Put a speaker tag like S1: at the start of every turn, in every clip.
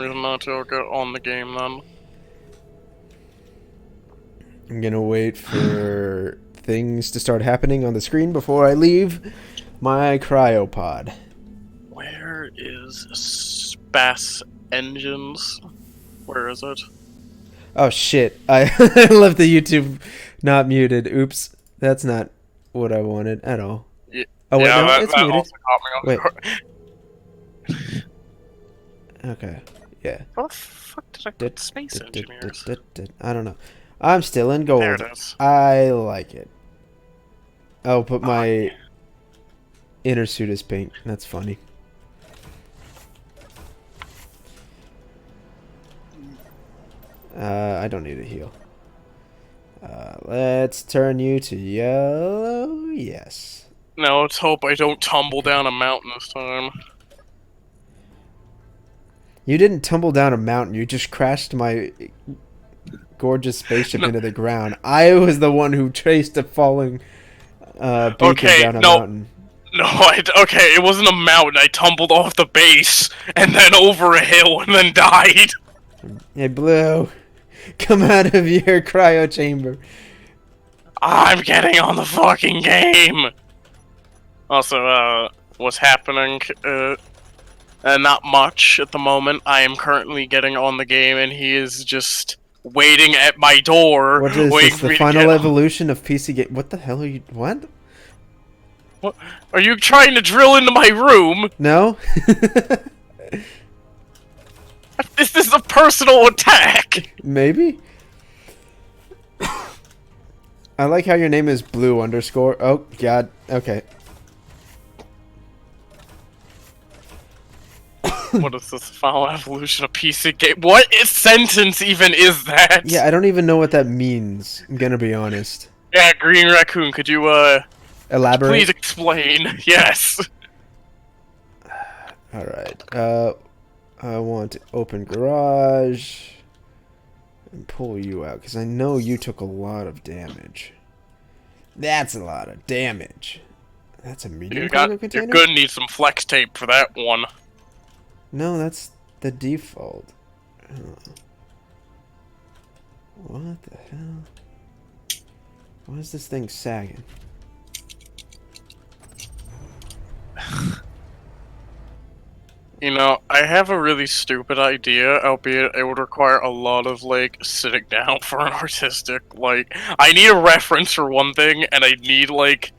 S1: reason not to get on the game then.
S2: I'm gonna wait for things to start happening on the screen before I leave my cryopod.
S1: Where is Space Engines? Where is it?
S2: Oh shit! I left the YouTube not muted. Oops, that's not what I wanted at all.
S1: Yeah,
S2: Oh wait,
S1: yeah
S2: no,
S1: that,
S2: it's
S1: that
S2: muted.
S1: also caught me
S2: Wait.
S1: on guard.
S2: Okay. Yeah.
S1: Where the fuck did I put Space Engineers?
S2: I don't know. I'm still in
S1: There
S2: gold.
S1: it is.
S2: I like it. I'll put
S1: Oh,
S2: my inner suit as pink. That's funny. I don't need a heal. Let's turn you to yellow. Yes.
S1: now let's hope I don't tumble down a mountain this time.
S2: You didn't tumble down a mountain. You just crashed my gorgeous spaceship
S1: No.
S2: into the ground. I was the one who traced a falling beacon
S1: Okay,
S2: down a
S1: no.
S2: mountain.
S1: No, okay, it wasn't a mountain. I tumbled off the base, and then over a hill, and then died.
S2: Hey, Blue. Come out of your cryo chamber.
S1: I'm getting on the fucking game! Also, what's happening? Not much at the moment. I am currently getting on the game, and he is just waiting at my door.
S2: What is
S1: waiting
S2: this?
S1: for me
S2: The
S1: to
S2: final
S1: get
S2: evolution of PC game? What the hell are you? What?
S1: What? Are you trying to drill into my room?
S2: No?
S1: This is a personal attack!
S2: Maybe? I like how your name is Blue underscore. Oh, God. Okay.
S1: What is this final evolution of PC game? What sentence even is that?
S2: Yeah, I don't even know what that means. I'm gonna be honest.
S1: Yeah, Green Raccoon, could you,
S2: Elaborate?
S1: please explain? Yes!
S2: Alright. I want to open garage and pull you out, because I know you took a lot of damage. That's a lot of damage. That's a medium cargo
S1: You're
S2: container?
S1: gonna need some flex tape for that one.
S2: No, that's the default. What the hell? Why is this thing sagging?
S1: You know, I have a really stupid idea, albeit it would require a lot of, like, sitting down for an artistic, like... I need a reference for one thing, and I need, like,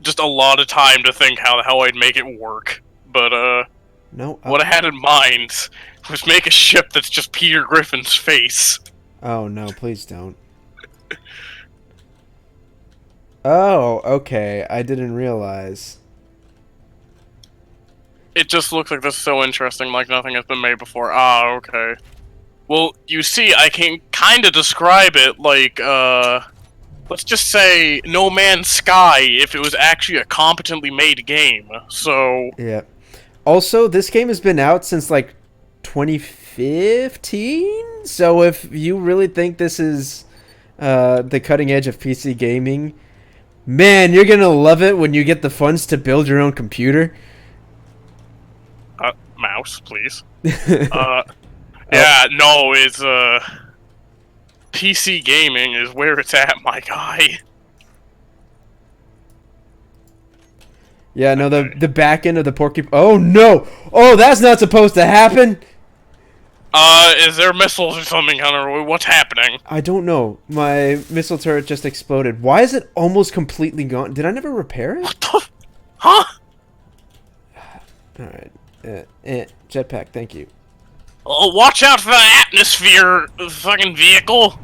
S1: just a lot of time to think how I'd make it work. But,
S2: No.
S1: what I had in mind was make a ship that's just Peter Griffin's face.
S2: Oh, no, please don't. Oh, okay. I didn't realize.
S1: It just looks like this is so interesting, like nothing has been made before. Ah, okay. Well, you see, I can kinda describe it like, let's just say No Man's Sky if it was actually a competently made game, so...
S2: Yeah. Also, this game has been out since, like, 2015? So if you really think this is the cutting edge of PC gaming, man, you're gonna love it when you get the funds to build your own computer.
S1: Mouse, please. Yeah, no, it's, PC gaming is where it's at, my guy.
S2: Yeah, no, the back end of the porcupine. Oh no! Oh, that's not supposed to happen.
S1: Is there missiles or something, Hunter? What's happening?
S2: I don't know. My missile turret just exploded. Why is it almost completely gone? Did I never repair it?
S1: What the? Huh?
S2: All right. Jetpack, thank you.
S1: Oh, watch out for the atmosphere, fucking vehicle.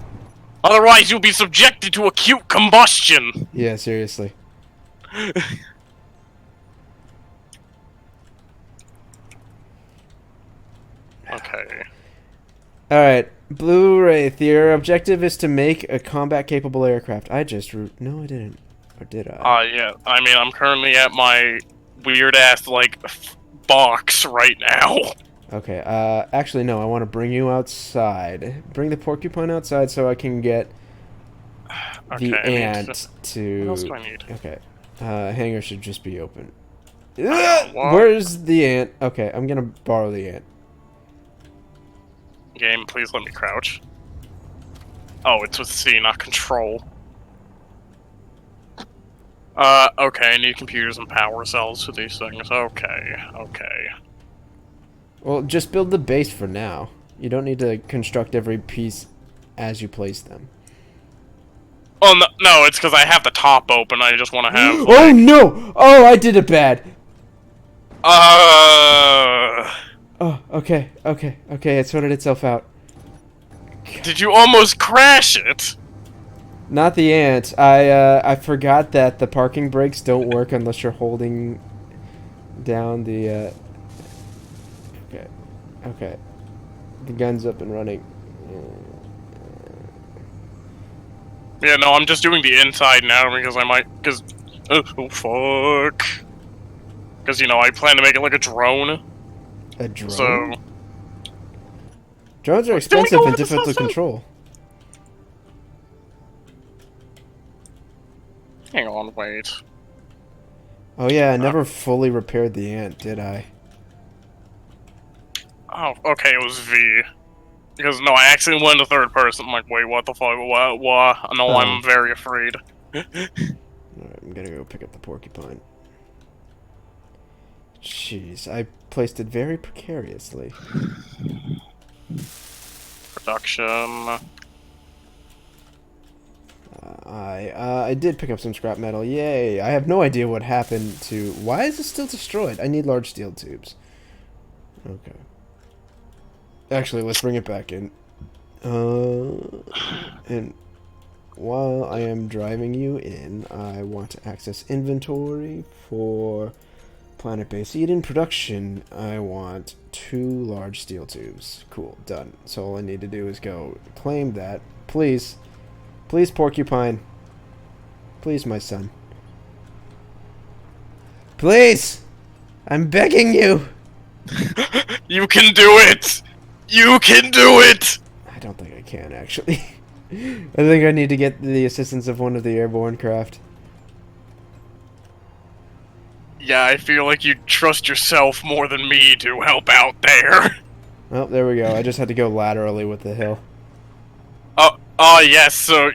S1: Otherwise, you'll be subjected to acute combustion.
S2: Yeah, seriously.
S1: Okay.
S2: Alright, Blu-ray. Your objective is to make a combat-capable aircraft. I just... No, I didn't. Or did I?
S1: Yeah. I mean, I'm currently at my weird-ass, like, box right now.
S2: Okay, actually, no. I want to bring you outside. Bring the porcupine outside so I can get the ant to...
S1: What else do I need?
S2: Okay. Hangar should just be open.
S1: What?
S2: Where's the ant? Okay, I'm gonna borrow the ant.
S1: Game, please let me crouch. Oh, it's with C, not control. Okay, I need computers and power cells for these things. Okay, okay.
S2: Well, just build the base for now. You don't need to construct every piece as you place them.
S1: Oh, no, no, it's because I have the top open. I just want to have, like...
S2: Oh, no! Oh, I did it bad! Oh, okay, okay, okay, it sorted itself out.
S1: Did you almost crash it?
S2: Not the ant. I forgot that the parking brakes don't work unless you're holding down the, Okay, okay. The gun's up and running.
S1: Yeah, no, I'm just doing the inside now because I might, because, oh, fuck. Because, you know, I plan to make it like a drone.
S2: A drone?
S1: So...
S2: Drones are expensive and difficult to control.
S1: Hang on, wait.
S2: Oh yeah, I never fully repaired the ant, did I?
S1: Oh, okay, it was V. Because, no, I accidentally went into third person. I'm like, wait, what the fuck? What? No,
S2: Oh.
S1: I'm very afraid.
S2: Alright, I'm gonna go pick up the porcupine. Jeez, I placed it very precariously.
S1: Production.
S2: I did pick up some scrap metal. Yay! I have no idea what happened to... Why is it still destroyed? I need large steel tubes. Okay. Actually, let's bring it back in. And while I am driving you in, I want to access inventory for Planet Base Eden production. I want 2 large steel tubes. Cool, done. So all I need to do is go claim that. Please. Please, porcupine. Please, my son. Please! I'm begging you!
S1: You can do it! You can do it!
S2: I don't think I can, actually. I think I need to get the assistance of one of the airborne craft.
S1: Yeah, I feel like you trust yourself more than me to help out there.
S2: Oh, there we go. I just had to go laterally with the hill.
S1: Oh yes, so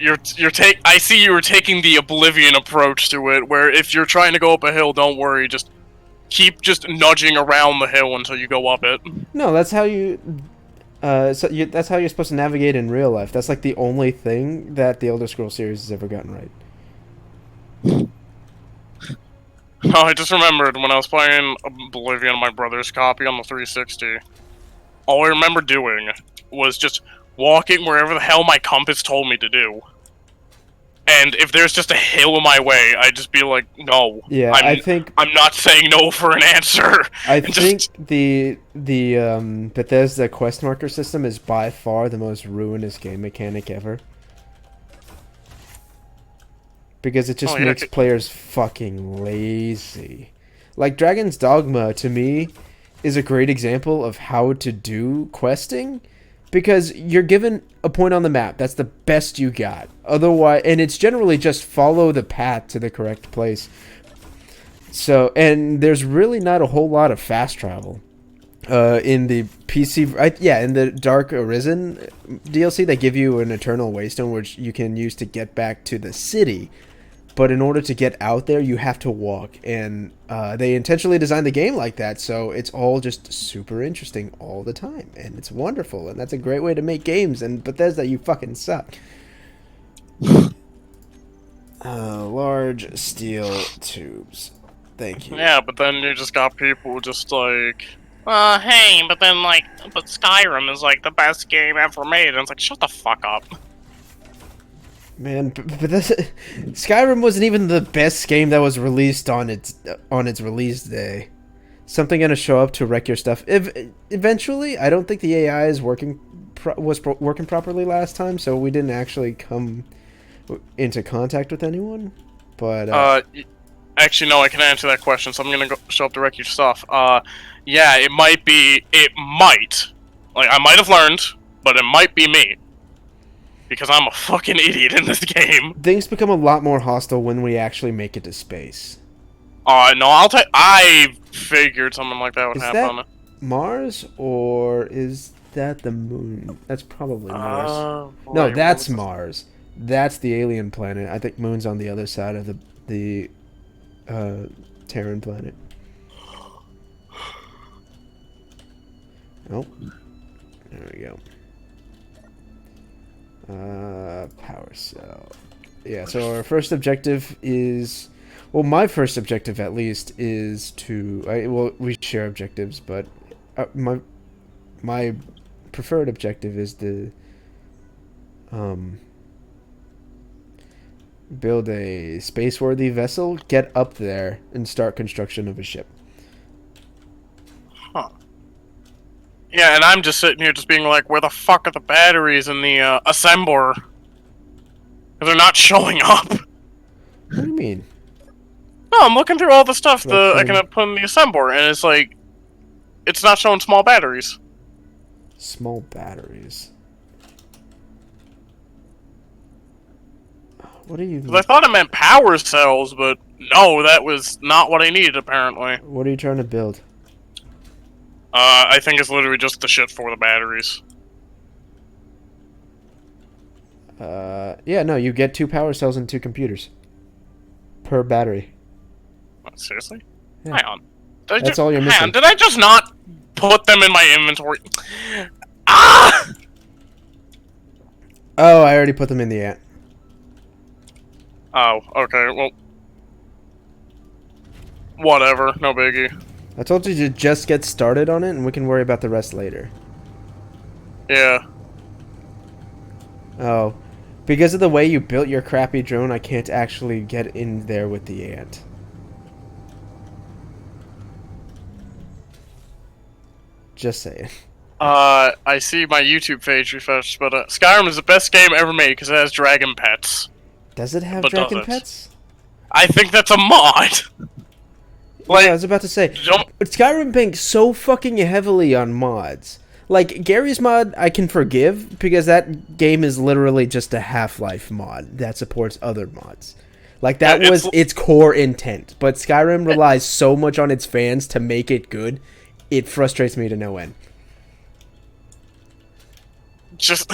S1: I see you were taking the Oblivion approach to it, where if you're trying to go up a hill, don't worry, just keep just nudging around the hill until you go up it.
S2: No, that's how you... that's how you're supposed to navigate in real life. That's like the only thing that the Elder Scrolls series has ever gotten right.
S1: Oh, I just remembered when I was playing Oblivion on my brother's copy on the 360. All I remember doing was just walking wherever the hell my compass told me to do. And if there's just a hill in my way, I'd just be like, no.
S2: Yeah, I think...
S1: I'm not saying no for an answer.
S2: I think the Bethesda quest marker system is by far the most ruinous game mechanic ever. Because it just makes players fucking lazy. Like, Dragon's Dogma, to me, is a great example of how to do questing. Because you're given a point on the map. That's the best you got. Otherwise, and it's generally just follow the path to the correct place. So, and there's really not a whole lot of fast travel. In the PC... in the Dark Arisen DLC, they give you an Eternal Waystone, which you can use to get back to the city. But in order to get out there, you have to walk. And they intentionally designed the game like that, so it's all just super interesting all the time. And it's wonderful, and that's a great way to make games. And Bethesda, you fucking suck. Large steel tubes. Thank you.
S1: Yeah, but then you just got people just like... hey, but then, like, but Skyrim is, like, the best game ever made. And it's like, shut the fuck up.
S2: Man, but this, Skyrim wasn't even the best game that was released on its release day. Something gonna show up to wreck your stuff. Eventually, I don't think the AI is working properly last time, so we didn't actually come into contact with anyone. But
S1: actually, no, I can answer that question. So I'm gonna show up to wreck your stuff. Yeah, it might. Like, I might have learned, but it might be me. Because I'm a fucking idiot in this game.
S2: Things become a lot more hostile when we actually make it to space.
S1: No, I figured something like that would happen.
S2: Is that Mars, or is that the moon? That's probably Mars. No,
S1: Wait, what
S2: that's
S1: was this?
S2: Mars. That's the alien planet. I think Moon's on the other side of the Terran planet. Oh, there we go. Power cell. Yeah, so our first objective is, well, my first objective at least is to, well, we share objectives, but my preferred objective is to build a space-worthy vessel, get up there, and start construction of a ship.
S1: Huh. Yeah, and I'm just sitting here just being like, where the fuck are the batteries in the assembler? 'Cause they're not showing up.
S2: What do you mean?
S1: No, I'm looking through all the stuff that I
S2: Like,
S1: can put in the assembler, and it's like, it's not showing small batteries.
S2: small batteries. What are you?
S1: 'Cause I thought it meant power cells, but no, that was not what I needed, apparently.
S2: What are you trying to build?
S1: I think it's literally just the shit for the batteries.
S2: Yeah, no, you get 2 power cells and 2 computers per battery.
S1: What, seriously?
S2: Yeah.
S1: Hang on.
S2: That's all you're
S1: Hang
S2: missing.
S1: on, did I just not put them in my inventory? Ah!
S2: Oh, I already put them in the ant.
S1: Oh, okay, well... Whatever, no biggie.
S2: I told you to just get started on it, and we can worry about the rest later.
S1: Yeah.
S2: Oh, because of the way you built your crappy drone, I can't actually get in there with the ant. Just saying.
S1: I see my YouTube page refreshed, but Skyrim is the best game ever made because it has dragon pets.
S2: Does it have
S1: But does
S2: dragon
S1: it?
S2: pets?
S1: I think that's a mod! Like,
S2: Yeah, I was about to say,
S1: don't...
S2: but Skyrim banks so fucking heavily on mods. Like, Gary's mod, I can forgive, because that game is literally just a Half-Life mod that supports other mods. Like, that
S1: Yeah,
S2: was its core intent. But Skyrim relies so much on its fans to make it good, it frustrates me to no end.
S1: Just...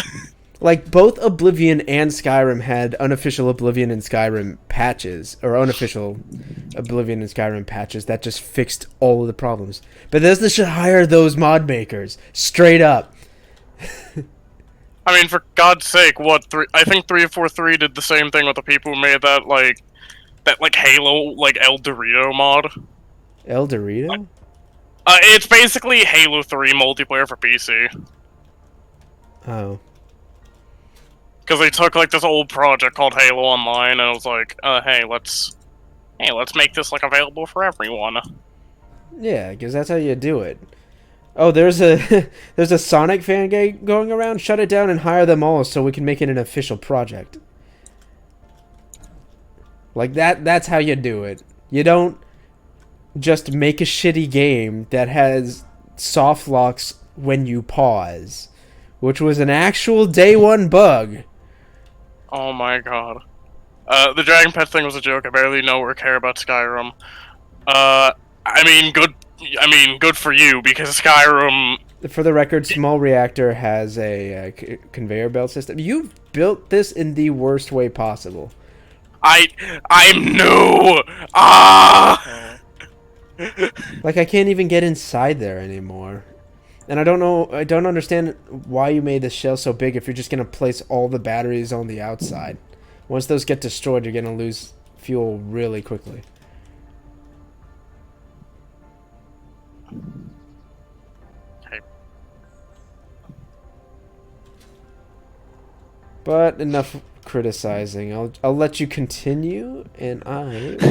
S2: Like, both Oblivion and Skyrim had unofficial Oblivion and Skyrim patches, or unofficial Oblivion and Skyrim patches that just fixed all of the problems. Bethesda should hire those mod makers, straight up.
S1: I mean, for God's sake, what, I think 343 did the same thing with the people who made that, like, Halo, like, El Dorito mod.
S2: El Dorito?
S1: It's basically Halo 3 multiplayer for PC.
S2: Oh.
S1: Because they took, like, this old project called Halo Online, and it was like, hey, let's make this, like, available for everyone.
S2: Yeah, because that's how you do it. Oh, there's a there's a Sonic fan game going around. Shut it down and hire them all so we can make it an official project. Like that's how you do it. You don't just make a shitty game that has soft locks when you pause, which was an actual day one bug.
S1: Oh my god. The Dragon Pet thing was a joke. I barely know or care about Skyrim. I mean, good for you, because Skyrim...
S2: For the record, Small Reactor has a conveyor belt system. You built this in the worst way possible.
S1: I'm new! Ah!
S2: Like, I can't even get inside there anymore. And I don't understand why you made the shell so big if you're just going to place all the batteries on the outside. Once those get destroyed, you're going to lose fuel really quickly.
S1: Okay.
S2: But enough criticizing. I'll let you continue, and I'll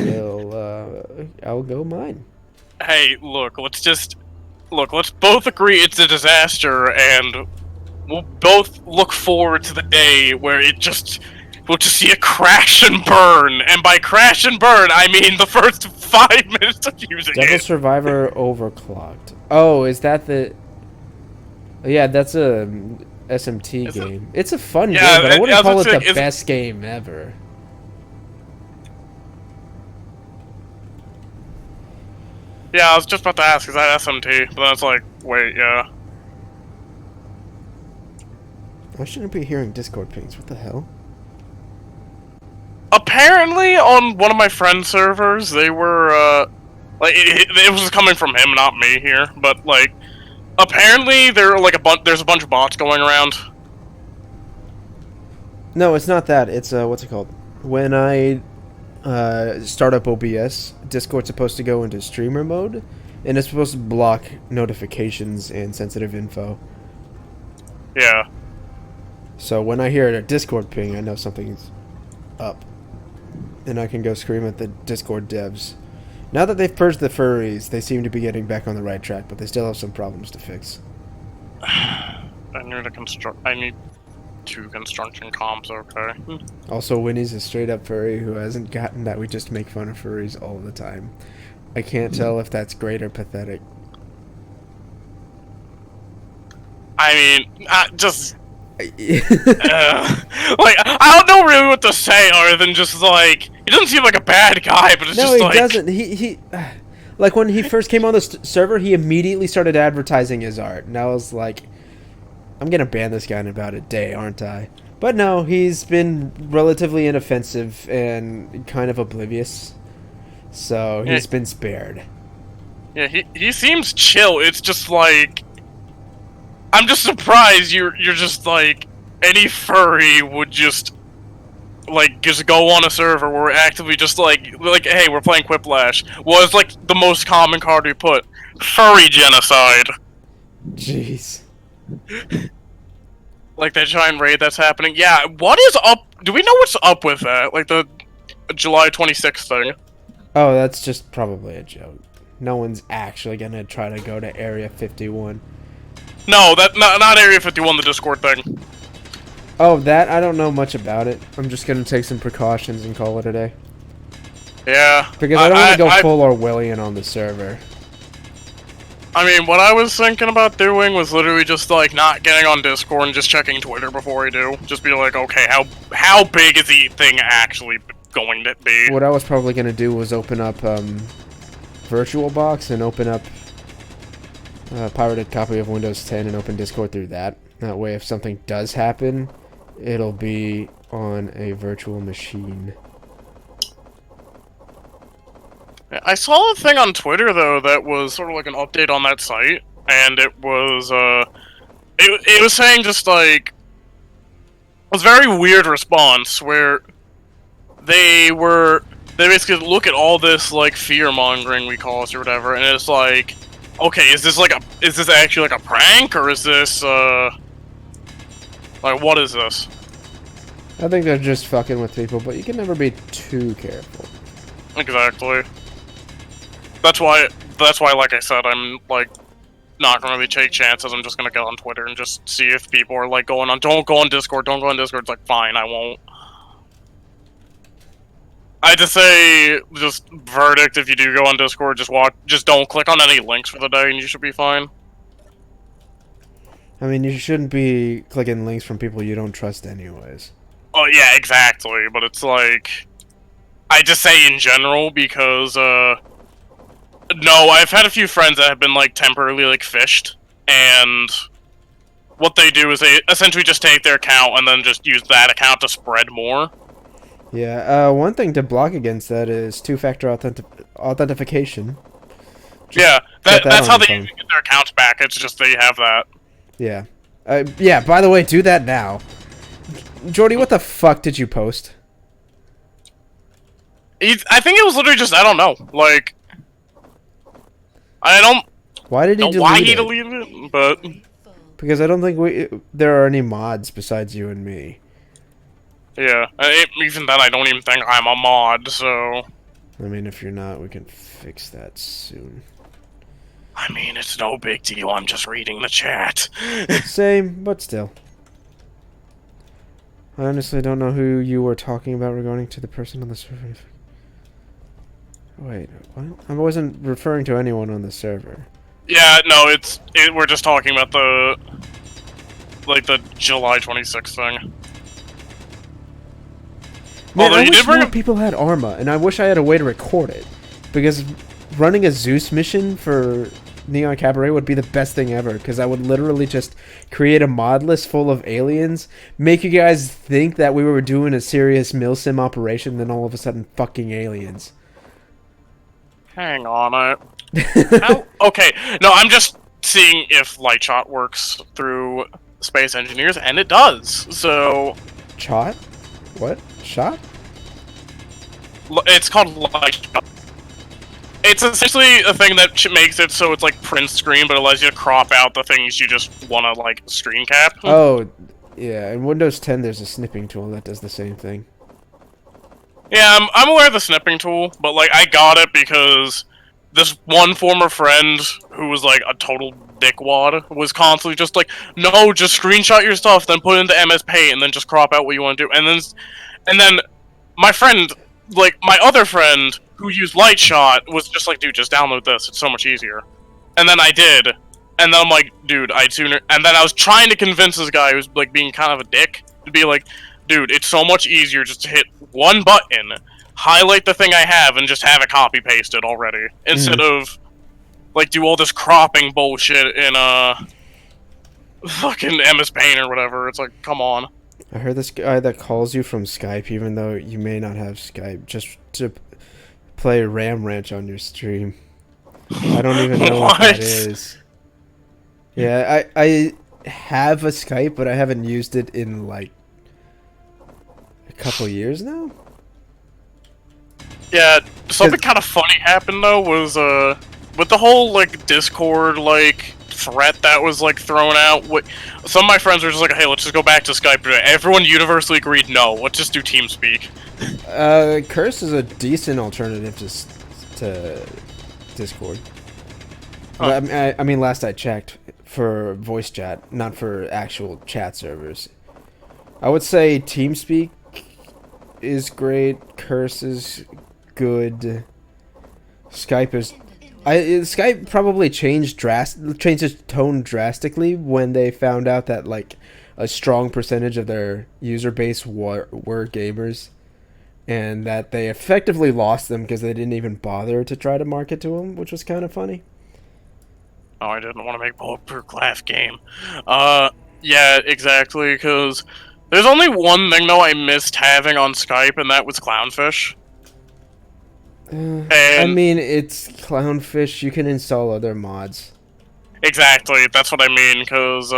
S2: go mine.
S1: Hey, let's both agree it's a disaster, and we'll both look forward to the day where we'll just see it crash and burn. And by crash and burn, I mean the first 5 minutes of using
S2: Devil
S1: it.
S2: Survivor Overclocked. Oh, is that the... Yeah, that's a SMT game. It's a fun game, but I wouldn't call it the best game ever.
S1: Yeah, I was just about to ask, is that SMT? But that's like, wait, yeah.
S2: I shouldn't be hearing Discord pings. What the hell?
S1: Apparently, on one of my friend's servers, they were, like, it was coming from him, not me here, but, like, apparently there's a bunch of bots going around.
S2: No, it's not that. It's, what's it called? When I start up OBS, Discord's supposed to go into streamer mode, and it's supposed to block notifications and sensitive info.
S1: Yeah.
S2: So when I hear a Discord ping, I know something's up. And I can go scream at the Discord devs. Now that they've purged the furries, they seem to be getting back on the right track, but they still have some problems to fix.
S1: I need 2 construction comps, okay.
S2: Also, Winnie's a straight-up furry who hasn't gotten that we just make fun of furries all the time. I can't tell if that's great or pathetic.
S1: I mean, just... like, I don't know really what to say other than just, like, he doesn't seem like a bad guy, but it's
S2: no,
S1: just like...
S2: No, he doesn't. He like, when he first came on the server, he immediately started advertising his art, and I was like, I'm gonna ban this guy in about a day, aren't I? But no, he's been relatively inoffensive and kind of oblivious, so he's been spared.
S1: Yeah, he seems chill. It's just like... I'm just surprised you're just like... Any furry would just... Like, just go on a server where we're actively just like, hey, we're playing Quiplash. Was like the most common card we put. Furry genocide.
S2: Jeez.
S1: Like that giant raid that's happening. Yeah, what is up? Do we know what's up with that? Like the July 26th thing?
S2: Oh, that's just probably a joke. No one's actually gonna try to go to Area 51.
S1: No, not Area 51, the Discord thing.
S2: Oh, that? I don't know much about it. I'm just gonna take some precautions and call it a day.
S1: Yeah.
S2: Because I don't want to go full Orwellian on the server.
S1: I mean, what I was thinking about doing was literally just, like, not getting on Discord and just checking Twitter before I do. Just be like, okay, how big is the thing actually going to be?
S2: What I was probably gonna do was open up, VirtualBox and open up a pirated copy of Windows 10 and open Discord through that. That way, if something does happen, it'll be on a virtual machine.
S1: I saw a thing on Twitter, though, that was sort of like an update on that site, and it was, it was saying just, like, it was a very weird response, where they basically look at all this, like, fear-mongering, we call it, or whatever, and it's like, okay, is this actually like a prank, or is this, like, what is this?
S2: I think they're just fucking with people, but you can never be too careful.
S1: Exactly. That's why, like I said, I'm, like, not gonna really take chances. I'm just gonna get on Twitter and just see if people are, like, going on, don't go on Discord, don't go on Discord. It's like, fine, I won't. I just say, just verdict, if you do go on Discord, just don't click on any links for the day and you should be fine.
S2: I mean, you shouldn't be clicking links from people you don't trust anyways.
S1: Oh, yeah, exactly, but it's like... I just say in general, because, no, I've had a few friends that have been, like, temporarily, like, phished, and what they do is they essentially just take their account and then just use that account to spread more.
S2: Yeah, one thing to block against that is two-factor authentication.
S1: Yeah, that's how they get their accounts back, it's just they have that.
S2: Yeah. Yeah, by the way, do that now. Jordy, what the fuck did you post?
S1: I think it was literally just, I don't know, like... I don't
S2: why did he
S1: know
S2: delete
S1: why
S2: it?
S1: he deleted it, but...
S2: Because I don't think there are any mods besides you and me.
S1: Yeah, even then I don't even think I'm a mod, so...
S2: I mean, if you're not, we can fix that soon.
S1: I mean, it's no big deal, I'm just reading the chat.
S2: Same, but still. I honestly don't know who you were talking about regarding to the person on the server. Wait, what? I wasn't referring to anyone on the server.
S1: Yeah, no, we're just talking about the... Like, the July 26th thing.
S2: Man, I wish more people had Arma, and I wish I had a way to record it. Because running a Zeus mission for Neon Cabaret would be the best thing ever, because I would literally just create a mod list full of aliens, make you guys think that we were doing a serious milsim operation, then all of a sudden fucking aliens.
S1: Hang on, okay, no, I'm just seeing if Lightshot works through Space Engineers, and it does. So
S2: Shot? What? Shot?
S1: it's called Lightshot. It's essentially a thing that makes it so it's like print screen, but allows you to crop out the things you just want to like screen cap.
S2: Oh, yeah. In Windows 10, there's a snipping tool that does the same thing.
S1: Yeah, I'm aware of the snipping tool, but like I got it because this one former friend who was like a total dickwad was constantly just like, no, just screenshot your stuff, then put it into MS Paint, and then just crop out what you want to do, and then my friend, like my other friend who used Lightshot, was just like, dude, just download this, it's so much easier. And then I did, and then I'm like, dude, I'd sooner. And then I was trying to convince this guy who's like being kind of a dick to be like, dude, it's so much easier just to hit one button, highlight the thing I have, and just have it copy pasted already, instead of like do all this cropping bullshit in fucking MS Paint or whatever. It's like, come on.
S2: I heard this guy that calls you from Skype, even though you may not have Skype, just to play Ram Ranch on your stream. I don't even know what that is. Yeah, I have a Skype, but I haven't used it in like a couple years now.
S1: Yeah, something kind of funny happened though was with the whole like Discord like threat that was like thrown out. Some of my friends were just like, hey, let's just go back to Skype today. Everyone universally agreed, no, let's just do TeamSpeak.
S2: Curse is a decent alternative to Discord.
S1: Huh.
S2: I mean, last I checked, for voice chat, not for actual chat servers. I would say TeamSpeak is great. Curse is good. Skype is... Skype probably changed its tone drastically when they found out that like a strong percentage of their user base were gamers, and that they effectively lost them because they didn't even bother to try to market to them, which was kind of funny.
S1: Oh, I didn't want to make bulletproof glass game. Yeah, exactly, because there's only one thing, though, I missed having on Skype, and that was Clownfish.
S2: I mean, it's Clownfish. You can install other mods.
S1: Exactly, that's what I mean, because,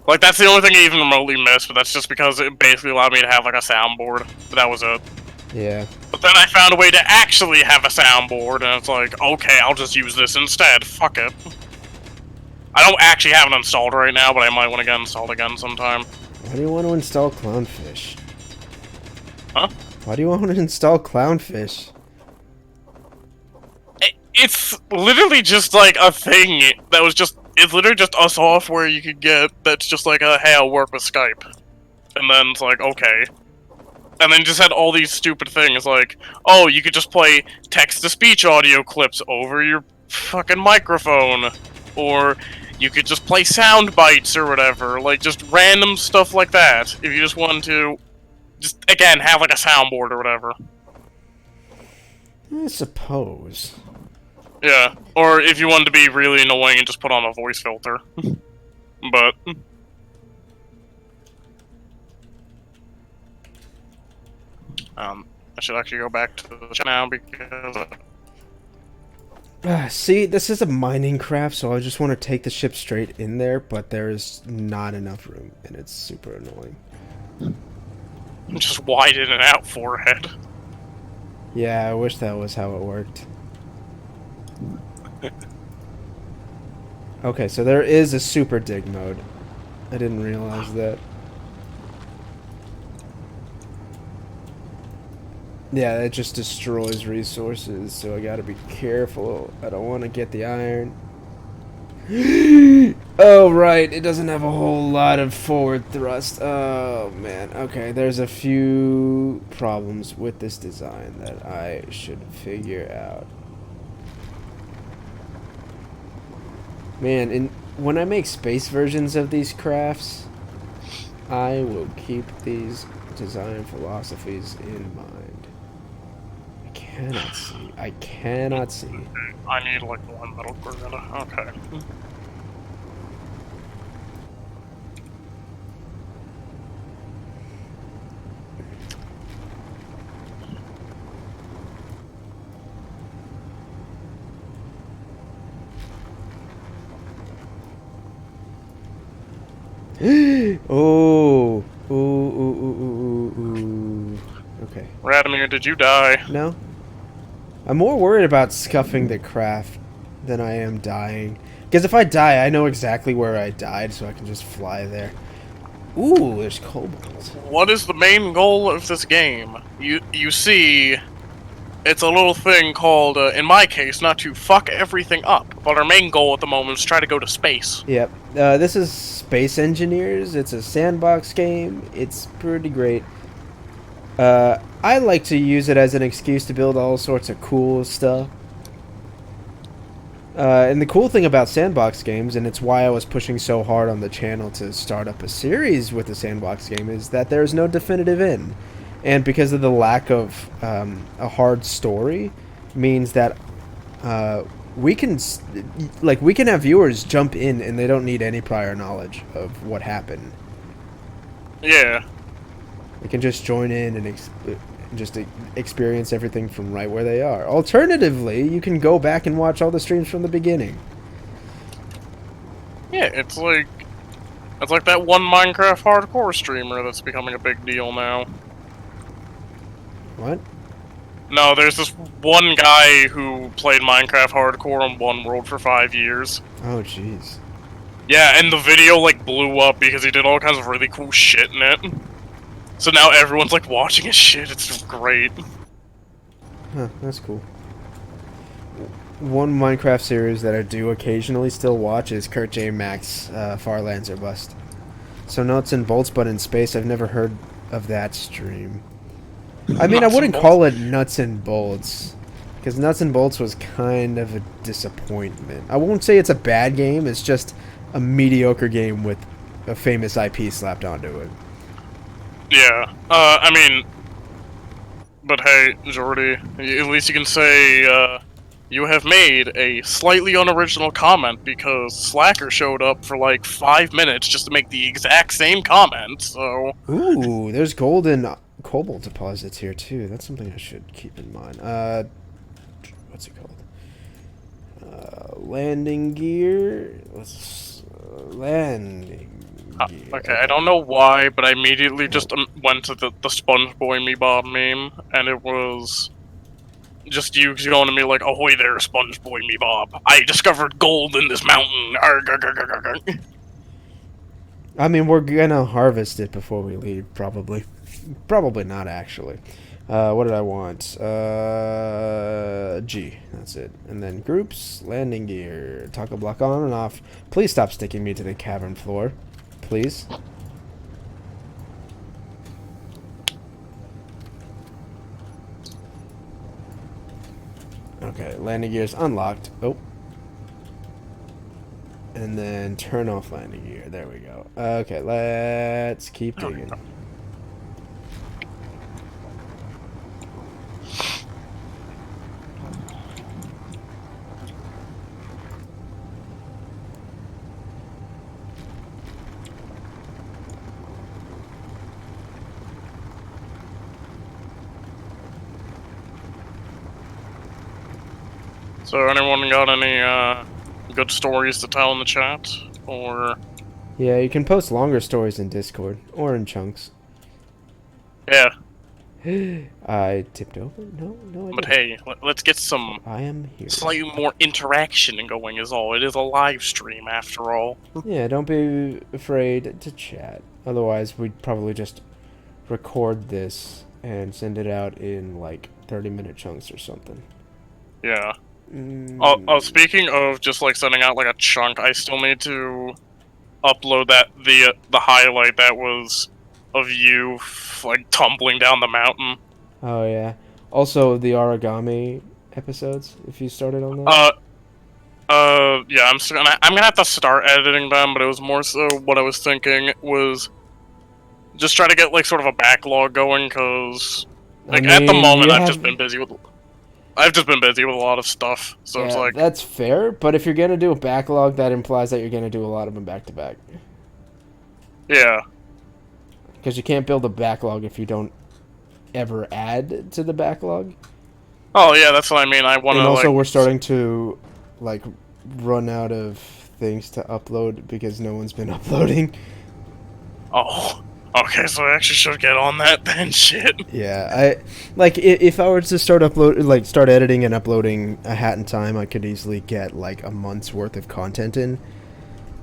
S1: like, that's the only thing I even remotely missed, but that's just because it basically allowed me to have, like, a soundboard. But that was it.
S2: Yeah.
S1: But then I found a way to actually have a soundboard, and it's like, okay, I'll just use this instead. Fuck it. I don't actually have it installed right now, but I might want to get it installed again sometime.
S2: Why do you want to install Clownfish?
S1: Huh?
S2: Why do you want to install Clownfish?
S1: It's literally just like a thing that was just, it's literally just a software you could get that's just like a, hey, I'll work with Skype. And then it's like, okay. And then just had all these stupid things like, oh, you could just play text-to-speech audio clips over your fucking microphone. Or you could just play sound bites or whatever. Like, just random stuff like that. If you just wanted to, just, again, have like a soundboard or whatever.
S2: I suppose.
S1: Yeah, or if you wanted to be really annoying and just put on a voice filter. But... I should actually go back to the chat now because...
S2: See, this is a mining craft, so I just want to take the ship straight in there, but there is not enough room, and it's super annoying.
S1: Just widen it out forehead.
S2: Yeah, I wish that was how it worked. Okay, so there is a super dig mode. I didn't realize that. Yeah, it just destroys resources, so I gotta be careful. I don't want to get the iron. Oh, right, it doesn't have a whole lot of forward thrust. Oh, man. Okay, there's a few problems with this design that I should figure out. Man, when I make space versions of these crafts, I will keep these design philosophies in mind. I can't cannot see. I cannot see.
S1: I need like one metal grid. Okay.
S2: Oh. Ooh, ooh, ooh, ooh, ooh. Okay.
S1: Radamier, did you die?
S2: No? I'm more worried about scuffing the craft than I am dying. Because if I die, I know exactly where I died, so I can just fly there. Ooh, there's cobalt.
S1: What is the main goal of this game? You see, it's a little thing called, in my case, not to fuck everything up, but our main goal at the moment is try to go to space.
S2: Yep. This is Space Engineers. It's a sandbox game. It's pretty great. I like to use it as an excuse to build all sorts of cool stuff. And the cool thing about sandbox games, and it's why I was pushing so hard on the channel to start up a series with a sandbox game, is that there's no definitive end. And because of the lack of a hard story, means that we can have viewers jump in and they don't need any prior knowledge of what happened.
S1: Yeah.
S2: They can just join in and just experience everything from right where they are. Alternatively, you can go back and watch all the streams from the beginning.
S1: Yeah, it's like that one Minecraft hardcore streamer that's becoming a big deal now.
S2: What?
S1: No, there's this one guy who played Minecraft hardcore on one world for 5 years.
S2: Oh, jeez.
S1: Yeah, and the video, like, blew up because he did all kinds of really cool shit in it. So now everyone's, like, watching his shit. It's great.
S2: Huh, that's cool. One Minecraft series that I do occasionally still watch is Kurt J. Max, Farlands or Bust. So nuts and bolts, but in space. I've never heard of that stream. I mean, I wouldn't call it nuts and bolts, because nuts and bolts was kind of a disappointment. I won't say it's a bad game. It's just a mediocre game with a famous IP slapped onto it.
S1: Yeah. I mean, but hey, Jordy, at least you can say, you have made a slightly unoriginal comment because Slacker showed up for like 5 minutes just to make the exact same comment, so...
S2: Ooh, there's gold and cobalt deposits here too. That's something I should keep in mind. What's it called? Landing gear. Landing gear.
S1: Okay, I don't know why, but I immediately just went to the SpongeBob me Bob meme, and it was just you going to me like, "Ahoy there, SpongeBob me Bob! I discovered gold in this mountain." Arg, arg, arg, arg, arg.
S2: I mean, we're gonna harvest it before we leave, probably. Probably not, actually. What did I want? G. That's it. And then groups, landing gear, taco block on and off. Please stop sticking me to the cavern floor. Please. Okay, landing gear is unlocked. Oh. And then turn off landing gear. There we go. Okay, let's keep digging.
S1: So, anyone got any good stories to tell in the chat, or?
S2: Yeah, you can post longer stories in Discord or in chunks.
S1: Yeah.
S2: I tipped over? No, no, I
S1: But
S2: didn't.
S1: hey, let's get some
S2: I am here.
S1: slightly more interaction going is all. It is a live stream after all.
S2: Yeah, don't be afraid to chat. Otherwise, we'd probably just record this and send it out in like 30-minute chunks or something.
S1: Yeah. Speaking of just like sending out like a chunk, I still need to upload the highlight that was of you like tumbling down the mountain.
S2: Oh yeah. Also, the origami episodes. If you started on that.
S1: Yeah, I'm gonna have to start editing them, but it was more so what I was thinking was just try to get like sort of a backlog going, cause like at the moment I've just been busy with. I've just been busy with a lot of stuff, so it's
S2: Yeah,
S1: like,
S2: that's fair. But if you're gonna do a backlog, that implies that you're gonna do a lot of them back to back.
S1: yeah.
S2: Because you can't build a backlog if you don't ever add to the backlog.
S1: Oh yeah, that's what I mean. I want
S2: And
S1: to
S2: also,
S1: like.
S2: we're starting to like run out of things to upload because no one's been uploading.
S1: Oh, okay. So I actually should get on that then. Shit.
S2: Yeah, I like if I were to start editing and uploading a hat in time, I could easily get like a month's worth of content in.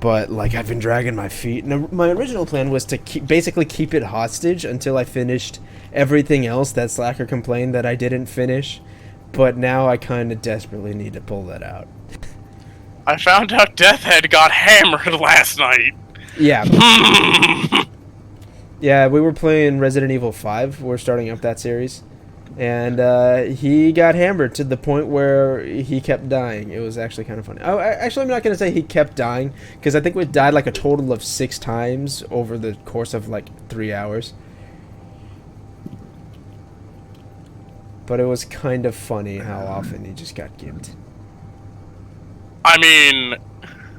S2: But like I've been dragging my feet. And my original plan was to basically keep it hostage until I finished everything else that Slacker complained that I didn't finish. But now I kind of desperately need to pull that out.
S1: I found out Deathhead got hammered last night.
S2: Yeah. Yeah, we were playing Resident Evil 5. We're starting up that series. And he got hammered to the point where he kept dying. It was actually kind of funny. Actually, I'm not going to say he kept dying, because I think we died like a total of 6 times over the course of like 3 hours. But it was kind of funny how often he just got gimped.
S1: I mean,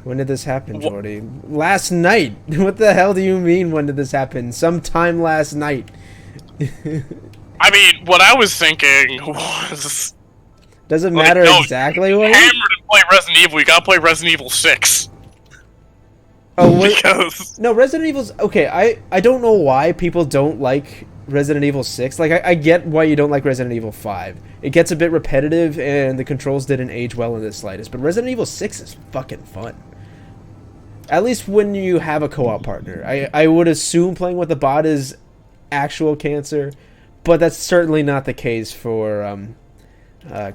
S2: when did this happen, Jordy? Last night. What the hell do you mean, when did this happen? Sometime last night.
S1: I mean, what I was thinking was...
S2: Doesn't matter exactly what?
S1: Hammered and play Resident Evil, you gotta play Resident Evil 6.
S2: Oh, wait.
S1: Because...
S2: No, Resident Evil's... Okay, I don't know why people don't like Resident Evil 6. Like, I get why you don't like Resident Evil 5. It gets a bit repetitive, and the controls didn't age well in the slightest. But Resident Evil 6 is fucking fun. At least when you have a co-op partner. I would assume playing with a bot is actual cancer, but that's certainly not the case for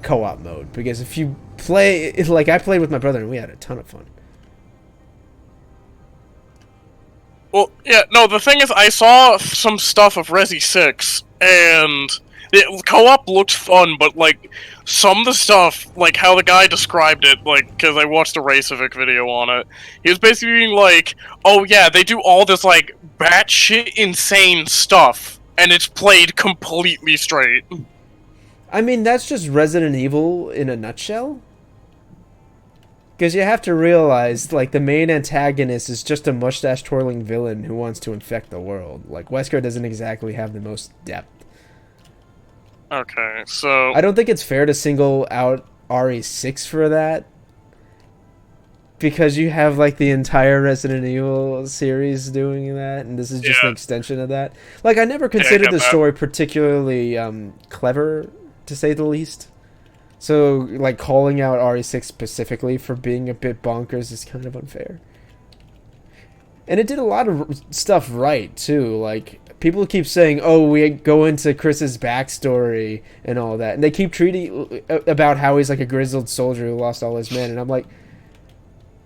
S2: co-op mode. Because if you play... Like, I played with my brother, and we had a ton of fun.
S1: Well, yeah, no, the thing is, I saw some stuff of Resi 6, and co-op looked fun, but, like, some of the stuff, like, how the guy described it, like, because I watched a Raycevic video on it, he was basically being like, oh yeah, they do all this, like, batshit insane stuff, and it's played completely straight.
S2: I mean, that's just Resident Evil in a nutshell. Because you have to realize, like, the main antagonist is just a mustache-twirling villain who wants to infect the world. Like, Wesker doesn't exactly have the most depth.
S1: Okay, so...
S2: I don't think it's fair to single out RE6 for that. Because you have, like, the entire Resident Evil series doing that, and this is just an extension of that. Like, I never considered the story particularly clever, to say the least. So, like, calling out RE6 specifically for being a bit bonkers is kind of unfair. And it did a lot of stuff right, too. Like, people keep saying, oh, we go into Chris's backstory and all that. And they keep treating about how he's, like, a grizzled soldier who lost all his men. And I'm like,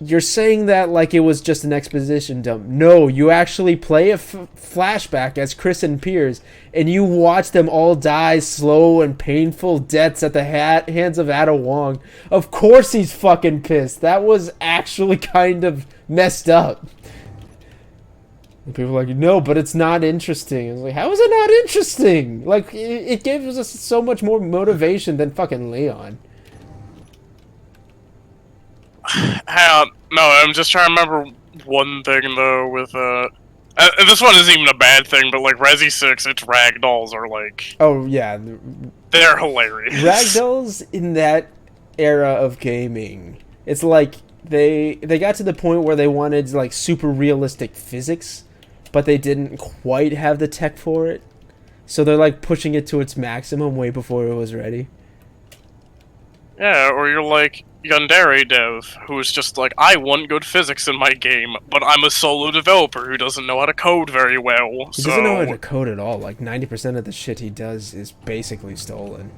S2: you're saying that like it was just an exposition dump. No, you actually play a flashback as Chris and Piers, and you watch them all die slow and painful deaths at the hands of Ada Wong. Of course he's fucking pissed. That was actually kind of messed up. And people are like, no, but it's not interesting. It's like, how is it not interesting? Like, it gives us so much more motivation than fucking Leon.
S1: No, I'm just trying to remember one thing, though, with, this one isn't even a bad thing, but, like, Resi 6, its ragdolls are, like...
S2: Oh, yeah.
S1: They're hilarious.
S2: Ragdolls in that era of gaming, it's like, they got to the point where they wanted, like, super realistic physics, but they didn't quite have the tech for it. So they're, like, pushing it to its maximum way before it was ready.
S1: Yeah, or you're like... Yandere dev, who's just like, I want good physics in my game, but I'm a solo developer who doesn't know how to code very well,
S2: He doesn't know how to code at all. Like, 90% of the shit he does is basically stolen.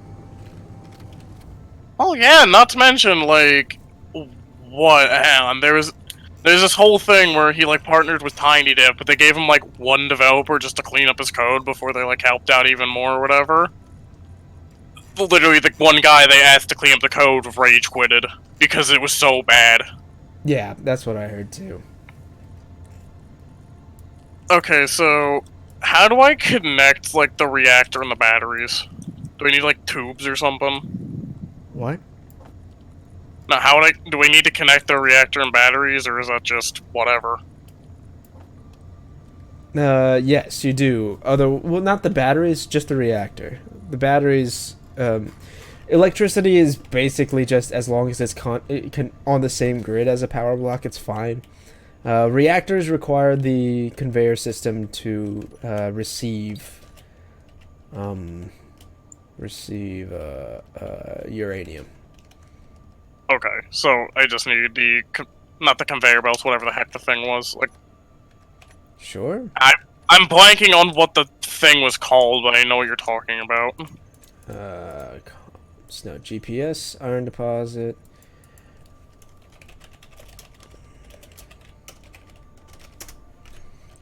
S1: Oh yeah, not to mention, like, what, hang on, there's this whole thing where he, like, partnered with Tiny Dev, but they gave him, like, one developer just to clean up his code before they, like, helped out even more or whatever. Literally, the one guy they asked to clean up the code rage quitted because it was so bad.
S2: Yeah, that's what I heard too.
S1: Okay, so how do I connect, like, the reactor and the batteries? Do I need, like, tubes or something?
S2: What?
S1: Now, how would do we need to connect the reactor and batteries, or is that just whatever?
S2: Yes, you do. Well, not the batteries, just the reactor. The batteries, electricity is basically just as long as it can on the same grid as a power block, it's fine. Reactors require the conveyor system to um, receive uranium.
S1: Okay, so I just need not the conveyor belts, whatever the heck the thing was. Like,
S2: Sure.
S1: I'm blanking on what the thing was called, but I know what you're talking about.
S2: No GPS, iron deposit.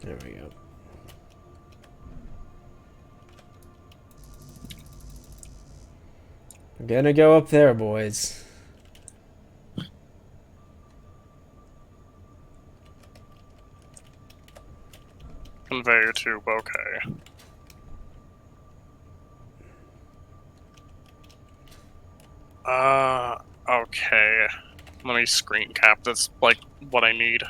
S2: There we go. I'm gonna go up there, boys.
S1: Conveyor tube, okay. Okay. Let me screen cap. That's like what I need.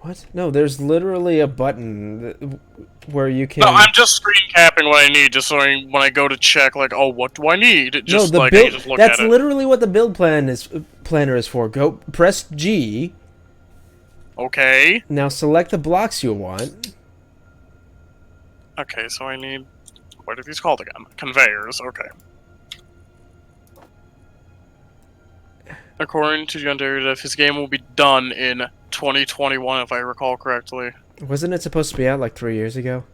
S2: What? No, there's literally a button where you can.
S1: No, I'm just screen capping what I need, just so when I go to check, like, oh, what do I need?
S2: No,
S1: Just
S2: the
S1: like I
S2: build.
S1: can just look
S2: That's
S1: at it.
S2: literally what the build planner is for. Go press G.
S1: Okay.
S2: Now select the blocks you want.
S1: Okay, so I need. What are these called again? Conveyors. Okay. According to John Derrida, his game will be done in 2021, if I recall correctly.
S2: Wasn't it supposed to be out like 3 years ago?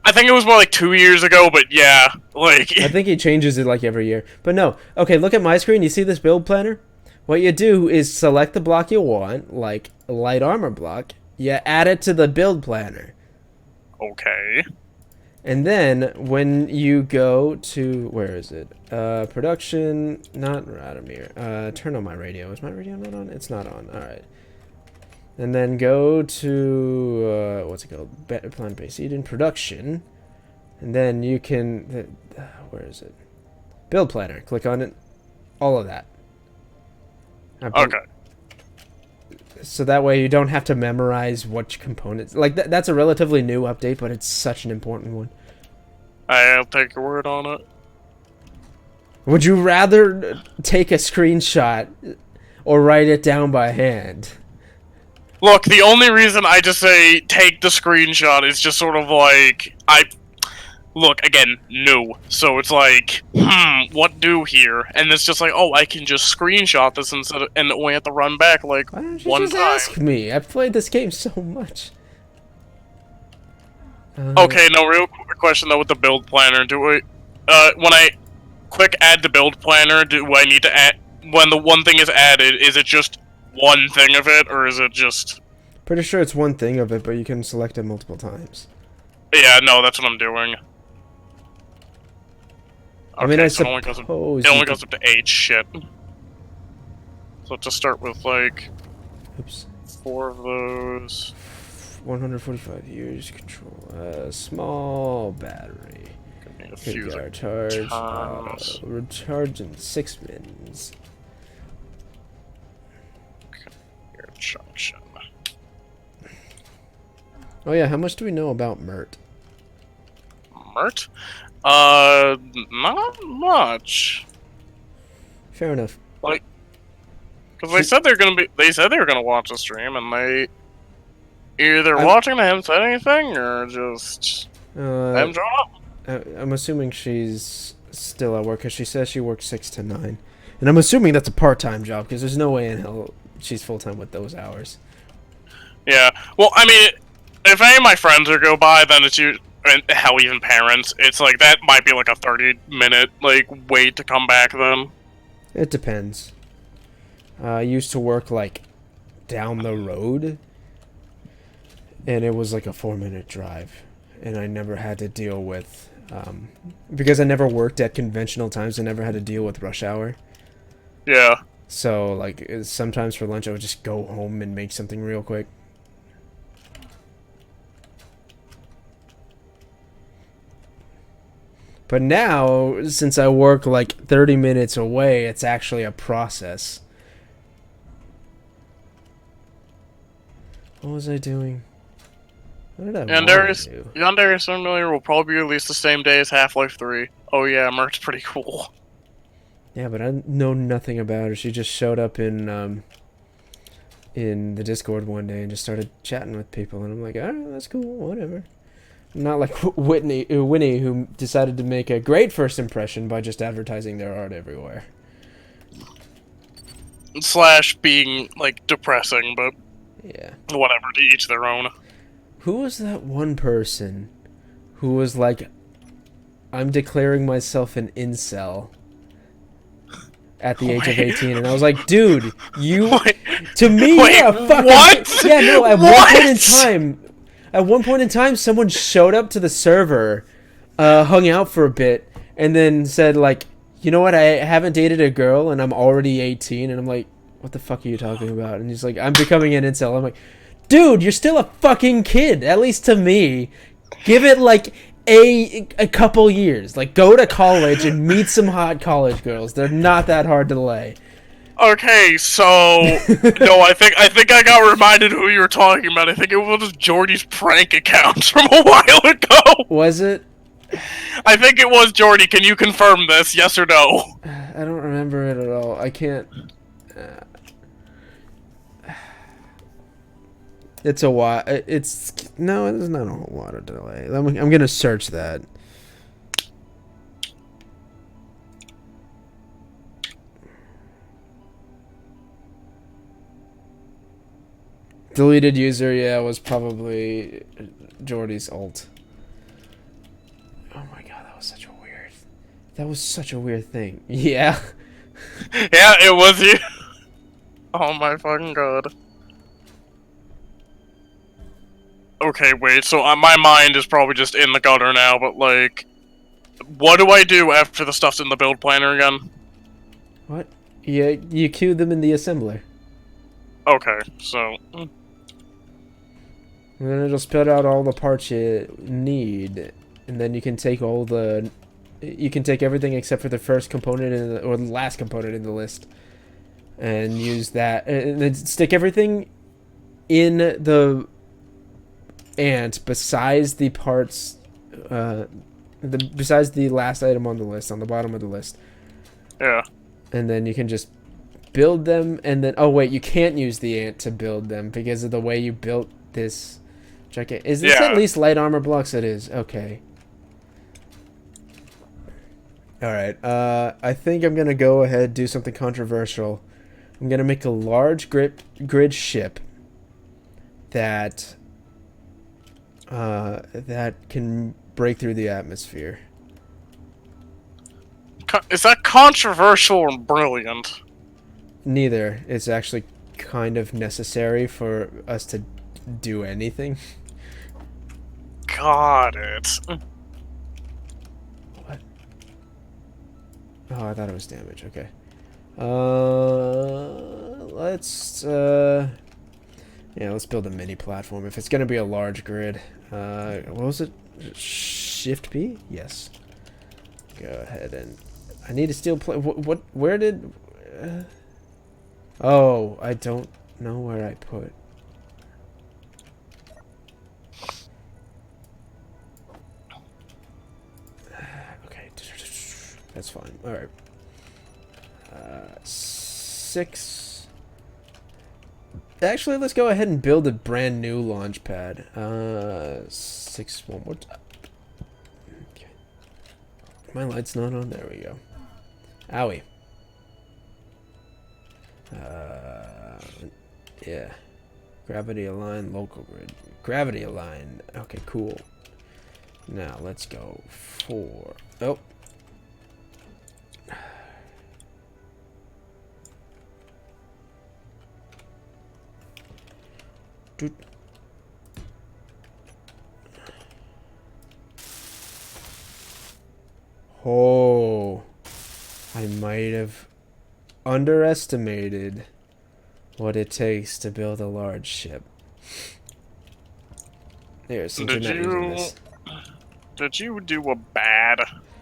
S1: I think it was more like 2 years ago, but yeah, like.
S2: I think he changes it like every year. But no. Okay, look at my screen. You see this build planner? What you do is select the block you want, like a light armor block. You add it to the build planner.
S1: Okay.
S2: And then when you go to, where is it? Production, not Radamier. Turn on my radio. Is my radio not on? It's not on. All right. And then go to, what's it called? Plant-based eating production. And then you can, where is it? Build planner. Click on it. All of that.
S1: Okay.
S2: So that way you don't have to memorize which components. Like, that's a relatively new update, but it's such an important one.
S1: I'll take your word on it.
S2: Would you rather take a screenshot or write it down by hand?
S1: Look, the only reason I just say take the screenshot is just sort of like, look, again, new. So it's like, what do here? And it's just like, oh, I can just screenshot this instead of, and only have to run back like
S2: Why don't you
S1: one
S2: just
S1: time.
S2: ask me? I've played this game so much.
S1: Okay, no, real quick question though with the build planner. Do we, when I click add to build planner, do I need to add, when the one thing is added, is it just one thing of it, or is it just...
S2: Pretty sure it's one thing of it, but you can select it multiple times.
S1: Yeah, no, that's what I'm doing. Okay,
S2: I mean, I
S1: so
S2: suppose
S1: it only goes up to 8, shit. So to start with, like,
S2: oops.
S1: 4 of those.
S2: 145 years control. Small battery.
S1: Give me a
S2: Good
S1: few
S2: guard charge.
S1: times.
S2: Recharge in 6 minutes.
S1: Here, junction.
S2: Oh yeah, how much do we know about Mert?
S1: Mert? Not much.
S2: Fair enough.
S1: Like, because they said they were gonna watch the stream, and they either watching they haven't said anything, or just haven't drawn up.
S2: I'm assuming she's still at work, because she says she works 6 to 9. And I'm assuming that's a part-time job, because there's no way in hell she's full-time with those hours.
S1: Yeah, well, I mean, if any of my friends go by, then it's you, and hell, even parents, it's like, that might be like a 30-minute, like, wait to come back then.
S2: It depends. I used to work, like, down the road, and it was like a 4-minute drive, and I never had to deal with, because I never worked at conventional times, I never had to deal with rush hour.
S1: Yeah.
S2: So, like, sometimes for lunch I would just go home and make something real quick. But now, since I work like 30 minutes away, it's actually a process. What was I doing? What did I want to do?
S1: Yandere Simulator will probably be released the same day as Half-Life 3. Oh yeah, merch's pretty cool.
S2: Yeah, but I know nothing about her. She just showed up in the Discord one day and just started chatting with people, and I'm like, alright, that's cool, whatever. Not like Winnie, who decided to make a great first impression by just advertising their art everywhere.
S1: Slash being, like, depressing, but
S2: Yeah.
S1: whatever, to each their own.
S2: Who was that one person who was like, I'm declaring myself an incel at the age of 18, and I was like, dude, you,
S1: Wait,
S2: to me,
S1: wait,
S2: yeah, fucking,
S1: what?
S2: yeah, no,
S1: What?
S2: at one point in time, someone showed up to the server, hung out for a bit, and then said, like, you know what, I haven't dated a girl, and I'm already 18, and I'm like, what the fuck are you talking about? And he's like, I'm becoming an incel. I'm like, dude, you're still a fucking kid, at least to me. Give it, like, a couple years. Like, go to college and meet some hot college girls. They're not that hard to lay.
S1: Okay, so no, I think I got reminded who you were talking about. I think it was Jordy's prank account from a while ago.
S2: Was it?
S1: I think it was Jordy. Can you confirm this? Yes or no?
S2: I don't remember it at all. I can't. It's a while. It's no, it's not a whole lot of delay. I'm gonna search that. Deleted user, yeah, was probably Jordy's ult. Oh my god, that was such a weird. That was such a weird thing. Yeah.
S1: Yeah, it was you. Oh my fucking god. Okay, wait. So my mind is probably just in the gutter now. But like, what do I do after the stuff's in the build planner again?
S2: What? Yeah, you queue them in the assembler.
S1: Okay, so.
S2: And then it'll spit out all the parts you need, and then you can take all the, you can take everything except for the first component or the last component in the list, and use that, and then stick everything in the ant besides the parts, besides the last item on the list, on the bottom of the list.
S1: Yeah.
S2: And then you can just build them, and then oh wait, you can't use the ant to build them because of the way you built this. Check it. Is this at least light armor blocks? It is. Okay. Alright. I think I'm going to go ahead and do something controversial. I'm going to make a large grid ship that that can break through the atmosphere.
S1: Is that controversial or brilliant?
S2: Neither. It's actually kind of necessary for us to do anything.
S1: Got it.
S2: What? Oh, I thought it was damage. Okay. Let's yeah, let's build a mini platform. If it's gonna be a large grid, what was it? Shift P? Yes. Go ahead and I need to steal what? Where did? Oh, I don't know where I put. Okay, that's fine. All right. 6. Actually, let's go ahead and build a brand new launch pad. 6 one more time. Okay. My light's not on. There we go. Owie. Yeah. Gravity align, local grid. Gravity align. Okay, cool. Now let's go for. Oh. Dude. Oh, I might have underestimated what it takes to build a large ship. There, since you're not using this.
S1: Did you do a bad?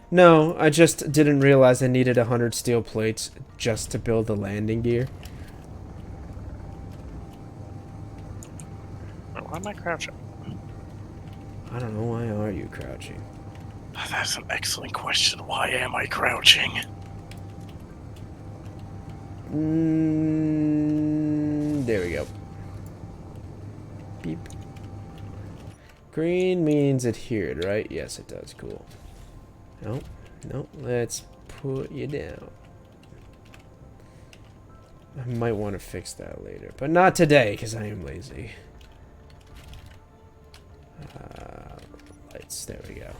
S2: No, I just didn't realize I needed 100 steel plates just to build the landing gear.
S1: Wait, why am I crouching?
S2: I don't know, why are you crouching?
S1: That's an excellent question. Why am I crouching?
S2: There we go. Beep. Green means adhered, right? Yes, it does. Cool. No, no, let's put you down. I might want to fix that later, but not today because I am lazy. Lights, there we go.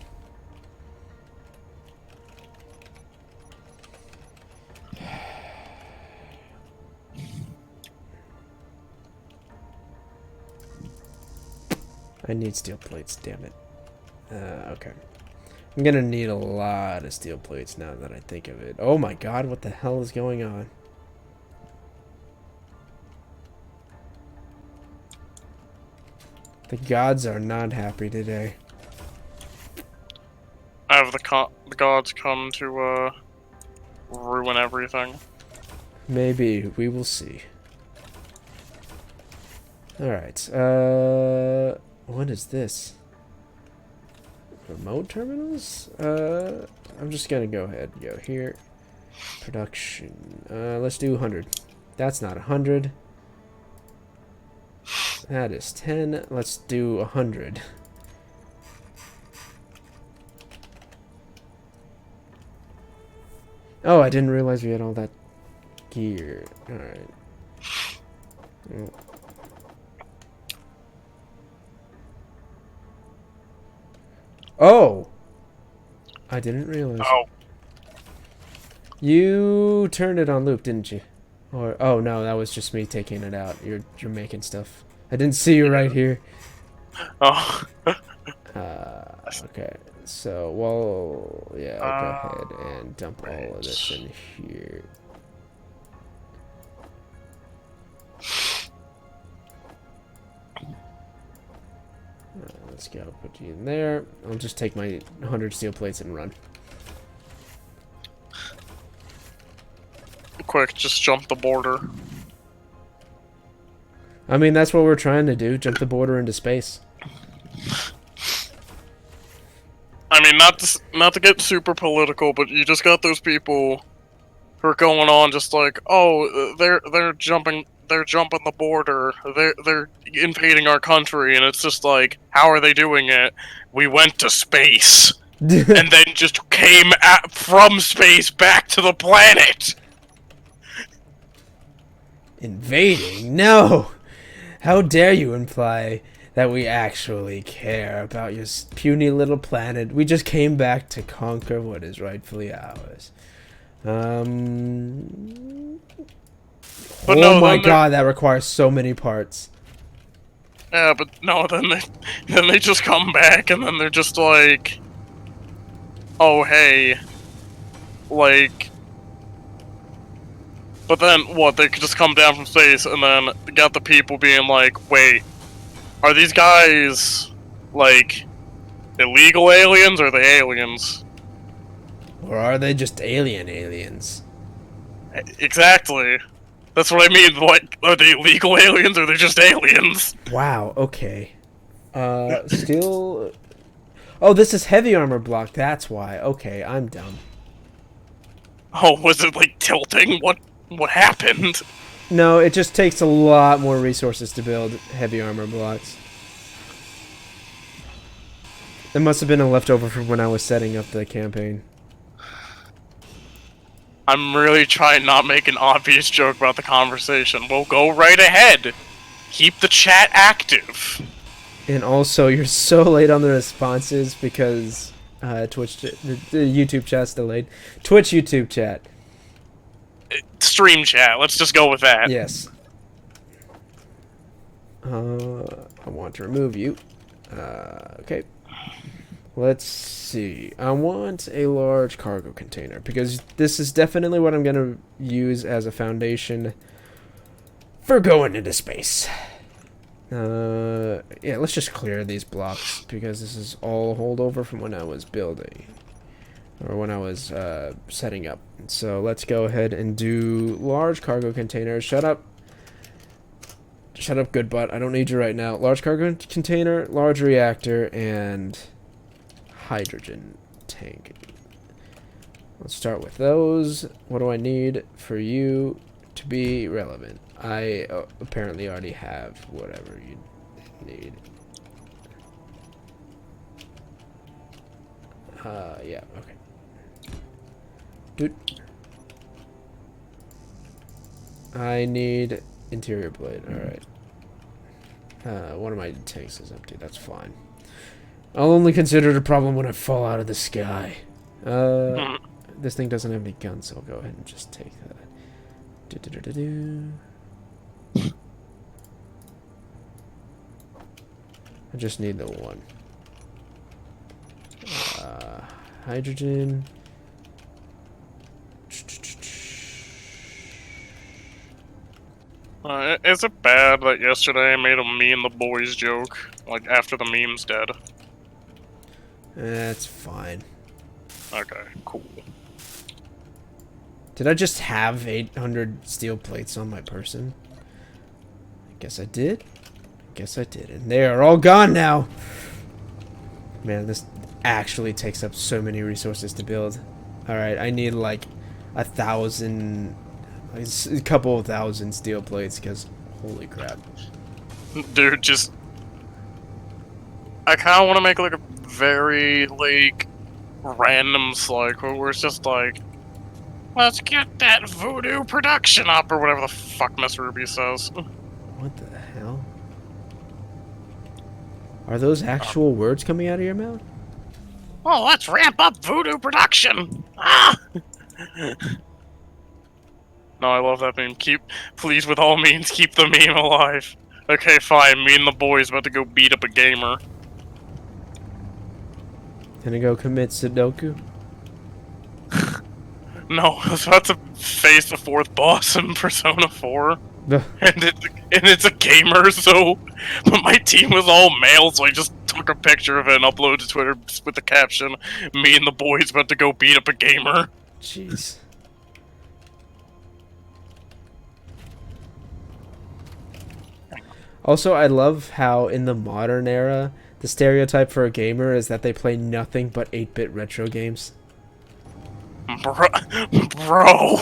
S2: I need steel plates, damn it. Okay. I'm gonna need a lot of steel plates now that I think of it. Oh my god, what the hell is going on? The gods are not happy today.
S1: Have the gods come to, ruin everything?
S2: Maybe, we will see. Alright, what is this? Remote terminals? I'm just gonna go ahead and go here. Production. Let's do 100. That's not 100. That is 10. Let's do 100. Oh, I didn't realize we had all that gear. Alright. Oh! I didn't realize.
S1: Oh.
S2: You turned it on loop, didn't you? Or oh no, that was just me taking it out. You're making stuff. I didn't see you right here.
S1: Oh.
S2: Okay. So, well, yeah, I'll go ahead and dump all of this in here. Let's go put you in there. I'll just take my 100 steel plates and run.
S1: Quick, just jump the border.
S2: I mean, that's what we're trying to do. Jump the border into space.
S1: I mean, not to get super political, but you just got those people who are going on just like, oh, they're jumping the border, they're invading our country, and it's just like, how are they doing it? We went to space, and then just came from space back to the planet.
S2: Invading? No! How dare you imply that we actually care about your puny little planet? We just came back to conquer what is rightfully ours.
S1: But
S2: oh
S1: no,
S2: my god, that requires so many parts.
S1: Yeah, but no, then they just come back, and then they're just like, oh hey, like. But then, what, they could just come down from space, and then got the people being like, wait, are these guys, like, illegal aliens, or are they aliens?
S2: Or are they just aliens?
S1: Exactly. That's what I mean, like, are they illegal aliens, or are they just aliens?
S2: Wow, okay. Still... Oh, this is heavy armor block, that's why. Okay, I'm dumb.
S1: Oh, was it, like, tilting? What happened?
S2: No, it just takes a lot more resources to build heavy armor blocks. It must have been a leftover from when I was setting up the campaign.
S1: I'm really trying not to make an obvious joke about the conversation. We'll go right ahead. Keep the chat active.
S2: And also, you're so late on the responses because Twitch, the YouTube chat's delayed. Twitch YouTube chat.
S1: Stream chat. Let's just go with that.
S2: Yes. I want to remove you. Okay. Let's see. I want a large cargo container because this is definitely what I'm going to use as a foundation for going into space. Yeah, let's just clear these blocks because this is all holdover from when I was building. or when I was setting up. So let's go ahead and do large cargo container. Shut up. Shut up, good butt. I don't need you right now. Large cargo container, large reactor, and hydrogen tank. Let's start with those. What do I need for you to be relevant? I apparently already have whatever you need. Yeah, okay. Dude. I need interior blade, alright. One of my tanks is empty, that's fine. I'll only consider it a problem when I fall out of the sky. This thing doesn't have any guns, so I'll go ahead and just take that. I just need the one. Hydrogen.
S1: Is it bad that yesterday I made a me and the boys joke, like after the meme's dead?
S2: That's fine.
S1: Okay, cool.
S2: Did I just have 800 steel plates on my person? I guess I did. Guess I did. And they are all gone now. Man, this actually takes up so many resources to build. Alright, I need like 1,000... a couple of thousand steel plates, because holy crap.
S1: Dude, just... I kind of want to make like a very, like, random cycle where it's just like, let's get that voodoo production up, or whatever the fuck Miss Ruby says.
S2: What the hell? Are those actual words coming out of your mouth?
S1: Oh, let's ramp up voodoo production! Ah! No, I love that meme. Please, with all means, keep the meme alive. Okay, fine. Me and the boys about to go beat up a gamer.
S2: Gonna go commit Sudoku?
S1: No, I was about to face the fourth boss in Persona 4. and it's a gamer, so... But my team was all male, so I just took a picture of it and uploaded it to Twitter with the caption, me and the boys about to go beat up a gamer.
S2: Jeez. Also, I love how in the modern era, the stereotype for a gamer is that they play nothing but 8-bit retro games.
S1: Bro.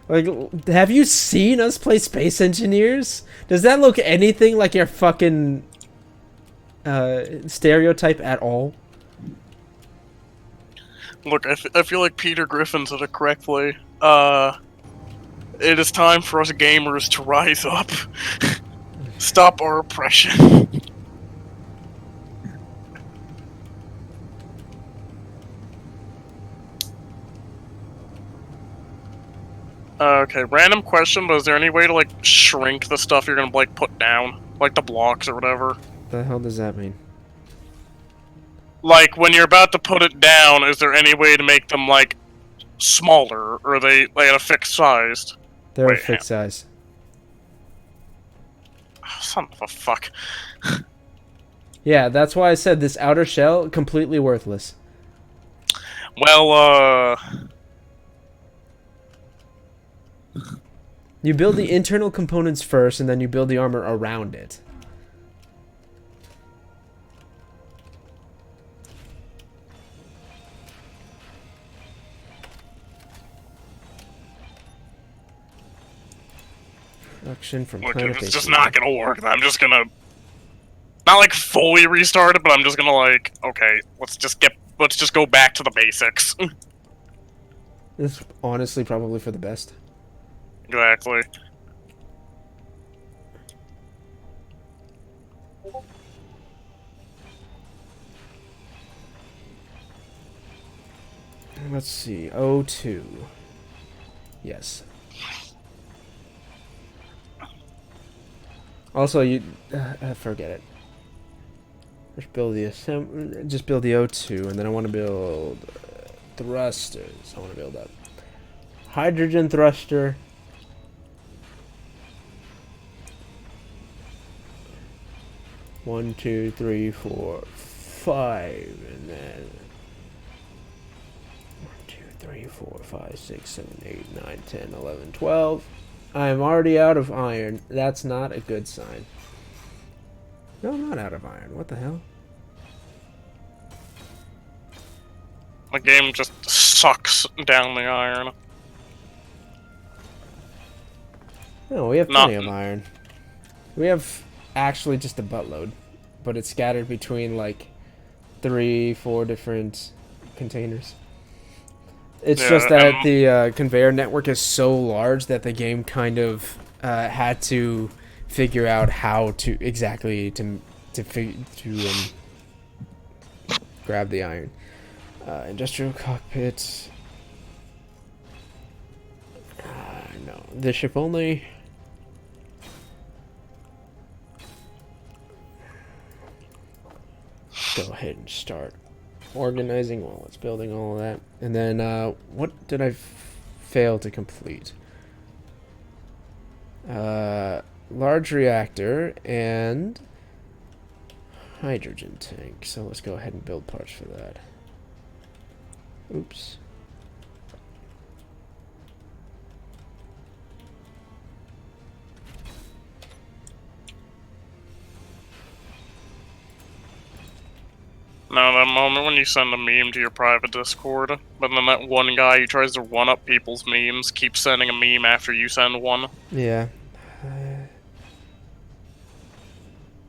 S2: Like, have you seen us play Space Engineers? Does that look anything like your fucking stereotype at all?
S1: Look, I feel like Peter Griffin said it correctly. It is time for us gamers to rise up. Stop our oppression. Okay, random question, but is there any way to, like, shrink the stuff you're gonna, like, put down? Like the blocks or whatever?
S2: The hell does that mean?
S1: Like, when you're about to put it down, is there any way to make them, like, smaller? Or are they, like, at a fixed size?
S2: They're a fixed size.
S1: Oh, son of a fuck.
S2: Yeah, that's why I said this outer shell, completely worthless.
S1: Well,
S2: You build the internal components first, and then you build the armor around it. Production from
S1: look,
S2: planet
S1: if it's
S2: base
S1: just
S2: unit.
S1: not gonna work, then I'm just gonna... Not, like, fully restart it, but I'm just gonna, like, okay, let's just go back to the basics.
S2: It's honestly probably for the best.
S1: Exactly.
S2: Let's see. O2. Yes. Also, you forget it. Just build the just build the O2, and then I want to build thrusters. I want to build that hydrogen thruster. One, two, three, four, five, and then 3, 4, 5, 6, 7, 8, 9, 10, 11, 12. I'm already out of iron. That's not a good sign. No, I'm not out of iron. What the hell?
S1: The game just sucks down the iron.
S2: No, we have plenty of
S1: Nothing.
S2: iron. We have actually just a buttload, but it's scattered between like 3, 4 different containers. It's just
S1: Yeah,
S2: that
S1: and
S2: the conveyor network is so large that the game kind of had to figure out how to exactly to grab the iron. Industrial cockpit. No, this ship only. Go ahead and start organizing while it's building all of that. And then, what did I fail to complete? Large reactor and hydrogen tank. So let's go ahead and build parts for that. Oops.
S1: now that moment when you send a meme to your private Discord, but then that one guy who tries to one-up people's memes keeps sending a meme after you send one.
S2: Yeah.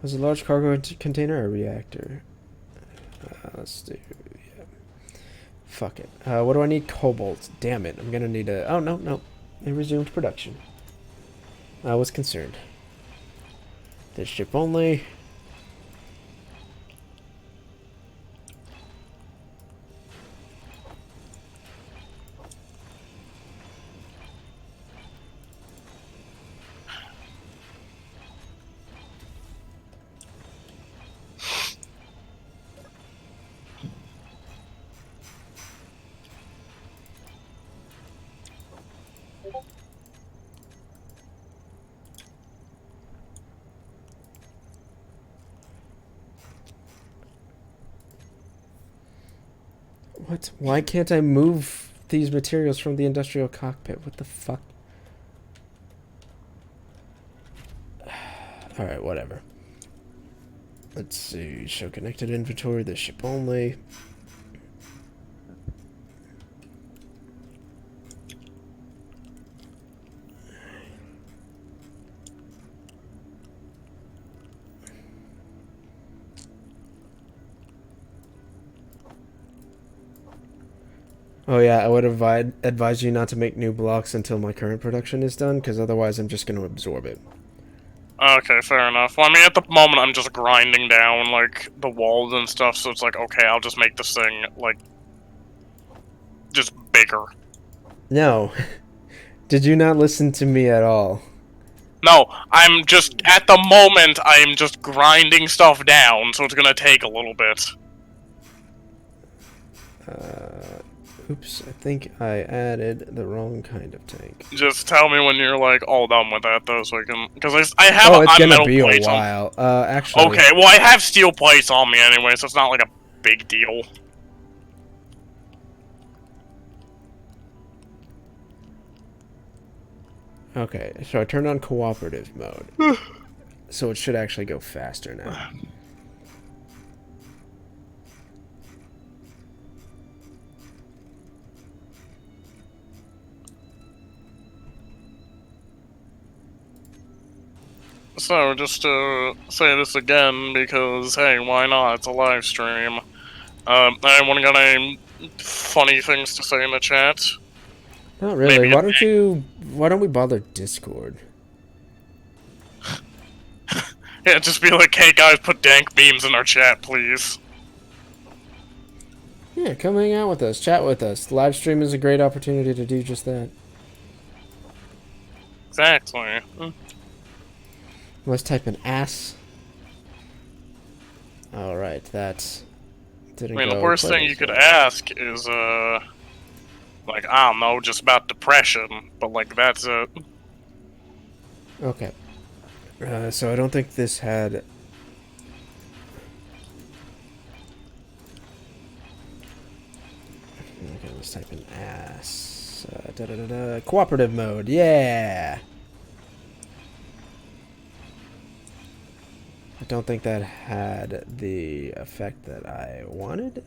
S2: Was a large cargo container or a reactor? Let's do. Yeah. Fuck it. What do I need? Cobalt. Damn it. I'm gonna need a. Oh, no, no. It resumed production. I was concerned. This ship only. What? Why can't I move these materials from the industrial cockpit? What the fuck? Alright, whatever. Let's see. Show connected inventory. This ship only. Oh yeah, I would advise you not to make new blocks until my current production is done, because otherwise I'm just going to absorb it.
S1: Okay, fair enough. Well, I mean, at the moment, I'm just grinding down, like, the walls and stuff, so it's like, okay, I'll just make this thing, like, just bigger.
S2: No. Did you not listen to me at all?
S1: No, I'm just, at the moment, I'm just grinding stuff down, so it's gonna take a little bit.
S2: Oops, I think I added the wrong kind of tank.
S1: Just tell me when you're, like, all done with that, though, so I can, because I have
S2: Oh, it's
S1: a
S2: gonna
S1: metal
S2: be a
S1: plate on.
S2: while. Actually.
S1: Okay, well, I have steel plates on me anyway, so it's not like a big deal.
S2: Okay, so I turned on cooperative mode. So it should actually go faster now.
S1: So, just to say this again, because, hey, why not? It's a live stream. Anyone got any funny things to say in the chat?
S2: Not really.
S1: Maybe a
S2: Why don't we bother Discord?
S1: yeah, just be like, hey guys, put dank memes in our chat, please.
S2: Yeah, come hang out with us, chat with us. The live stream is a great opportunity to do just that.
S1: Exactly.
S2: Let's type an ass. Alright, that didn't
S1: I mean,
S2: go
S1: the worst
S2: quite
S1: thing
S2: as
S1: you could
S2: well.
S1: ask is, like, I don't know, just about depression, but, like, that's it.
S2: Okay. So I don't think this had... Okay, let's Let's type in ass. Cooperative mode. Yeah. I don't think that had the effect that I wanted.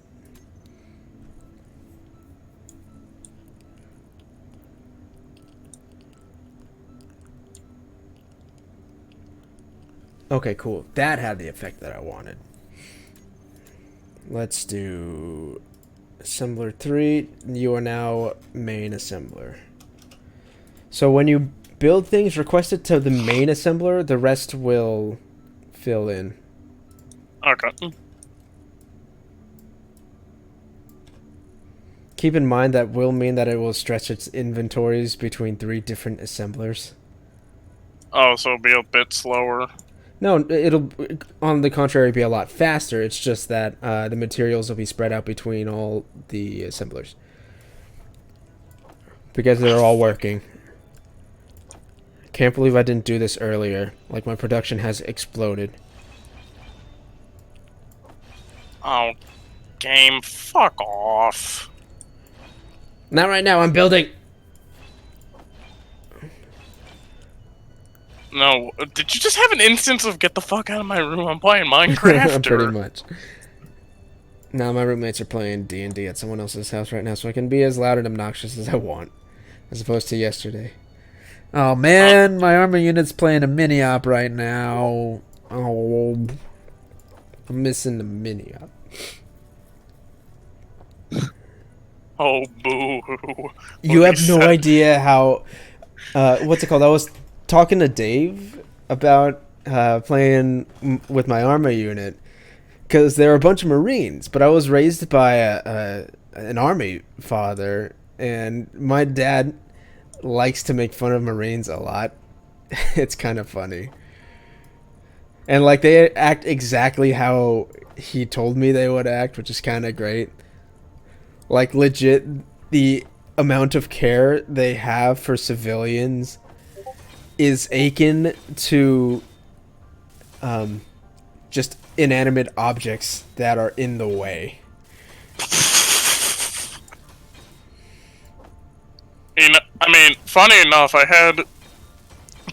S2: Okay, cool. That had the effect that I wanted. Let's do assembler 3. You are now main assembler. So when you build things, request it to the main assembler. The rest will fill in.
S1: Okay.
S2: Keep in mind that will mean that it will stretch its inventories between 3 different assemblers.
S1: Oh, so it'll be a bit slower.
S2: No, it'll, on the contrary, be a lot faster. It's just that the materials will be spread out between all the assemblers. Because they're all working. Can't believe I didn't do this earlier. Like, my production has exploded.
S1: Oh, game, fuck off.
S2: Not right now, I'm building!
S1: No, did you just have an instance of get the fuck out of my room? I'm playing Minecraft.
S2: Pretty much. Now my roommates are playing D&D at someone else's house right now, so I can be as loud and obnoxious as I want. As opposed to yesterday. Oh man, my armor unit's playing a mini-op right now. Oh, I'm missing the mini-op.
S1: Oh, boo.
S2: You have no idea how... what's it called? I was talking to Dave about playing with my armor unit. Because there are a bunch of Marines, but I was raised by an army father, and my dad likes to make fun of Marines a lot. It's kind of funny. And, like, they act exactly how he told me they would act, which is kind of great. Like, legit, the amount of care they have for civilians is akin to just inanimate objects that are in the way.
S1: I mean, funny enough, I had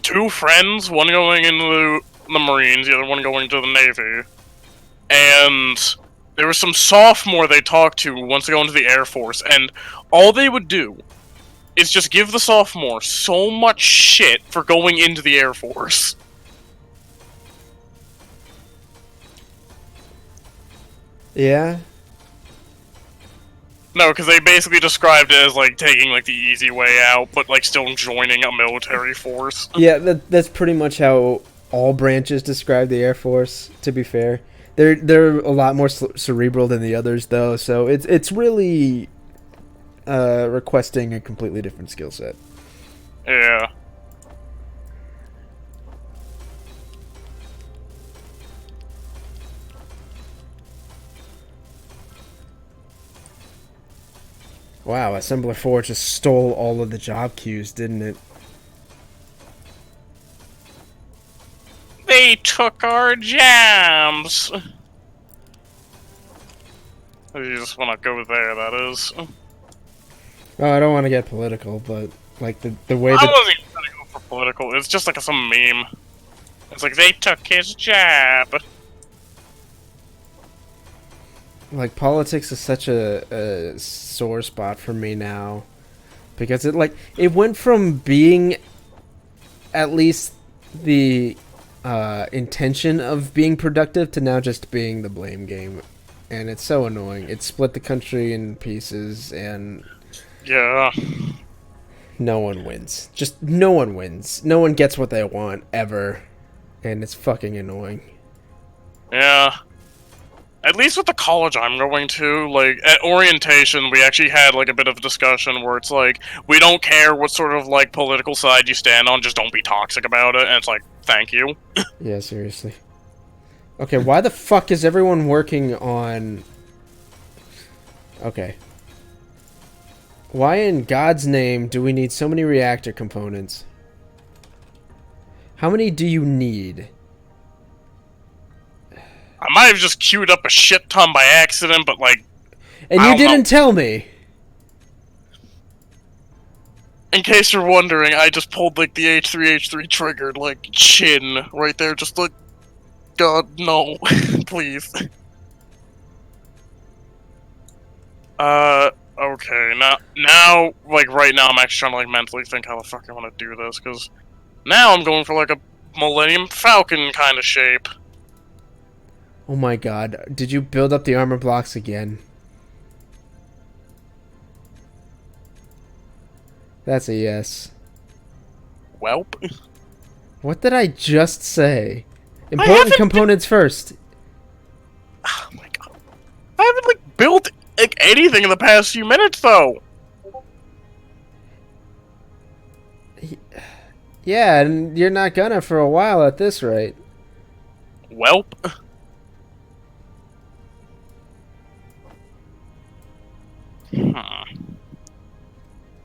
S1: 2 friends, one going into the Marines, the other one going to the Navy. And there was some sophomore they talked to once they go into the Air Force, and all they would do is just give the sophomore so much shit for going into the Air Force.
S2: Yeah?
S1: No, because they basically described it as, like, taking, like, the easy way out, but, like, still joining a military force.
S2: Yeah, that's pretty much how all branches describe the Air Force, to be fair. They're a lot more cerebral than the others, though, so it's really requesting a completely different skill set.
S1: Yeah.
S2: Wow, Assembler 4 just stole all of the job queues, didn't it?
S1: They took our jams! You just want to go there, that is.
S2: Oh, I don't want to get political, but, like, the way
S1: I
S2: that...
S1: wasn't even gonna go for political, it's just like some meme. It's like, they took his job.
S2: Like, politics is such a sore spot for me now. Because it went from being at least the intention of being productive to now just being the blame game. And it's so annoying. It split the country in pieces, and
S1: Yeah.
S2: no one wins. Just no one wins. No one gets what they want, ever. And it's fucking annoying.
S1: Yeah. At least with the college I'm going to, like, at orientation, we actually had, like, a bit of a discussion where it's like, we don't care what sort of, like, political side you stand on, just don't be toxic about it, and it's like, thank you.
S2: Yeah, seriously. Okay, why the fuck is everyone working on... Okay. Why in God's name do we need so many reactor components? How many do you need?
S1: I might have just queued up a shit ton by accident, but, like...
S2: And you didn't tell me!
S1: In case you're wondering, I just pulled like the H3 triggered like chin right there, just like God no, please. Okay, now, like right now, I'm actually trying to like mentally think how the fuck I want to do this, because now I'm going for like a Millennium Falcon kind of shape.
S2: Oh my god. Did you build up the armor blocks again? That's a yes.
S1: Welp.
S2: What did I just say?
S1: I
S2: Important
S1: haven't.
S2: components first.
S1: Oh my god. I haven't like built like anything in the past few minutes though.
S2: Yeah, and you're not gonna for a while at this rate.
S1: Welp.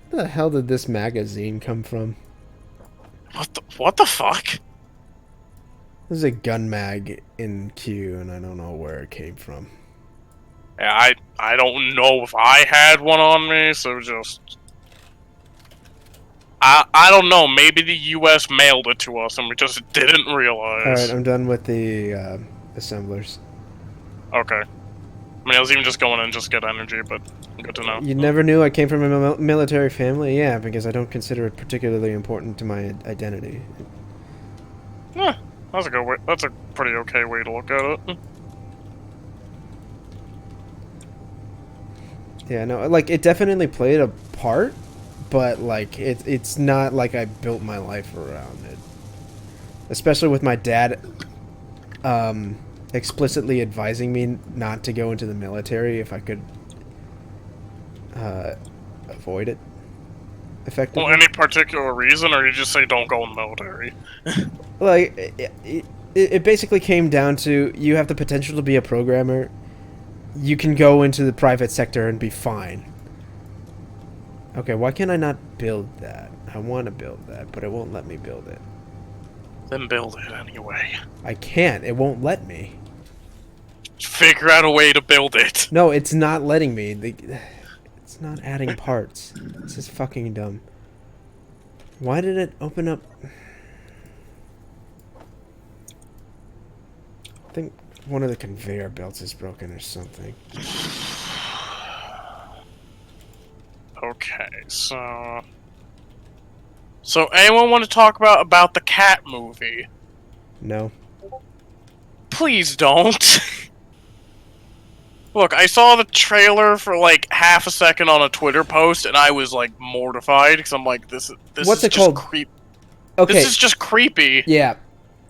S2: Where the hell did this magazine come from?
S1: What the fuck?
S2: There's a gun mag in Q, and I don't know where it came from.
S1: Yeah, I don't know if I had one on me, so just I don't know. Maybe the U.S. mailed it to us and we just didn't
S2: All right,
S1: realize.
S2: I'm done with the assemblers.
S1: Okay. I mean, I was even just going in just get energy, but good to know.
S2: You never knew I came from a military family? Yeah, because I don't consider it particularly important to my identity.
S1: Yeah, that's a good way. That's a pretty okay way to look at it.
S2: Yeah, no, like it definitely played a part, but like it's not like I built my life around it. Especially with my dad explicitly advising me not to go into the military if I could avoid it effectively.
S1: Well, any particular reason, or you just say don't go in the military?
S2: Like it basically came down to you have the potential to be a programmer. You can go into the private sector and be fine. Okay, why can I not build that? I want to build that, but it won't let me build it.
S1: Then build it anyway.
S2: I can't. It won't let me.
S1: Figure out a way to build it.
S2: No, it's not letting me. It's not adding parts. This is fucking dumb. Why did it open up? I think one of the conveyor belts is broken or something.
S1: Okay, so anyone want to talk about the cat movie?
S2: No.
S1: Please don't. Look, I saw the trailer for like half a second on a Twitter post, and I was like mortified because I'm like, this
S2: What's
S1: is
S2: it
S1: just
S2: called?
S1: creep.
S2: Okay.
S1: This is just creepy.
S2: Yeah.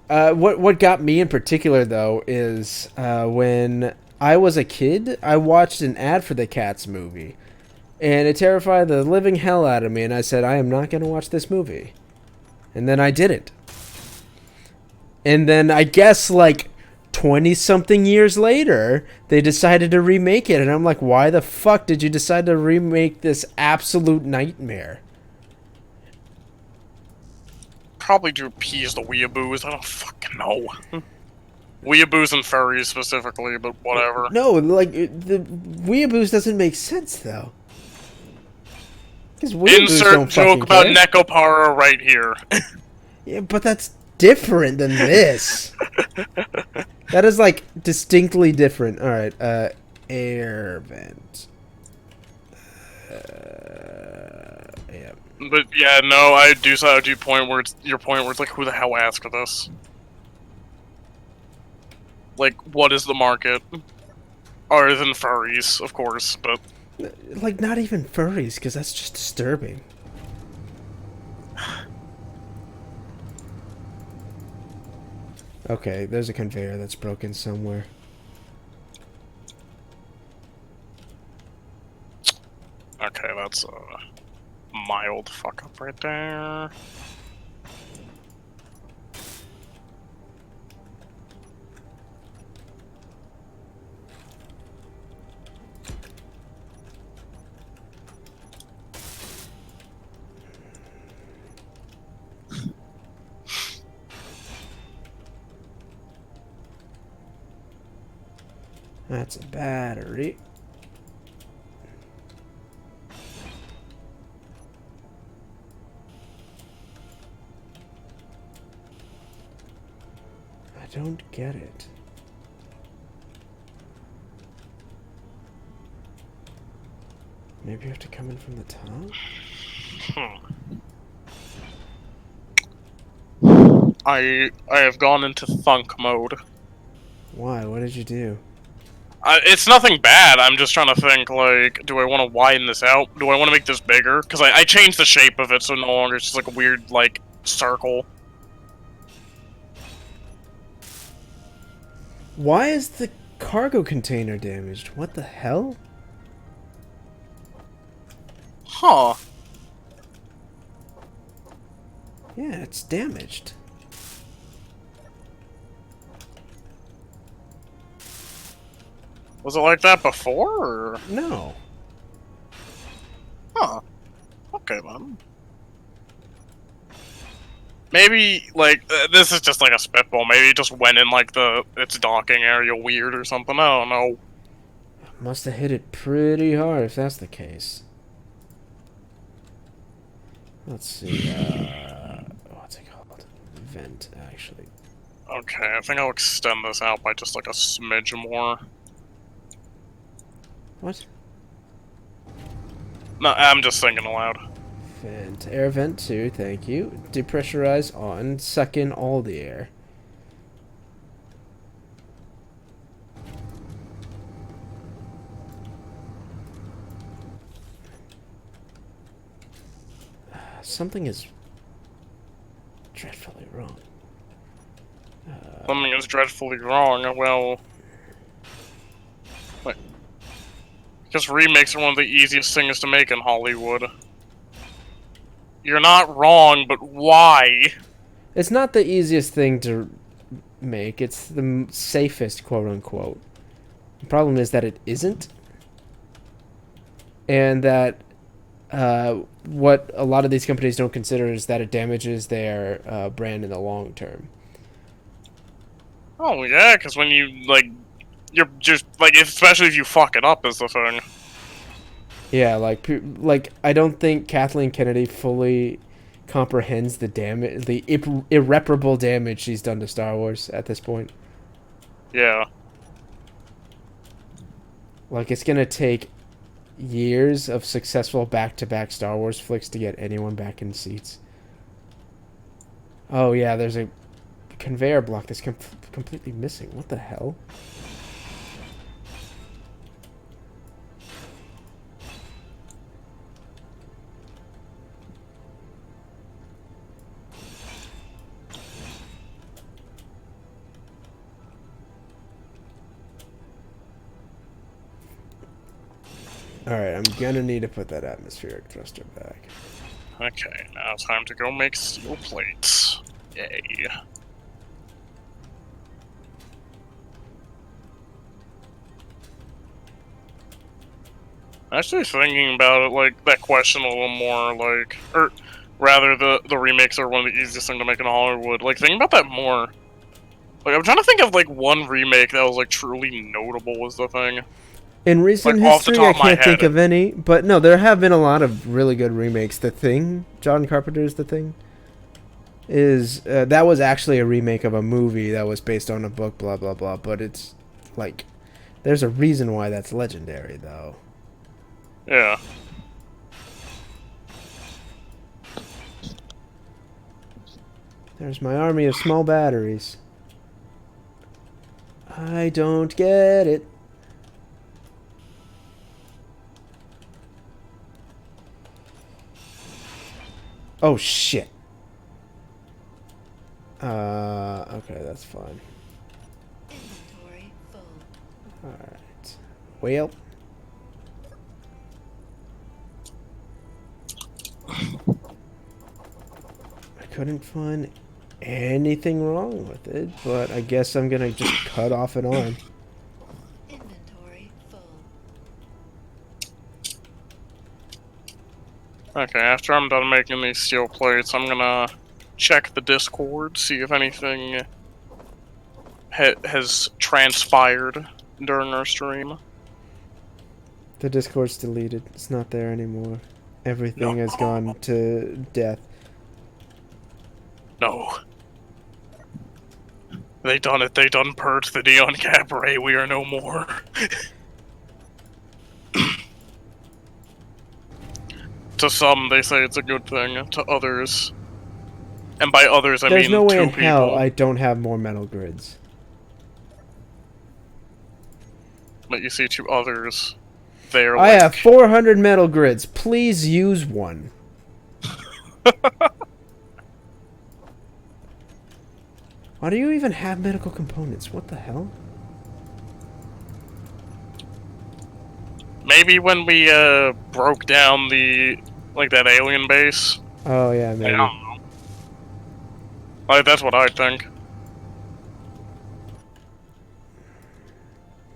S2: What got me in particular though is when I was a kid, I watched an ad for the Cats movie, and it terrified the living hell out of me. And I said, I am not going to watch this movie, and then I didn't. And then I guess like 20-something years later, they decided to remake it, and I'm like, why the fuck did you decide to remake this absolute nightmare?
S1: Probably to appease the weeaboos. I don't fucking know. Weeaboos and furries specifically, but whatever.
S2: No, like the weeaboos doesn't make sense though. Because weeaboos
S1: Insert
S2: don't
S1: joke
S2: fucking
S1: about
S2: care.
S1: Nekopara right here.
S2: Yeah, but that's different than this. That is like distinctly different. All right, air vent. Yeah.
S1: But yeah, no, I do side your point where it's like, who the hell asked for this? Like, what is the market? Other than furries, of course, but
S2: Like not even furries, because that's just disturbing. Okay, there's a conveyor that's broken somewhere.
S1: okay, that's a mild fuck up right there.
S2: That's a battery. don't get it. Maybe you have to come in from the top?
S1: I have gone into thunk mode.
S2: Why? What did you do?
S1: It's nothing bad. I'm just trying to think, like, do I want to widen this out? Do I want to make this bigger? Because I changed the shape of it, so no longer it's just like a weird, like, circle.
S2: Why is the cargo container damaged? What the hell?
S1: Huh.
S2: Yeah, it's damaged.
S1: Was it like that before, or?
S2: No.
S1: Huh. Okay, then. Maybe, like, this is just like a spitball. Maybe it just went in, like, its docking area weird or something. I don't know.
S2: Must have hit it pretty hard if that's the case. Let's see, what's it called? Vent, actually.
S1: Okay, I think I'll extend this out by just, like, a smidge more.
S2: What?
S1: No, I'm just thinking aloud.
S2: Vent. Air vent 2, thank you. Depressurize on. Suck in all the air. Something is dreadfully wrong.
S1: Something is dreadfully wrong. Well, wait. Because remakes are one of the easiest things to make in Hollywood. You're not wrong, but why?
S2: It's not the easiest thing to make. It's the safest, quote unquote. The problem is that it isn't. And that what a lot of these companies don't consider is that it damages their brand in the long term.
S1: Oh yeah, because when you, like, you're just, like, especially if you fuck it up is the thing.
S2: Yeah, like I don't think Kathleen Kennedy fully comprehends the damage, the irreparable damage she's done to Star Wars at this point.
S1: Yeah.
S2: Like, it's gonna take years of successful back-to-back Star Wars flicks to get anyone back in seats. Oh yeah, there's a conveyor block that's completely missing. What the hell? Alright, I'm gonna need to put that atmospheric thruster back.
S1: Okay, now time to go make steel plates. Yay. Actually thinking about it, like, that question a little more, like, or rather the remakes are one of the easiest things to make in Hollywood. Like, thinking about that more. Like, I'm trying to think of, like, one remake that was, like, truly notable was the thing.
S2: In recent
S1: Like, off the
S2: history, I
S1: top of my
S2: can't think
S1: head.
S2: of any, but no, there have been a lot of really good remakes. The Thing, John Carpenter's The Thing, is that was actually a remake of a movie that was based on a book, blah blah blah. But it's like, there's a reason why that's legendary, though.
S1: Yeah.
S2: There's my army of small batteries. I don't get it. Oh shit. Okay, that's fine.
S3: Inventory full.
S2: Alright. Well. I couldn't find anything wrong with it, but I guess I'm gonna just cut off an arm.
S3: Inventory full.
S1: Okay, after I'm done making these steel plates, I'm gonna check the Discord, see if anything has transpired during our stream.
S2: The Discord's deleted. It's not there anymore. Everything
S1: No.
S2: has gone to death.
S1: No. They done it. They done purged the Neon Cabaret. We are no more. To some, they say it's a good thing. To others, and by others, I
S2: There's
S1: mean
S2: no way
S1: 2
S2: in hell
S1: people.
S2: I don't have more metal grids.
S1: But you see, to others, they're
S2: I
S1: like,
S2: have 400 metal grids. Please use one. Why do you even have medical components? What the hell?
S1: maybe when we broke down that alien base.
S2: Oh, yeah,
S1: I
S2: maybe.
S1: don't know. Like, that's what I think.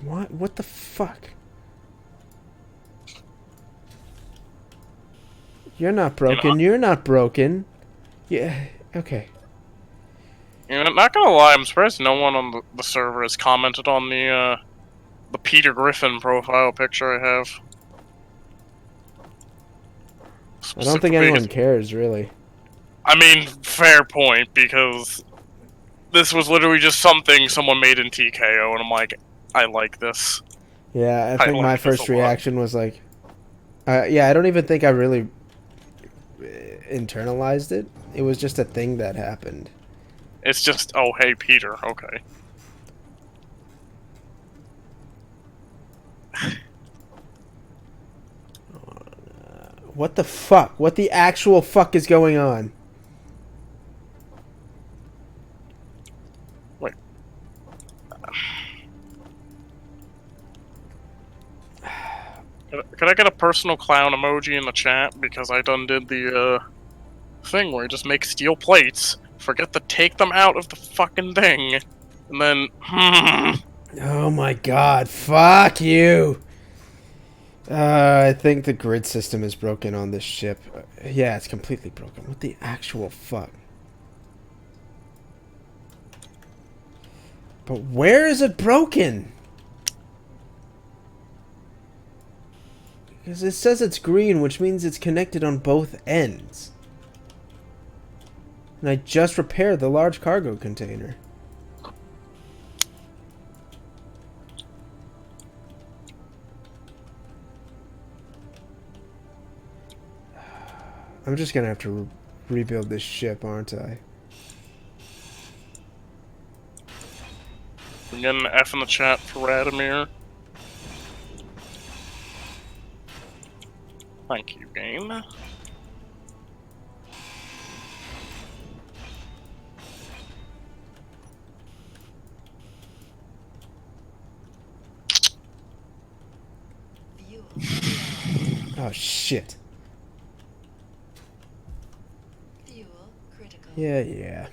S2: What? What the fuck? You're not broken. You're not broken. Yeah, okay.
S1: You know, not gonna lie, I'm surprised no one on the server has commented on the Peter Griffin profile picture I have.
S2: I don't think anyone cares, really.
S1: I mean, fair point, because this was literally just something someone made in TKO, and I'm like, I like this.
S2: Yeah, I think my
S1: like this
S2: first
S1: a lot.
S2: reaction was like... yeah, I don't even think I really internalized it. It was just a thing that happened.
S1: It's just, oh, hey, Peter, okay.
S2: What the fuck? What the actual fuck is going on?
S1: Wait. Could I get a personal clown emoji in the chat? Because I done did the, thing where you just make steel plates, forget to take them out of the fucking thing, and then,
S2: Oh my god, fuck you! I think the grid system is broken on this ship. Yeah, it's completely broken. What the actual fuck? But where is it broken? Because it says it's green, which means it's connected on both ends. And I just repaired the large cargo container. I'm just gonna have to rebuild this ship, aren't I?
S1: I'm getting an F in the chat for Radamier. Thank you, game.
S3: Fuel.
S2: Oh shit.
S3: Fuel critical.
S2: Yeah, yeah.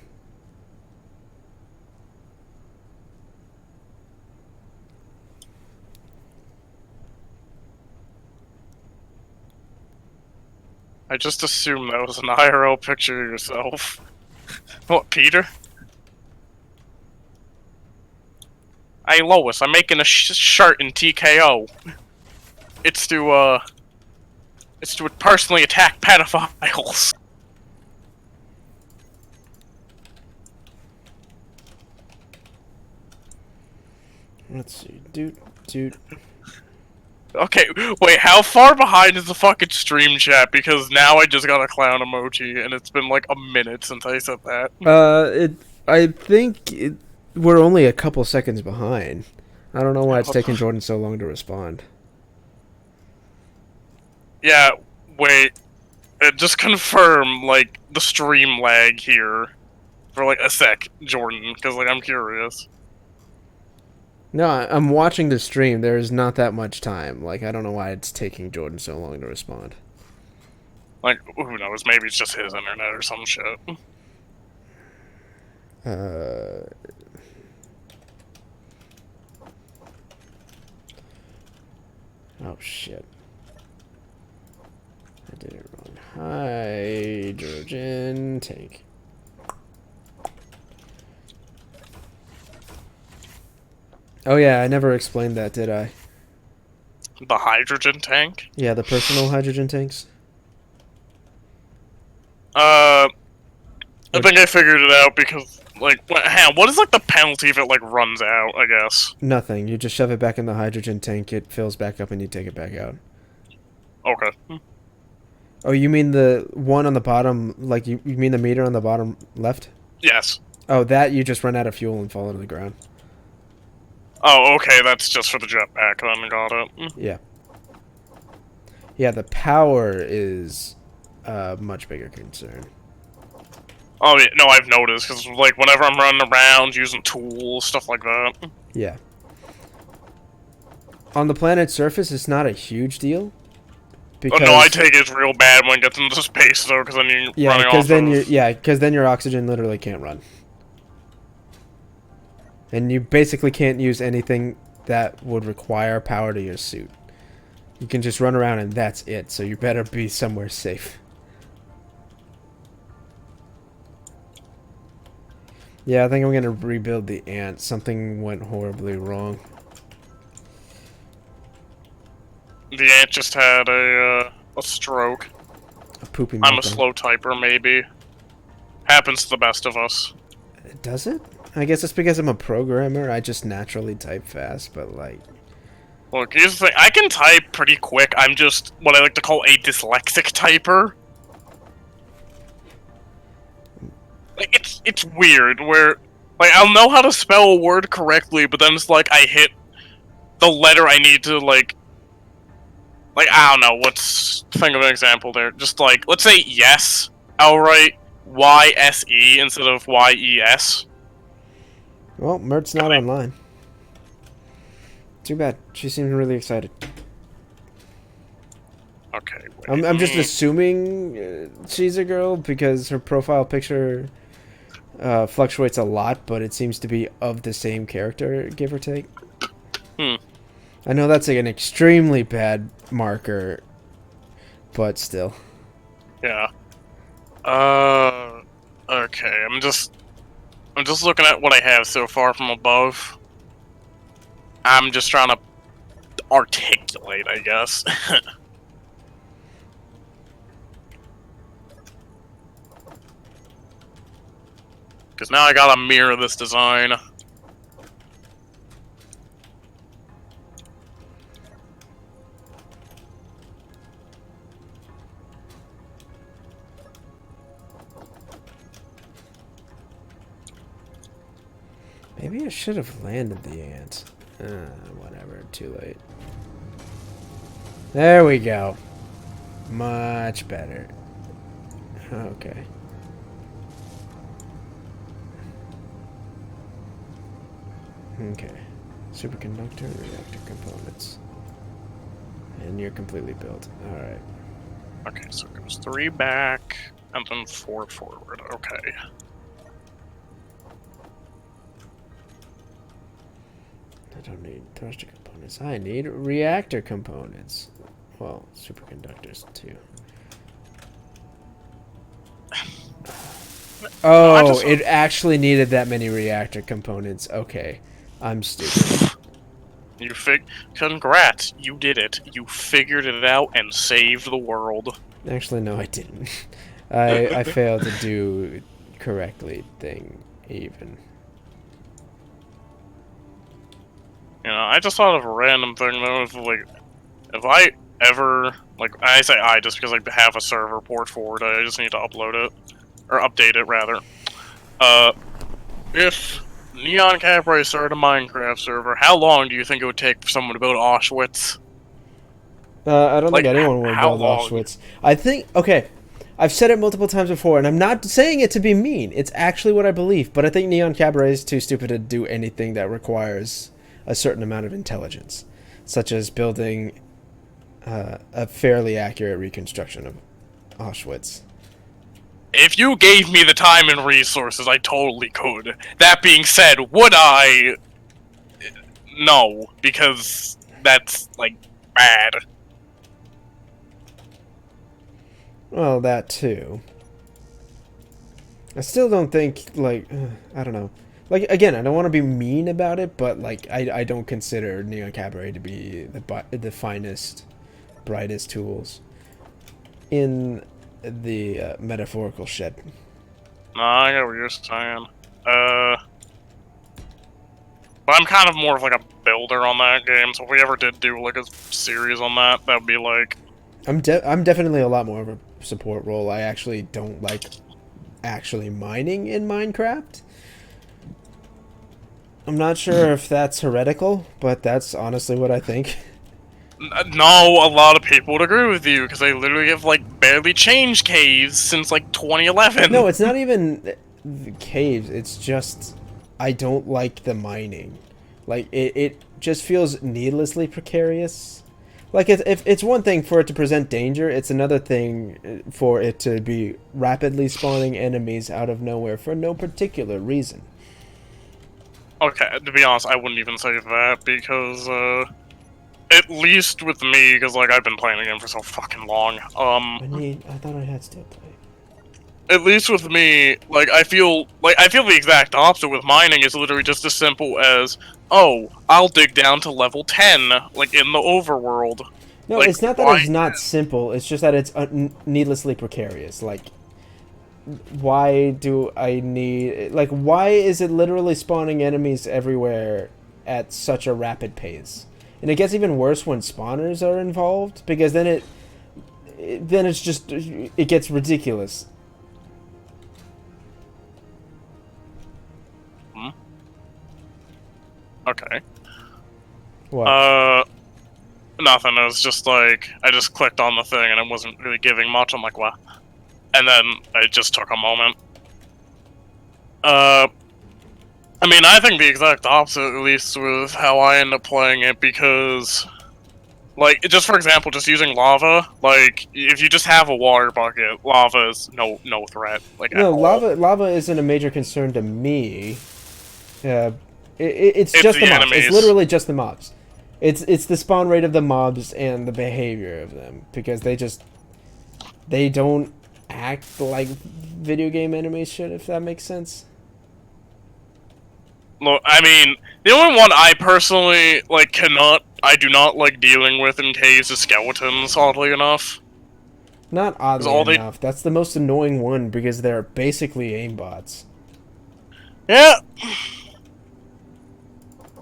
S1: I just assumed that was an IRL picture of yourself. What, Peter? Hey, Lois, I'm making a shirt in TKO. It's to personally attack pedophiles.
S2: Let's see. Dude.
S1: Okay, wait, how far behind is the fucking stream chat? Because now I just got a clown emoji, and it's been like a minute since I said that.
S2: I think we're only a couple seconds behind. I don't know why it's taking Jordan so long to respond.
S1: Yeah, wait. Just confirm, like, the stream lag here for, like, a sec, Jordan, because, like, I'm curious.
S2: No, I'm watching the stream. There is not that much time. Like, I don't know why it's taking Jordan so long to respond.
S1: Like, who knows? Maybe it's just his internet or some shit.
S2: Oh, shit. I did it wrong. Hydrogen tank. Oh, yeah, I never explained that, did I?
S1: The hydrogen tank?
S2: Yeah, the personal hydrogen tanks.
S1: I think I figured it out because Like, hang on, what is like the penalty if it like runs out? I guess.
S2: Nothing. You just shove it back in the hydrogen tank. It fills back up, and you take it back out.
S1: Okay.
S2: Oh, you mean the one on the bottom? Like you mean the meter on the bottom left?
S1: Yes.
S2: Oh, that you just run out of fuel and fall to the ground.
S1: Oh, okay. That's just for the jetpack. Then got it.
S2: Yeah. Yeah, the power is a much bigger concern.
S1: Oh yeah, no, I've noticed because like whenever I'm running around using tools, stuff like that.
S2: Yeah. On the planet's surface, it's not a huge deal.
S1: Oh no, I take it real bad when it gets into space though, because then you're running off.
S2: Because then your oxygen literally can't run, and you basically can't use anything that would require power to your suit. You can just run around and that's it. So you better be somewhere safe. Yeah, I think I'm gonna rebuild the ant. Something went horribly wrong.
S1: The ant just had a stroke.
S2: A poopy
S1: I'm a
S2: meltdown.
S1: slow typer, maybe. Happens to the best of us.
S2: Does it? I guess it's because I'm a programmer. I just naturally type fast, but like...
S1: Look, here's the thing. I can type pretty quick. I'm just what I like to call a dyslexic typer. Like, it's weird, where... Like, I'll know how to spell a word correctly, but then it's like I hit the letter I need to, like, I don't know, think of an example there. Just like, let's say yes, I'll write Y-S-E instead of Y-E-S.
S2: Well, Mert's not online. Too bad. She seems really excited.
S1: Okay, wait.
S2: I'm just assuming she's a girl because her profile picture fluctuates a lot, but it seems to be of the same character, give or take. I know that's like an extremely bad marker, but still.
S1: Yeah. Okay, I'm just looking at what I have so far from above. I'm just trying to articulate, I guess. Because now I gotta mirror this design.
S2: Maybe I should have landed the ant. Whatever, too late. There we go. Much better. Okay. Okay. Superconductor, reactor components. And you're completely built. Alright.
S1: Okay, so it goes 3 back, and then 4 forward. Okay.
S2: I don't need thruster components. I need reactor components. Well, superconductors too. Oh, it actually needed that many reactor components. Okay. I'm stupid.
S1: Congrats, you did it. You figured it out and saved the world.
S2: Actually, no, I didn't. I failed to do correctly thing, even.
S1: You know, I just thought of a random thing though. If I ever, I say I just because I have a server port forward, I just need to upload it or update it rather. If Neon Cabaret started a Minecraft server, how long do you think it would take for someone to build Auschwitz?
S2: I don't think anyone will build Auschwitz. I think, okay, I've said it multiple times before, and I'm not saying it to be mean. It's actually what I believe, but I think Neon Cabaret is too stupid to do anything that requires a certain amount of intelligence, such as building a fairly accurate reconstruction of Auschwitz.
S1: If you gave me the time and resources, I totally could. That being said, would I? No, because that's, bad.
S2: Well, that too. I still don't think, I don't know. Again, I don't want to be mean about it, but, I don't consider Neon Cabaret to be the finest, brightest tools in the metaphorical shed.
S1: No, I get what you're saying. But I'm kind of more of like a builder on that game, so if we ever did do like a series on that, that would be like...
S2: I'm definitely a lot more of a support role. I actually don't like actually mining in Minecraft. I'm not sure if that's heretical, but that's honestly what I think.
S1: No, a lot of people would agree with you, because they literally have like barely changed caves since like 2011.
S2: No, it's not even the caves. It's just I don't like the mining. Like it just feels needlessly precarious. Like if it's one thing for it to present danger, it's another thing for it to be rapidly spawning enemies out of nowhere for no particular reason.
S1: Okay, to be honest, I wouldn't even say that, because, at least with me, because, like, I've been playing the game for so fucking long,
S2: I thought I had still play.
S1: at least with me, like, I feel the exact opposite with mining is literally just as simple as, oh, I'll dig down to level 10, like, in the overworld.
S2: No,
S1: Like,
S2: it's not that
S1: why?
S2: it's not simple. It's just that it's needlessly precarious. Like, why do I need... Like, why is it literally spawning enemies everywhere at such a rapid pace? And it gets even worse when spawners are involved, because then it's just... It gets ridiculous.
S1: Hmm? Okay.
S2: What?
S1: Nothing, it was just like, I just clicked on the thing and it wasn't really giving much, I'm like, what? And then it just took a moment. I mean, I think the exact opposite, at least with how I end up playing it, because, like, just for example, just using lava, like, if you just have a water bucket, lava is no threat, like, at
S2: No,
S1: all.
S2: lava isn't a major concern to me. It's just
S1: the
S2: the mobs.
S1: enemies.
S2: It's literally just the mobs. It's the spawn rate of the mobs and the behavior of them, because they don't act like video game enemies should, if that makes sense.
S1: Look, I mean, the only one I personally, like, I do not like dealing with in caves is skeletons, oddly enough.
S2: Not oddly
S1: all they-
S2: enough, that's the most annoying one because they're basically aimbots.
S1: Yeah.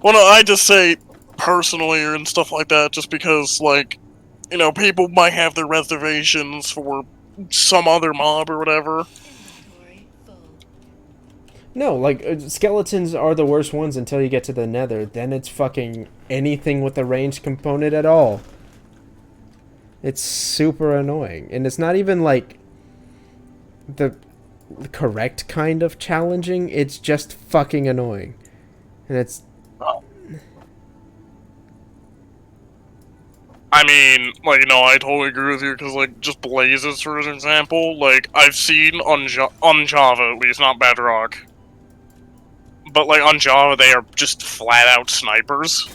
S1: Well, no, I just say personally and stuff like that, just because, like, you know, people might have their reservations for some other mob or whatever.
S3: Inventory full.
S2: No, like, skeletons are the worst ones until you get to the nether. Then it's fucking anything with a ranged component at all. It's super annoying. And it's not even, like, the correct kind of challenging. It's just fucking annoying. And it's...
S1: Oh. I mean, like, you know, I totally agree with you, because, like, just blazes, for example, like, I've seen on Java, at least, not Bedrock, but, like, on Java, they are just flat-out snipers.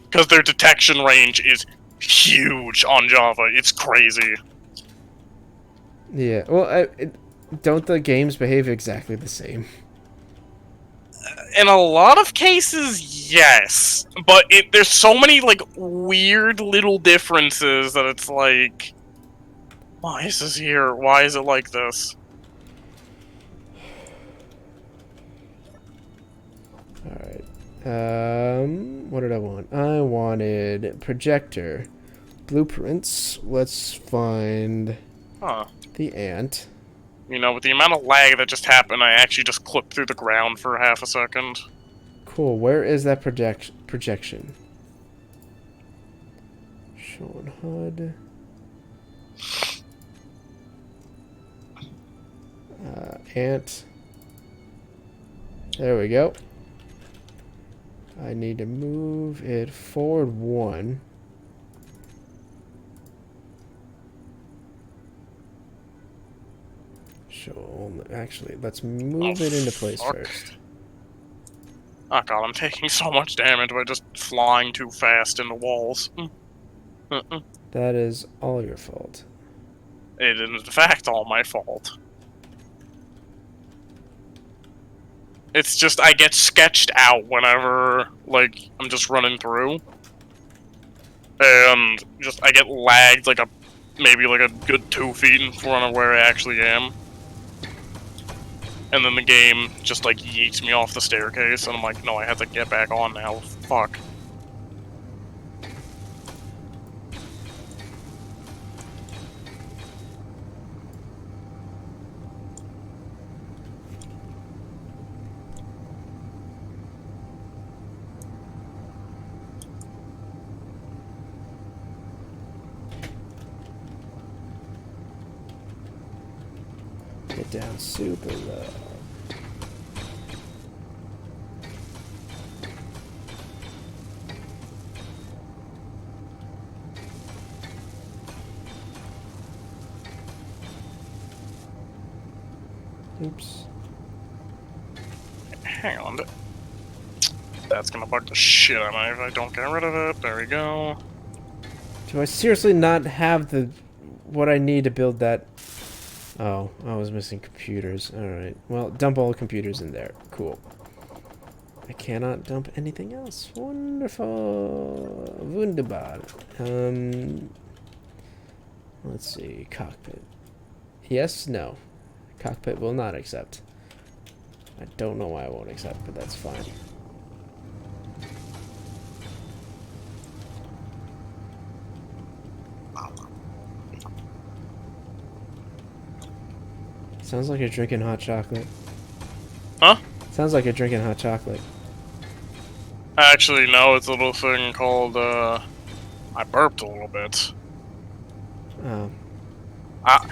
S1: Because their detection range is huge on Java. It's crazy.
S2: Yeah, well, don't the games behave exactly the same?
S1: In a lot of cases, yes. But there's so many, like, weird little differences that it's like... Why is this here? Why is it like this?
S2: Alright. What did I want? I wanted projector. Blueprints. Let's find
S1: Huh.
S2: the ant.
S1: You know, with the amount of lag that just happened, I actually just clipped through the ground for half a second.
S2: Cool. Where is that projection? Showing HUD. Ant. There we go. I need to move it forward 1. Actually, let's move it into place
S1: fuck.
S2: first.
S1: Oh god, I'm taking so much damage by just flying too fast into walls.
S2: That is all your fault.
S1: It is in fact all my fault. It's just I get sketched out whenever, like, I'm just running through. And just I get lagged like maybe like a good 2 feet in front of where I actually am. and then the game just like yeets me off the staircase, and I'm like, no, I have to get back on now. Fuck.
S2: Get down super low. Oops.
S1: Hang on. That's gonna bug the shit out of me if I don't get rid of it. There we go.
S2: Do I seriously not have the what I need to build that? Oh, I was missing computers. Alright. Well, dump all the computers in there. Cool. I cannot dump anything else. Wonderful. Wunderbar. Let's see. Cockpit. Yes, no. Cockpit will not accept. I don't know why I won't accept, but that's fine. Sounds like you're drinking hot chocolate.
S1: Huh?
S2: Sounds like you're drinking hot chocolate.
S1: Actually, no, it's a little thing called, I burped a little bit.
S2: Oh.
S1: I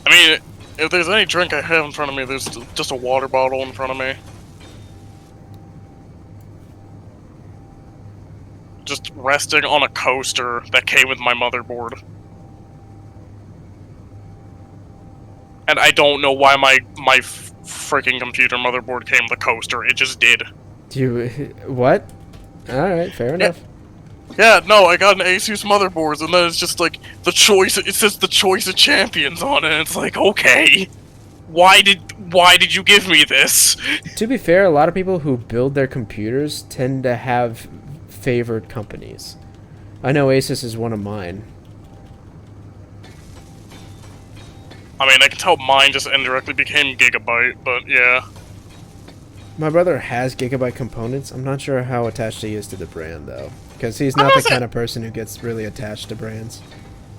S1: mean, if there's any drink I have in front of me, there's just a water bottle in front of me. Just resting on a coaster that came with my motherboard. And I don't know why my freaking computer motherboard came with a coaster. It just did.
S2: Do you... What? Alright, fair enough.
S1: Yeah, no, I got an Asus motherboard, and then it's just like, the choice, it says the choice of champions on it, and it's like, okay. Why did you give me this?
S2: To be fair, a lot of people who build their computers tend to have favored companies. I know Asus is one of mine.
S1: I mean, I can tell mine just indirectly became Gigabyte, but yeah.
S2: My brother has Gigabyte components. I'm not sure how attached he is to the brand, though. Because he's not the kind of person who gets really attached to brands.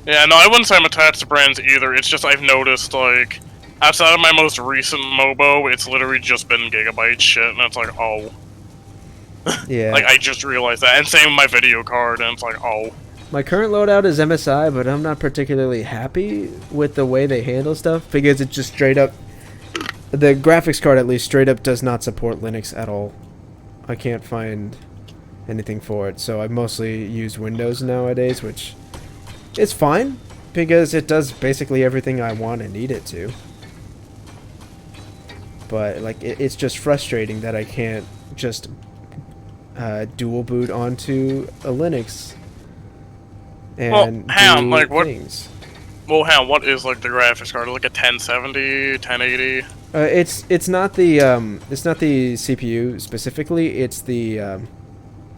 S1: Yeah, no, I wouldn't say I'm attached to brands either. It's just I've noticed, like, outside of my most recent MOBO, it's literally just been Gigabyte shit, and it's like, oh.
S2: Yeah.
S1: Like, I just realized that. And same with my video card, and it's like, oh.
S2: My current loadout is MSI, but I'm not particularly happy with the way they handle stuff, because it just straight up... The graphics card, at least, straight up does not support Linux at all. I can't find anything for it, so I mostly use Windows nowadays, which is fine, because it does basically everything I want and need it to. But, like, it's just frustrating that I can't just dual boot onto a Linux and do
S1: like,
S2: things.
S1: Well, what is, like, the graphics card? Like a 1070, 1080?
S2: It's not the CPU specifically. It's the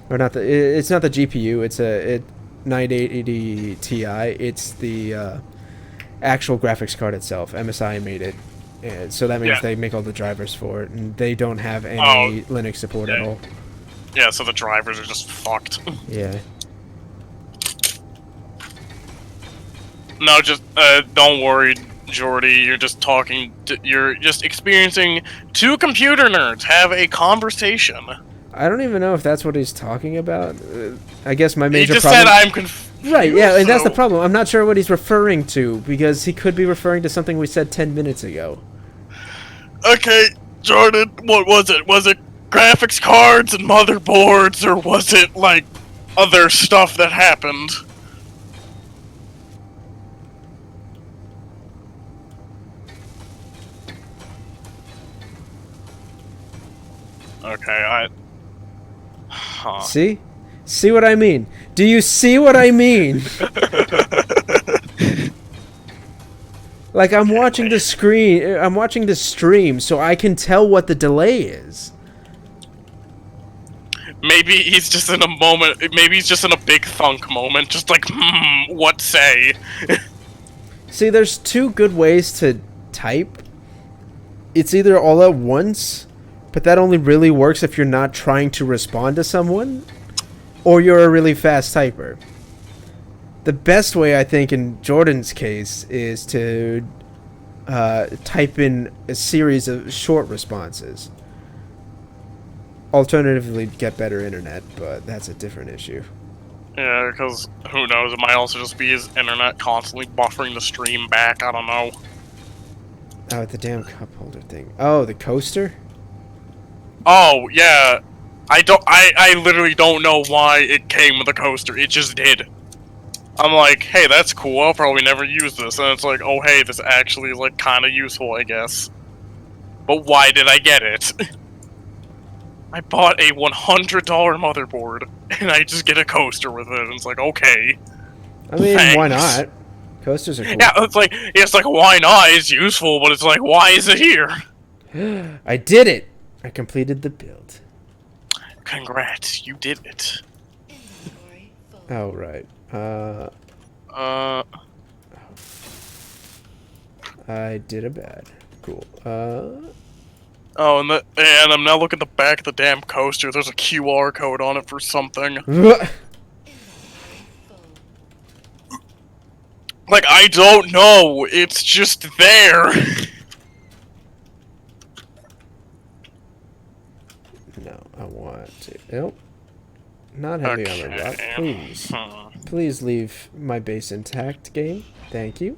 S2: it's not the GPU. It's a 980 Ti. It's the actual graphics card itself. MSI made it, and so that means they make all the drivers for it, and they don't have any Linux support at all.
S1: Yeah, so the drivers are just fucked.
S2: Yeah.
S1: No, just don't worry, Jordy. You're just you're just experiencing two computer nerds have a conversation.
S2: I don't even know if that's what he's talking about. I guess my major
S1: he just
S2: problem...
S1: said I'm confused.
S2: Right, yeah, and that's the problem. I'm not sure what he's referring to, because he could be referring to something we said 10 minutes ago.
S1: Okay, Jordan, what was it? Was it graphics cards and motherboards, or was it, like, other stuff that happened? Okay, Huh.
S2: See? See what I mean? Do you see what I mean? Like, I'm watching the screen, I'm watching the stream, so I can tell what the delay is.
S1: Maybe he's just in a moment, maybe he's just in a big thunk moment, just like, what say?
S2: See, there's two good ways to type. it's either all at once, but that only really works if you're not trying to respond to someone, or you're a really fast typer. The best way, I think, in Jordan's case, is to type in a series of short responses. Alternatively, get better internet, but that's a different issue.
S1: Yeah, because who knows? It might also just be his internet constantly buffering the stream back. I don't know.
S2: Oh, the damn cup holder thing. Oh, the coaster?
S1: Oh yeah, I literally don't know why it came with a coaster. It just did. I'm like, hey, that's cool. I'll probably never use this, and it's like, oh hey, this actually is like kind of useful, I guess. But why did I get it? I bought a $100 motherboard, and I just get a coaster with it. And it's like, okay.
S2: I mean,
S1: Thanks.
S2: why not? Coasters are cool.
S1: Yeah, it's like, why not? It's useful, but it's like, why is it here?
S2: I did it! I completed the build.
S1: Congrats, you did it.
S3: Inventory full.
S2: Oh, right. I did a bad. Cool.
S1: Oh, and I'm now looking at the back of the damn coaster. There's a QR code on it for something.
S3: Inventory full.
S1: Like, I don't know. It's just there.
S2: No, I want to. Nope. Not heavy on the rock. Please. Please leave my base intact, game. Thank you.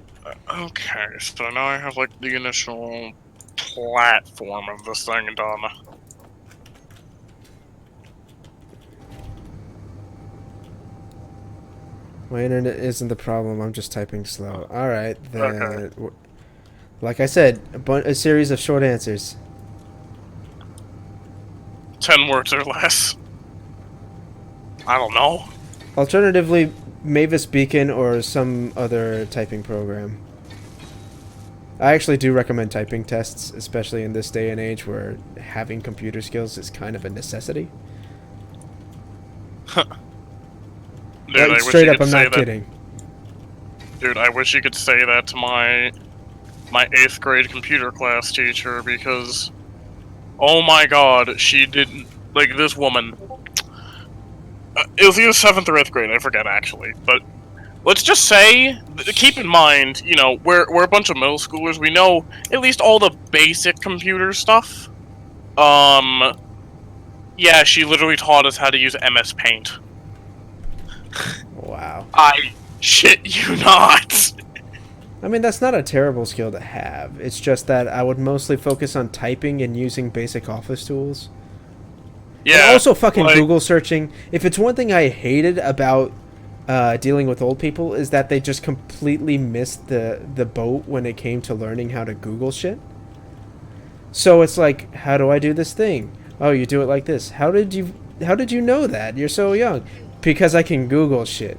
S1: Okay, so now I have, like, the initial platform of this thing done.
S2: My internet isn't the problem. I'm just typing slow. All right, then.
S1: Okay.
S2: Like I said, a series of short answers.
S1: 10 words or less. I don't know.
S2: Alternatively, Mavis Beacon or some other typing program. I actually do recommend typing tests, especially in this day and age where having computer skills is kind of a necessity.
S1: Dude,
S2: Like,
S1: I wish
S2: straight
S1: you
S2: up,
S1: could
S2: I'm
S1: say
S2: not
S1: that.
S2: kidding.
S1: Dude, I wish you could say that to my 8th grade computer class teacher, because oh my god, she didn't, like, this woman, it was either 7th or 8th grade, I forget actually, but let's just say, keep in mind, you know, we're a bunch of middle schoolers, we know at least all the basic computer stuff. Yeah, she literally taught us how to use MS Paint.
S2: Wow.
S1: I shit you not.
S2: I mean, that's not a terrible skill to have. It's just that I would mostly focus on typing and using basic office tools.
S1: Yeah.
S2: And also fucking
S1: like,
S2: Google searching. If it's one thing I hated about dealing with old people is that they just completely missed the boat when it came to learning how to Google shit. So it's like, how do I do this thing? Oh, you do it like this. How did you know that? You're so young. Because I can Google shit.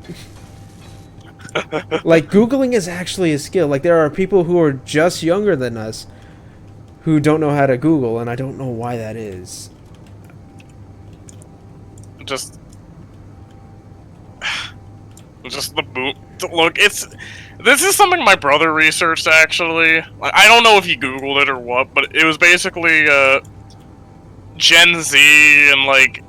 S2: Like, Googling is actually a skill. Like, there are people who are just younger than us who don't know how to Google, and I don't know why that is.
S1: Just the boot. Look, this is something my brother researched actually. Like, I don't know if he Googled it or what, but it was basically Gen Z and like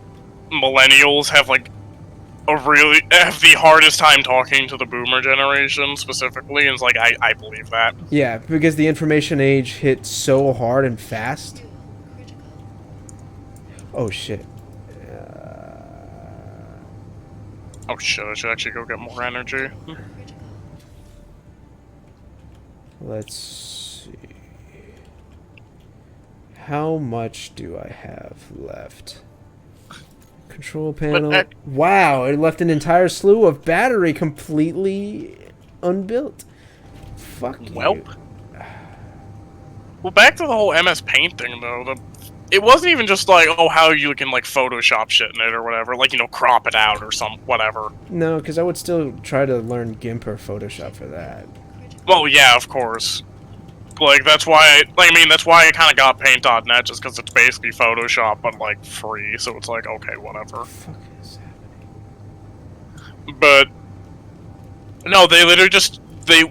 S1: millennials have the hardest time talking to the boomer generation specifically, and it's like I believe that.
S2: Yeah, because the information age hit so hard and fast.
S3: Fuel critical.
S2: Oh shit.
S1: Oh shit! I should actually go get more energy.
S3: Critical.
S2: Let's see. How much do I have left? Control panel. Wow, it left an entire slew of battery completely unbuilt. Fuck you.
S1: Welp. Well, back to the whole MS Paint thing though. It wasn't even just like, oh, how you can like Photoshop shit in it or whatever, like, you know, crop it out or some whatever.
S2: No, because I would still try to learn GIMP or Photoshop for that.
S1: Well, yeah, of course. Like, that's why that's why I kind of got Paint.net, just because it's basically Photoshop, but, like, free, so it's like, okay, whatever.
S2: What the fuck is happening?
S1: But, no,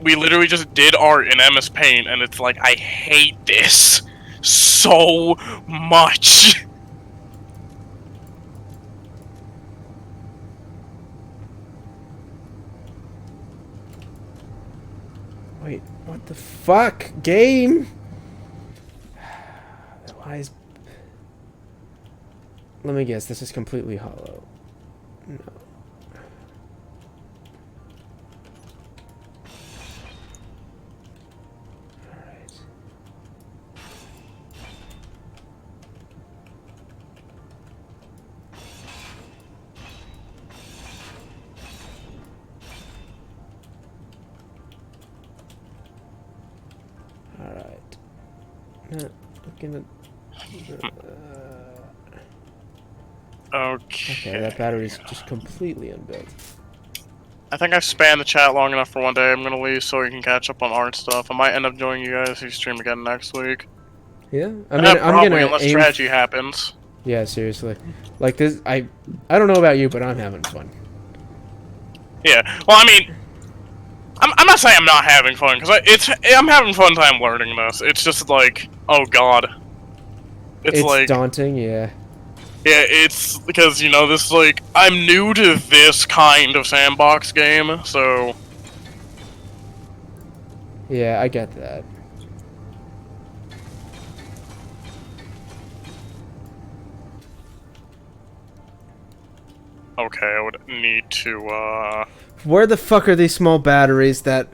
S1: we literally just did art in MS Paint, and it's like, I hate this. so much.
S2: Wait, what the fuck? Game? Why is... Let me guess, this is completely hollow. No. Alright. Alright. I'm gonna... Okay, that battery's just completely unbuilt.
S1: I think I've spanned the chat long enough for one day. I'm gonna leave so we can catch up on art stuff. I might end up joining you guys if you stream again next week.
S2: Yeah? I mean, I'm
S1: probably,
S2: gonna
S1: unless
S2: aim...
S1: tragedy happens.
S2: Yeah, seriously. Like this, I don't know about you, but I'm having fun.
S1: Yeah, well, I mean, I'm not saying I'm not having fun, because I'm having fun time learning this. It's just like, oh god. It's like...
S2: daunting, yeah.
S1: Yeah, it's because, you know, this, like, I'm new to this kind of sandbox game, so...
S2: Yeah, I get that.
S1: Okay, I would need to,
S2: Where the fuck are these small batteries that...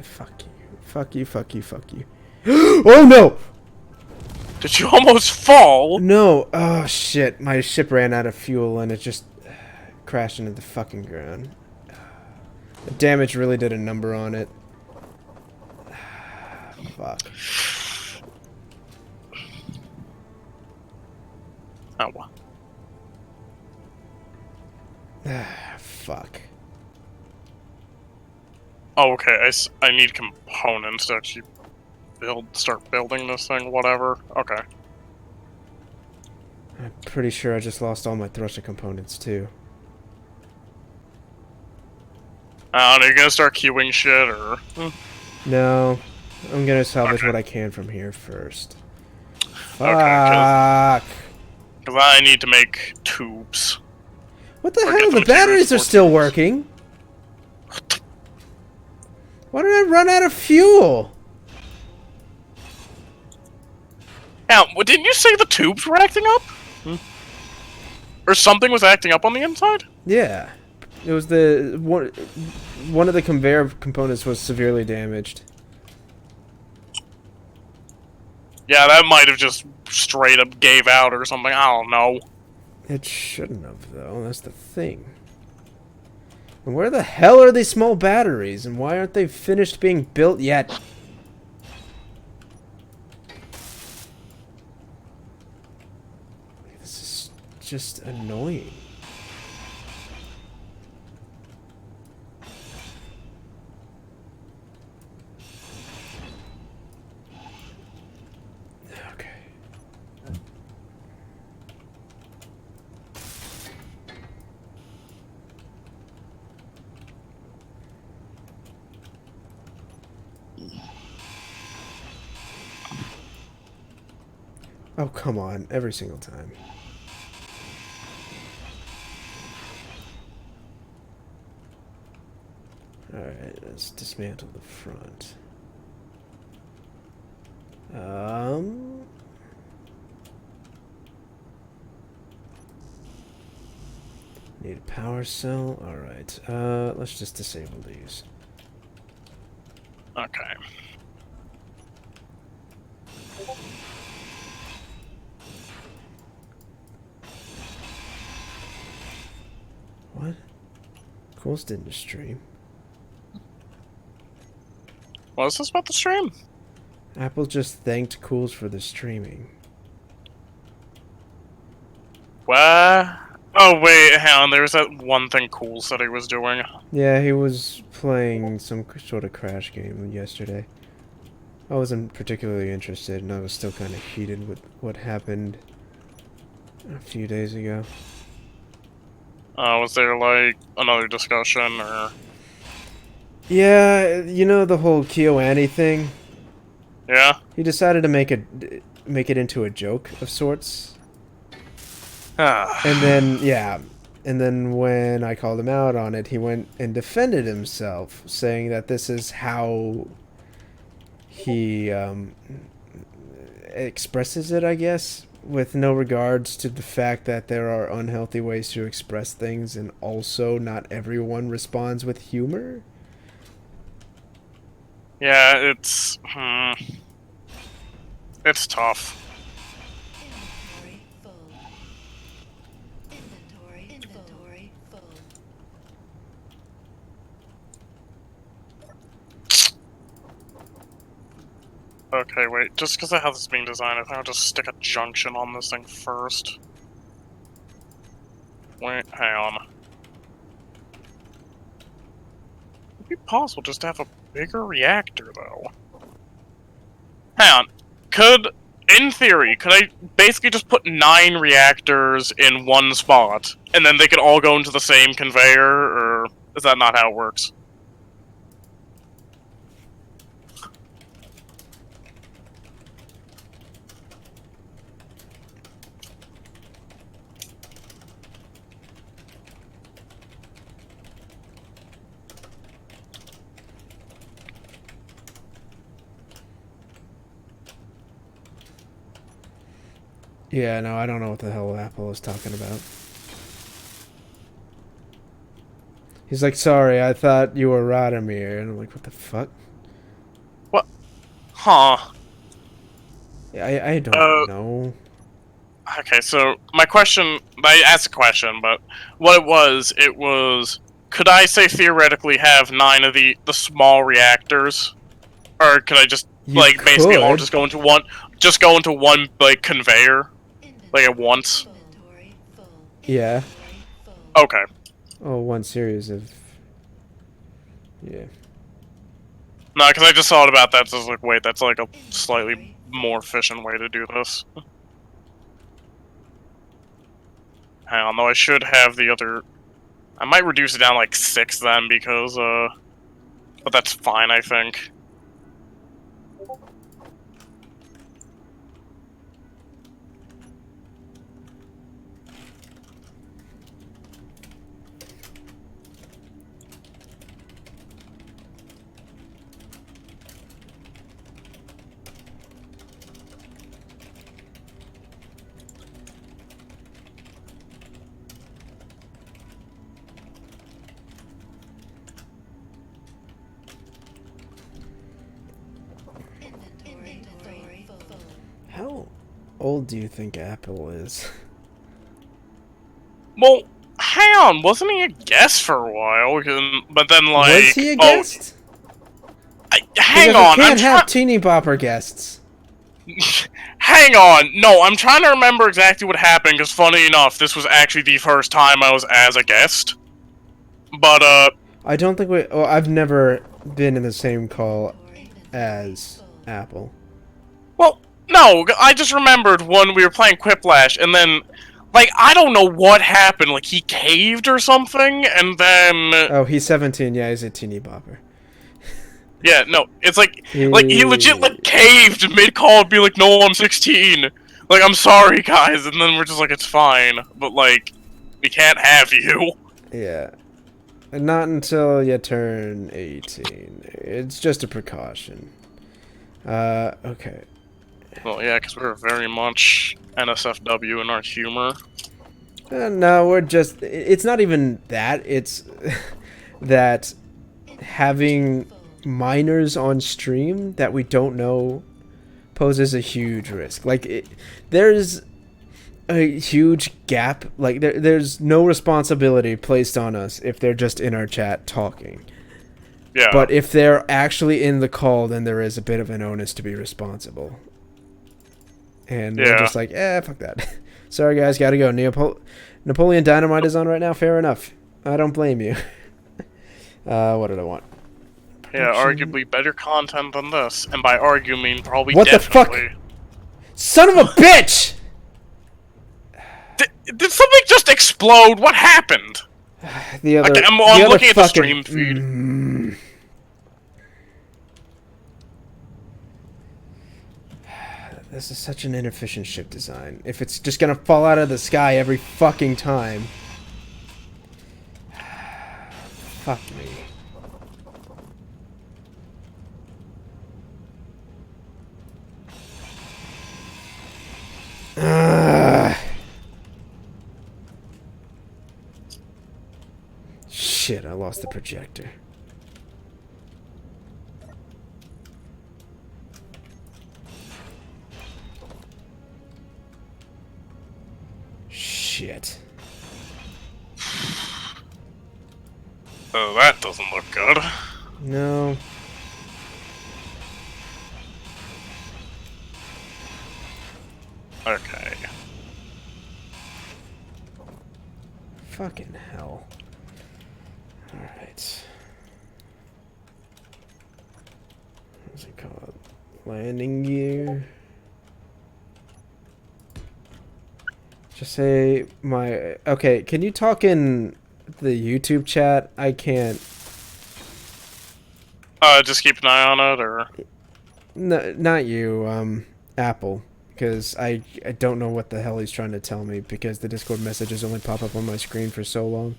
S2: Fuck you. Fuck you, fuck you, fuck you. Oh no!
S1: Did you almost fall?
S2: No. Oh shit. My ship ran out of fuel and it just crashed into the fucking ground. The damage really did a number on it. Fuck.
S1: Oh.
S2: Fuck.
S1: Oh, okay, I need components to actually start building this thing, whatever. Okay.
S2: I'm pretty sure I just lost all my thruster components too.
S1: Are you gonna start queuing shit, or...?
S2: No. I'm gonna salvage what I can from here first. Fuck.
S1: Okay, because I need to make tubes.
S2: What the
S1: Or
S2: hell?
S1: get
S2: The
S1: the
S2: batteries are
S1: materials for
S2: still
S1: tubes.
S2: working. Why did I run out of fuel?
S1: Now, didn't you say the tubes were acting up? Or something was acting up on the inside?
S2: Yeah. It was the... One of the conveyor components was severely damaged.
S1: Yeah, that might have just straight up gave out or something, I don't know.
S2: It shouldn't have, though. That's the thing. And where the hell are these small batteries? And why aren't they finished being built yet? This is just annoying. Okay. Oh, come on. Every single time. Alright, let's dismantle the front. Need a power cell. Alright, let's just disable these.
S1: Okay.
S2: What? Coles didn't stream.
S1: What is this about the stream?
S2: Apple just thanked Cools for the streaming.
S1: What? Oh wait, hang on, there was that one thing Cool said he was doing.
S2: Yeah, he was playing some sort of crash game yesterday. I wasn't particularly interested, and I was still kind of heated with what happened a few days ago.
S1: Was there like another discussion or...
S2: Yeah, you know the whole KyoAni thing?
S1: Yeah.
S2: He decided to make it into a joke of sorts. And then, yeah. And then when I called him out on it, he went and defended himself, saying that this is how he expresses it, I guess, with no regards to the fact that there are unhealthy ways to express things, and also not everyone responds with humor.
S1: Yeah, it's tough.
S3: Inventory full. Inventory full.
S1: Okay, wait. Just because of how this is being designed, I think I'll just stick a junction on this thing first. Wait, hang on. It'd be possible just to have a bigger reactor, though. Hang on. In theory, could I basically just put 9 reactors in one spot, and then they could all go into the same conveyor, or is that not how it works?
S2: Yeah, no, I don't know what the hell Apple is talking about. He's like, sorry, I thought you were Radamier. And I'm like, what the fuck?
S1: What? Huh.
S2: I don't
S1: Uh,
S2: know.
S1: Okay, so my question, I asked a question, but what it was, could I say theoretically have 9 of the small reactors? Or could I just,
S2: You
S1: like, basically all
S2: could.
S1: just go into one, like, conveyor? Like, at once?
S3: Inventory full.
S2: Yeah.
S3: Full.
S1: Okay.
S2: Oh, one series of... Yeah.
S1: No, because I just thought about that, so I was like, wait, that's like a slightly more efficient way to do this. Hang on, though, I should have the other... I might reduce it down like 6 then, because, but that's fine, I think.
S3: Inventory full.
S2: How old do you think Apple is?
S1: Well, hang on, wasn't he a guest for a while? But then, like...
S2: Was he a guest?
S1: Hang
S2: Because
S1: on,
S2: we can't
S1: I'm
S2: have teeny bopper guests.
S1: Hang on, no, I'm trying to remember exactly what happened, because funny enough, this was actually the first time I was as a guest. But,
S2: I don't think we... Oh, I've never been in the same call as Apple.
S1: well, no, I just remembered when we were playing Quiplash, and then, like, I don't know what happened, like, he caved or something, and then...
S2: Oh, he's 17. Yeah, he's a teeny bopper.
S1: Yeah, no, it's like he legit, like, caved mid-call and be like, no, I'm 16. Like, I'm sorry, guys, and then we're just like, it's fine, but, like, we can't have you.
S2: Yeah. Not until you turn 18. It's just a precaution. Okay.
S1: Well, yeah, because we're very much NSFW in our humor.
S2: No, we're just... It's not even that. It's that having minors on stream that we don't know poses a huge risk. Like, there's a huge gap. Like, there's no responsibility placed on us if they're just in our chat talking.
S1: Yeah.
S2: But if they're actually in the call, then there is a bit of an onus to be responsible. And we're just like, fuck that. Sorry, guys, gotta go. Napoleon Dynamite is on right now. Fair enough. I don't blame you. What did I want?
S1: Yeah, arguably better content than this. And by argue, mean probably
S2: What
S1: definitely.
S2: the fuck? Son of a bitch!
S1: Did something just explode? What happened?
S2: The other,
S1: Okay, I'm
S2: the
S1: looking
S2: other
S1: at the
S2: fucking,
S1: stream feed.
S2: This is such an inefficient ship design. If it's just gonna fall out of the sky every fucking time. Fuck me. Shit, I lost the projector. Shit.
S1: Oh, that doesn't look good.
S2: No.
S1: Okay.
S2: Fucking hell. Alright. What's it called? Landing gear. Just say my... Okay, can you talk in the YouTube chat? I can't...
S1: Just keep an eye on it, or...
S2: No, not you, Apple. Because I don't know what the hell he's trying to tell me, because the Discord messages only pop up on my screen for so long.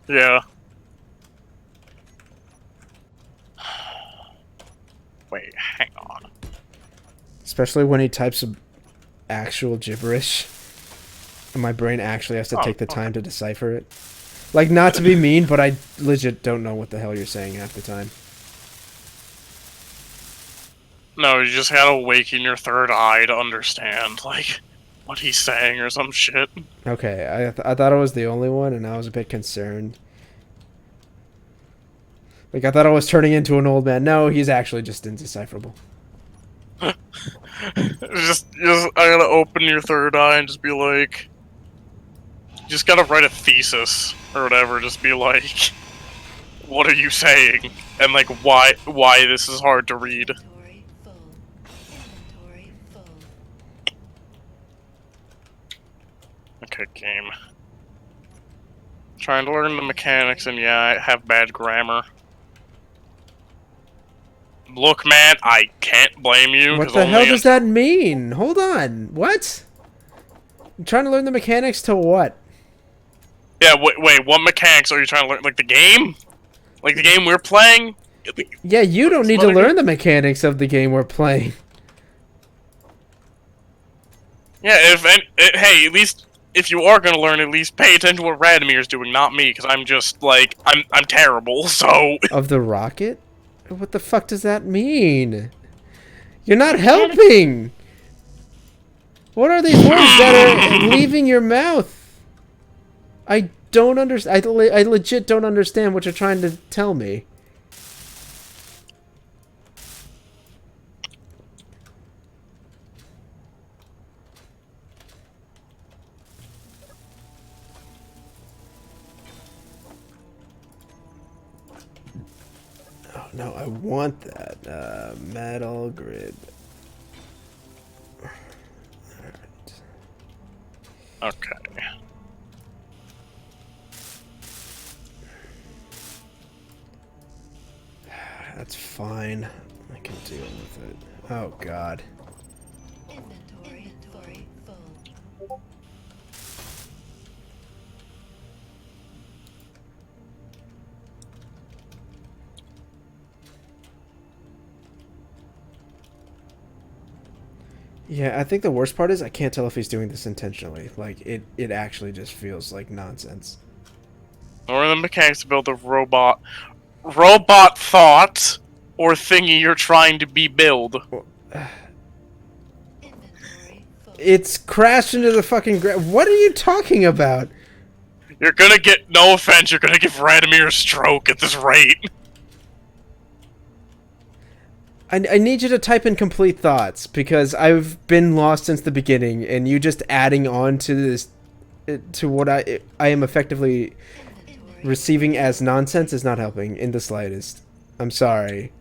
S1: Yeah. Wait, hang on.
S2: Especially when he types actual gibberish. And my brain actually has to take the time to decipher it. Like, not to be mean, but I legit don't know what the hell you're saying half the time.
S1: No, you just gotta awaken your third eye to understand, like, what he's saying or some shit.
S2: Okay, I thought I was the only one, and I was a bit concerned. Like, I thought I was turning into an old man. No, he's actually just indecipherable.
S1: just, I gotta open your third eye and just be like... You just gotta write a thesis, or whatever, just be like... What are you saying? And, like, why this is hard to read.
S3: Inventory full. Inventory full.
S1: Okay, game. Trying to learn the mechanics, and yeah, I have bad grammar. Look, man, I can't blame you.
S2: What the hell does that mean? Hold on. What? I'm trying to learn the mechanics to what?
S1: Yeah, wait, what mechanics are you trying to learn? Like the game? Like the game we're playing?
S2: Yeah, you don't need to learn the mechanics of the game we're playing.
S1: Yeah, hey, at least if you are gonna learn, at least pay attention to what Radamier's doing, not me, because I'm just like I'm terrible. So
S2: Of the rocket? What the fuck does that mean? You're not helping. What are these words that are leaving your mouth? I don't understand. I legit don't understand what you're trying to tell me. Oh no, I want that metal grid. Alright.
S1: okay.
S2: That's fine. I can deal with it. Oh god.
S3: Inventory full.
S2: Yeah, I think the worst part is I can't tell if he's doing this intentionally. Like, it actually just feels like nonsense.
S1: Learn the mechanics to build a robot thought or thingy you're trying to build.
S3: Inventory full.
S2: It's crashed into the fucking ground. What are you talking about?
S1: You're gonna get, no offense, you're gonna give Radamier a stroke at this rate.
S2: I need you to type in complete thoughts, because I've been lost since the beginning, and you just adding on to this, to what I am effectively
S3: Inventory.
S2: receiving as nonsense is not helping in the slightest. I'm sorry.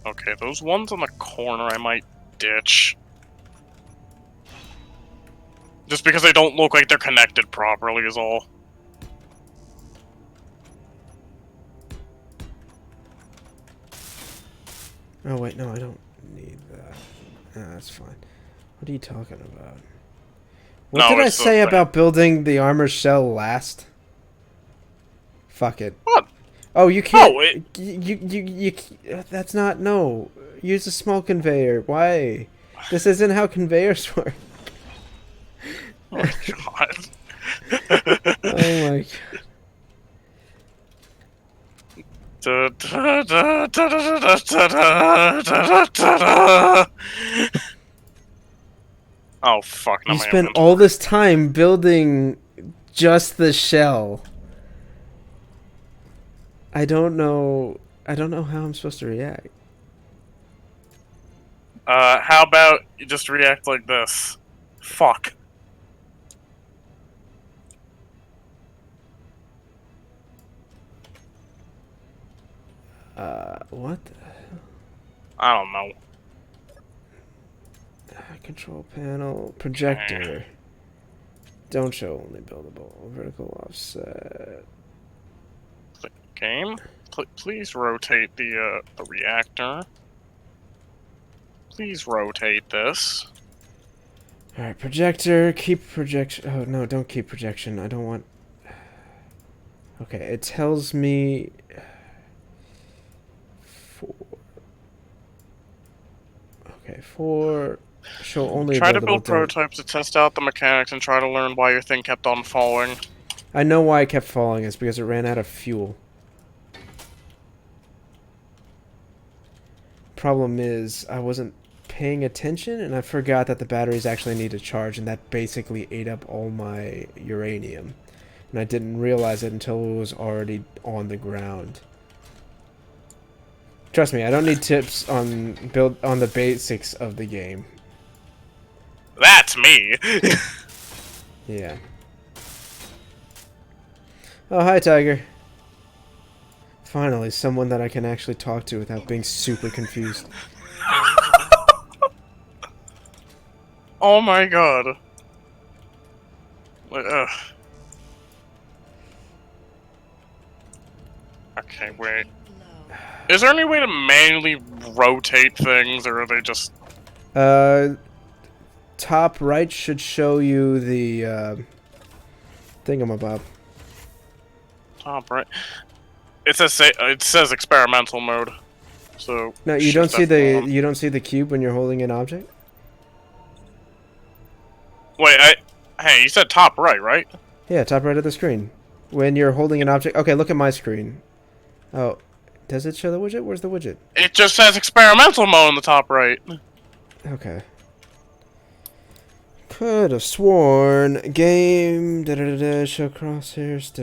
S1: Okay, those ones on the corner I might ditch. Just because they don't look like they're connected properly is all.
S2: Oh wait, no, I don't need that. Nah, that's fine. What are you talking about? What
S1: No,
S2: did I
S1: it's the
S2: say
S1: thing.
S2: about building the armor shell last? Fuck it.
S1: What?
S2: Oh, you can't.
S1: No, it.
S2: That's not. No. Use a small conveyor. Why? This isn't how conveyors work.
S1: Oh my god.
S2: Oh my.
S1: Oh fuck! Now
S2: You
S1: my
S2: spent all
S1: inventory.
S2: this time building just the shell. I don't know. I don't know how I'm supposed to react.
S1: How about you just react like this? Fuck.
S2: What?
S1: I don't know.
S2: Control panel. Projector.
S1: Okay.
S2: Don't show only buildable. Vertical offset.
S1: Game, please rotate the reactor. Please rotate this.
S2: Alright, projector. Keep projection. Oh, no, don't keep projection. I don't want. Okay, it tells me. Four. Okay, four. Show only
S1: Try to
S2: buildable.
S1: build
S2: Don't.
S1: prototypes to test out the mechanics and try to learn why your thing kept on falling.
S2: I know why it kept falling. It's because it ran out of fuel. Problem is, I wasn't paying attention and I forgot that the batteries actually need to charge, and that basically ate up all my uranium. And I didn't realize it until it was already on the ground. Trust me, I don't need tips on the basics of the game.
S1: That's me.
S2: Yeah. Oh, hi, Tiger. Finally, someone that I can actually talk to without being super confused.
S1: Oh my god. Ugh. Okay, wait.
S3: Low.
S1: Is there any way to manually rotate things, or are they just...
S2: Top right should show you the thingamabob.
S1: Top right? It says experimental mode. So
S2: No, you
S1: shift F1.
S2: you don't see the cube when you're holding an object.
S1: Wait, hey, you said top right, right?
S2: Yeah, top right of the screen. When you're holding an object. Okay, look at my screen. Oh, does it show the widget? Where's the widget?
S1: It just says experimental mode on the top right.
S2: Okay. Could have sworn game show crosshairs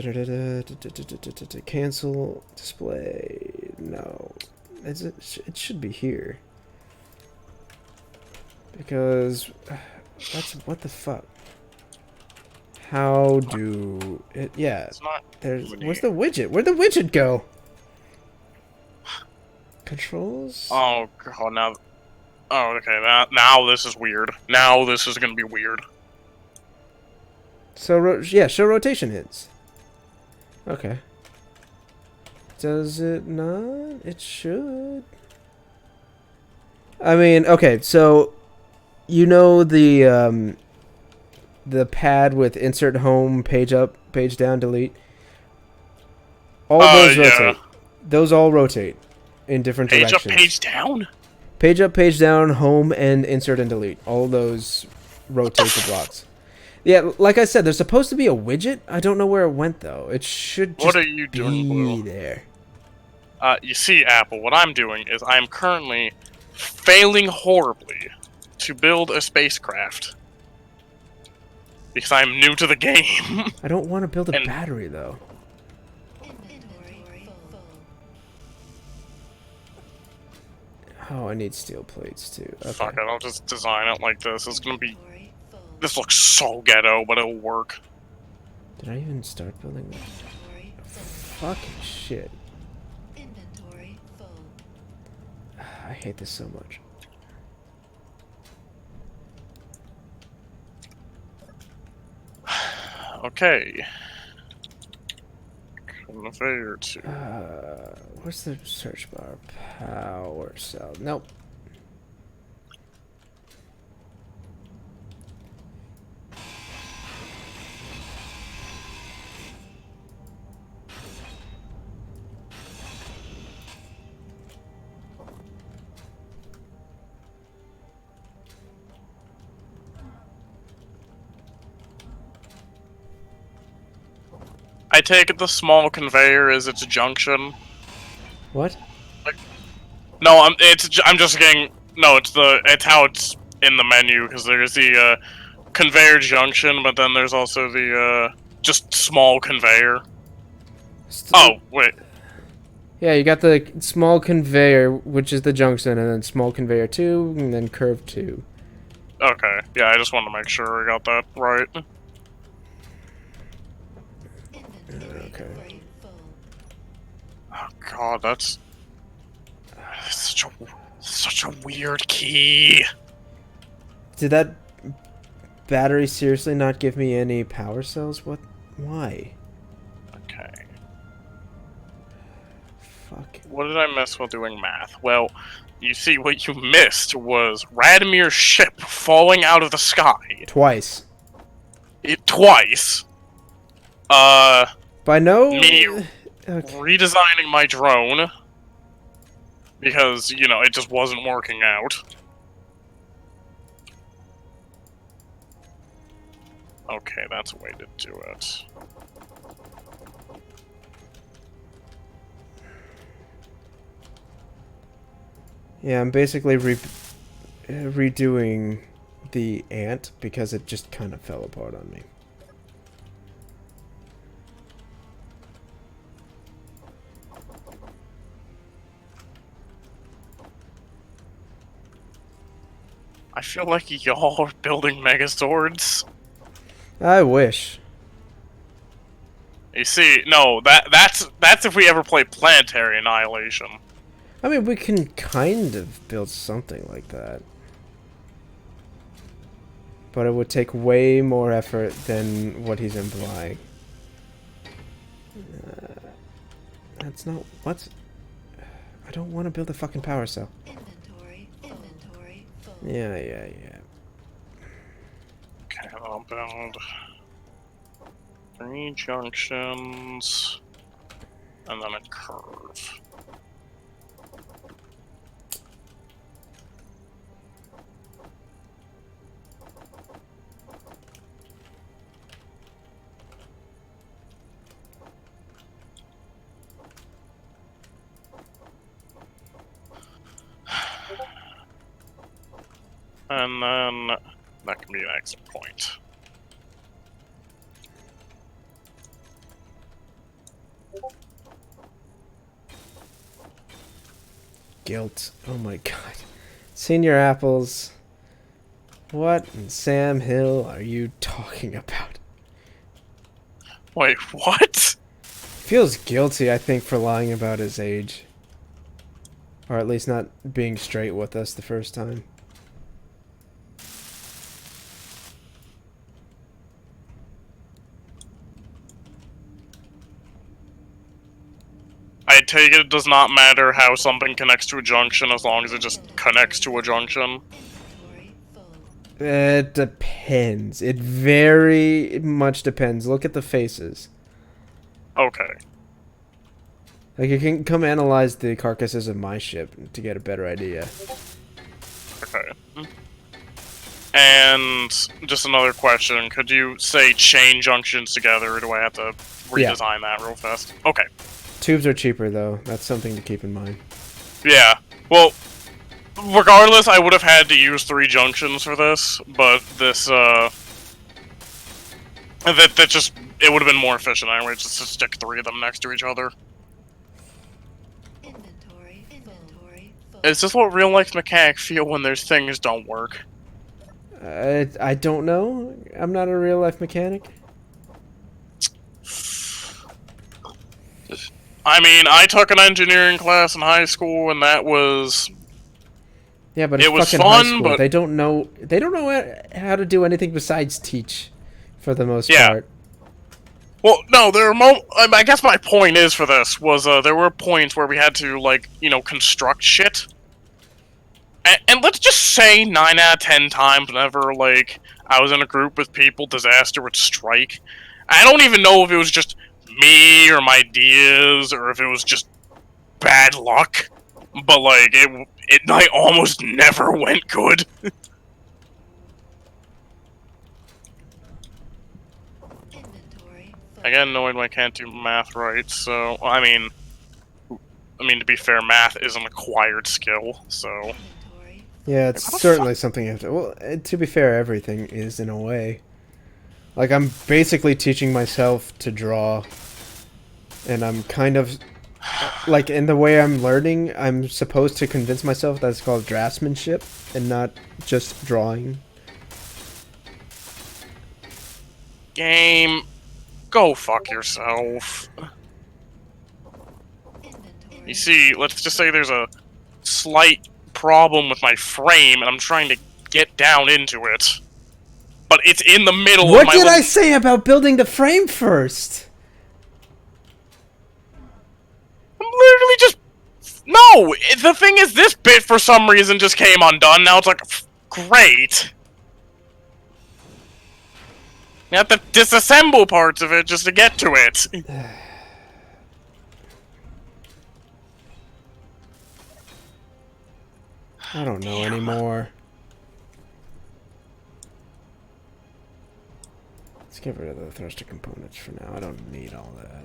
S2: cancel display. No, it should be here because that's what the fuck. How do it? Yeah,
S1: It's not.
S2: where's the widget? Where'd the widget go? Controls.
S1: Oh god, now. Oh, okay. Now this is weird. Now this is gonna be weird.
S2: So yeah, show rotation hits. Okay. Does it not? It should. I mean, okay, so you know the pad with insert home, page up, page down, delete. All those
S1: Yeah.
S2: rotate. Those all rotate in different
S1: Page up,
S2: directions.
S1: page down.
S2: Page up, page down, home, and insert and delete. All those rotate the blocks. Yeah, like I said, there's supposed to be a widget. I don't know where it went though. It should just
S1: What are you doing,
S2: be
S1: Blue?
S2: there.
S1: You see, Apple, what I'm doing is I'm currently failing horribly to build a spacecraft. Because I'm new to the game.
S2: I don't want to build a
S1: And-
S2: battery though.
S3: Inventory full.
S2: Oh, I need steel plates too. Okay.
S1: Fuck it, I'll just design it like this. It's gonna be...
S3: Inventory full.
S1: This looks so ghetto, but it'll work.
S2: Did I even start building this?
S3: Inventory full.
S2: Fucking shit.
S3: Inventory full.
S2: I hate this so much.
S1: Okay. Conveyor to.
S2: What's the search bar? Power cell. Nope.
S1: I take it the small conveyor is its junction.
S2: What?
S1: No, I'm just getting. No, it's how it's in the menu because there's the conveyor junction, but then there's also the just small conveyor. Oh wait,
S2: Yeah, you got the small conveyor, which is the junction, and then small conveyor 2, and then curve 2.
S1: okay, yeah, I just wanted to make sure I got that right.
S3: Inventory full.
S1: Oh god, that's such a weird key.
S2: Did that battery seriously not give me any power cells? What? Why?
S1: Okay,
S2: Fuck.
S1: what did I miss while doing math? Well, you see, what you missed was Radamier's ship falling out of the sky.
S2: Twice.
S1: Twice.
S2: By no...
S1: Me
S2: Okay.
S1: redesigning my drone because, you know, it just wasn't working out. Okay, that's a way to do it.
S2: Yeah, I'm basically redoing the ant because it just kind of fell apart on me.
S1: I feel like y'all are building Megazords.
S2: I wish.
S1: You see, no, that's if we ever play Planetary Annihilation.
S2: I mean, we can kind of build something like that. But it would take way more effort than what he's implying. That's not... What? I don't want to build a fucking power cell.
S3: Inventory full.
S2: Yeah.
S1: Okay, I'll build 3 junctions and then a curve. And then that can be an exit point.
S2: Guilt. Oh my god. Senior Apples. What in Sam Hill are you talking about?
S1: Wait, what?
S2: Feels guilty, I think, for lying about his age. Or at least not being straight with us the first time.
S1: I take it does not matter how something connects to a junction as long as it just connects to a junction.
S3: Inventory full.
S2: It depends. It very much depends. Look at the faces.
S1: Okay.
S2: Like, you can come analyze the carcasses of my ship to get a better idea.
S1: Okay. And just another question. Could you say chain junctions together, or do I have to redesign that real fast? Okay.
S2: Tubes are cheaper, though. That's something to keep in mind.
S1: Yeah. Well, regardless, I would have had to use 3 junctions for this, but this, that just, it would have been more efficient anyway, just to stick 3 of them next to each other.
S3: Inventory full.
S1: Is this what real-life mechanics feel when there's things don't work?
S2: I don't know. I'm not a real-life mechanic.
S1: I mean, I took an engineering class in high school, and that was...
S2: Yeah, but it's
S1: It was
S2: fucking high
S1: fun,
S2: school.
S1: but-
S2: They don't know how to do anything besides teach, for the most
S1: Yeah.
S2: part.
S1: Well, no, there were I guess my point is for this was there were points where we had to like construct shit, and let's just say 9 out of 10 times whenever like I was in a group with people, disaster would strike. I don't even know if it was just me or my ideas or if it was just bad luck, but like it like almost never went good.
S3: Inventory full.
S1: I get annoyed when I can't do math right, so I mean to be fair, math is an acquired skill, so
S3: Inventory
S2: Yeah, it's
S1: What the
S2: certainly something you have to. Well, to be fair, everything is in a way. Like, I'm basically teaching myself to draw, and I'm kind of. Like, in the way I'm learning, I'm supposed to convince myself that it's called draftsmanship and not just drawing.
S1: game, go fuck yourself.
S3: inventory.
S1: You see, let's just say there's a slight problem with my frame, and I'm trying to get down into it. But it's in the middle of
S2: What
S1: my
S2: did I
S1: little-
S2: say about building the frame first?
S1: I'm literally just... No! The thing is, this bit for some reason just came undone. Now it's like, great. You have to disassemble parts of it just to get to it.
S2: I don't know anymore. Let's get rid of the thruster components for now. I don't need all that.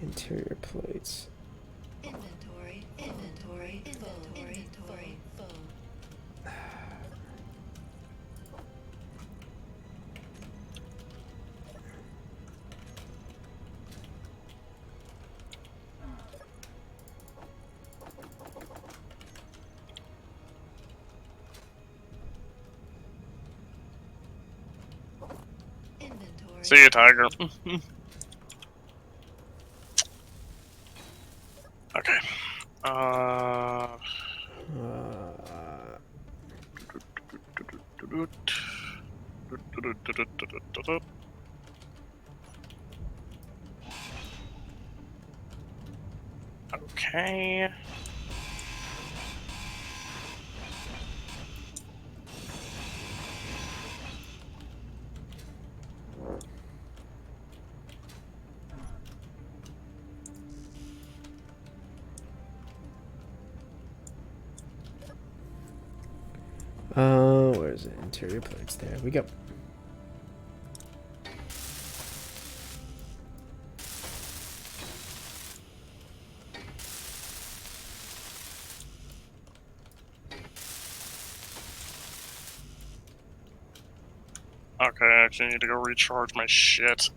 S2: Interior plates.
S3: Inventory full. Inventory full. Inventory.
S1: See you, Tiger. Okay. Okay.
S2: Where's it? Interior plates. There we go.
S1: Okay, I actually need to go recharge my shit.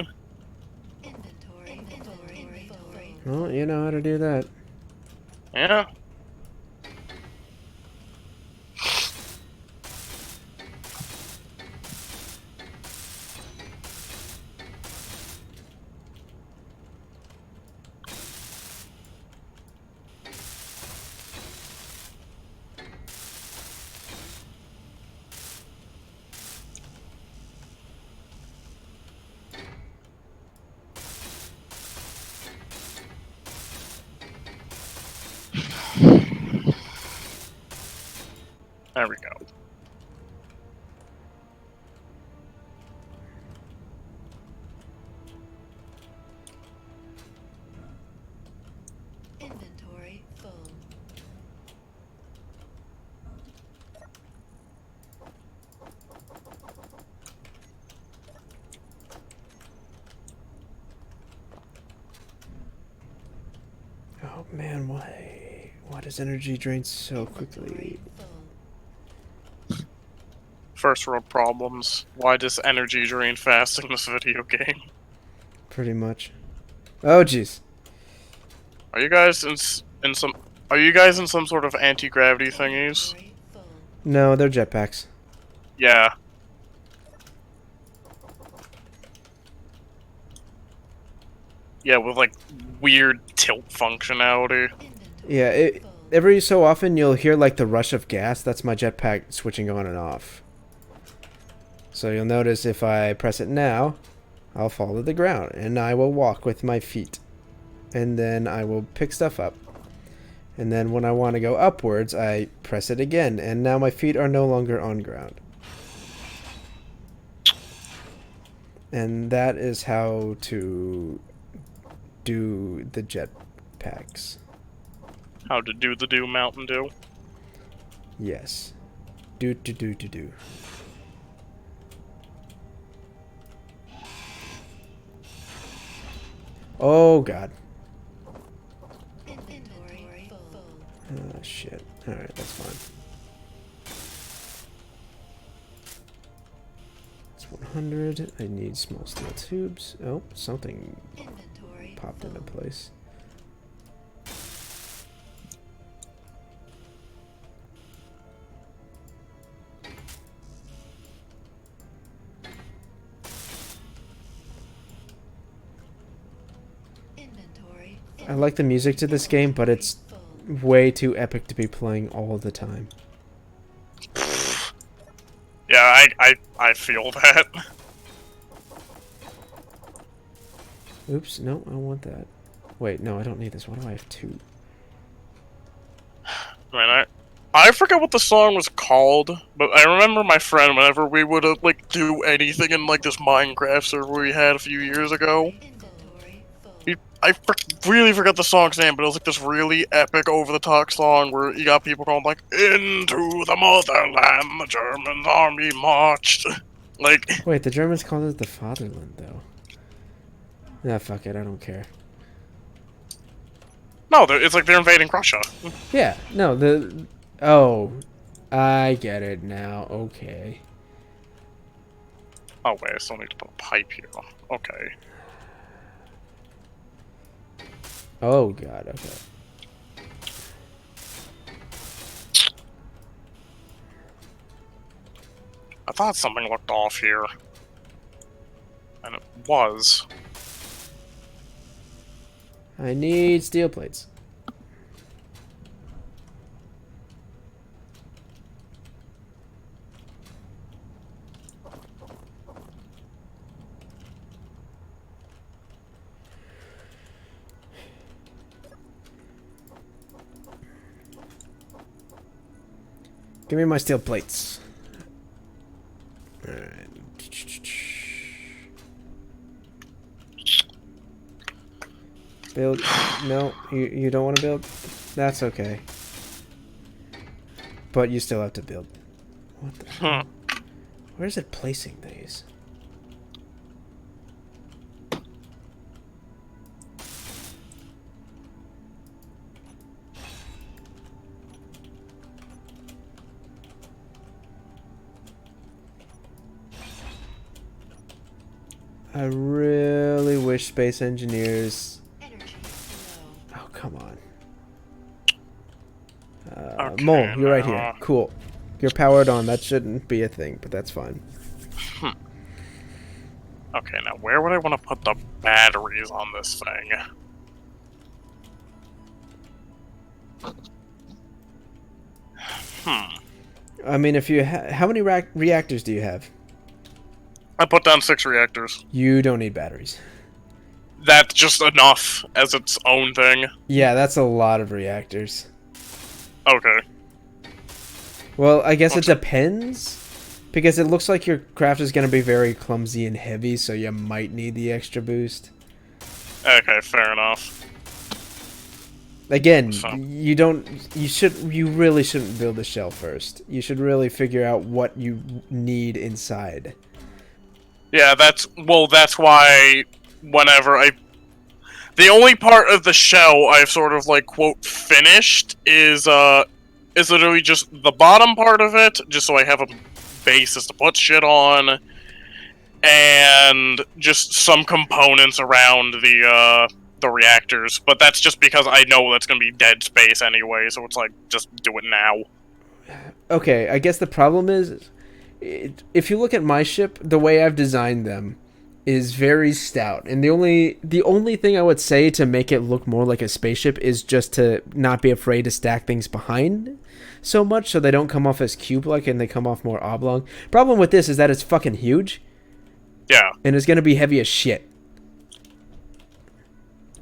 S3: Inventory full.
S2: Well, you know how to do that.
S1: Yeah. There we go.
S3: Inventory full.
S2: Oh man, why does energy drain so quickly?
S3: Full.
S1: First world problems. Why does energy drain fast in this video game?
S2: Pretty much. Oh jeez.
S1: Are you guys in some? Are you guys in some sort of anti-gravity thingies?
S3: Inventory full.
S2: No, they're jetpacks.
S1: Yeah. Yeah, with like weird tilt functionality.
S3: Inventory
S2: Yeah,
S3: full.
S2: every so often you'll hear like the rush of gas. That's my jetpack switching on and off. So you'll notice if I press it now, I'll fall to the ground, and I will walk with my feet. And then I will pick stuff up. And then when I want to go upwards, I press it again, and now my feet are no longer on ground. And that is how to do the jetpacks.
S1: How to do Mountain Dew.
S2: Yes. Do. Oh, God.
S3: Inventory full.
S2: Oh, shit. Alright, that's fine. It's 100. I need small steel tubes. Oh, something
S3: Inventory
S2: popped
S3: full.
S2: into place.
S3: Inventory
S2: I like the music to this game, but it's
S3: full.
S2: way too epic to be playing all the time.
S1: Yeah, I feel that.
S2: Oops, no, I don't want that. Wait, no, I don't need this. Why do I have two?
S1: Man, I forget what the song was called, but I remember my friend whenever we would like do anything in like this Minecraft server we had a few years ago.
S3: Inventory full.
S1: Really forgot the song's name, but it was like this really epic, over-the-top song where you got people going like, "Into the motherland, the German army marched." Like,
S2: Wait, the Germans called it the fatherland, though. Nah, fuck it, I don't care.
S1: no, it's like they're invading Russia.
S2: Yeah, no, the... Oh, I get it now, okay.
S1: Oh wait, I still need to put a pipe here. Okay.
S2: Oh, God, okay.
S1: I thought something looked off here. And it was.
S2: I need steel plates. Give me my steel plates. Alright. Build. No, you don't want to build? That's okay. But you still have to build. What the hell? Where is it placing these? I really wish space engineers...
S3: Energy low.
S2: Oh, come on.
S1: Okay,
S2: Mole, you're right here.
S1: now-
S2: Cool. You're powered on. That shouldn't be a thing, but that's fine.
S1: Okay, now where would I want to put the batteries on this thing?
S2: I mean, if you how many reactors do you have?
S1: I put down 6 reactors.
S2: You don't need batteries.
S1: That's just enough as its own thing.
S2: Yeah, that's a lot of reactors.
S1: Okay.
S2: Well, I guess it
S1: Looks-
S2: depends. Because it looks like your craft is going to be very clumsy and heavy, so you might need the extra boost.
S1: Okay, fair enough.
S2: Again,
S1: So-
S2: you really shouldn't build a shell first. You should really figure out what you need inside.
S1: Yeah, that's why whenever the only part of the shell I've sort of like quote finished is literally just the bottom part of it, just so I have a basis to put shit on, and just some components around the reactors. But that's just because I know that's gonna be dead space anyway, so it's like just do it now.
S2: Okay, I guess the problem is, if you look at my ship, the way I've designed them, is very stout, and the only thing I would say to make it look more like a spaceship is just to not be afraid to stack things behind so much, so they don't come off as cube-like and they come off more oblong. Problem with this is that it's fucking huge,
S1: Yeah.
S2: and it's gonna be heavy as shit.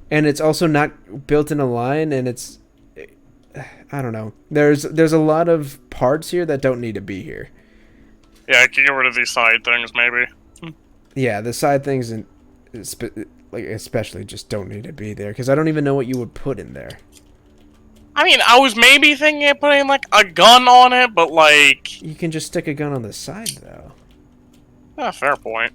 S2: And it's also not built in a line, and it's, I don't know. There's a lot of parts here that don't need to be here.
S1: Yeah, I can get rid of these side things, maybe.
S2: Yeah, the side things and like especially just don't need to be there, because I don't even know what you would put in there.
S1: I mean, I was maybe thinking of putting, like, a gun on it, but, like...
S2: You can just stick a gun on the side, though.
S1: Fair point.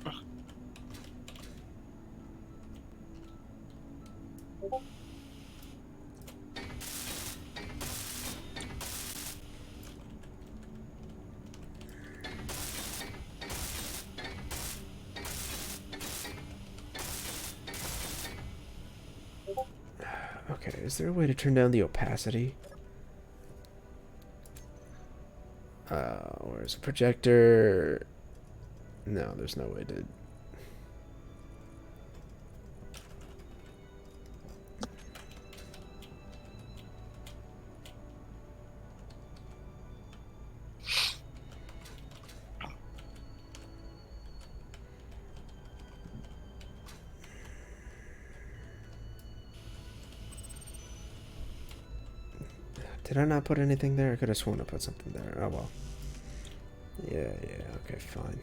S2: Okay, is there a way to turn down the opacity? Where's the projector? No, there's no way to... Did I not put anything there? I could have sworn I put something there. Oh, well. Yeah, okay, fine.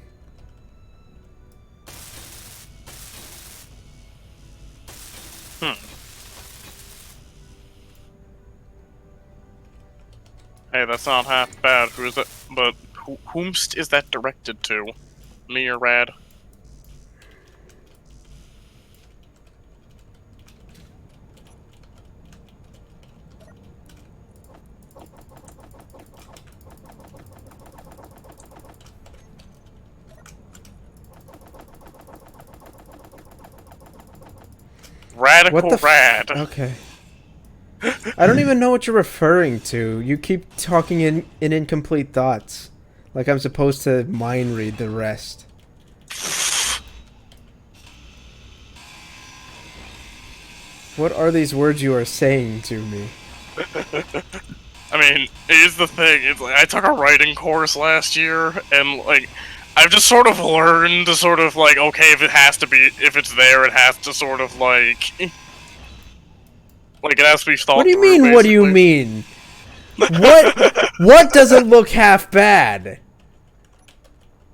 S1: Hey, that's not half bad. Who is it? But whomst is that directed to? Me or Rad? Radical
S2: What the
S1: Rad.
S2: Okay. I don't even know what you're referring to. You keep talking in incomplete thoughts. Like I'm supposed to mind read the rest. What are these words you are saying to me?
S1: I mean, here's the thing. It's like I took a writing course last year, and like I've just sort of learned to sort of like, okay, if it has to be, if it's there, it has to sort of like it has to be thought
S2: What do you
S1: through,
S2: mean?
S1: basically.
S2: What do you mean? What doesn't look half bad?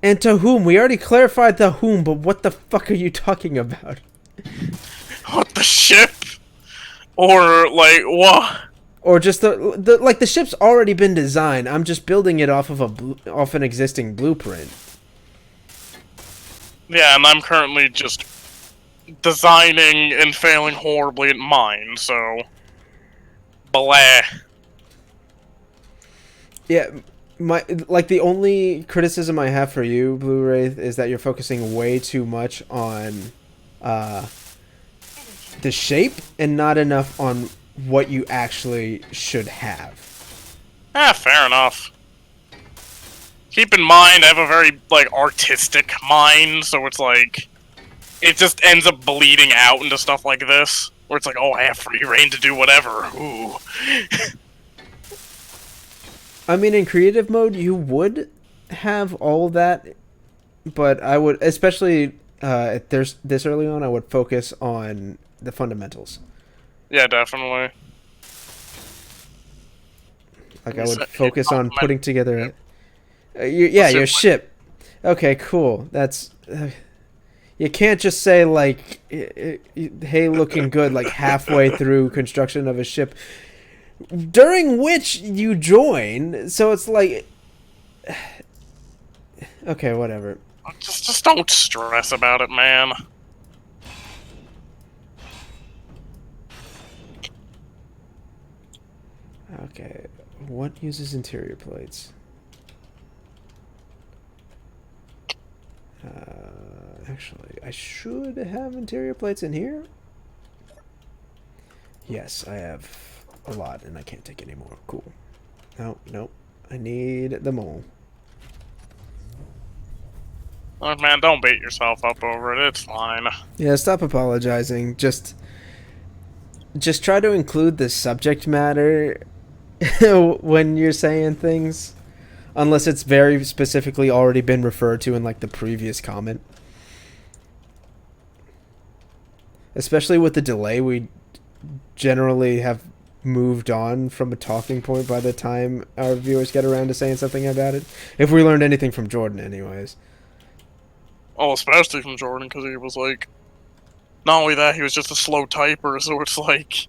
S2: And to whom? We already clarified the whom, but what the fuck are you talking about?
S1: What, the ship? Or like what?
S2: Or just the ship's already been designed. I'm just building it off of off an existing blueprint.
S1: Yeah, and I'm currently just designing and failing horribly at mine, so blah.
S2: Yeah, the only criticism I have for you, Blue Wraith, is that you're focusing way too much on the shape and not enough on what you actually should have.
S1: Fair enough. Keep in mind, I have a very, like, artistic mind, so it's like, it just ends up bleeding out into stuff like this, where it's like, oh, I have free reign to do whatever, ooh.
S2: I mean, in creative mode, you would have all that, but I would, especially at this early on, I would focus on the fundamentals.
S1: Yeah, definitely.
S2: Like, I would focus on putting together... your ship. Okay, cool. That's... you can't just say, like, hey, looking good, like, halfway through construction of a ship, during which you join, so it's like... Okay, whatever.
S1: Just don't stress about it, man.
S2: Okay, what uses interior plates? Actually, I should have interior plates in here. Yes, I have a lot, and I can't take any more. Cool. No, I need them all.
S1: Oh, man, don't beat yourself up over it. It's fine.
S2: Yeah, stop apologizing. Just try to include the subject matter when you're saying things, unless it's very specifically already been referred to in like the previous comment. Especially with the delay, we generally have moved on from a talking point by the time our viewers get around to saying something about it. If we learned anything from Jordan, anyways.
S1: Oh, especially from Jordan, because he was like, not only that, he was just a slow typer, so it's like,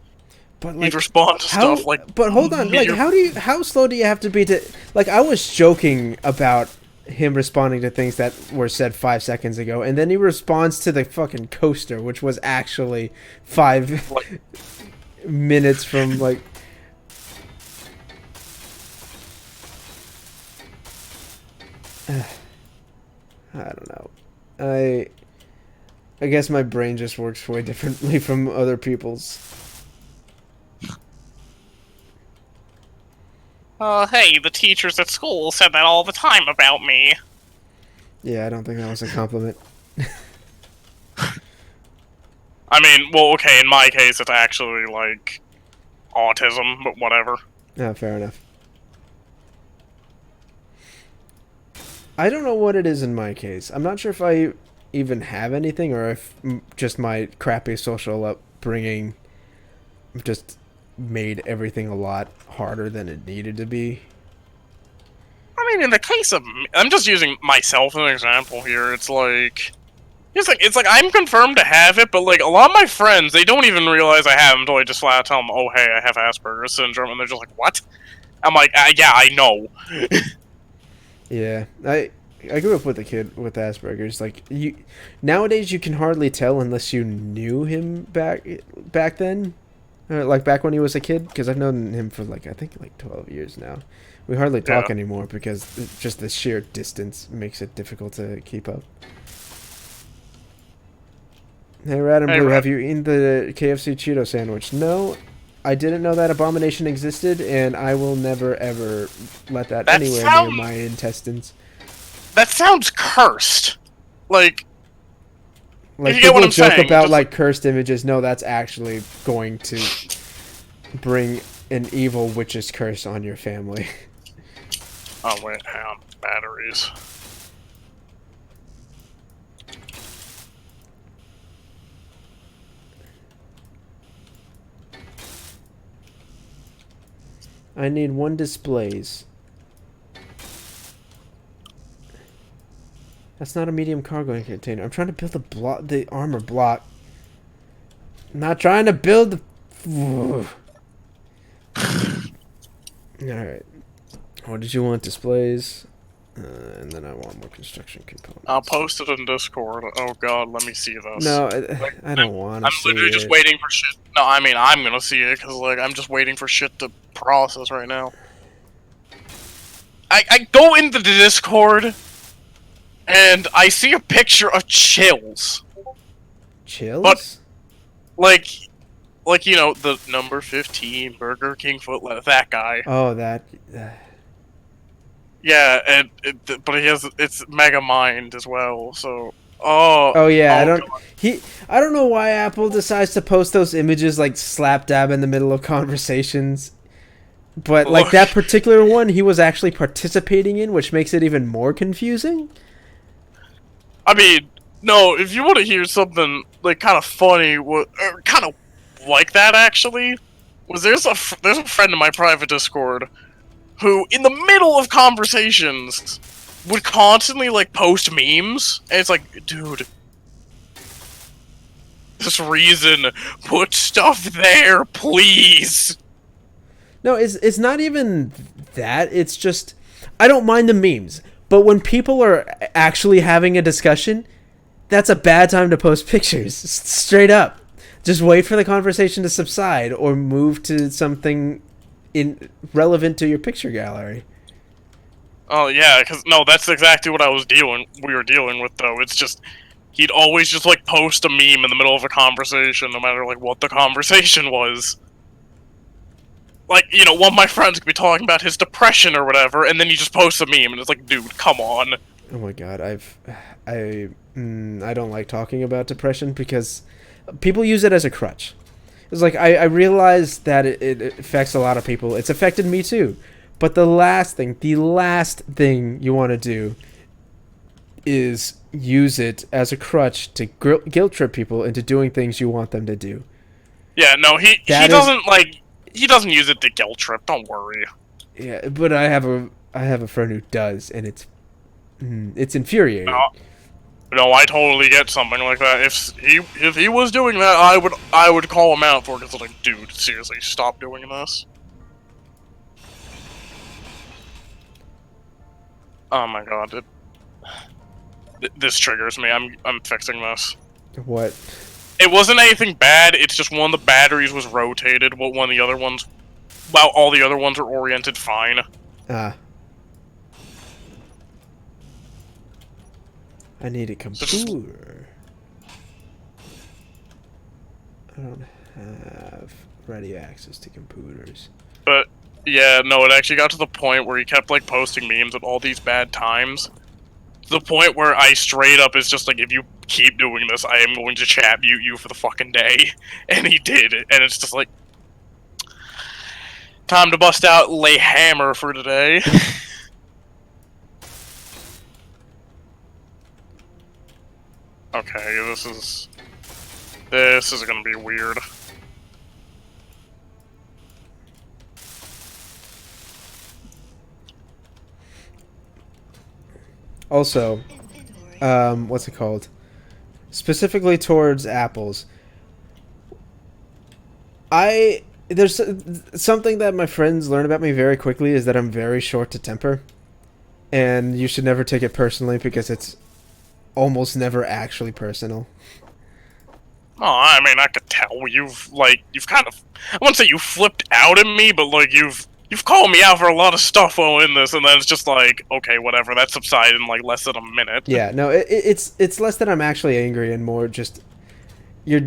S2: But
S1: he'd respond to
S2: how?
S1: stuff like.
S2: But hold on, like how slow do you have to be to? Like I was joking about him responding to things that were said 5 seconds ago, and then he responds to the fucking coaster, which was actually 5
S1: Like,
S2: minutes from like. I don't know. I guess my brain just works way differently from other people's.
S1: hey, the teachers at school said that all the time about me.
S2: Yeah, I don't think that was a compliment.
S1: I mean, well, okay, in my case, it's actually, like, autism, but whatever.
S2: Yeah, fair enough. I don't know what it is in my case. I'm not sure if I even have anything or if just my crappy social upbringing just made everything a lot harder than it needed to be.
S1: I mean, in the case of me, I'm just using myself as an example here. It's like I'm confirmed to have it, but like a lot of my friends, they don't even realize I have until I just flat out tell them, "Oh, hey, I have Asperger's syndrome," and they're just like, "What?" I'm like, "Yeah, I know."
S2: Yeah, I grew up with a kid with Asperger's. Like nowadays you can hardly tell unless you knew him back then, like back when he was a kid. Because I've known him for like I think like 12 years now. We hardly talk anymore because just the sheer distance makes it difficult to keep up. Hey, Rad and Blue, have you eaten the KFC Cheeto sandwich? No, I didn't know that abomination existed, and I will never ever let that anywhere near my intestines.
S1: That sounds cursed. Like
S2: Like
S1: you get what
S2: people
S1: I'm
S2: joke
S1: saying,
S2: about
S1: just
S2: like cursed images. No, that's actually going to bring an evil witch's curse on your family.
S1: Oh wait, hang on. Batteries.
S2: I need 1 displays. That's not a medium cargo container. I'm trying to build the armor block. I'm not trying to build the. Alright. What did you want? Displays? And then I want more construction components.
S1: I'll post it in Discord. Oh god, let me see this.
S2: No, I don't want to see it.
S1: I'm literally just waiting for shit. No, I mean, I'm gonna see it, because, like, I'm just waiting for shit to process right now. I go into the Discord, and I see a picture of Chills.
S2: Chills?
S1: But, like, you know, the number 15 Burger King foot, that guy.
S2: Oh, that.
S1: Yeah, but it's Mega Mind as well, so...
S2: Oh yeah, I don't know why Apple decides to post those images like slap dab in the middle of conversations. But like that particular one he was actually participating in, which makes it even more confusing.
S1: I mean, no, if you want to hear something like kind of funny, or kind of like that actually, there's a friend in my private Discord who, in the middle of conversations, would constantly, like, post memes, and it's like, dude, this reason, put stuff there, please!
S2: No, it's not even that, it's just, I don't mind the memes, but when people are actually having a discussion, that's a bad time to post pictures, straight up. Just wait for the conversation to subside, or move to something relevant to your picture gallery.
S1: Oh yeah, no, that's exactly what we were dealing with, though. It's just, he'd always just, like, post a meme in the middle of a conversation, no matter, like, what the conversation was. Like, you know, one of my friends could be talking about his depression or whatever, and then he just posts a meme, and it's like, dude, come on.
S2: Oh my god, I don't like talking about depression because people use it as a crutch. It's like I realize that it affects a lot of people. It's affected me too. But the last thing you want to do is use it as a crutch to guilt trip people into doing things you want them to do.
S1: Yeah, no, he
S2: That is-
S1: doesn't like he doesn't use it to guilt trip. Don't worry.
S2: Yeah, but I have a friend who does, and it's infuriating.
S1: No, I totally get something like that. If he was doing that, I would call him out for it. Because like, dude, seriously, stop doing this. Oh my god, this triggers me. I'm fixing this.
S2: What?
S1: It wasn't anything bad. It's just one of the batteries was rotated, but one of the other ones, well, all the other ones are oriented fine.
S2: I need a computer. I don't have ready access to computers.
S1: But yeah, no, it actually got to the point where he kept like posting memes at all these bad times. To the point where I straight up is just like, if you keep doing this, I am going to chat mute you for the fucking day. And he did, and it's just like, time to bust out lay hammer for today. Okay, this is gonna be weird.
S2: Also,
S3: Inventory.
S2: what's it called? Specifically towards apples. There's something that my friends learn about me very quickly is that I'm very short to temper. And you should never take it personally because it's almost never actually personal.
S1: Oh, I mean, I could tell you've kind of, I wouldn't say you flipped out at me, but like you've called me out for a lot of stuff while in this, and then it's just like, okay, whatever, that subsided in like less than a minute.
S2: Yeah, no, it's less that I'm actually angry and more just you're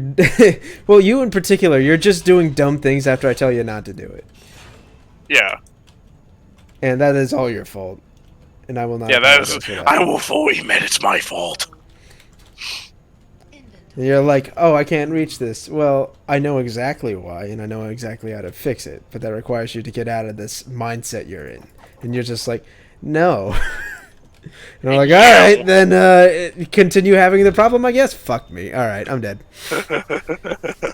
S2: well, you in particular, you're just doing dumb things after I tell you not to do it.
S1: Yeah.
S2: And that is all your fault. And I will not.
S1: Yeah, that is.
S2: apologize for that.
S1: I will fully admit it's my fault.
S2: And you're like, oh, I can't reach this. Well, I know exactly why, and I know exactly how to fix it. But that requires you to get out of this mindset you're in. And you're just like, no. And I'm like, all right, then continue having the problem, I guess. Fuck me. All right, I'm dead.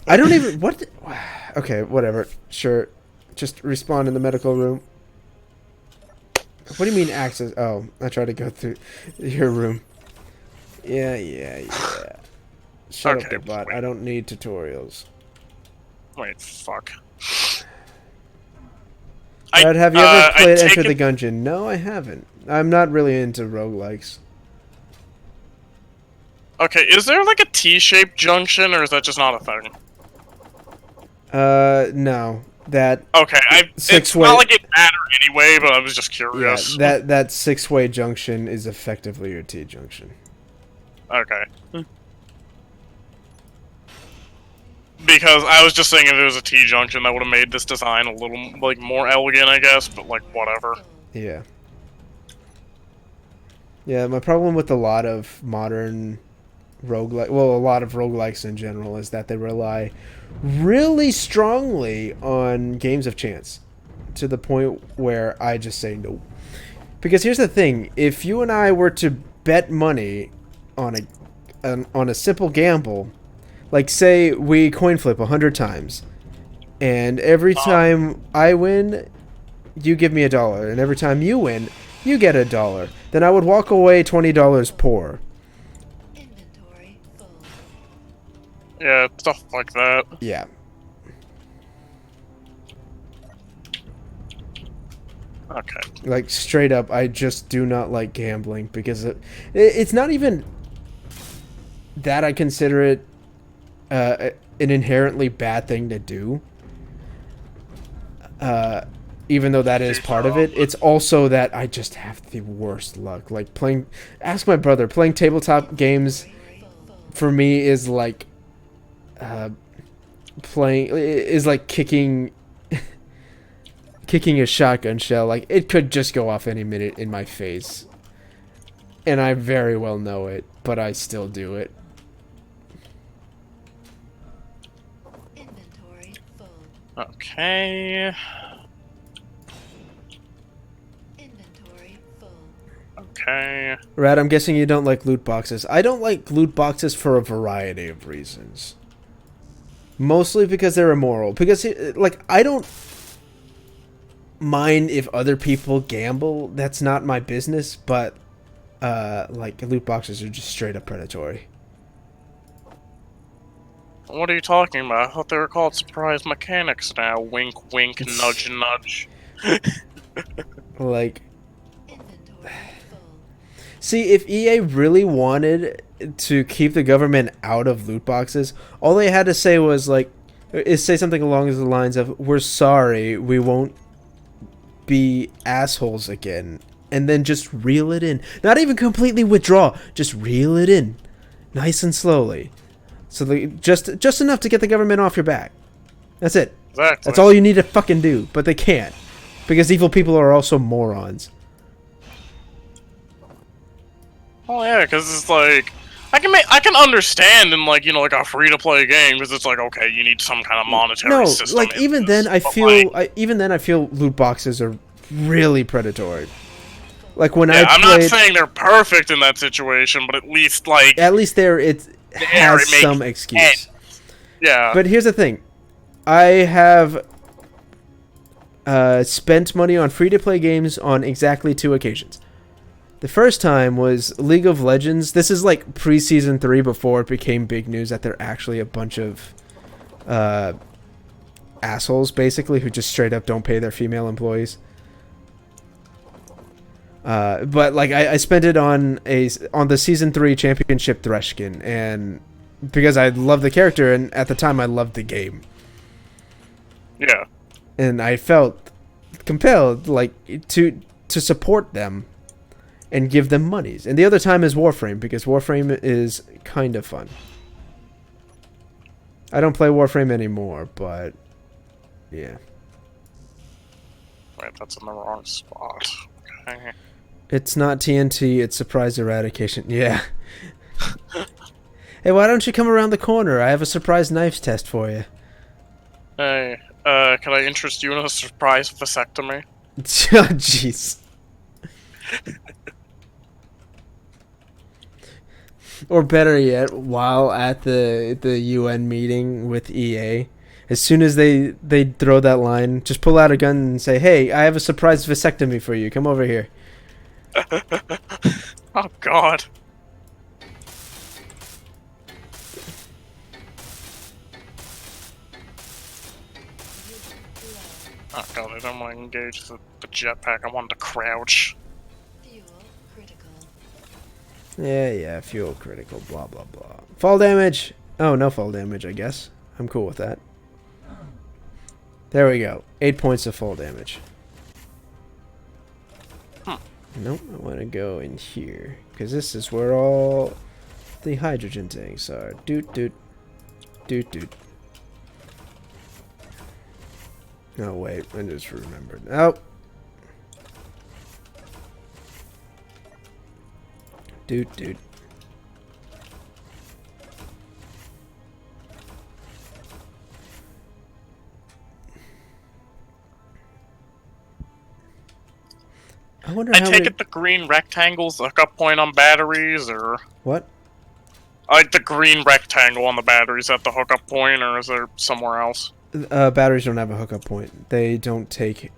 S2: I don't even... What? Okay, whatever. Sure. Just respawn in the medical room. What do you mean access? Oh, I tried to go through your room. Yeah. Shut up,
S1: Okay,
S2: bot.
S1: wait.
S2: I don't need tutorials.
S1: Wait, fuck.
S2: Brad, have you ever
S1: I
S2: played
S1: take
S2: Enter the
S1: it-
S2: Gungeon? No, I haven't. I'm not really into roguelikes.
S1: Okay, is there like a T-shaped junction, or is that just not a thing?
S2: No. That
S1: Okay, it's
S2: Six-way-
S1: not like it mattered anyway, but I was just
S2: yeah,
S1: curious.
S2: that six-way junction is effectively your T junction.
S1: Okay. Because I was just saying if there was a T-junction, that would have made this design a little, like, more elegant, I guess, but, like, whatever.
S2: Yeah. Yeah, my problem with a lot of modern roguelike, well, a lot of roguelikes in general, is that they rely really strongly on games of chance to the point where I just say no. Because here's the thing, if you and I were to bet money on a simple gamble, like say we coin flip 100 times, and every time I win, you give me $1, and every time you win, you get $1, then I would walk away $20 poor.
S3: Inventory full.
S1: Yeah, stuff like that.
S2: Yeah.
S1: Okay.
S2: Like, straight up, I just do not like gambling because it's not even that I consider it an inherently bad thing to do. Even though that is part of it, it's also that I just have the worst luck. Like, ask my brother, playing tabletop games for me is like, kicking a shotgun shell. Like, it could just go off any minute in my face. And I very well know it, but I still do it.
S3: Inventory full.
S1: Okay.
S3: Inventory full.
S1: Okay.
S2: Rad, I'm guessing you don't like loot boxes. I don't like loot boxes for a variety of reasons. Mostly because they're immoral. Because, like, I don't mind if other people gamble. That's not my business. But, like, loot boxes are just straight up predatory.
S1: What are you talking about? I thought they were called surprise mechanics now. Wink, wink, nudge, nudge.
S2: Like,
S3: Inventory full.
S2: see, if EA really wanted to keep the government out of loot boxes, all they had to say was, like, is say something along the lines of, we're sorry, we won't be assholes again. And then just reel it in. Not even completely withdraw, just reel it in. Nice and slowly. So just enough to get the government off your back. That's it.
S1: Exactly.
S2: That's all you need to fucking do. But they can't. Because evil people are also morons.
S1: Oh yeah, because it's like I can understand in like like a free to play game because it's like okay you need some kind of monetary
S2: No,
S1: system.
S2: like
S1: in
S2: even
S1: this,
S2: then I
S1: but,
S2: feel
S1: like,
S2: even then I feel loot boxes are really predatory. Like when
S1: yeah,
S2: I
S1: I'm not
S2: played,
S1: saying they're perfect in that situation, but at least like
S2: at least there it has
S1: it makes
S2: some excuse.
S1: sense. Yeah.
S2: But here's the thing. I have spent money on free-to-play games on exactly 2 occasions. The first time was League of Legends. This is like pre-season 3 before it became big news that they're actually a bunch of assholes, basically, who just straight up don't pay their female employees. But like I spent it on the season 3 championship Threshkin, and because I love the character, and at the time I loved the game.
S1: Yeah.
S2: And I felt compelled, like, to support them and give them monies. And the other time is Warframe, because Warframe is kind of fun. I don't play Warframe anymore, but yeah.
S1: Wait, that's in the wrong spot. Okay.
S2: It's not TNT, it's Surprise Eradication. Yeah. Hey, why don't you come around the corner? I have a surprise knives test for you.
S1: Hey, can I interest you in a surprise vasectomy?
S2: Jeez. Or better yet, while at the UN meeting with EA, as soon as they throw that line, just pull out a gun and say, "Hey, I have a surprise vasectomy for you. Come over here."
S1: Oh God. Oh God, I don't want to engage the jetpack. I want to crouch.
S3: Fuel critical.
S2: Yeah, fuel critical, blah, blah, blah. Fall damage. Oh, no fall damage, I guess. I'm cool with that. There we go. 8 points of fall damage. Nope, I want to go in here. Because this is where all the hydrogen tanks are. Doot, doot. Doot, doot. Oh, wait. I just remembered. Oh. Doot, doot. I wonder
S1: I
S2: how
S1: take
S2: many...
S1: it the green rectangle's the hookup point on batteries, or
S2: What?
S1: like the green rectangle on the batteries at the hookup point, or is there somewhere else?
S2: Batteries don't have a hookup point. They don't take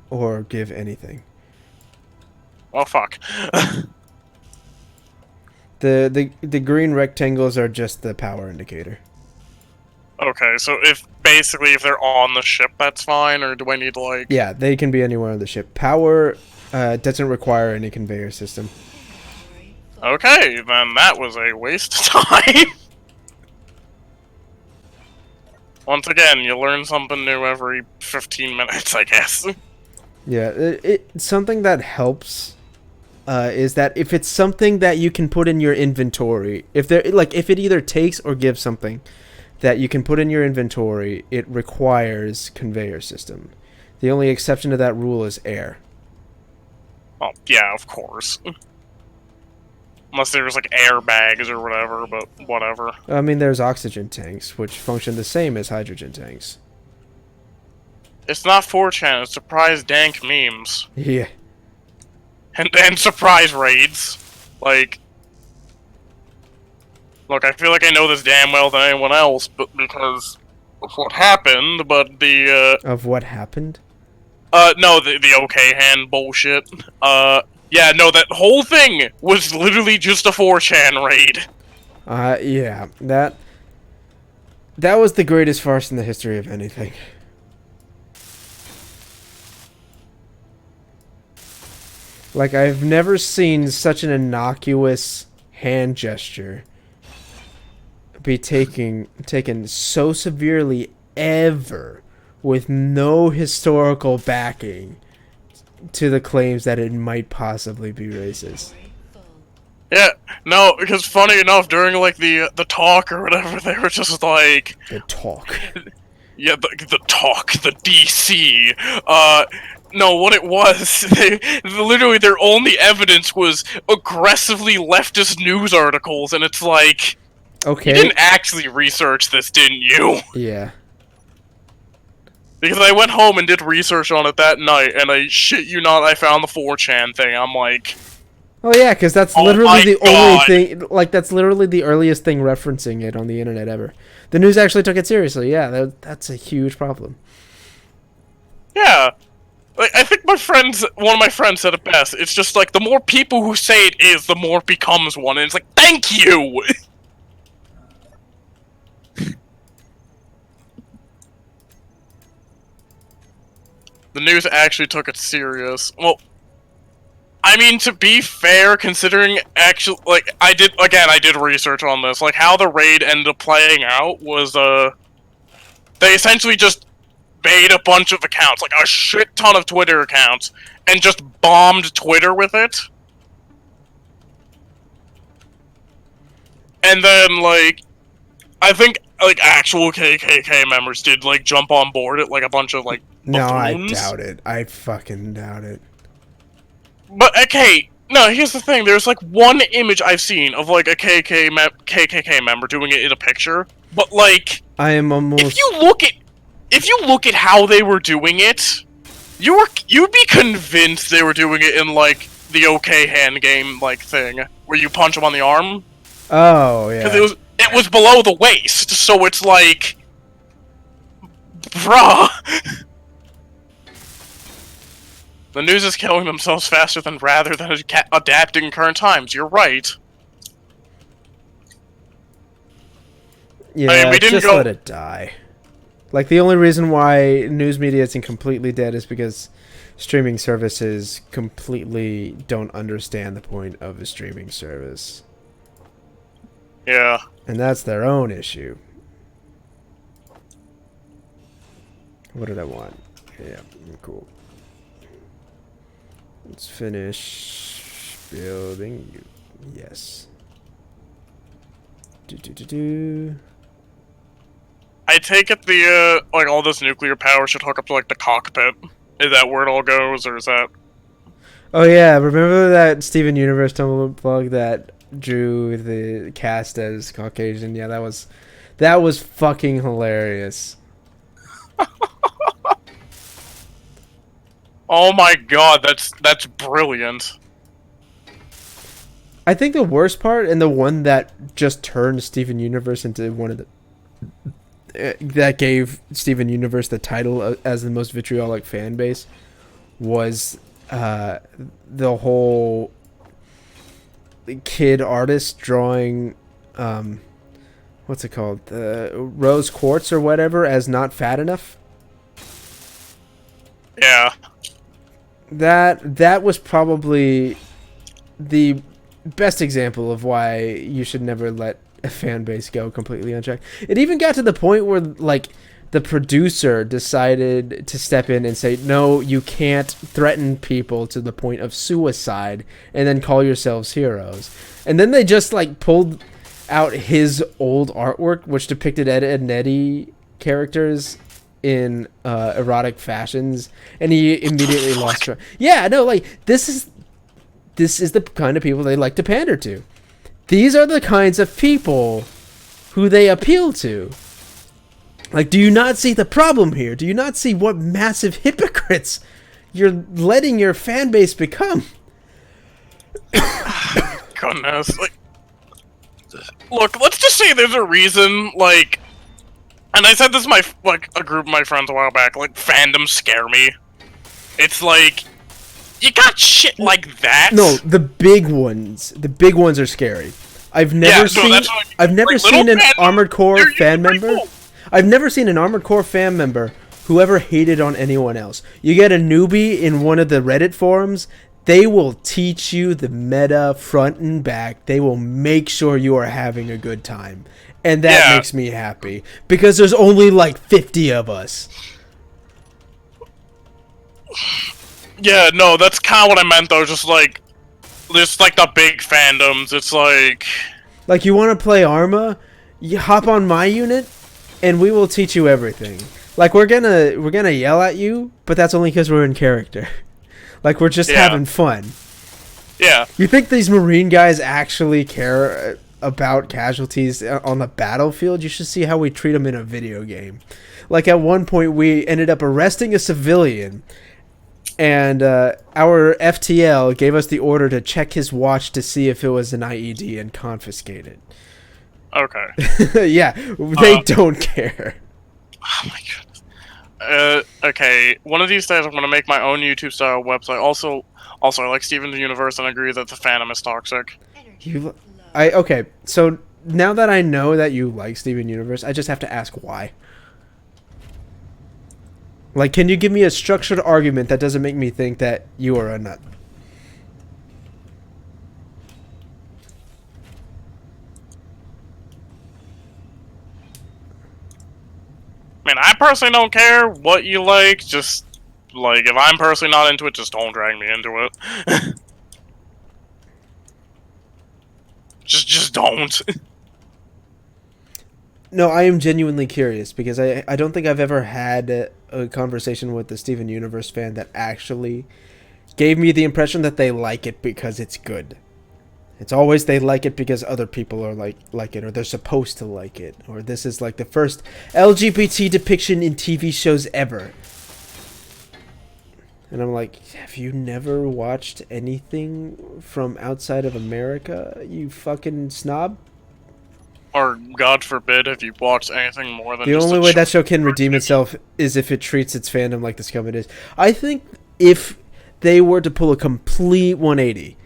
S2: or give anything.
S1: Well, fuck.
S2: The green rectangles are just the power indicator.
S1: Okay, so if they're on the ship, that's fine, or do I need to like?
S2: Yeah, they can be anywhere on the ship. Power doesn't require any conveyor system.
S3: Inventory full.
S1: Okay, then that was a waste of time. Once again, you learn something new every 15 minutes, I guess.
S2: Yeah, something that helps is that if it's something that you can put in your inventory, if it either takes or gives something that you can put in your inventory, it requires conveyor system. The only exception to that rule is air.
S1: Well, yeah, of course. Unless there was like airbags or whatever, but whatever.
S2: I mean, there's oxygen tanks, which function the same as hydrogen tanks.
S1: It's not 4chan, it's surprise dank memes.
S2: Yeah.
S1: And surprise raids. Like, look, I feel like I know this damn well than anyone else, but because of what happened, but
S2: Of what happened?
S1: no, the okay hand bullshit. Yeah, no, that whole thing was literally just a 4chan raid.
S2: Yeah. That was the greatest farce in the history of anything. Like, I've never seen such an innocuous hand gesture be taken so severely ever with no historical backing to the claims that it might possibly be racist.
S3: Full.
S1: Yeah, no, because funny enough, during like the talk or whatever, they were just like,
S2: The talk.
S1: yeah, the talk, the DC. No, what it was, they literally their only evidence was aggressively leftist news articles, and it's like, you
S2: Okay.
S1: didn't actually research this, didn't you?
S2: Yeah.
S1: Because I went home and did research on it that night, and I shit you not, I found the 4chan thing. I'm like,
S2: Oh yeah, because that's
S1: Oh
S2: literally
S1: my
S2: the
S1: God.
S2: only thing. Like, that's literally the earliest thing referencing it on the internet ever. The news actually took it seriously. Yeah, that's a huge problem.
S1: yeah. Like, I think one of my friends said it best. It's just like, the more people who say it is, the more it becomes one, and it's like, thank you! The news actually took it serious. Well, I mean, to be fair, considering actually, like, I did research on this. Like, how the raid ended up playing out was, they essentially just made a bunch of accounts, like a shit ton of Twitter accounts, and just bombed Twitter with it. And then, like, I think, like, actual KKK members did, like, jump on board it, like, a bunch of, like,
S2: No, I
S1: buffoons.
S2: doubt it. I fucking doubt it.
S1: But, okay, no, here's the thing. There's, like, one image I've seen of, like, a KKK member doing it in a picture. But, like,
S2: I am almost.
S1: if you look at how they were doing it, you'd be convinced they were doing it in, like, the okay hand game, like, thing. Where you punch them on the arm.
S2: Oh yeah.
S1: Because it was below the waist, so it's like... Bruh! The news is killing themselves faster than rather than adapting current times. You're right.
S2: Yeah,
S1: I mean, we didn't
S2: just
S1: go-
S2: let it die. Like, the only reason why news media isn't completely dead is because streaming services completely don't understand the point of a streaming service.
S1: Yeah.
S2: And that's their own issue. What did I want? Yeah, cool. Let's finish building. Yes. Do.
S1: I take it the, like, all this nuclear power should hook up to, like, the cockpit. Is that where it all goes, or is that...
S2: Oh yeah, remember that Steven Universe Tumblr blog that drew the cast as Caucasian? Yeah, that was fucking hilarious.
S1: Oh my god, that's brilliant.
S2: I think the worst part, and the one that just turned Steven Universe into one of the that gave Steven Universe the title as the most vitriolic fan base, was the whole kid artist drawing what's it called, rose quartz or whatever as not fat enough.
S1: Yeah.
S2: That was probably the best example of why you should never let a fan base go completely unchecked. It even got to the point where, like, the producer decided to step in and say, no, you can't threaten people to the point of suicide and then call yourselves heroes. And then they just, like, pulled out his old artwork, which depicted Ed, Edd n Eddy characters in erotic fashions, and he immediately lost track. Yeah, no, like, this is the kind of people they like to pander to. these are the kinds of people who they appeal to. Like, do you not see the problem here? Do you not see what massive hypocrites you're letting your fan base become?
S1: Goodness, like, look, let's just say there's a reason, like, and I said this to a group of my friends a while back, like, fandoms scare me. It's like, you got shit like that.
S2: No, the big ones are scary. I've never seen an Armored Core fan member.
S1: Cool.
S2: I've never seen an Armored Core fan member who ever hated on anyone else. You get a newbie in one of the Reddit forums, they will teach you the meta front and back. They will make sure you are having a good time. And that makes me happy. Because there's only like 50 of us.
S1: Yeah, no, that's kind of what I meant though, just like the big fandoms, it's like...
S2: Like, you want to play Arma? You hop on my unit, and we will teach you everything. Like, we're gonna yell at you, but that's only because we're in character. Like, we're just having fun.
S1: Yeah.
S2: You think these Marine guys actually care about casualties on the battlefield? You should see how we treat them in a video game. Like, at one point, we ended up arresting a civilian, and our FTL gave us the order to check his watch to see if it was an IED and confiscate it.
S1: Okay.
S2: Yeah, they don't care.
S1: Oh my god. Okay, one of these days I'm gonna make my own YouTube style website. Also, I like Steven Universe and agree that the fandom is toxic.
S2: Okay, so now that I know that you like Steven Universe, I just have to ask why. Like, can you give me a structured argument that doesn't make me think that you are a nut?
S1: I mean, I personally don't care what you like, just, like, if I'm personally not into it, just don't drag me into it. just don't.
S2: No, I am genuinely curious, because I don't think I've ever had a conversation with the Steven Universe fan that actually gave me the impression that they like it because it's good. It's always they like it because other people are like it, or they're supposed to like it, or this is like the first LGBT depiction in TV shows ever. And I'm like, have you never watched anything from outside of America, you fucking snob?
S1: Or, God forbid, if you watch anything more than
S2: the
S1: just
S2: only
S1: a
S2: way that show can redeem itself is if it treats its fandom like the scum it is. I think if they were to pull a complete 180,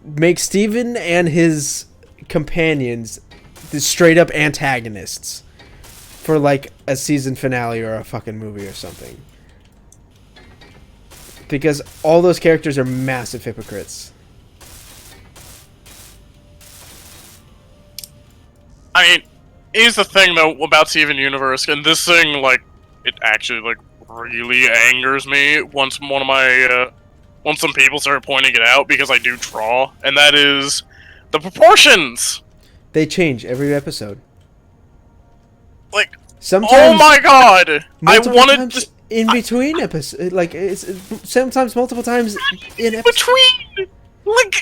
S2: make Steven and his companions the straight up antagonists for like a season finale or a fucking movie or something. Because all those characters are massive hypocrites.
S1: I mean, here's the thing though about Steven Universe, and this thing, like, it actually, like, really angers me once once some people started pointing it out, because I do draw, and that is the proportions!
S2: They change every episode.
S1: Like,
S2: Sometimes,
S1: oh my god! I wanted to...
S2: in between episodes, like, it's sometimes multiple times in episodes.
S1: Between! Like...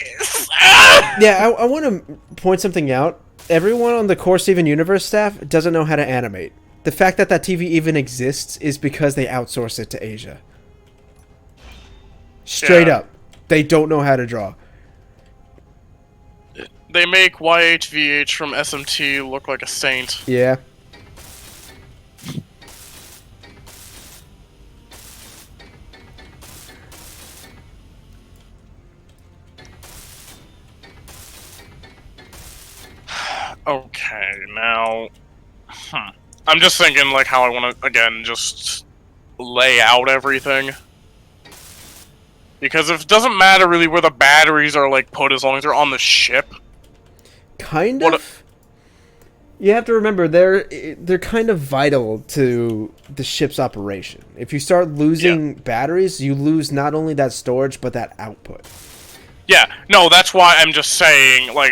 S2: Yeah, I want to point something out. Everyone on the core Steven Universe staff doesn't know how to animate. The fact that that TV even exists is because they outsource it to Asia. Straight up. They don't know how to draw.
S1: They make YHVH from SMT look like a saint.
S2: Yeah.
S1: Okay, now... I'm just thinking, like, how I want to, again, just lay out everything. Because it doesn't matter really where the batteries are, like, put as long as they're on the ship.
S2: Kind of. You have to remember, they're kind of vital to the ship's operation. If you start losing batteries, you lose not only that storage, but that output.
S1: Yeah, no, that's why I'm just saying, like,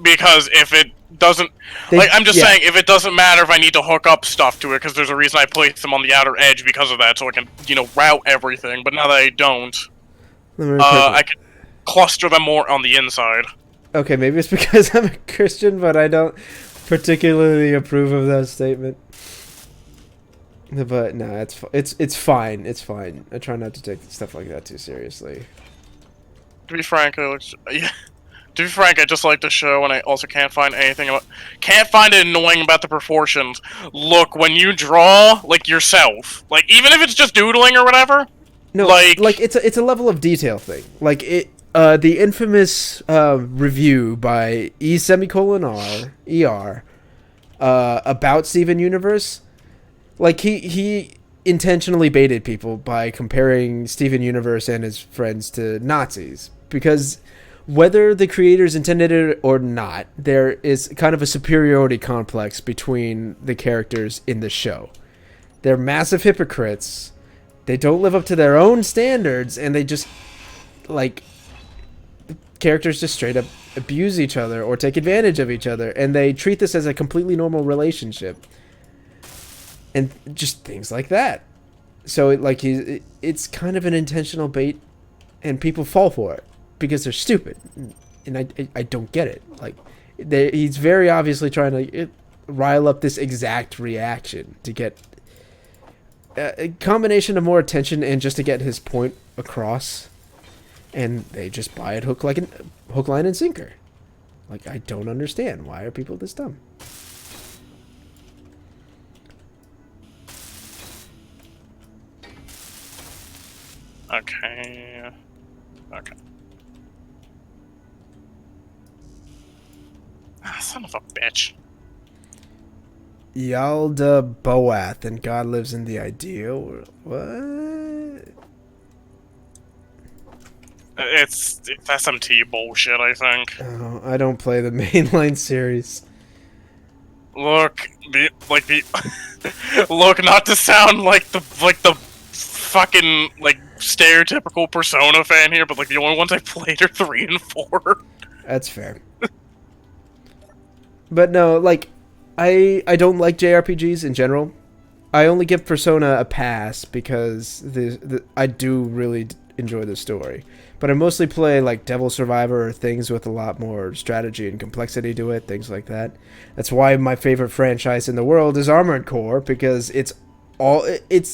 S1: because if it doesn't... saying, if it doesn't matter if I need to hook up stuff to it, because there's a reason I place them on the outer edge because of that, so I can, route everything, but now that I don't, I can cluster them more on the inside.
S2: Okay, maybe it's because I'm a Christian, but I don't particularly approve of that statement. But no, it's fine. It's fine. I try not to take stuff like that too seriously.
S1: To be frank, yeah. To be frank, I just like the show, and I also can't find can't find it annoying about the proportions. Look, when you draw like yourself, like even if it's just doodling or whatever,
S2: No, like it's a level of detail thing. Like the infamous review by E semicolon R ER about Steven Universe. Like he intentionally baited people by comparing Steven Universe and his friends to Nazis because whether the creators intended it or not, there is kind of a superiority complex between the characters in the show. They're massive hypocrites. They don't live up to their own standards, and they just like characters just straight up abuse each other or take advantage of each other, and they treat this as a completely normal relationship. And just things like that. So it's kind of an intentional bait, and people fall for it because they're stupid, and I don't get it. Like he's very obviously trying to rile up this exact reaction to get a combination of more attention and just to get his point across, and they just buy it hook, line, and sinker. Like I don't understand, why are people this dumb?
S1: Okay. Okay. Ah, son of a bitch.
S2: Yalda Boath and God lives in the ideal. What?
S1: It's SMT bullshit, I think.
S2: Oh, I don't play the mainline series.
S1: Look, look, not to sound like the fucking stereotypical Persona fan here, but like the only ones I played are 3 and 4.
S2: That's fair. But no, like I don't like JRPGs in general. I only give Persona a pass because I do really enjoy the story. But I mostly play like Devil Survivor or things with a lot more strategy and complexity to it, things like that. That's why my favorite franchise in the world is Armored Core, because it's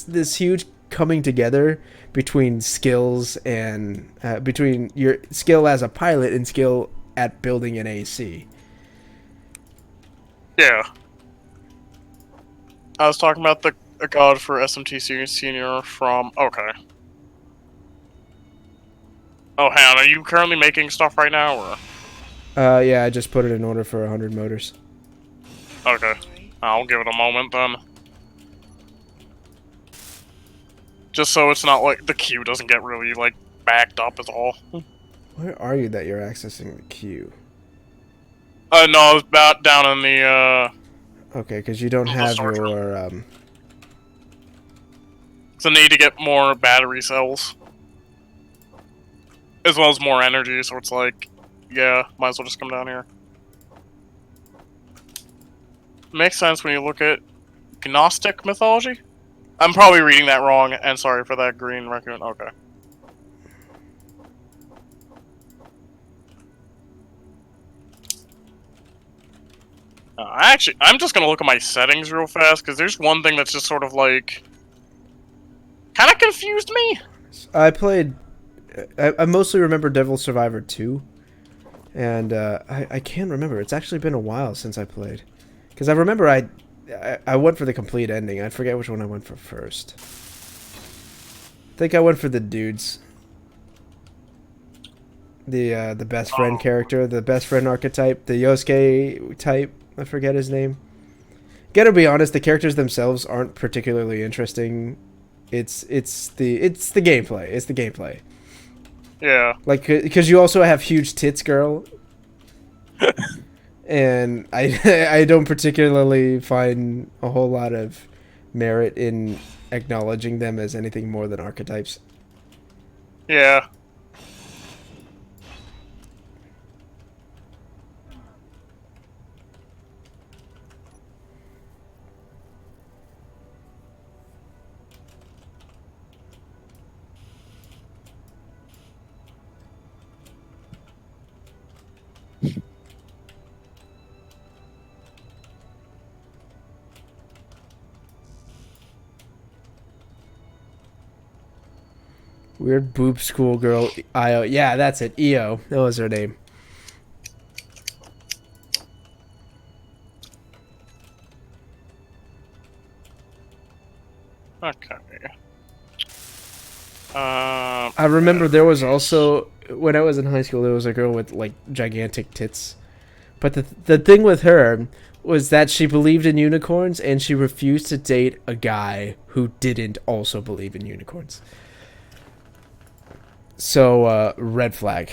S2: this huge coming together between skills and between your skill as a pilot and skill at building an AC.
S1: Yeah. I was talking about a god for SMT Senior from... Okay. Oh, Han, are you currently making stuff right now, or...?
S2: Yeah, I just put it in order for 100 motors.
S1: Okay. I'll give it a moment, then. Just so it's not like the queue doesn't get really, like, backed up at all.
S2: Where are you that you're accessing the queue?
S1: No, I was about down in the,
S2: Okay, because you don't have your,
S1: So need to get more battery cells. As well as more energy, so it's like... Yeah, might as well just come down here. Makes sense when you look at Gnostic mythology? I'm probably reading that wrong, and sorry for that green raccoon. Okay. Actually, I'm just gonna look at my settings real fast, because there's one thing that's just sort of like... kind of confused me.
S2: I played... I mostly remember Devil Survivor 2. And I can't remember. It's actually been a while since I played. Because I remember I went for the complete ending. I forget which one I went for first. I think I went for the dudes. The best friend character, the best friend archetype, the Yosuke type. I forget his name. Gotta be honest, the characters themselves aren't particularly interesting. It's the gameplay. It's the gameplay.
S1: Yeah.
S2: Like, because you also have huge tits, girl. And I don't particularly find a whole lot of merit in acknowledging them as anything more than archetypes.
S1: Yeah.
S2: Weird boob schoolgirl Io. Yeah, that's it. Io. That was her name.
S1: Okay.
S2: I remember there was also, when I was in high school, there was a girl with like gigantic tits. But the thing with her was that she believed in unicorns and she refused to date a guy who didn't also believe in unicorns. So, red flag.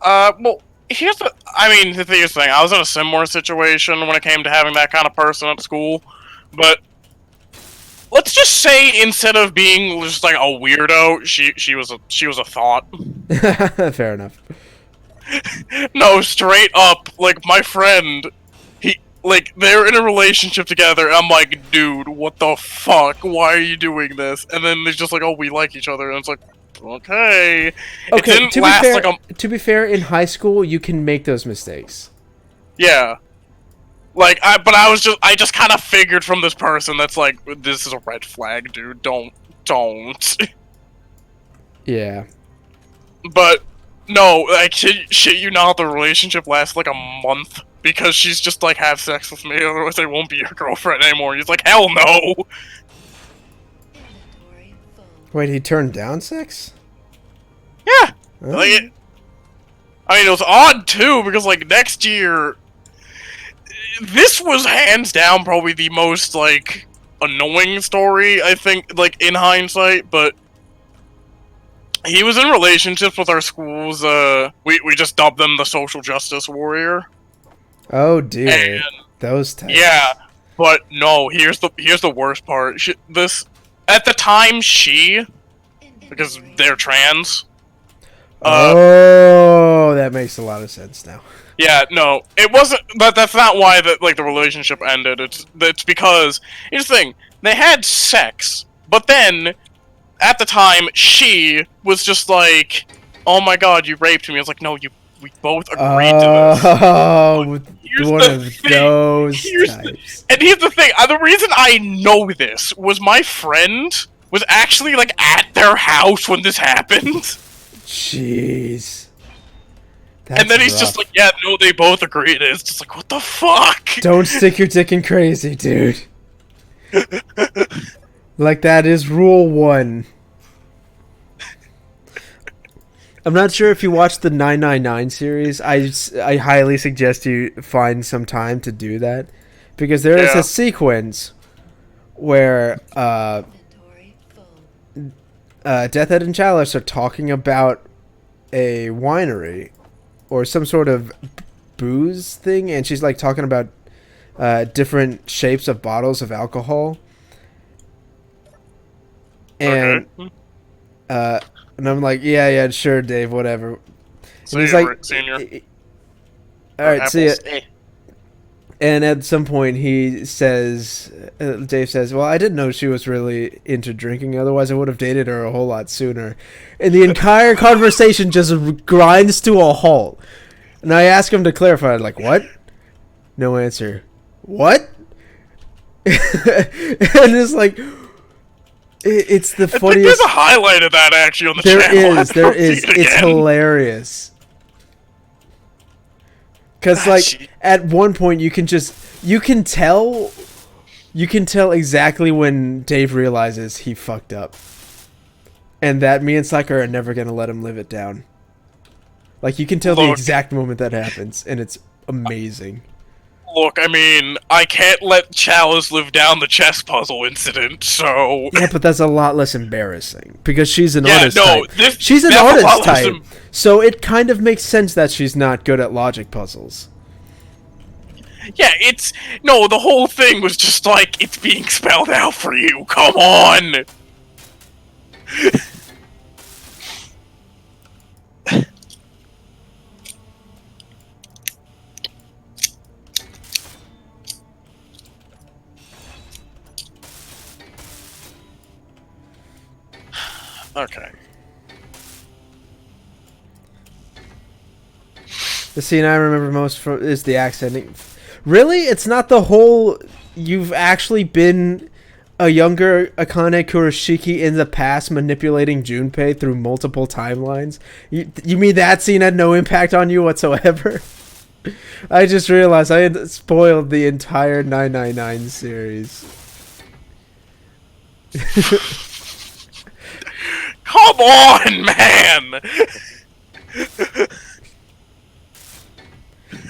S1: Well, here's the thing. I was in a similar situation when it came to having that kind of person at school, but let's just say instead of being just like a weirdo, she was a thought.
S2: Fair enough.
S1: No, straight up, like my friend, they're in a relationship together. And I'm like, dude, what the fuck? Why are you doing this? And then they're just like, oh, we like each other, and it's like, okay. It
S2: Okay,
S1: didn't last like a
S2: to be fair, in high school, you can make those mistakes.
S1: yeah. I just kind of figured from this person that's like, this is a red flag, dude. Don't.
S2: Yeah.
S1: But no, I shit you not, the relationship lasts like a month because she's just like, have sex with me, otherwise I won't be your girlfriend anymore. He's like, hell no.
S3: Inventory full.
S2: Wait, he turned down sex?
S1: Yeah.
S2: Oh.
S1: Like, it was odd too because like next year, this was hands down probably the most like annoying story I think, like in hindsight, but. He was in relationships with our school's, we just dubbed them the social justice warrior.
S2: Oh dear.
S1: And,
S2: those types.
S1: yeah, but no, here's the worst part. At the time, because they're trans.
S2: Oh, that makes a lot of sense now.
S1: Yeah, no, it wasn't, but that's not why the relationship ended. It's because, here's the thing, they had sex, but then, at the time, she was just like, "Oh my god, you raped me." I was like, "No, we both agreed to this."
S2: Oh,
S1: Here's
S2: one
S1: the
S2: of
S1: thing.
S2: those
S1: Here's
S2: types.
S1: And here's the thing: the reason I know this was my friend was actually like at their house when this happened.
S2: Jeez.
S1: And then he's
S2: rough.
S1: just like, "Yeah, no, they both agreed." It's just like, what the fuck?
S2: Don't stick your dick in crazy, dude. Like, that is rule 1. I'm not sure if you watched the 999 series. I highly suggest you find some time to do that. Because there is a sequence where
S3: Inventory full.
S2: Deathhead and Chalice are talking about a winery or some sort of booze thing, and she's like talking about different shapes of bottles of alcohol. And and I'm like, yeah, sure, Dave, whatever. And he's like,
S1: senior.
S2: all right, see ya. And at some point, he says, Dave says, well, I didn't know she was really into drinking. Otherwise, I would have dated her a whole lot sooner. And the entire conversation just grinds to a halt. And I ask him to clarify, like, what? No answer. What? And it's like, it's the funniest.
S1: There's a highlight of that actually on the
S2: There
S1: channel.
S2: is. It's hilarious. Because, like, at one point, you can tell exactly when Dave realizes he fucked up. And that me and Sucker are never going to let him live it down. Like, you can tell the exact moment that happens, and it's amazing.
S1: Look, I mean, I can't let Chalice live down the chess puzzle incident, so...
S2: Yeah, but that's a lot less embarrassing. Because she's an artist type. She's an
S1: that's
S2: artist type. So it kind of makes sense that she's not good at logic puzzles.
S1: Yeah, no, the whole thing was just like, it's being spelled out for you, come on! Okay.
S2: The scene I remember most from is the axe ending. Really? It's not the whole... You've actually been a younger Akane Kurashiki in the past manipulating Junpei through multiple timelines? You mean that scene had no impact on you whatsoever? I just realized I had spoiled the entire 999 series.
S1: Come on, man!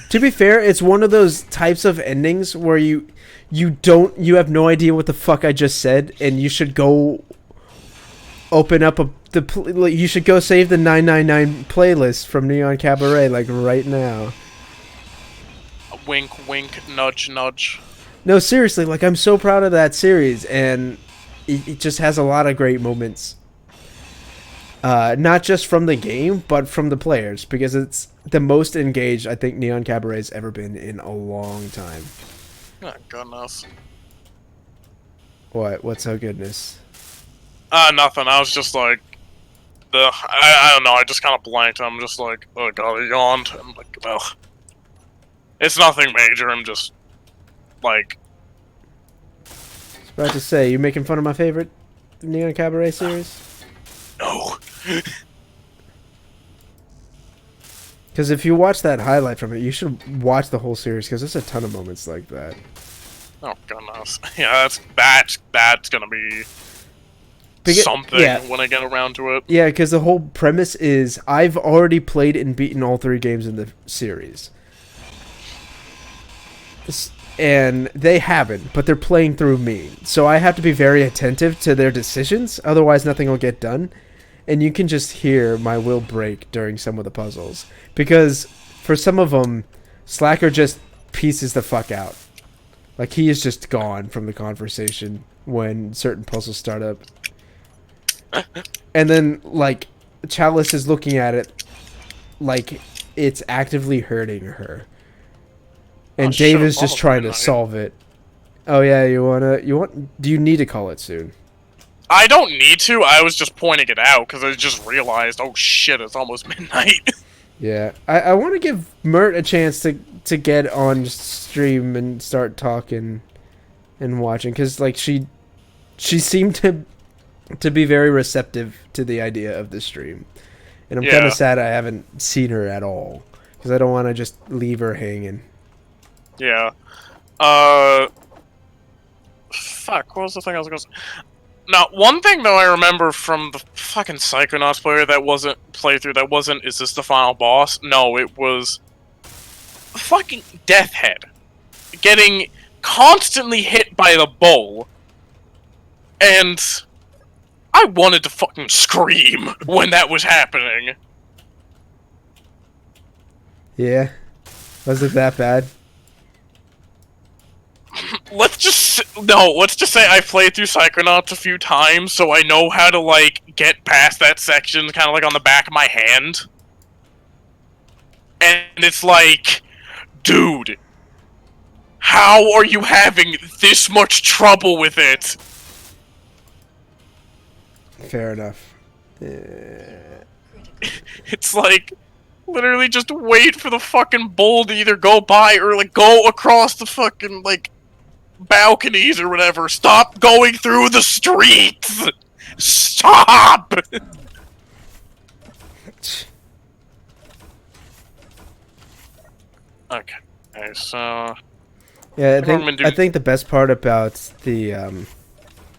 S2: To be fair, it's one of those types of endings where you have no idea what the fuck I just said, and you should go open up you should go save the 999 playlist from Neon Cabaret like right now.
S1: Wink, wink, nudge, nudge.
S2: No, seriously, like I'm so proud of that series, and it just has a lot of great moments. Not just from the game, but from the players, because it's the most engaged I think Neon Cabaret's ever been in a long time.
S1: Oh, goodness.
S2: What? What's so goodness?
S1: Nothing. I was just like, I don't know. I just kind of blanked. I'm just like, oh god, I yawned. I'm like, well, it's nothing major. I'm just like,
S2: I was about to say, you making fun of my favorite Neon Cabaret series?
S1: no.
S2: Because if you watch that highlight from it, you should watch the whole series, because there's a ton of moments like that.
S1: Oh goodness. Yeah, that's gonna be something when I get around to it.
S2: Yeah, because the whole premise is I've already played and beaten all 3 games in the series. And they haven't, but they're playing through me. So I have to be very attentive to their decisions, otherwise nothing will get done. And you can just hear my will break during some of the puzzles. Because for some of them, Slacker just pieces the fuck out. Like, he is just gone from the conversation when certain puzzles start up. And then, like, Chalice is looking at it like it's actively hurting her. And Dave is just trying to solve it. Oh yeah, do you need to call it soon?
S1: I don't need to, I was just pointing it out, because I just realized, oh shit, it's almost midnight.
S2: Yeah, I want to give Mert a chance to get on stream and start talking and watching, because like she seemed to be very receptive to the idea of the stream, and I'm kind of sad I haven't seen her at all, because I don't want to just leave her hanging.
S1: Yeah. Fuck, what was the thing I was gonna say? Now, one thing though I remember from the fucking Psychonauts playthrough that wasn't, is this the final boss? No, it was fucking Deathhead getting constantly hit by the bowl, and I wanted to fucking scream when that was happening.
S2: Yeah? Was it that bad?
S1: Let's just say I played through Psychonauts a few times, so I know how to, like, get past that section, kind of like on the back of my hand. And it's like, dude, how are you having this much trouble with it?
S2: Fair enough.
S1: It's like, literally just wait for the fucking bull to either go by or, like, go across the fucking, like, balconies or whatever. Stop going through the streets! Stop! Okay, so...
S2: Yeah, I think the best part about the,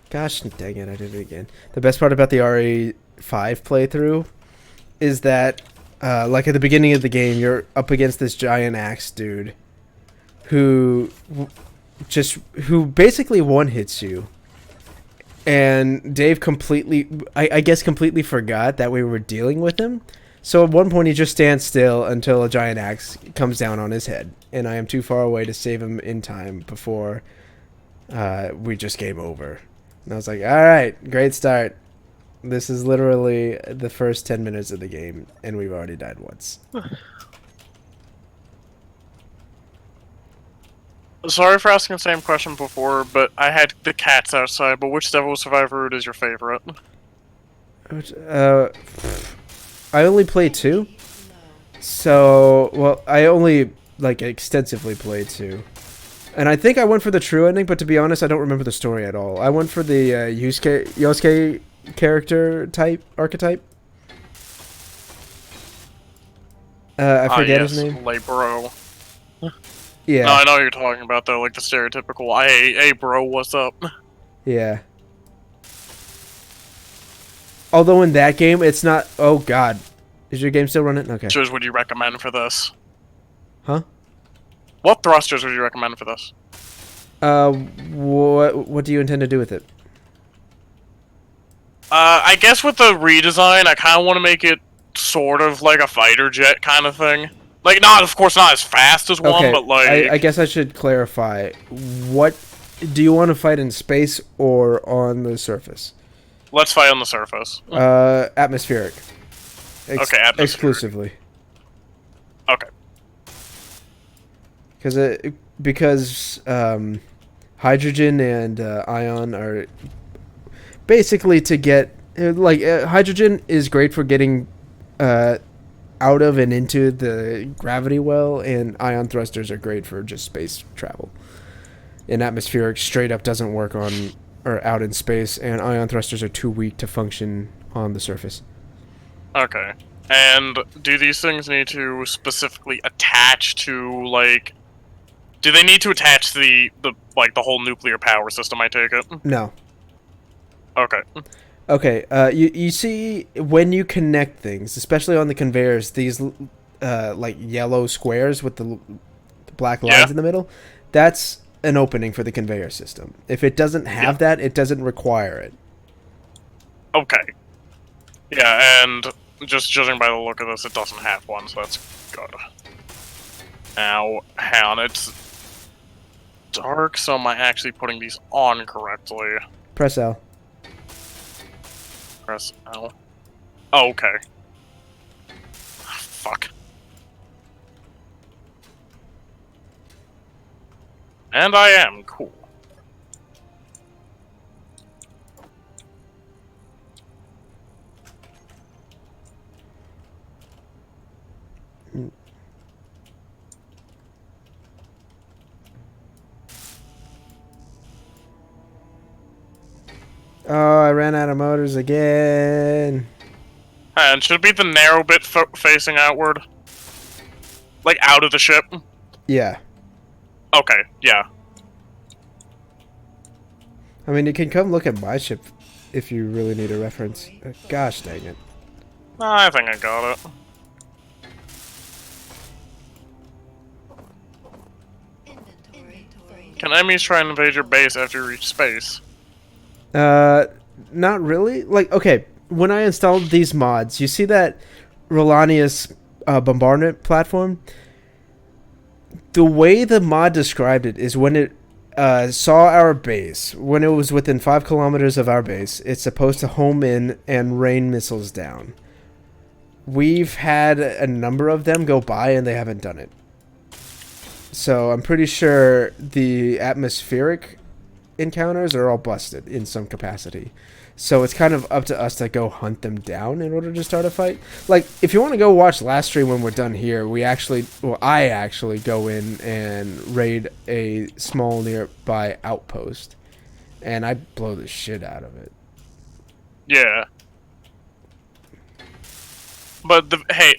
S2: gosh dang it, I did it again. The best part about the RE5 playthrough is that, like at the beginning of the game, you're up against this giant axe dude who basically one-hits you. And Dave completely forgot that we were dealing with him. So at one point he just stands still until a giant axe comes down on his head. And I am too far away to save him in time before we just game over. And I was like, alright, great start. This is literally the first 10 minutes of the game, and we've already died once.
S1: Sorry for asking the same question before, but I had the cats outside, but which Devil Survivor route is your favorite?
S2: I only play 2. So, well, I only like extensively played 2. And I think I went for the true ending, but to be honest, I don't remember the story at all. I went for the Yosuke character type archetype. I forget his name.
S1: Bro.
S2: Yeah,
S1: No, I know what you're talking about though, like the stereotypical, hey bro, what's up?
S2: yeah. Although in that game, it's not. Oh God, is your game still running? Okay.
S1: Thrusters would you recommend for this?
S2: Huh?
S1: What thrusters would you recommend for this?
S2: What do you intend to do with it?
S1: I guess with the redesign, I kind of want to make it sort of like a fighter jet kind of thing. Like, not, of course, not as fast as one,
S2: Okay,
S1: but like...
S2: I guess I should clarify. What do you want to fight in space or on the surface?
S1: Let's fight on the surface.
S2: Atmospheric.
S1: Okay, atmospheric.
S2: Exclusively.
S1: Okay.
S2: Because hydrogen and ion are basically to get hydrogen is great for getting out of and into the gravity well, and ion thrusters are great for just space travel. And atmospheric straight up doesn't work on or out in space, and ion thrusters are too weak to function on the surface.
S1: Okay. And do these things need to specifically attach to, like... Do they need to attach to the whole nuclear power system, I take it?
S2: No.
S1: Okay.
S2: Okay, you see when you connect things, especially on the conveyors, these like yellow squares with the black lines in the middle, that's an opening for the conveyor system. If it doesn't have that, it doesn't require it.
S1: Okay. Yeah, and just judging by the look of this, it doesn't have one, so that's good. Now, hang on, it's dark, so am I actually putting these on correctly?
S2: Press L.
S1: Press L. Oh, okay. Fuck. And I am. Cool.
S2: Oh, I ran out of motors again.
S1: And should it be the narrow bit facing outward? Like, out of the ship?
S2: Yeah.
S1: Okay, yeah.
S2: I mean, you can come look at my ship if you really need a reference. Gosh dang it.
S1: I think I got it. Can enemies try and invade your base after you reach space?
S2: Not really. Like, okay, when I installed these mods, you see that Radamier bombardment platform? The way the mod described it is when it saw our base, when it was within 5 kilometers of our base, it's supposed to home in and rain missiles down. We've had a number of them go by and they haven't done it. So I'm pretty sure the atmospheric encounters are all busted in some capacity. So it's kind of up to us to go hunt them down in order to start a fight. Like, if you want to go watch last stream when we're done here, I actually go in and raid a small nearby outpost. And I blow the shit out of it.
S1: Yeah. But hey,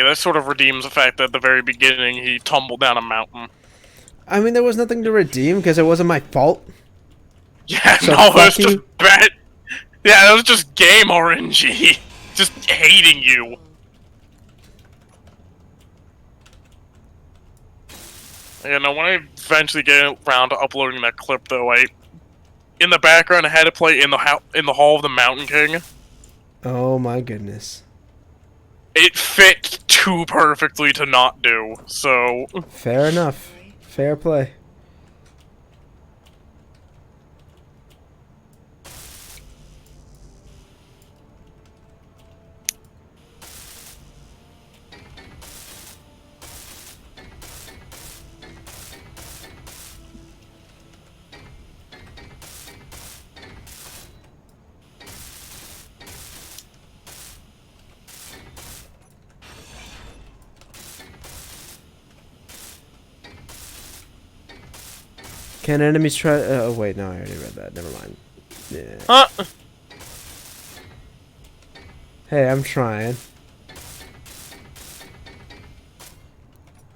S1: that sort of redeems the fact that at the very beginning he tumbled down a mountain.
S2: I mean, there was nothing to redeem because it wasn't my fault.
S1: Yeah,
S2: So
S1: no, it was
S2: fuck you.
S1: just bad. Yeah, it was just game RNG. Just hating you. Yeah, no, when I eventually get around to uploading that clip, though, in the background, I had to play in the Hall of the Mountain King.
S2: Oh my goodness.
S1: It fit too perfectly to not do, so...
S2: Fair enough. Fair play. Can enemies try... oh, wait, no, I already read that. Never mind. Yeah.
S1: Huh?
S2: Hey, I'm trying.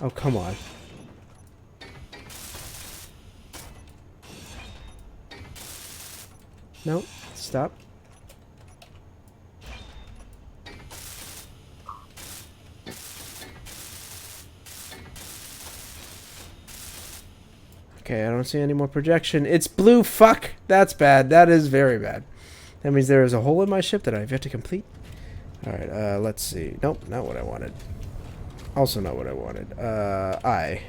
S2: Oh, come on. Nope. Stop. Okay, I don't see any more projection. It's blue. Fuck. That's bad. That is very bad. That means there is a hole in my ship that I have yet to complete. Alright, let's see. Nope, not what I wanted. Also not what I wanted. I.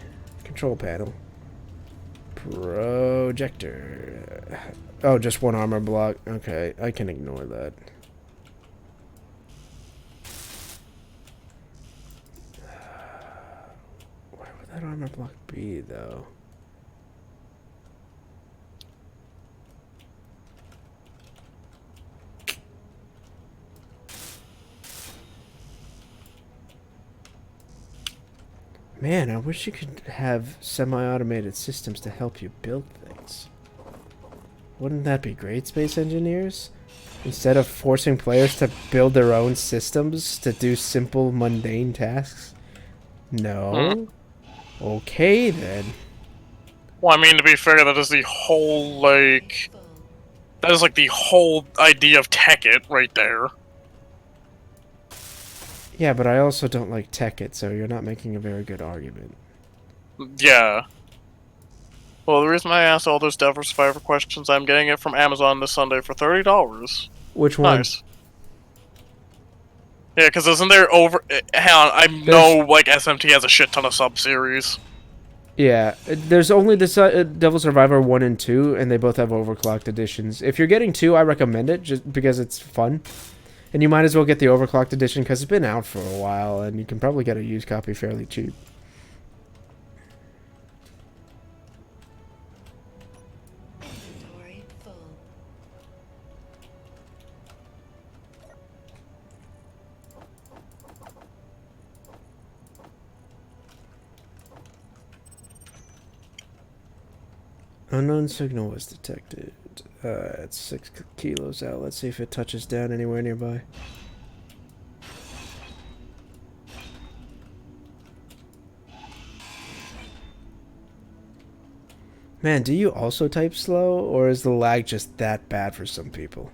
S2: Control panel. Projector. Oh, just one armor block. Okay, I can ignore that. Where would that armor block be, though? Man, I wish you could have semi-automated systems to help you build things. Wouldn't that be great, Space Engineers? Instead of forcing players to build their own systems to do simple, mundane tasks? No? Okay, then.
S1: Well, I mean, to be fair, that is the whole, like...
S3: Full.
S1: That is, like, the whole idea of Tekkit right there.
S2: Yeah, but I also don't like Tekkit, so you're not making a very good argument.
S1: Yeah. Well, the reason I asked all those Devil Survivor questions, I'm getting it from Amazon this Sunday for $30.
S2: Which one?
S1: Nice. Yeah, because isn't there over... Hang on, I know, like, SMT has a shit ton of sub-series.
S2: Yeah, there's only this Devil Survivor 1 and 2, and they both have overclocked editions. If you're getting 2, I recommend it, just because it's fun. And you might as well get the overclocked edition, because it's been out for a while, and you can probably get a used copy fairly cheap.
S3: Inventory full.
S2: Unknown signal was detected. It's 6 kilos out. Let's see if it touches down anywhere nearby. Man, do you also type slow, or is the lag just that bad for some people?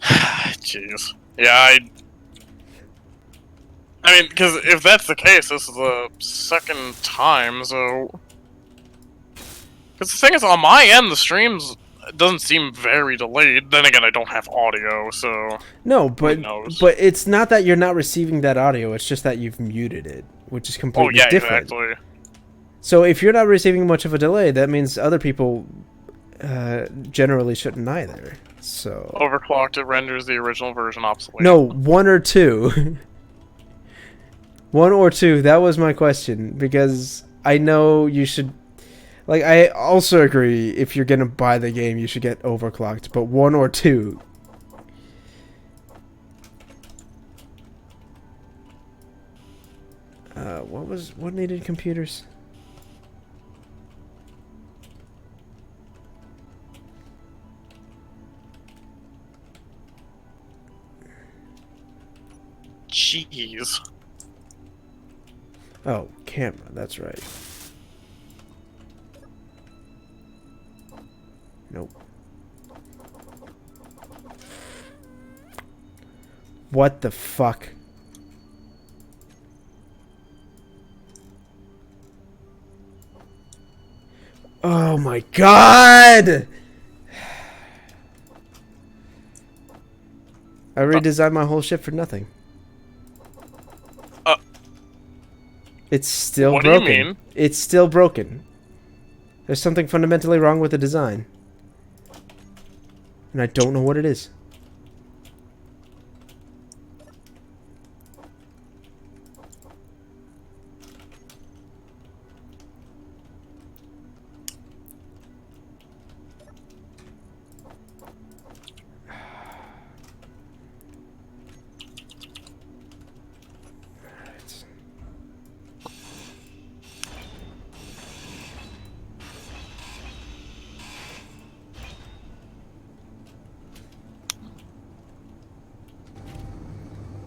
S1: Jeez. Yeah, I mean, because if that's the case, this is the second time, so... Because the thing is, on my end, the streams doesn't seem very delayed. Then again, I don't have audio, so...
S2: No, but
S1: knows?
S2: it's not that you're not receiving that audio. It's just that you've muted it, which is
S1: Oh,
S2: completely
S1: yeah,
S2: different.
S1: exactly.
S2: So if you're not receiving much of a delay, that means other people generally shouldn't either. So
S1: Overclocked, it renders the original version obsolete.
S2: no, 1 or 2. 1 or 2. That was my question, because I know you should. Like, I also agree, if you're gonna buy the game, you should get overclocked. But 1 or 2. What needed computers?
S1: Jeez.
S2: Oh, camera. That's right. Nope. What the fuck? Oh my god! I redesigned my whole ship for nothing. It's still
S1: What do you
S2: broken.
S1: mean?
S2: It's still broken. There's something fundamentally wrong with the design. And I don't know what it is.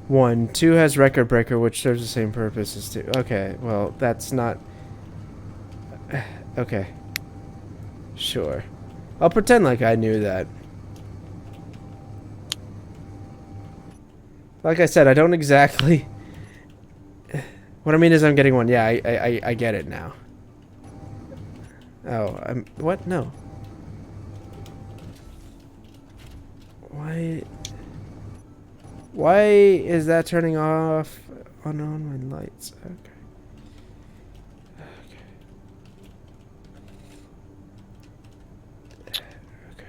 S2: 1. 2 has Record Breaker, which serves the same purpose as 2. Okay, well, that's not... Okay. Sure. I'll pretend like I knew that. Like I said, I don't exactly... What I mean is I'm getting one. Yeah, I get it now. Oh, what? No. Why... Why is that turning off on my lights? Okay. Okay.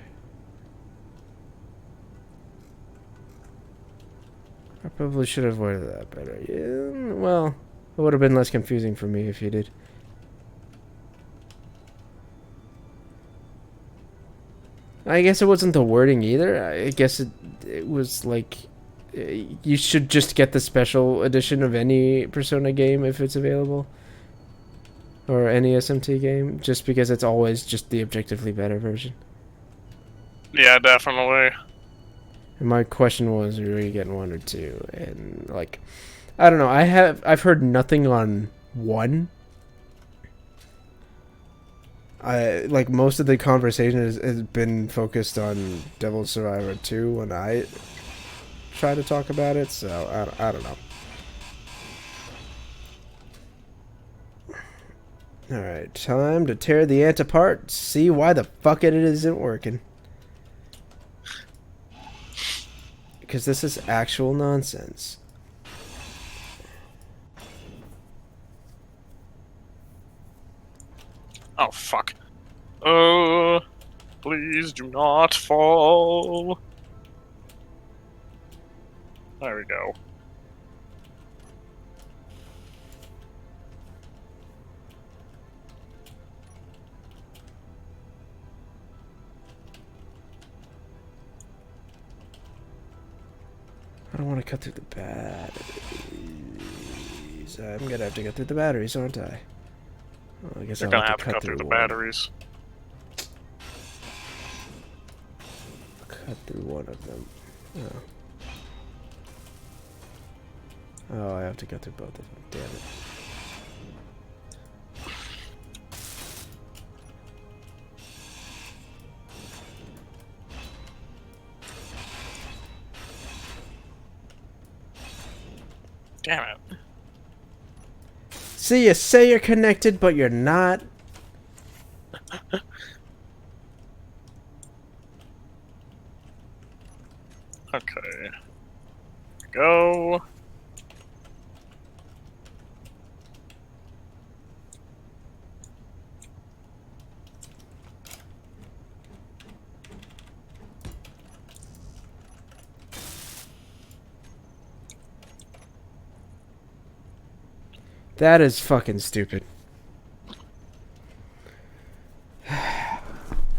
S2: I probably should have avoided that better. Yeah, well, it would have been less confusing for me if you did. I guess it wasn't the wording either. I guess it was like... You should just get the special edition of any Persona game if it's available. Or any SMT game. Just because it's always just the objectively better version.
S1: Yeah, definitely.
S2: And my question was, are you getting 1 or 2? And like, I don't know. I've heard nothing on 1. Like most of the conversation has been focused on Devil Survivor 2 when I try to talk about it, so I don't know. Alright, time to tear the ant apart, see why the fuck it isn't working. Because this is actual nonsense.
S1: Oh, fuck. Please do not fall. There we go.
S2: I don't want to cut through the batteries. I'm gonna have to cut through the batteries, aren't I? Well, I guess
S1: You're
S2: I'll
S1: gonna have to cut through the
S2: one.
S1: batteries.
S2: Cut through one of them. Oh. Oh, I have to cut through both of them. Damn it.
S1: Damn it.
S2: See, you say you're connected, but you're not.
S1: Okay. Go.
S2: That is fucking stupid.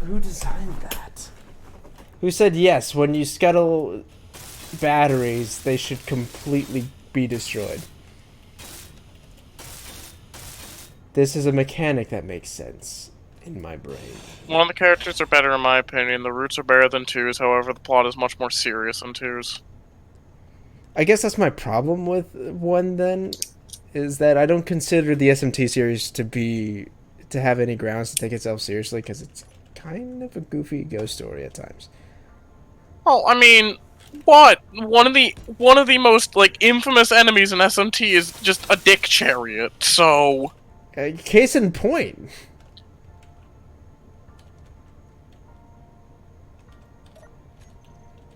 S2: Who designed that? Who said yes, when you scuttle batteries, they should completely be destroyed? This is a mechanic that makes sense in my brain.
S1: One of the characters are better in my opinion. The roots are better than 2's, however the plot is much more serious in 2's.
S2: I guess that's my problem with 1 then, is that I don't consider the SMT series to have any grounds to take itself seriously, because it's kind of a goofy ghost story at times.
S1: Oh, I mean, what? One of the most like infamous enemies in SMT is just a dick chariot. So,
S2: Case in point.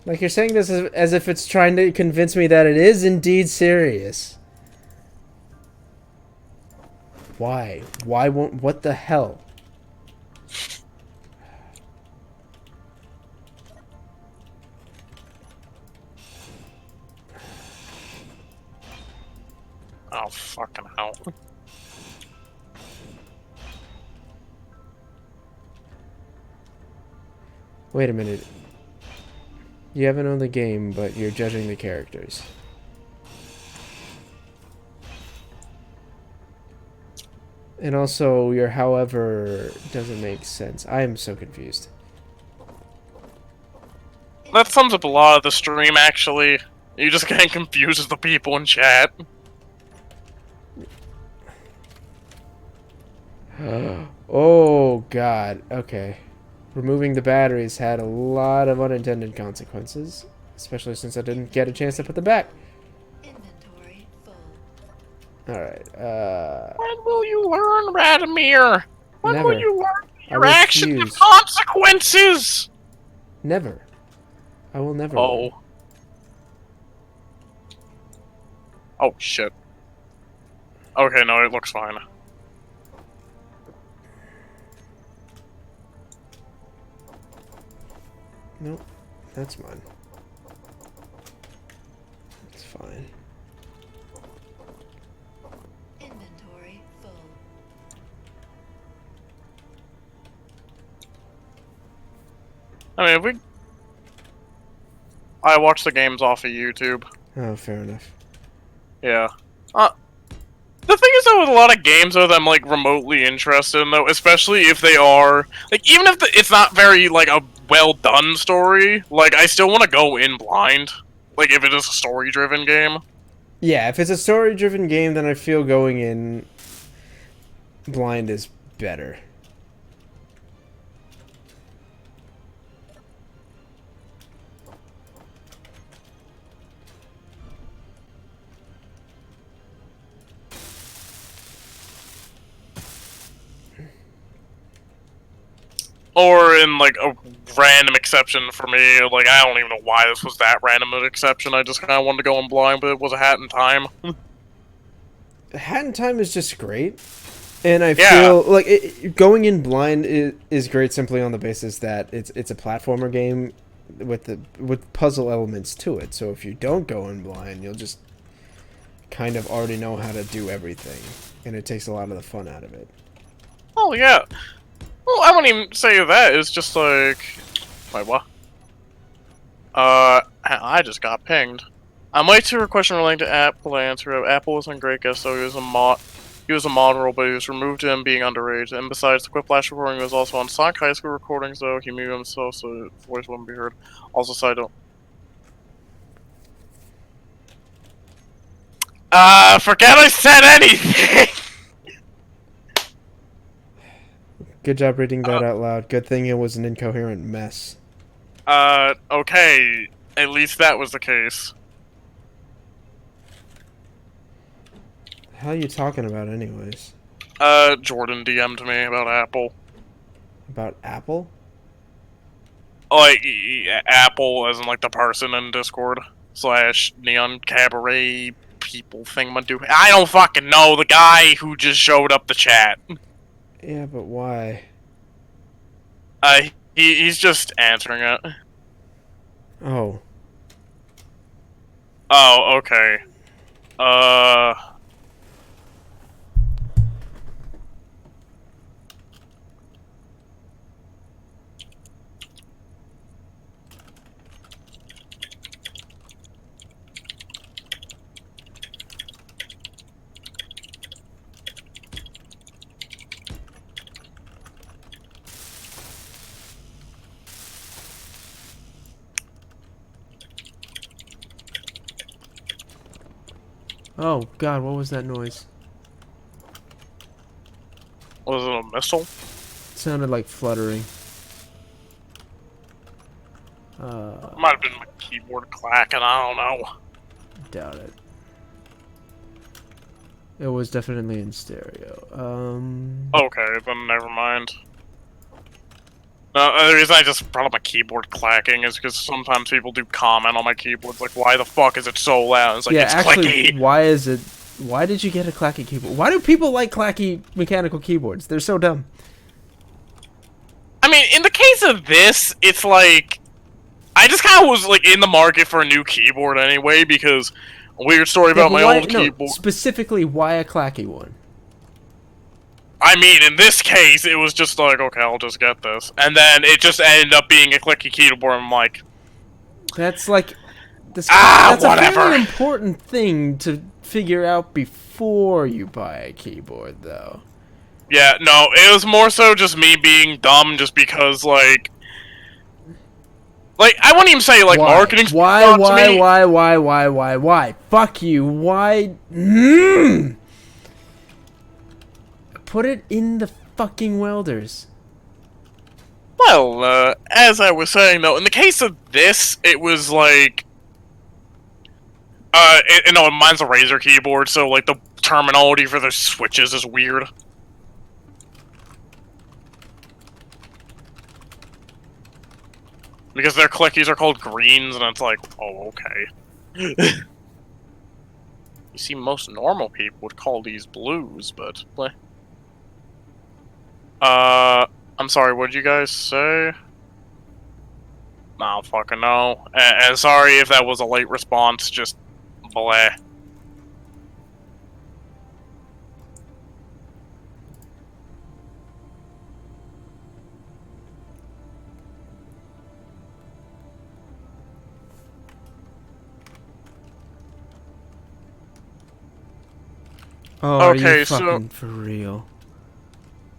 S2: Like, you're saying this as if it's trying to convince me that it is indeed serious. Why? Why won't... What the hell?
S1: oh fucking hell.
S2: Wait a minute. You haven't owned the game, but you're judging the characters. And also, your however doesn't make sense. I am so confused.
S1: That sums up a lot of the stream, actually. You just getting confused with the people in chat.
S2: Oh god. Okay. Removing the batteries had a lot of unintended consequences, especially since I didn't get a chance to put them back.
S3: Inventory full.
S2: All right.
S1: When will you learn, Radamier? When will
S2: Never.
S1: you learn
S2: I
S1: your actions have
S2: refuse.
S1: consequences?
S2: Never. I will never
S1: Oh.
S2: learn.
S1: Oh, shit. Okay, no, it looks fine.
S2: Nope. That's mine. It's fine.
S3: Inventory full.
S1: I mean, if we... I watch the games off of YouTube.
S2: Oh, fair enough.
S1: Yeah. The thing is, though, with a lot of games, though, that I'm, like, remotely interested in, though, especially if they are... Like, even if it's not very, like, a well-done story, like, I still want to go in blind. Like, if it is a story-driven game.
S2: Yeah, if it's a story-driven game, then I feel going in blind is better.
S1: Or in, like, a random exception for me, like, I don't even know why this was that random an exception, I just kind of wanted to go in blind, but it was a hat in time.
S2: Hat in Time is just great. And I
S1: Yeah.
S2: feel like going in blind is great simply on the basis that it's a platformer game with puzzle elements to it. So if you don't go in blind, you'll just kind of already know how to do everything, and it takes a lot of the fun out of it.
S1: Oh, yeah. Well, I wouldn't even say that, it's just like... Wait, what? I just got pinged. I'm late to a question relating to Apple answer. Apple wasn't a great guest, though. He was a mod role, but he was removed to him being underage. And besides, the Quiplash recording was also on Sonic High School recordings, though. He muted himself, so his voice wouldn't be heard. Also, side note. Forget I said anything!
S2: Good job reading that out loud. Good thing it was an incoherent mess.
S1: Okay. At least that was the case.
S2: The hell are you talking about anyways?
S1: Jordan DM'd me about Apple.
S2: About Apple?
S1: Like, Apple as in, like, the person in Discord. / Neon Cabaret people thingamadoo. I don't fucking know, the guy who just showed up the chat.
S2: Yeah, but why?
S1: He's just answering it.
S2: Oh.
S1: Oh, okay.
S2: Oh, God, what was that noise?
S1: Was it a missile?
S2: It sounded like fluttering.
S1: Might have been my keyboard clacking, I don't know.
S2: Doubt it. It was definitely in stereo.
S1: Okay, then never mind. No, the reason I just brought up my keyboard clacking is because sometimes people do comment on my keyboards, like, why the fuck is it so loud? It's like,
S2: yeah,
S1: it's
S2: actually,
S1: clicky.
S2: why is it... Why did you get a clacky keyboard? Why do people like clacky mechanical keyboards? They're so dumb.
S1: I mean, in the case of this, it's like... I just kind of was, like, in the market for a new keyboard anyway, because... A weird story about my old keyboard.
S2: Specifically, why a clacky one?
S1: I mean, in this case, it was just like, okay, I'll just get this. And then it just ended up being a clicky keyboard, and I'm like...
S2: That's like... That's
S1: whatever.
S2: a very important thing to figure out before you buy a keyboard, though.
S1: Yeah, no, it was more so just me being dumb just because, like... Like, I wouldn't even say, like,
S2: Why?
S1: marketing.
S2: Why?
S1: To
S2: Why?
S1: me,
S2: Why? Why? Why? Why? Why? Fuck you. Why? Put it in the fucking welders.
S1: well, as I was saying, though, in the case of this, it was, like, no, mine's a Razer keyboard, so, like, the terminology for the switches is weird. Because their clickies are called greens, and it's like, oh, okay. You see, most normal people would call these blues, but... I'm sorry, what'd you guys say? I don't fucking know. And sorry if that was a late response, just... bleh.
S2: Oh, are you
S1: Okay, so...
S2: fucking for real?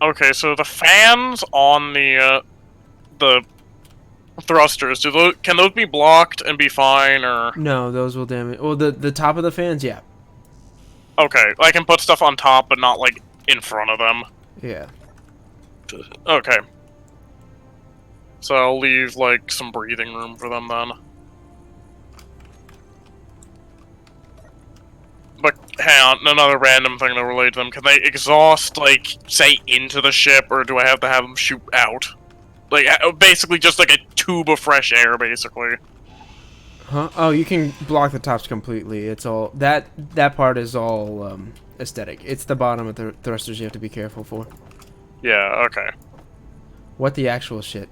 S1: Okay, so the fans on the thrusters, can those be blocked and be fine, or...
S2: No, those will damage. Well, the top of the fans, yeah.
S1: Okay, I can put stuff on top, but not, like, in front of them.
S2: Yeah.
S1: Okay. So I'll leave, like, some breathing room for them, then. But, hang on, another random thing to relate to them. Can they exhaust, like, say, into the ship, or do I have to have them shoot out? Like, basically just like a tube of fresh air, basically.
S2: Huh? Oh, you can block the tops completely. It's all that part is all aesthetic. It's the bottom of the thrusters you have to be careful for.
S1: Yeah, okay.
S2: What the actual shit?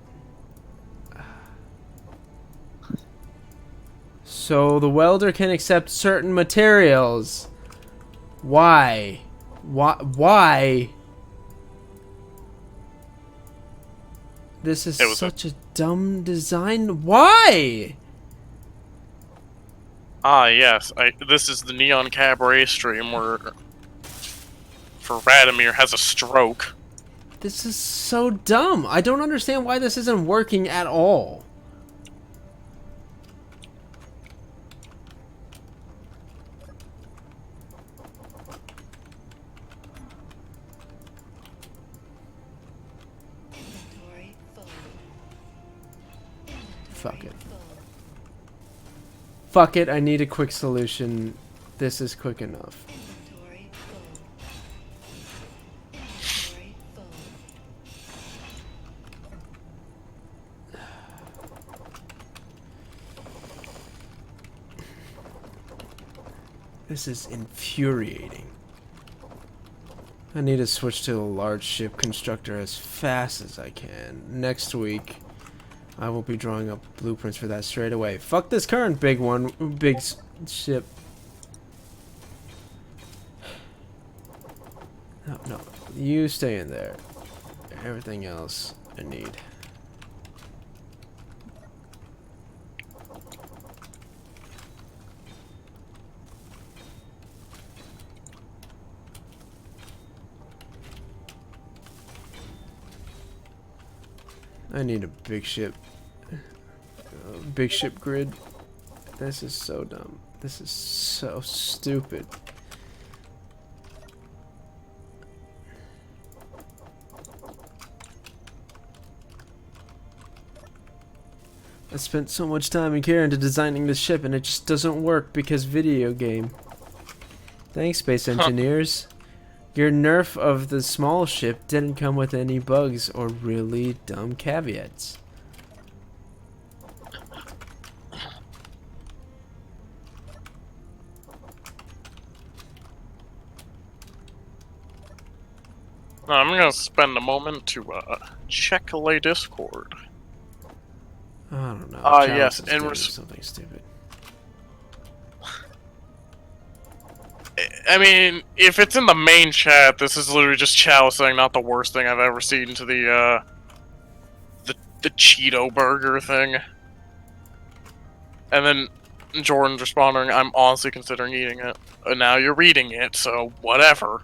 S2: So the welder can accept certain materials. Why? Why? This is such a dumb design. Why?
S1: Ah, yes. This is the Neon Cabaret stream where... for Radamier has a stroke.
S2: This is so dumb. I don't understand why this isn't working at all.
S3: Inventory full.
S2: Fuck it.
S3: Full.
S2: Fuck it, I need a quick solution. This is quick enough.
S3: Inventory full. Inventory full.
S2: This is infuriating. I need to switch to a large ship constructor as fast as I can. Next week, I will be drawing up blueprints for that straight away. Fuck this current big one, ship. No, no, you stay in there. Everything else I need. I need a big ship. Big ship grid. This is so dumb. This is so stupid. I spent so much time and care into designing this ship and it just doesn't work because video game. Thanks, space engineers. Your nerf of the small ship didn't come with any bugs or really dumb caveats.
S1: I'm gonna spend a moment to check a Discord.
S2: I don't know.
S1: Yes,
S2: and
S1: and
S2: something stupid.
S1: I mean, if it's in the main chat, this is literally just Chow saying not the worst thing I've ever seen to the Cheeto burger thing. And then Jordan's responding, I'm honestly considering eating it. And now you're reading it, so whatever.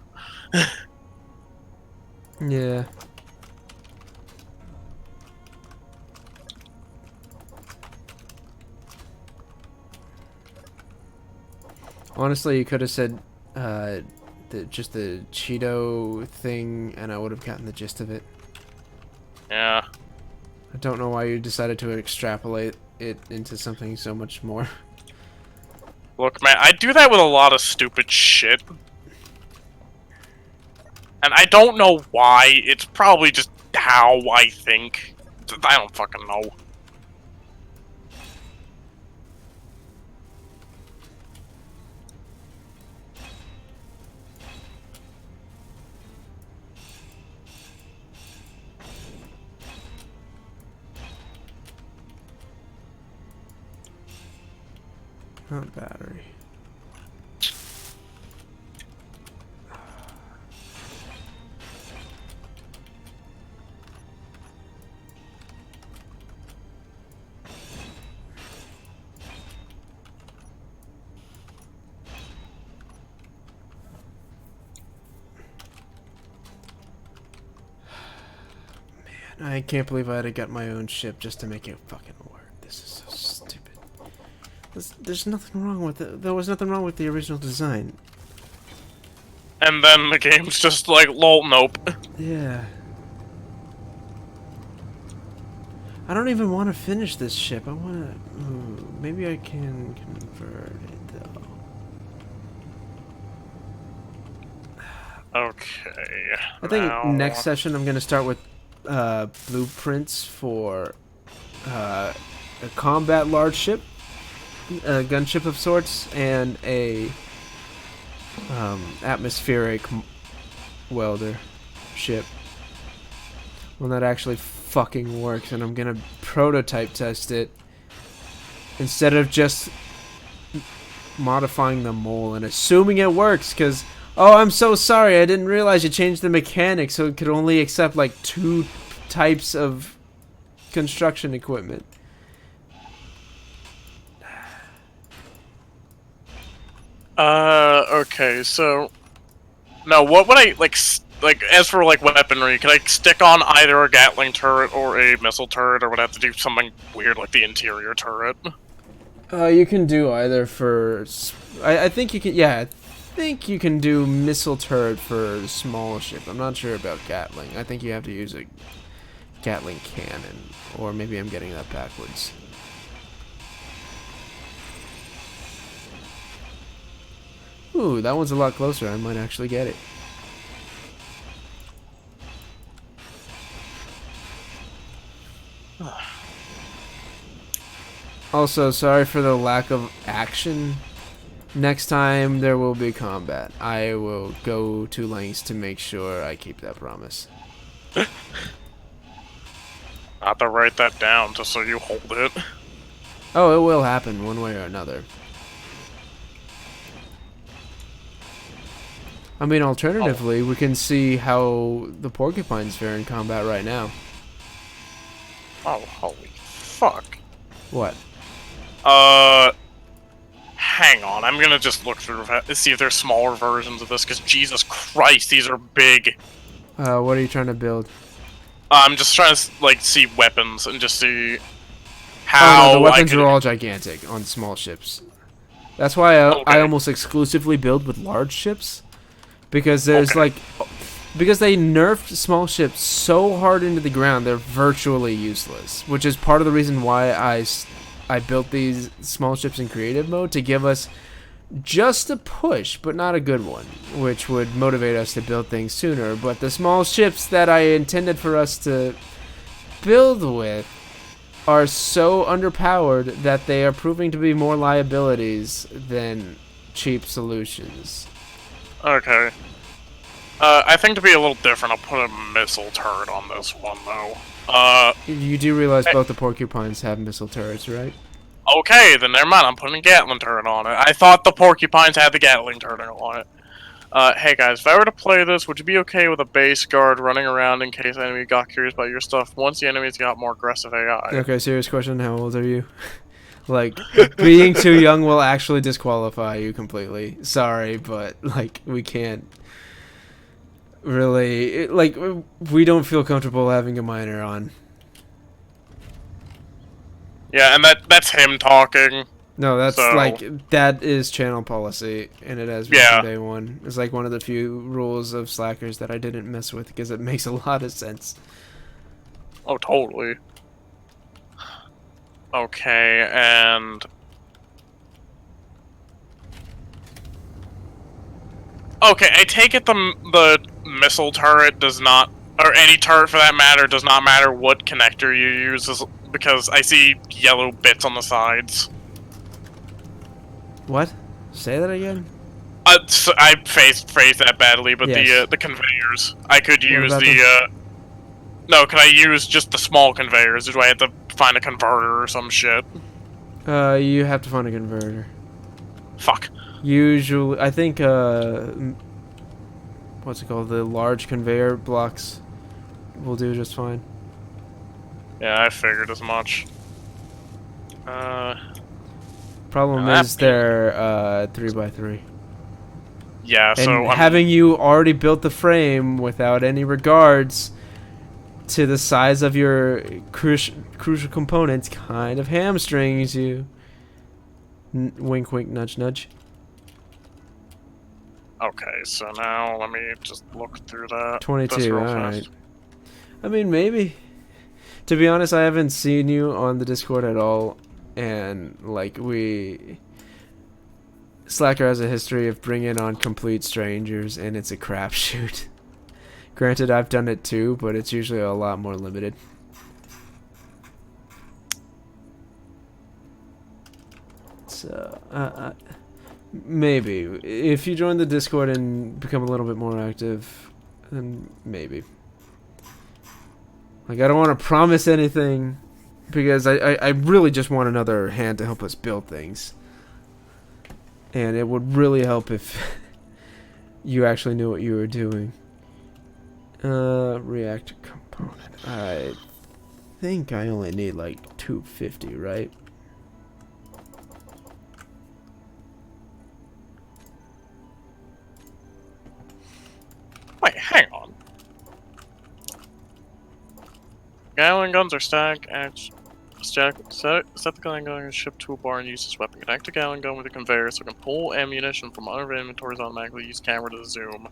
S2: Yeah. Honestly, you could have said just the Cheeto thing, and I would have gotten the gist of it.
S1: Yeah.
S2: I don't know why you decided to extrapolate it into something so much more.
S1: Look, man, I do that with a lot of stupid shit. And I don't know why. It's probably just how I think. I don't fucking know.
S2: Not battery. Man, I can't believe I had to get my own ship just to make it fucking work. This is so stupid. There's nothing wrong with it. There was nothing wrong with the original design.
S1: And then the game's just like, lol, nope.
S2: Yeah. I don't even want to finish this ship. I want to... maybe I can convert it, though.
S1: Okay.
S2: I think
S1: now...
S2: next session I'm going to start with blueprints for a combat large ship, a gunship of sorts, and a atmospheric welder ship. One that actually fucking works, and I'm gonna prototype test it instead of just modifying the mole and assuming it works, because oh, I'm so sorry, I didn't realize you changed the mechanics so it could only accept like 2 types of construction equipment.
S1: Okay, so... Now, what would I, like, as for, like, weaponry, can I stick on either a Gatling turret or a missile turret, or would I have to do something weird like the interior turret?
S2: You can do either for... I think you can... Yeah, I think you can do missile turret for small ship. I'm not sure about Gatling. I think you have to use a Gatling cannon. Or maybe I'm getting that backwards. Ooh, that one's a lot closer. I might actually get it. Also, sorry for the lack of action. Next time there will be combat. I will go to lengths to make sure I keep that promise.
S1: I have to write that down just so you hold it.
S2: Oh, it will happen one way or another. I mean, alternatively, we can see how the porcupines fare in combat right now.
S1: Oh, holy fuck.
S2: What?
S1: Hang on, I'm gonna just look through to see if there's smaller versions of this, because Jesus Christ, these are big.
S2: What are you trying to build?
S1: I'm just trying to, like, see weapons and just see
S2: Oh,
S1: how
S2: no, the weapons
S1: I could...
S2: are all gigantic on small ships. That's why I
S1: Okay.
S2: almost exclusively build with large ships. Because there's,
S1: Okay.
S2: like... Because they nerfed small ships so hard into the ground, they're virtually useless. Which is part of the reason why I built these small ships in creative mode, to give us just a push, but not a good one, which would motivate us to build things sooner. But the small ships that I intended for us to build with are so underpowered that they are proving to be more liabilities than cheap solutions.
S1: Okay. I think to be a little different, I'll put a missile turret on this one, though.
S2: You do realize both the porcupines have missile turrets, right?
S1: Okay, then never mind, I'm putting a Gatling turret on it. I thought the porcupines had the Gatling turret on it. Hey guys, if I were to play this, would you be okay with a base guard running around in case the enemy got curious about your stuff once the enemy's got more aggressive AI?
S2: Okay, serious question, how old are you? Like, being too young will actually disqualify you completely. Sorry, but, like, we can't really... Like, we don't feel comfortable having a minor on.
S1: Yeah, and that's him talking.
S2: No, that's
S1: So-
S2: like that is channel policy, and it has been
S1: Yeah.
S2: from day one. It's like one of the few rules of Slackers that I didn't mess with because it makes a lot of sense.
S1: Oh, totally. Okay, and... Okay, I take it the missile turret does not, or any turret for that matter, does not matter what connector you use, because I see yellow bits on the sides.
S2: What? Say that again?
S1: I phrased that badly, but
S2: Yes.
S1: the conveyors. I could use
S2: about
S1: the, No, can I use just the small conveyors? Or do I have to find a converter or some shit?
S2: You have to find a converter.
S1: Fuck.
S2: Usually, I think, what's it called? The large conveyor blocks will do just fine.
S1: Yeah, I figured as much.
S2: Problem
S1: Now
S2: is
S1: that-
S2: they're 3x3.
S1: Yeah,
S2: And
S1: so I'm...
S2: having you already built the frame without any regards to the size of your crucial components kind of hamstrings you. Wink, wink, nudge, nudge.
S1: Okay, so now let me just look through that. this
S2: 22,
S1: real
S2: alright.
S1: fast.
S2: I mean, maybe. To be honest, I haven't seen you on the Discord at all, and, like, Slacker has a history of bringing on complete strangers, and it's a crapshoot. Granted, I've done it too, but it's usually a lot more limited. So, maybe. If you join the Discord and become a little bit more active, then maybe. Like, I don't want to promise anything, because I really just want another hand to help us build things. And it would really help if you actually knew what you were doing. Reactor component. I think I only need like 250, right?
S1: Wait, hang on. Gatling guns are stacked. Set the gun gun and ship to a bar and use this weapon. Connect the Gatling gun with a conveyor so it can pull ammunition from other inventories automatically. Use camera to zoom.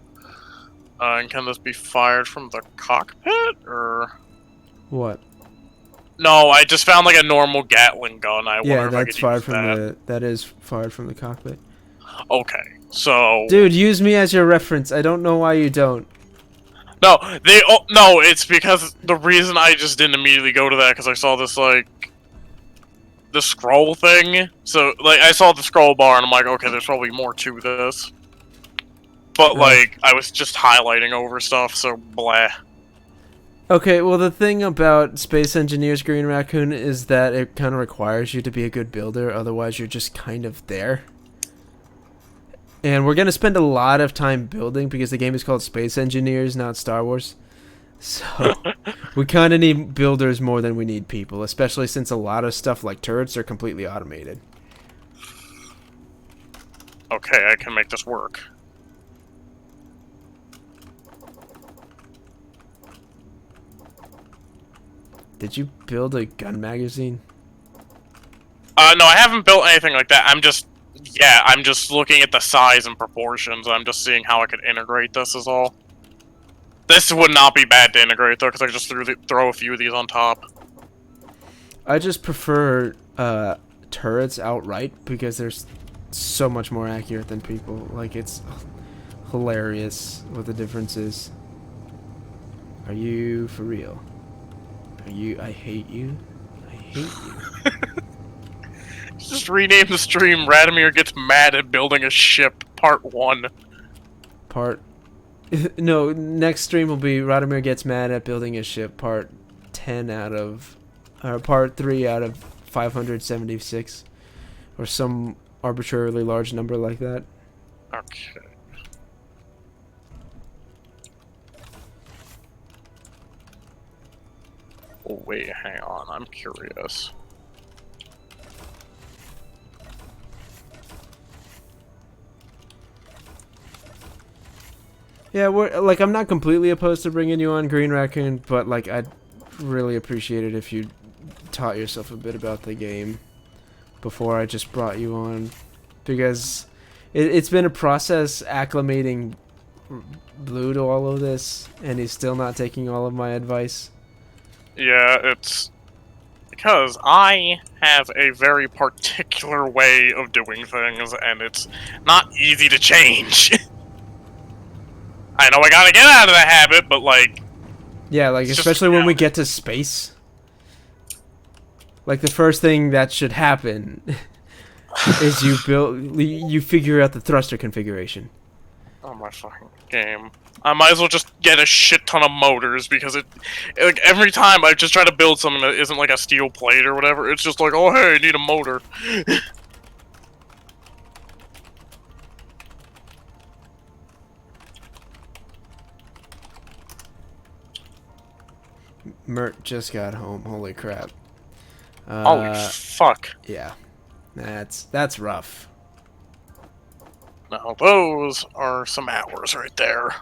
S1: And can this be fired from the cockpit, or...?
S2: What?
S1: No, I just found like a normal Gatling gun. I
S2: Yeah,
S1: wonder if I
S2: that's
S1: could
S2: fired
S1: use
S2: from
S1: that.
S2: that is fired from the cockpit.
S1: Okay, so...
S2: Dude, use me as your reference. I don't know why you don't.
S1: No, no, it's because the reason I just didn't immediately go to that, because I saw this, like... the scroll thing. So, like, I saw the scroll bar, and I'm like, okay, there's probably more to this. But, like, I was just highlighting over stuff, so blah.
S2: Okay, well, the thing about Space Engineers Green Raccoon is that it kind of requires you to be a good builder, otherwise you're just kind of there. And we're going to spend a lot of time building because the game is called Space Engineers, not Star Wars. So, we kind of need builders more than we need people, especially since a lot of stuff like turrets are completely automated.
S1: Okay, I can make this work.
S2: Did you build a gun magazine?
S1: No, I haven't built anything like that. I'm just looking at the size and proportions. I'm just seeing how I could integrate this is all. This would not be bad to integrate, though, because I could just throw a few of these on top.
S2: I just prefer turrets outright because they're so much more accurate than people. Like, it's hilarious what the difference is. Are you for real? Are you? I hate you. I hate you.
S1: Just rename the stream Radamier Gets Mad at Building a Ship, Part 1.
S2: No, next stream will be Radamier Gets Mad at Building a Ship, Part 10 out of... Or Part 3 out of 576. Or some arbitrarily large number like that.
S1: Okay. Oh, wait, hang on. I'm curious.
S2: Yeah, like, I'm not completely opposed to bringing you on Green Raccoon, but like, I'd really appreciate it if you taught yourself a bit about the game. before I just brought you on, because it's been a process acclimating Blue to all of this, and he's still not taking all of my advice.
S1: Yeah, it's because I have a very particular way of doing things, and it's not easy to change. I know I gotta get out of the habit, but like,
S2: Yeah, like
S1: it's
S2: especially
S1: just,
S2: when we get to space. Like the first thing that should happen is you figure out the thruster configuration.
S1: oh my fucking game. I might as well just get a shit ton of motors because like every time I just try to build something that isn't like a steel plate or whatever, it's just like, oh hey, I need a motor.
S2: Mert just got home. Holy crap.
S1: Holy fuck.
S2: Yeah. That's rough.
S1: Now those are some hours right there.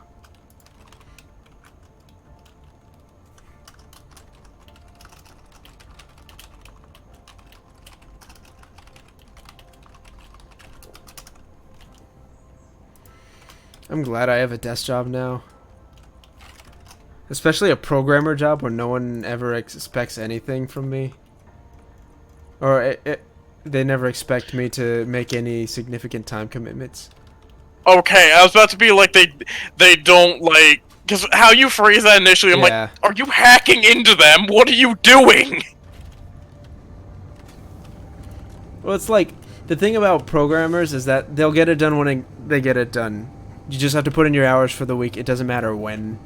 S2: I'm glad I have a desk job now. Especially a programmer job where no one ever expects anything from me. Or they never expect me to make any significant time commitments.
S1: Okay, I was about to be like they don't like, because how you phrase that initially, I'm
S2: Yeah.
S1: like, are you hacking into them? What are you doing?
S2: Well, it's like, the thing about programmers is that they'll get it done when they get it done. You just have to put in your hours for the week. It doesn't matter when.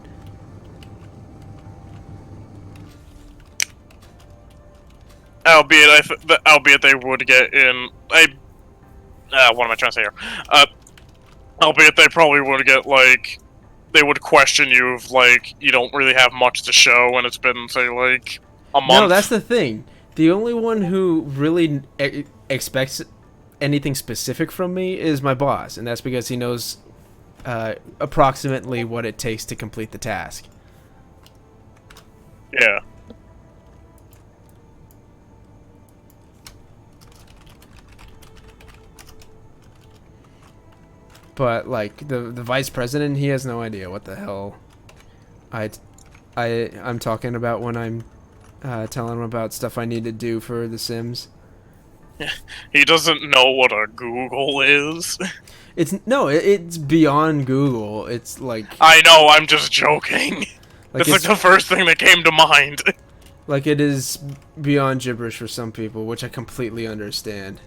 S1: Albeit they would get in. What am I trying to say here? Albeit they probably would get like, they would question you if like you don't really have much to show, and it's been say like a month.
S2: No, that's the thing. The only one who really expects anything specific from me is my boss, and that's because he knows approximately what it takes to complete the task.
S1: Yeah.
S2: But like the vice president, he has no idea what the hell I'm talking about when I'm telling him about stuff I need to do for The Sims.
S1: He doesn't know what a Google is.
S2: It's beyond Google. It's like
S1: I know, I'm just joking. It's like the first thing that came to mind.
S2: like it is beyond gibberish for some people, which I completely understand.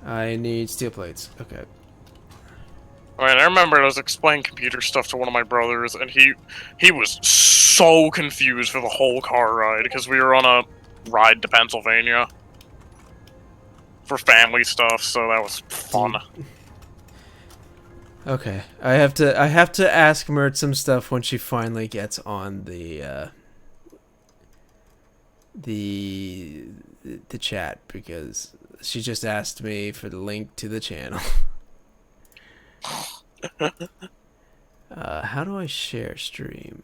S2: I need steel plates. Okay.
S1: I remember I was explaining computer stuff to one of my brothers, and he was so confused for the whole car ride, because we were on a ride to Pennsylvania for family stuff, so that was fun.
S2: Okay, I have to ask Mert some stuff when she finally gets on the chat, because she just asked me for the link to the channel. How do I share stream?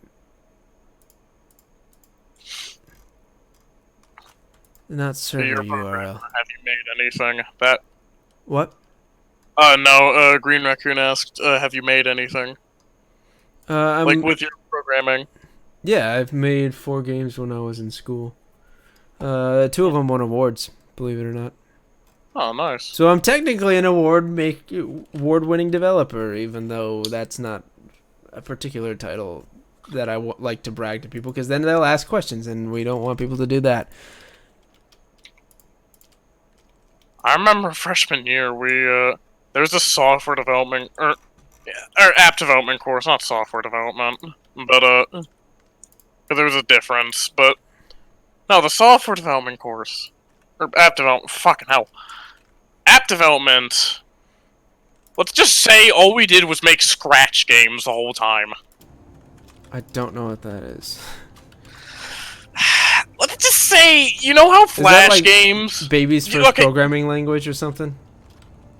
S2: Not server URL.
S1: Have you made anything? That
S2: What?
S1: no, Green Raccoon asked, have you made anything? Like with your programming?
S2: Yeah, I've made 4 games when I was in school. 2 of them won awards, believe it or not.
S1: Oh, nice.
S2: So I'm technically an award-winning developer, even though that's not a particular title that I like to brag to people, because then they'll ask questions, and we don't want people to do that.
S1: I remember freshman year, there was a software development, or app development course, not software development, but, there was a difference, but, no, the software development course, or app development, fucking hell. App development, let's just say all we did was make Scratch games the whole time.
S2: I don't know what that is.
S1: Let's just say, you know how Flash
S2: like
S1: games...
S2: Baby's first programming language or something?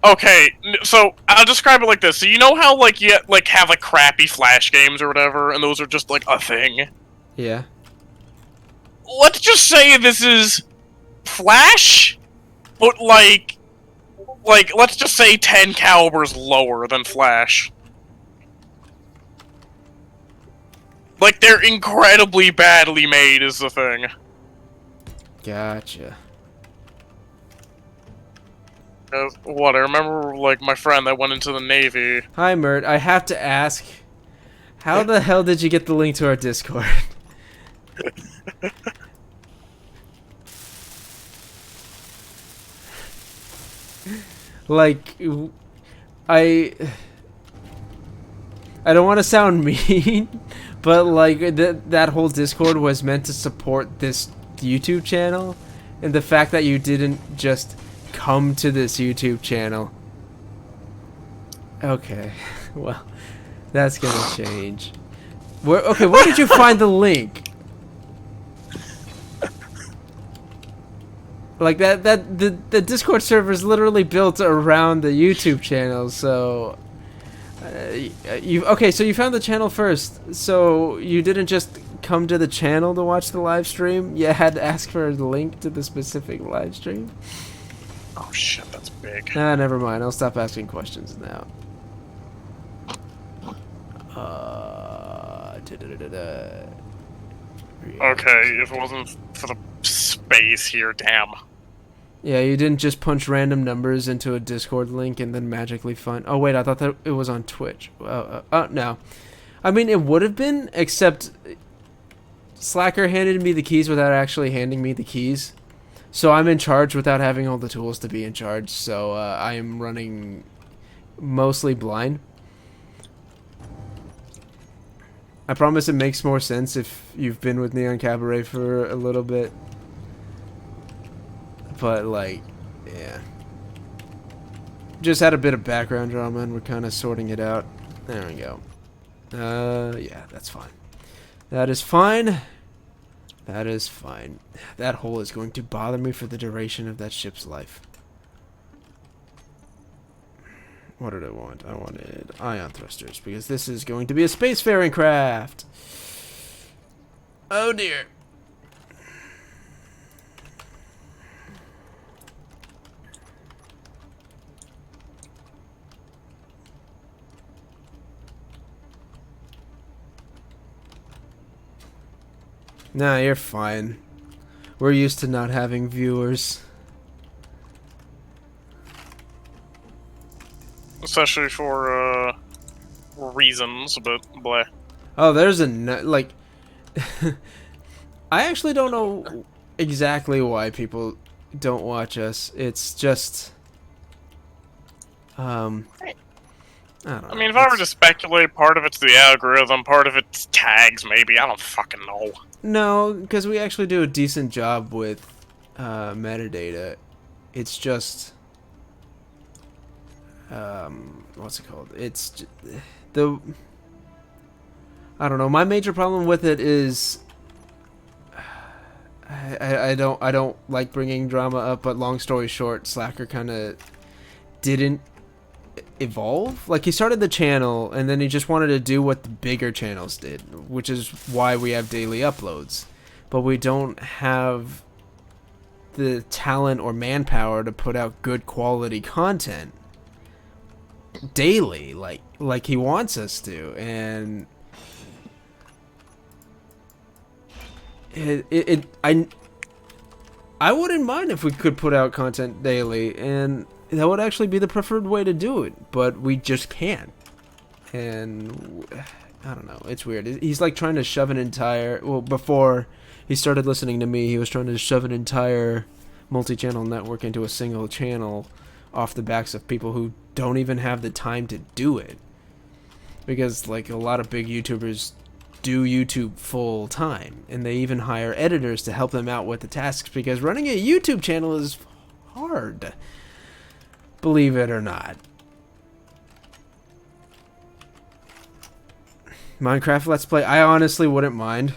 S1: Okay, so I'll describe it like this. So you know how like you like have like crappy Flash games or whatever, and those are just like a thing?
S2: Yeah.
S1: Let's just say this is Flash, but like let's just say 10 calibers lower than Flash. Like, they're incredibly badly made is the thing.
S2: Gotcha.
S1: What, I remember, like, my friend that went into the Navy.
S2: Hi, Mert. I have to ask, how the hell did you get the link to our Discord? Like, I don't want to sound mean, but like that whole Discord was meant to support this YouTube channel, and the fact that you didn't just come to this YouTube channel. Okay, well, that's gonna change. Okay, where did you find the link? Like the Discord server is literally built around the YouTube channel, so so you found the channel first. So you didn't just come to the channel to watch the live stream. You had to ask for a link to the specific live stream.
S1: Oh shit, that's big.
S2: Nah, never mind. I'll stop asking questions now.
S1: Okay, if it wasn't for the space here, damn.
S2: Yeah, you didn't just punch random numbers into a Discord link and then magically find... Oh, wait, I thought that it was on Twitch. No. I mean, it would have been, except Slacker handed me the keys without actually handing me the keys. So I'm in charge without having all the tools to be in charge. So I am running mostly blind. I promise it makes more sense if you've been with me on Cabaret for a little bit. But, like, yeah. Just had a bit of background drama and we're kind of sorting it out. There we go. Yeah, that's fine. That is fine. That is fine. That hole is going to bother me for the duration of that ship's life. What did I want? I wanted ion thrusters because this is going to be a spacefaring craft. Oh, dear. Nah, you're fine. We're used to not having viewers.
S1: Especially for, reasons, but bleh.
S2: Oh, there's a... like... I actually don't know exactly why people don't watch us. It's just... I don't know.
S1: I mean, if I were to speculate, part of it's the algorithm, part of it's tags, maybe. I don't fucking know.
S2: No, because we actually do a decent job with metadata. It's just... what's it called? It's the... I don't know. My major problem with it is... I don't like bringing drama up, but long story short, Slacker kind of didn't evolve. Like, he started the channel and then he just wanted to do what the bigger channels did, which is why we have daily uploads, but we don't have the talent or manpower to put out good quality content daily like he wants us to. And I wouldn't mind if we could put out content daily, and that would actually be the preferred way to do it, but we just can't. And I don't know, it's weird. He's like trying to shove an entire... Well, before he started listening to me, he was trying to shove an entire multi-channel network into a single channel off the backs of people who don't even have the time to do it. Because, like, a lot of big YouTubers do YouTube full time, and they even hire editors to help them out with the tasks, because running a YouTube channel is hard. Believe it or not. Minecraft Let's Play, I honestly wouldn't mind,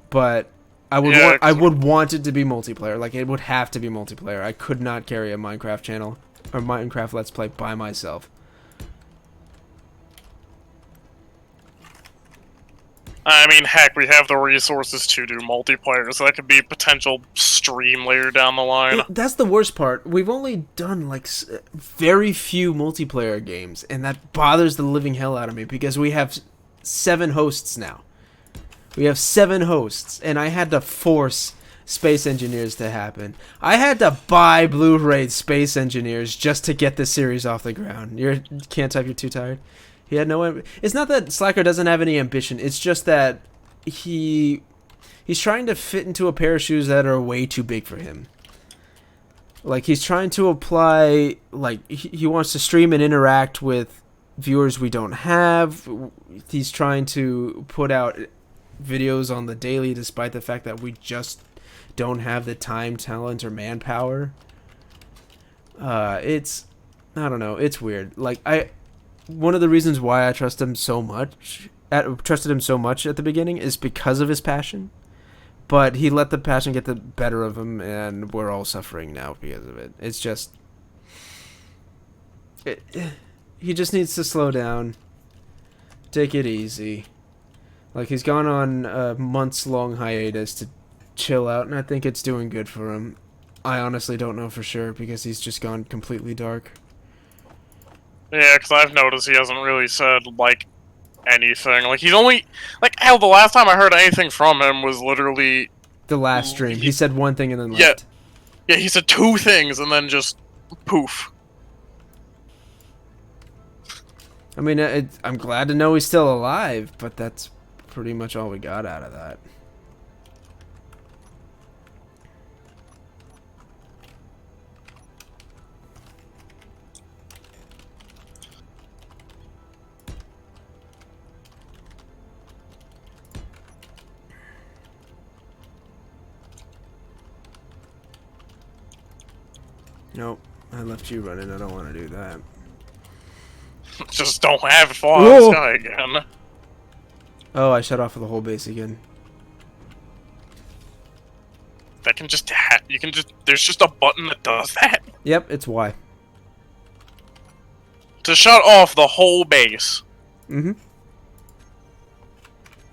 S2: but I would want it to be multiplayer. Like, it would have to be multiplayer. I could not carry a Minecraft channel or Minecraft Let's Play by myself.
S1: I mean, heck, we have the resources to do multiplayer, so that could be a potential stream later down the line.
S2: That's the worst part. We've only done like very few multiplayer games, and that bothers the living hell out of me because we have 7 hosts now. We have 7 hosts, and I had to force Space Engineers to happen. I had to buy Blu-ray Space Engineers just to get this series off the ground. You can't type, you're too tired? He had no... It's not that Slacker doesn't have any ambition. It's just that he's trying to fit into a pair of shoes that are way too big for him. Like, he's trying to apply... Like, he wants to stream and interact with viewers we don't have. He's trying to put out videos on the daily despite the fact that we just don't have the time, talent, or manpower. It's... I don't know. It's weird. Like, one of the reasons why I trusted him so much at the beginning is because of his passion. But he let the passion get the better of him, and we're all suffering now because of it. It's just... he just needs to slow down. Take it easy. Like, he's gone on a months-long hiatus to chill out, and I think it's doing good for him. I honestly don't know for sure, because he's just gone completely dark.
S1: Yeah, because I've noticed he hasn't really said, like, anything. Like, he's only... Like, hell, the last time I heard anything from him was literally...
S2: The last stream. He said one thing and then left.
S1: Yeah, he said 2 things and then just... poof.
S2: I mean, I'm glad to know he's still alive, but that's pretty much all we got out of that. Nope, I left you running. I don't want to do that.
S1: Just don't have it fall out of the sky again.
S2: Oh, I shut off the whole base again.
S1: That can just you can just... There's just a button that does that.
S2: Yep, it's Y.
S1: To shut off the whole base.
S2: Mm-hmm.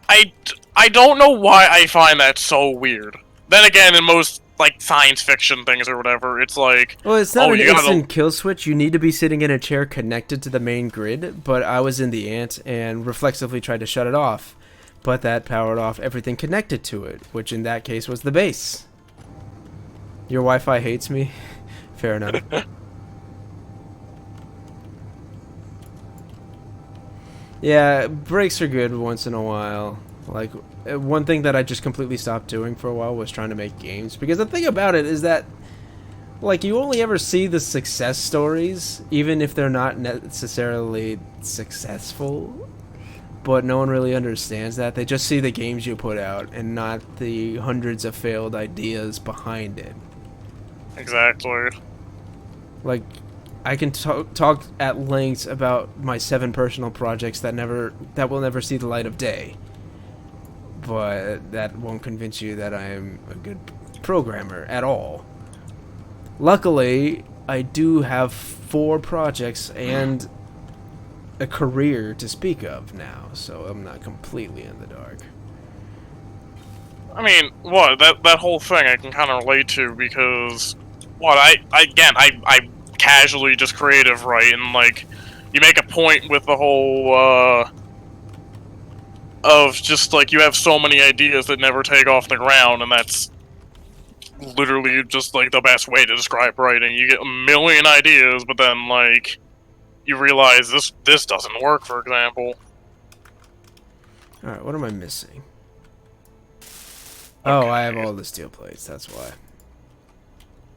S1: I don't know why I find that so weird. Then again, in most, like, science fiction things or whatever, it's like...
S2: Well, it's not an
S1: you gotta...
S2: instant kill switch. You need to be sitting in a chair connected to the main grid, but I was in the ant and reflexively tried to shut it off. But that powered off everything connected to it, which in that case was the base. Your Wi-Fi hates me? Fair enough. Yeah, breaks are good once in a while. Like, one thing that I just completely stopped doing for a while was trying to make games. Because the thing about it is that, like, you only ever see the success stories, even if they're not necessarily successful. But no one really understands that. They just see the games you put out and not the hundreds of failed ideas behind it.
S1: Exactly.
S2: Like, I can talk at length about my 7 personal projects that will never see the light of day. But that won't convince you that I am a good programmer at all. Luckily, I do have 4 projects and a career to speak of now, so I'm not completely in the dark.
S1: I mean, what, that whole thing I can kind of relate to because, what, I casually just creative, right, and, like, you make a point with the whole, of just, like, you have so many ideas that never take off the ground, and that's literally just, like, the best way to describe writing. You get a million ideas, but then, like, you realize this doesn't work, for example.
S2: Alright, what am I missing? Oh, I have all the steel plates, that's why.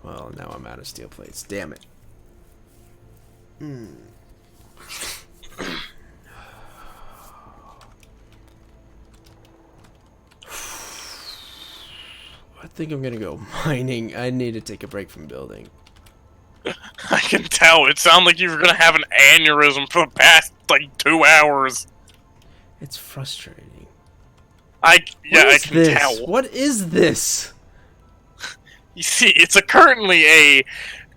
S2: Well, now I'm out of steel plates. Damn it. I think I'm gonna go mining. I need to take a break from building.
S1: I can tell. It sounded like you were gonna have an aneurysm for the past, like, 2 hours.
S2: It's frustrating.
S1: I can tell.
S2: What is this?
S1: You see, it's currently a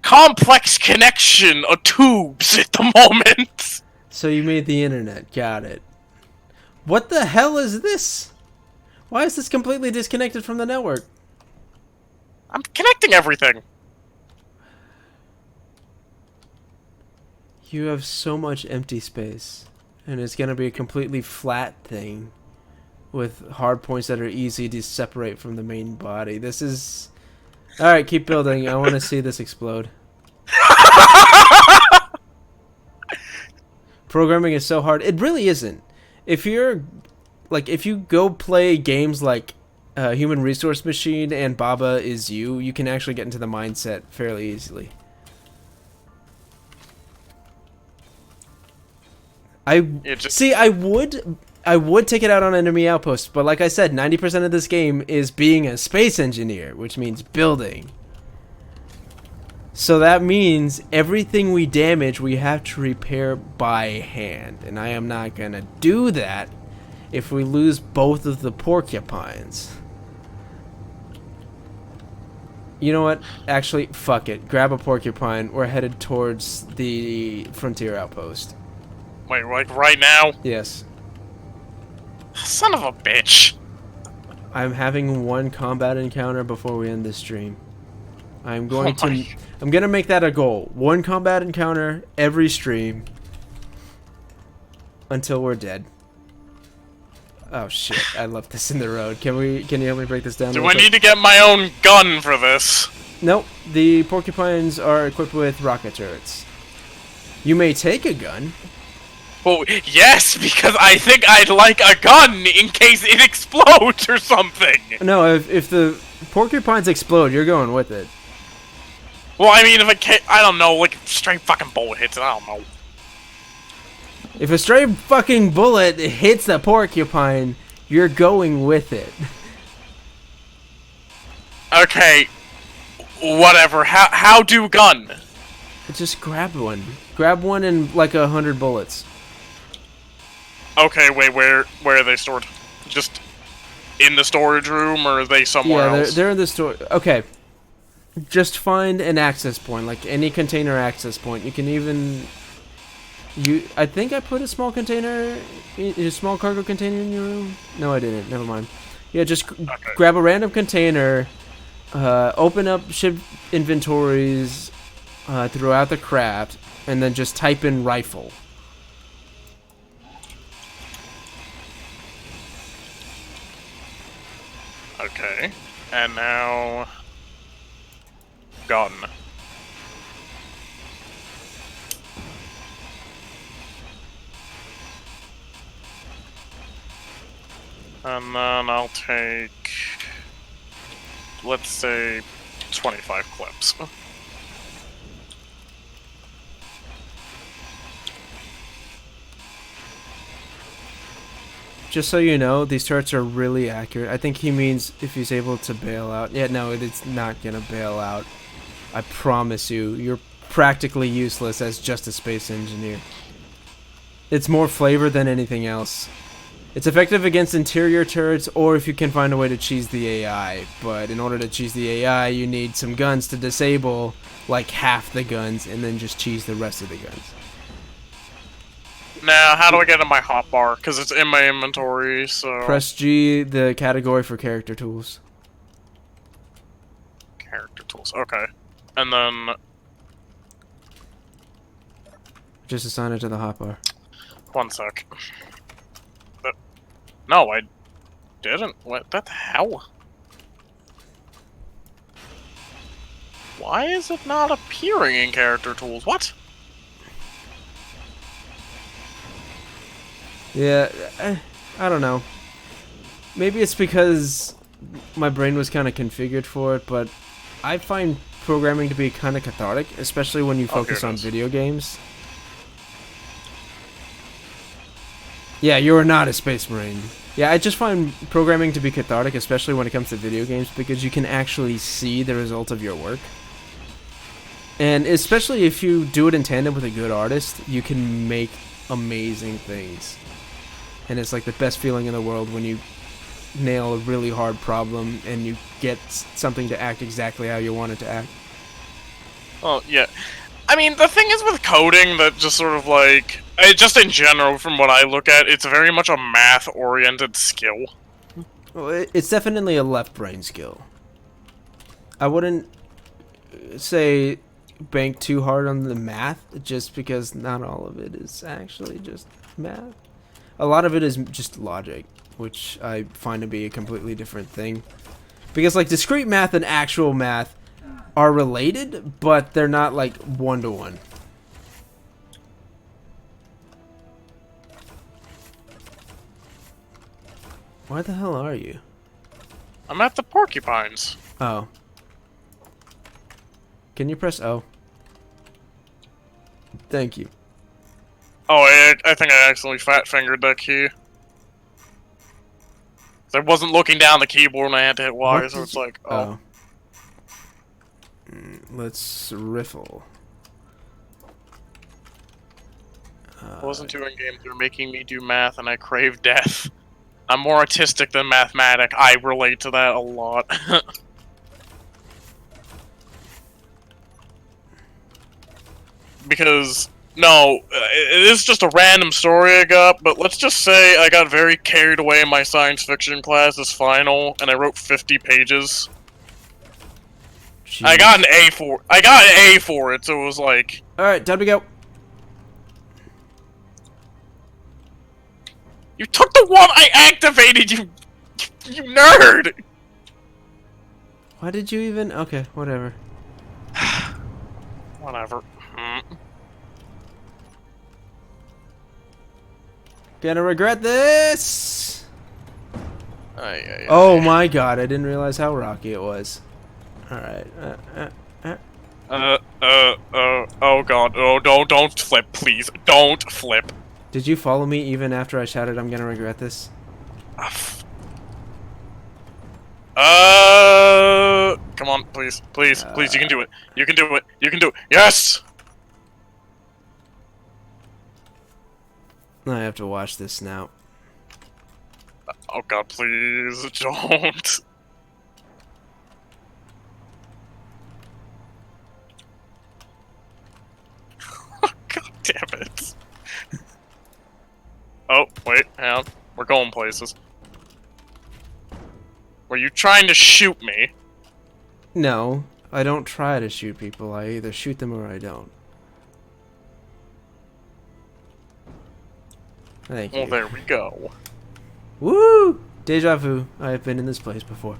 S1: complex connection of tubes at the moment.
S2: So you made the internet. Got it. What the hell is this? Why is this completely disconnected from the network?
S1: I'm connecting everything.
S2: You have so much empty space, and it's going to be a completely flat thing with hard points that are easy to separate from the main body. This is... Alright, keep building. I want to see this explode. Programming is so hard. It really isn't. If you're... Like, if you go play games like Human Resource Machine and Baba Is You, you can actually get into the mindset fairly easily. I would take it out on enemy outposts, but like I said, 90% of this game is being a space engineer, which means building. So that means everything we damage, we have to repair by hand, and I am not gonna do that if we lose both of the porcupines. You know what? Actually, fuck it. Grab a porcupine. We're headed towards the frontier outpost.
S1: Wait, like right now?
S2: Yes.
S1: Son of a bitch.
S2: I'm having one combat encounter before we end this stream. I'm going I'm gonna make that a goal. One combat encounter every stream until we're dead. Oh shit! I left this in the road. Can you help me break this down?
S1: Do I need to get my own gun for this?
S2: Nope. The porcupines are equipped with rocket turrets. You may take a gun.
S1: Well, yes, because I think I'd like a gun in case it explodes or something.
S2: No, if the porcupines explode, you're going with it.
S1: Well, I mean, if I don't know, like straight fucking bullet hits it. I don't know.
S2: If a stray fucking bullet hits the porcupine, you're going with it.
S1: Okay, whatever. How do gun?
S2: Just grab one. Grab one and like 100 bullets.
S1: Okay, wait, where are they stored? Just in the storage room, or are they somewhere else?
S2: They're in the store. Okay. Just find an access point, like any container access point. You can even... I think I put a small container, a small cargo container in your room. No, I didn't. Never mind. Yeah, just grab a random container, open up ship inventories throughout the craft, and then just type in rifle.
S1: Okay, and now gun. And then I'll take, let's say, 25 clips.
S2: Just so you know, these turrets are really accurate. I think he means if he's able to bail out. Yeah, no, it's not gonna bail out. I promise you, you're practically useless as just a space engineer. It's more flavor than anything else. It's effective against interior turrets, or if you can find a way to cheese the AI. But in order to cheese the AI, you need some guns to disable, like half the guns, and then just cheese the rest of the guns.
S1: Now, how do I get in my hotbar? Because it's in my inventory, so...
S2: Press G, the category for character tools.
S1: Character tools, okay. And then...
S2: Just assign it to the hotbar.
S1: One sec. No, I didn't. What the hell? Why is it not appearing in character tools? What?
S2: Yeah, I don't know. Maybe it's because my brain was kind of configured for it, but I find programming to be kind of cathartic, especially when you focus on video games. Yeah, you are not a space marine. Yeah, I just find programming to be cathartic, especially when it comes to video games, because you can actually see the result of your work. And especially if you do it in tandem with a good artist, you can make amazing things. And it's like the best feeling in the world when you nail a really hard problem and you get something to act exactly how you want it to act.
S1: Well, yeah. I mean, the thing is with coding that just sort of like, just in general, from what I look at, it's very much a math-oriented skill.
S2: Well, it's definitely a left brain skill. I wouldn't say bank too hard on the math, just because not all of it is actually just math. A lot of it is just logic, which I find to be a completely different thing. Because like discrete math and actual math are related, but they're not like one-to-one. Where the hell are you?
S1: I'm at the porcupines.
S2: Oh. Can you press O? Thank you.
S1: Oh, I think I accidentally fat-fingered that key. I wasn't looking down the keyboard and I had to hit Y,
S2: What
S1: so
S2: did
S1: it's
S2: you-
S1: like, oh.
S2: Let's riffle.
S1: I wasn't doing games, they were making me do math and I crave death. I'm more artistic than mathematic. I relate to that a lot. Because, no, it is just a random story I got, but let's just say I got very carried away in my science fiction class this final, and I wrote 50 pages.
S2: Jeez.
S1: I got an A for it, so it was like...
S2: Alright, time to go.
S1: You took the one I activated, you nerd!
S2: Why did you even... Okay, whatever.
S1: Whatever.
S2: Gonna regret this!
S1: Ay.
S2: Oh my god, I didn't realize how rocky it was. Alright.
S1: Oh god, oh, don't flip, please. Don't flip.
S2: Did you follow me even after I shouted I'm gonna regret this?
S1: Come on, please, please, please, you can do it. You can do it. You can do it. Yes!
S2: I have to watch this now.
S1: Oh god, please, don't. God damn it. Oh, wait, hang on. We're going places. Were you trying to shoot me?
S2: No, I don't try to shoot people. I either shoot them or I don't. Thank you.
S1: Well, there we go.
S2: Woo! Deja vu. I have been in this place before.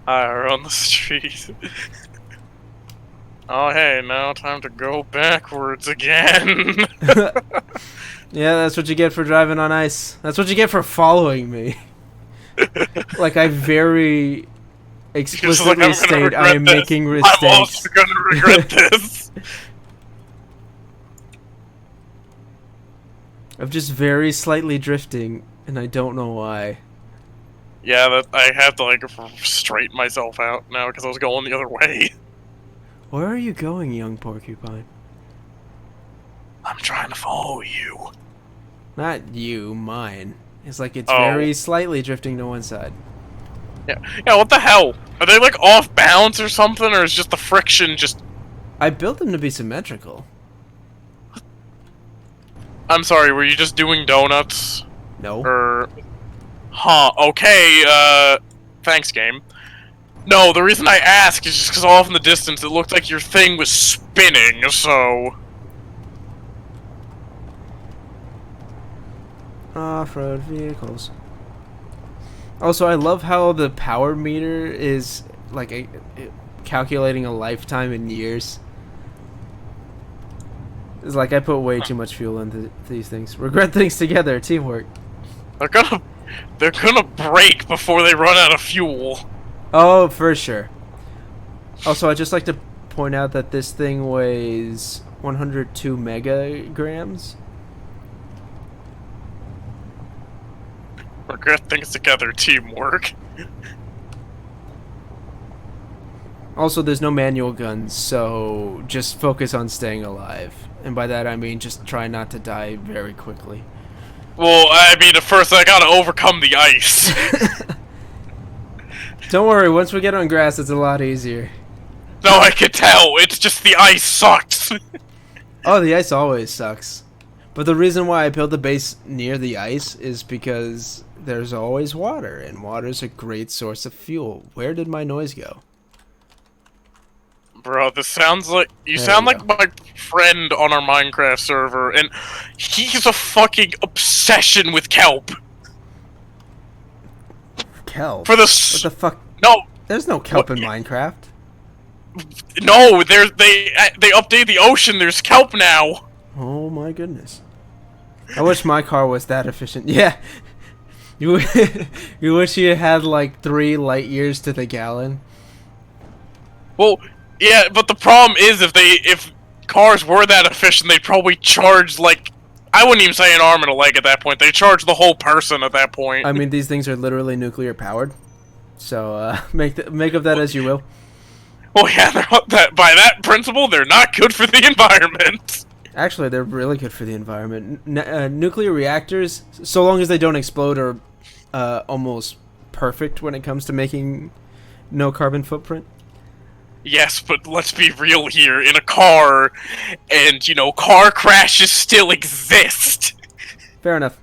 S1: Higher on the street. Oh, hey, now time to go backwards again.
S2: Yeah, that's what you get for driving on ice. That's what you get for following me. Like, I very explicitly
S1: "I'm gonna
S2: state
S1: regret
S2: I am
S1: this.
S2: making
S1: I'm
S2: mistakes.
S1: also gonna regret this.
S2: I'm just very slightly drifting, and I don't know why.
S1: Yeah, that I had to like straighten myself out now because I was going the other way.
S2: Where are you going, young porcupine?
S1: I'm trying to follow you.
S2: Not you, mine. It's like it's
S1: Oh.
S2: very slightly drifting to one side.
S1: Yeah, what the hell? Are they like off balance or something, or is just the friction just...
S2: I built them to be symmetrical.
S1: I'm sorry, were you just doing donuts?
S2: No.
S1: Or... Huh, okay, thanks, game. No, the reason I ask is just because off in the distance it looked like your thing was spinning, so...
S2: Off-road vehicles. Also, I love how the power meter is like calculating a lifetime in years. It's like I put way too much fuel into these things. Regret things together, teamwork.
S1: They're gonna break before they run out of fuel.
S2: Oh, for sure. Also, I'd just like to point out that this thing weighs 102 megagrams.
S1: Regret things together, teamwork.
S2: Also, there's no manual guns, so just focus on staying alive. And by that I mean just try not to die very quickly.
S1: Well, I mean, at first I gotta overcome the ice.
S2: Don't worry, once we get on grass, it's a lot easier.
S1: No, No, I could tell. It's just the ice sucks.
S2: Oh, the ice always sucks. But the reason why I built the base near the ice is because there's always water, and water's a great source of fuel. Where did my noise go?
S1: Bro, this sounds like you
S2: There
S1: sound
S2: we
S1: like my friend on our Minecraft server, and he's a fucking obsession with kelp.
S2: Kelp?
S1: For the
S2: What the fuck?
S1: no,
S2: There's no kelp
S1: What?
S2: in Minecraft.
S1: no, they update the ocean. There's kelp now.
S2: Oh my goodness. I wish my car was that efficient. Yeah. You you wish you had like 3 light years to the gallon.
S1: Well, yeah, but the problem is if cars were that efficient, they'd probably charge like I wouldn't even say an arm and a leg at that point. They charge the whole person at that point.
S2: I mean, these things are literally nuclear powered. So make of that as you will.
S1: Well, yeah, by that principle, they're not good for the environment.
S2: Actually, they're really good for the environment. Nuclear reactors, so long as they don't explode, are almost perfect when it comes to making no carbon footprint.
S1: Yes, but let's be real here. In a car, and, car crashes still exist.
S2: Fair enough.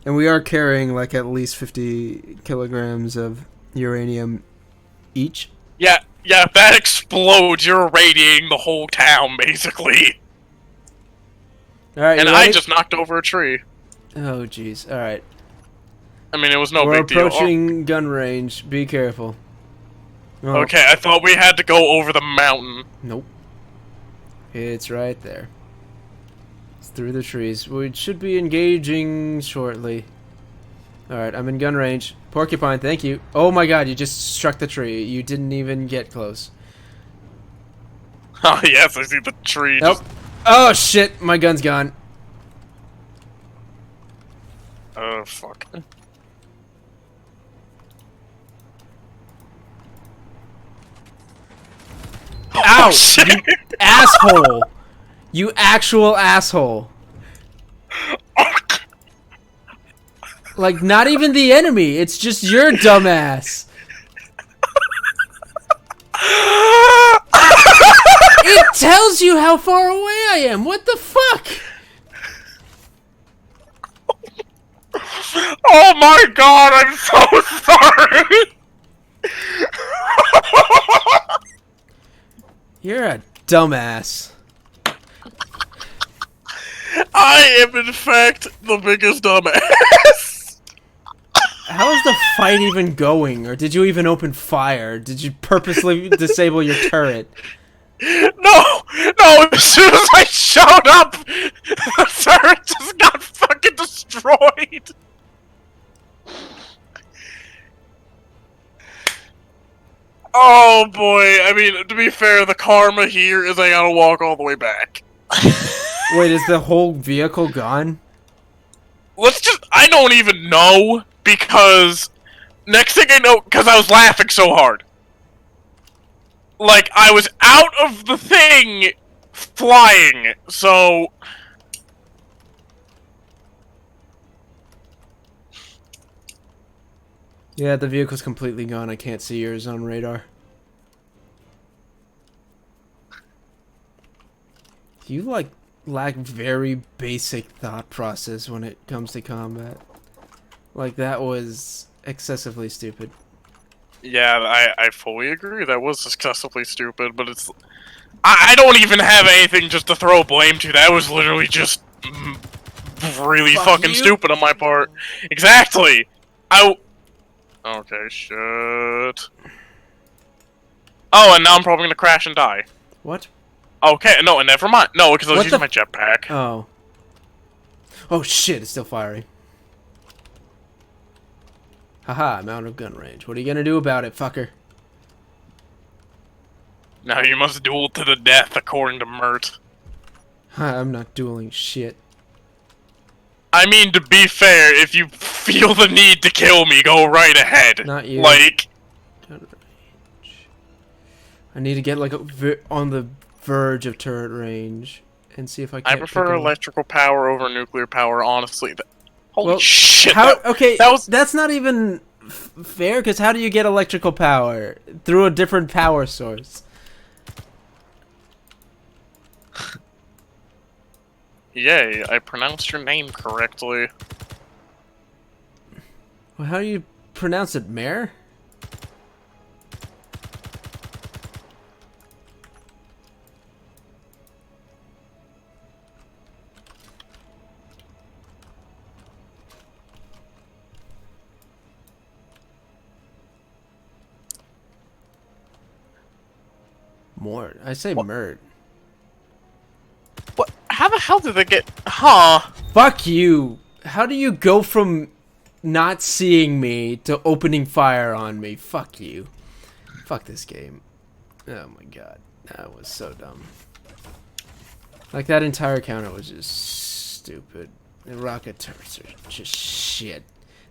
S2: And we are carrying like at least 50 kilograms of uranium each.
S1: Yeah, if that explodes, you're irradiating the whole town, basically.
S2: Alright,
S1: And I just knocked over a tree.
S2: Oh, jeez. Alright.
S1: I mean, it was no
S2: We're
S1: big deal.
S2: approaching gun range. Be careful. Oh,
S1: Okay, I thought we had to go over the mountain.
S2: Nope. It's right there. It's through the trees. We should be engaging shortly. Alright, I'm in gun range. Porcupine, thank you. Oh my god, you just struck the tree. You didn't even get close.
S1: Oh, yes, I see the tree.
S2: Nope. Oh shit, my gun's gone.
S1: Oh, fuck.
S2: Ow!
S1: Oh, shit!
S2: You asshole! You actual asshole. Like, not even the enemy, it's just your dumbass. It tells you how far away I am. What the fuck?
S1: Oh my god, I'm so sorry!
S2: You're a dumbass.
S1: I am, in fact, the biggest dumbass.
S2: How is the fight even going? Or did you even open fire? Did you purposely disable your turret?
S1: No! As soon as I showed up, the turret just got fucking destroyed! Oh boy, I mean, to be fair, the karma here is I gotta walk all the way back.
S2: Wait, is the whole vehicle gone?
S1: I don't even know, because next thing I know, because I was laughing so hard. Like, I was out of the thing, flying, so...
S2: Yeah, the vehicle's completely gone. I can't see yours on radar. You, like, lack very basic thought process when it comes to combat. Like, that was excessively stupid.
S1: Yeah, I fully agree. That was excessively stupid, but it's... I don't even have anything just to throw blame to. That was literally just really fucking stupid on my part. Exactly! Okay, shit. Oh, and now I'm probably gonna crash and die.
S2: What?
S1: Okay, no, never mind. No, because I was
S2: What
S1: using
S2: the
S1: my jetpack.
S2: Oh. Oh shit, it's still firing. Haha, I'm out of gun range. What are you gonna do about it, fucker?
S1: Now you must duel to the death, according to Mert.
S2: I'm not dueling shit.
S1: I mean, to be fair, if you feel the need to kill me, go right ahead.
S2: Not you.
S1: Like...
S2: Gun range. I need to get like on the verge of turret range and see if I can.
S1: I prefer electrical power over nuclear power, honestly. Holy
S2: Well,
S1: shit.
S2: How? Okay,
S1: that was...
S2: that's not even fair, because how do you get electrical power? Through a different power source.
S1: Yay, I pronounced your name correctly.
S2: Well, how do you pronounce it, Mare? Mort. I say
S1: What?
S2: Mert.
S1: What? How the hell did they get... Huh?
S2: Fuck you. How do you go from not seeing me to opening fire on me? Fuck you. Fuck this game. Oh my god. That was so dumb. Like, that entire counter was just stupid. The rocket turrets are just shit.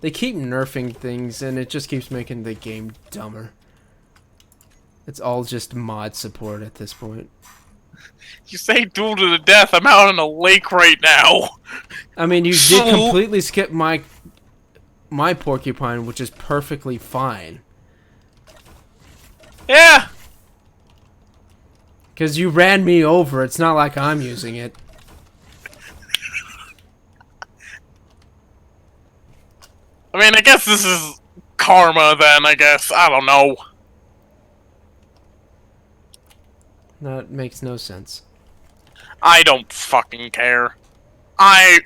S2: They keep nerfing things, and it just keeps making the game dumber. It's all just mod support at this point.
S1: You say duel to the death, I'm out in a lake right now.
S2: I mean, you did completely skip my porcupine, which is perfectly fine.
S1: Yeah!
S2: Because you ran me over. It's not like I'm using it.
S1: I mean, I guess this is karma then, I guess. I don't know.
S2: That makes no sense.
S1: I don't fucking care. I'm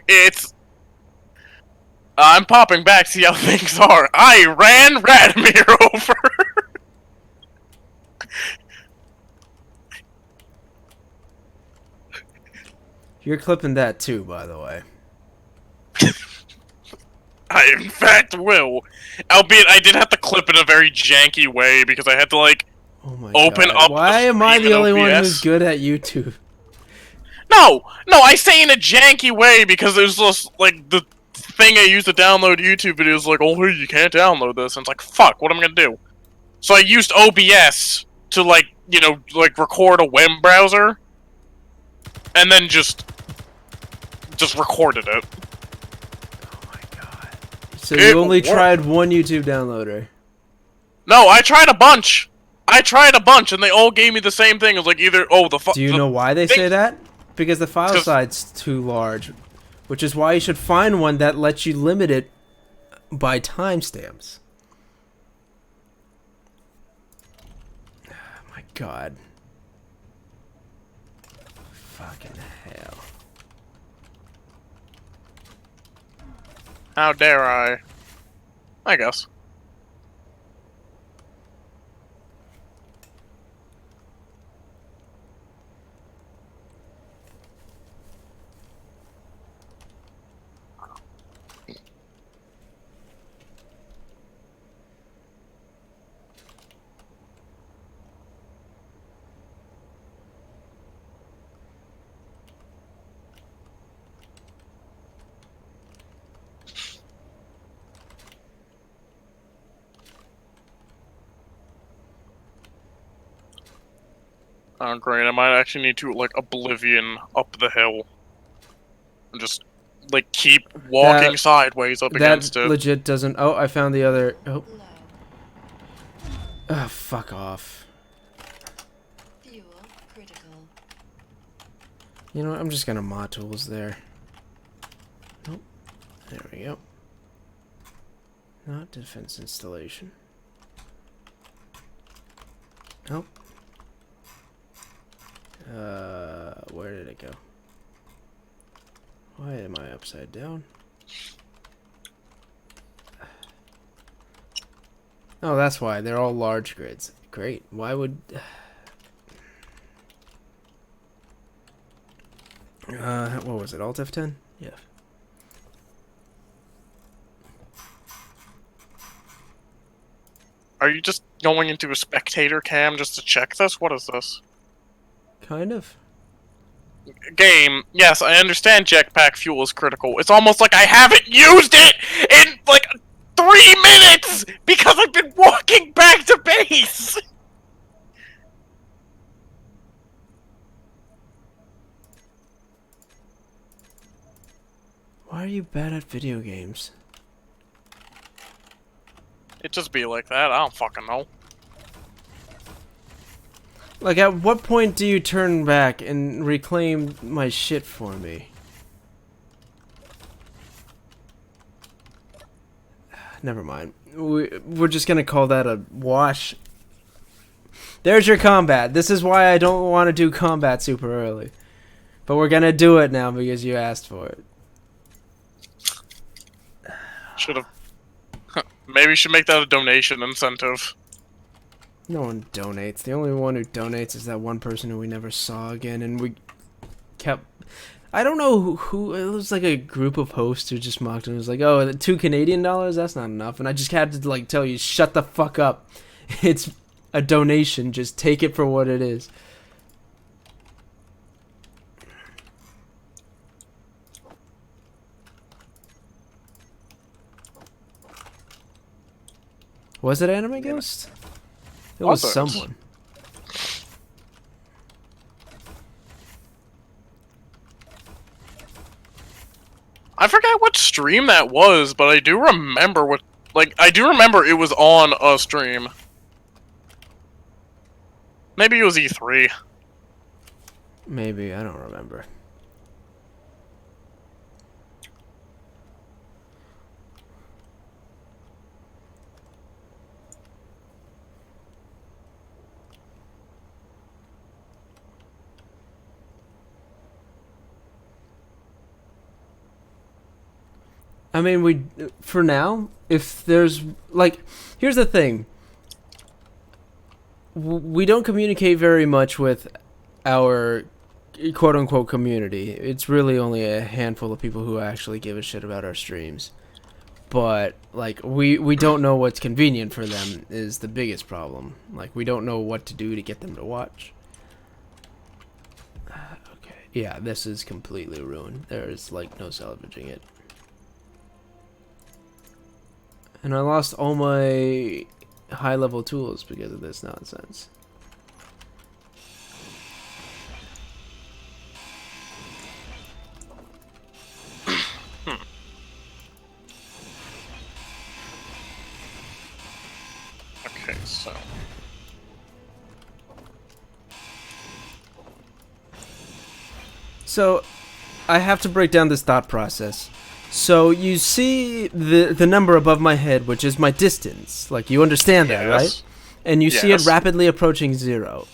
S1: popping back to see how things are. I ran Radamier over.
S2: You're clipping that too, by the way.
S1: I in fact will. Albeit I did have to clip in a very janky way because I had to like
S2: Oh my
S1: open
S2: god.
S1: up
S2: Why
S1: the
S2: am I
S1: stream
S2: the
S1: in
S2: only one
S1: OBS.
S2: who's good at YouTube?
S1: No, I say in a janky way because it was just like the thing I used to download YouTube videos like, oh hey, you can't download this, and it's like, fuck, what am I gonna do? So I used OBS to like, you know, like record a web browser, and then just recorded it.
S2: Oh my god. So
S1: It
S2: you only
S1: worked.
S2: tried one YouTube downloader.
S1: No, I tried a bunch. And they all gave me the same thing. It was like either
S2: Do you know why they say that? Because the file
S1: 'Cause-
S2: size's too large. Which is why you should find one that lets you limit it by timestamps. Oh my god. Fucking hell.
S1: How dare I? I guess. Oh great, I might actually need to like Oblivion up the hill. And just like keep walking sideways up against
S2: That
S1: it.
S2: legit doesn't... Oh, I found the other... Oh,
S3: Low.
S2: fuck off.
S3: Fuel critical.
S2: You know what? I'm just gonna mod tools there. Nope. There we go. Not defense installation. Nope. Where did it go? Why am I upside down? Oh, that's why. They're all large grids. Great. Why would... what was it? Alt F10? Yeah.
S1: Are you just going into a spectator cam just to check this? What is this?
S2: Kind of.
S1: Game, yes, I understand jetpack fuel is critical. It's almost like I haven't used it in like 3 minutes because I've been walking back to base.
S2: Why are you bad at video games?
S1: It just be like that. I don't fucking know.
S2: Like, at what point do you turn back and reclaim my shit for me? Never mind. We're just gonna call that a wash. There's your combat. This is why I don't want to do combat super early. But we're gonna do it now because you asked for it.
S1: Should've... Maybe you should make that a donation incentive.
S2: No one donates. The only one who donates is that one person who we never saw again, and we kept... I don't know who it was, like a group of hosts who just mocked and was like, oh, $2 Canadian? That's not enough. And I just had to, like, tell you, shut the fuck up. It's a donation. Just take it for what it is. Was it Anime Ghost? It was someone.
S1: I forgot what stream that was, but I do remember what... Like, I do remember it was on a stream. Maybe it was E3.
S2: Maybe, I don't remember. I mean, for now, if there's, like, here's the thing. We don't communicate very much with our quote-unquote community. It's really only a handful of people who actually give a shit about our streams. But, like, we don't know what's convenient for them is the biggest problem. Like, we don't know what to do to get them to watch. Okay. Yeah, this is completely ruined. There's, like, no salvaging it. And I lost all my high-level tools because of this nonsense.
S1: Okay, so...
S2: So, I have to break down this thought process. So, you see the number above my head, which is my distance. Like, you understand that, right? And you see it rapidly approaching 0.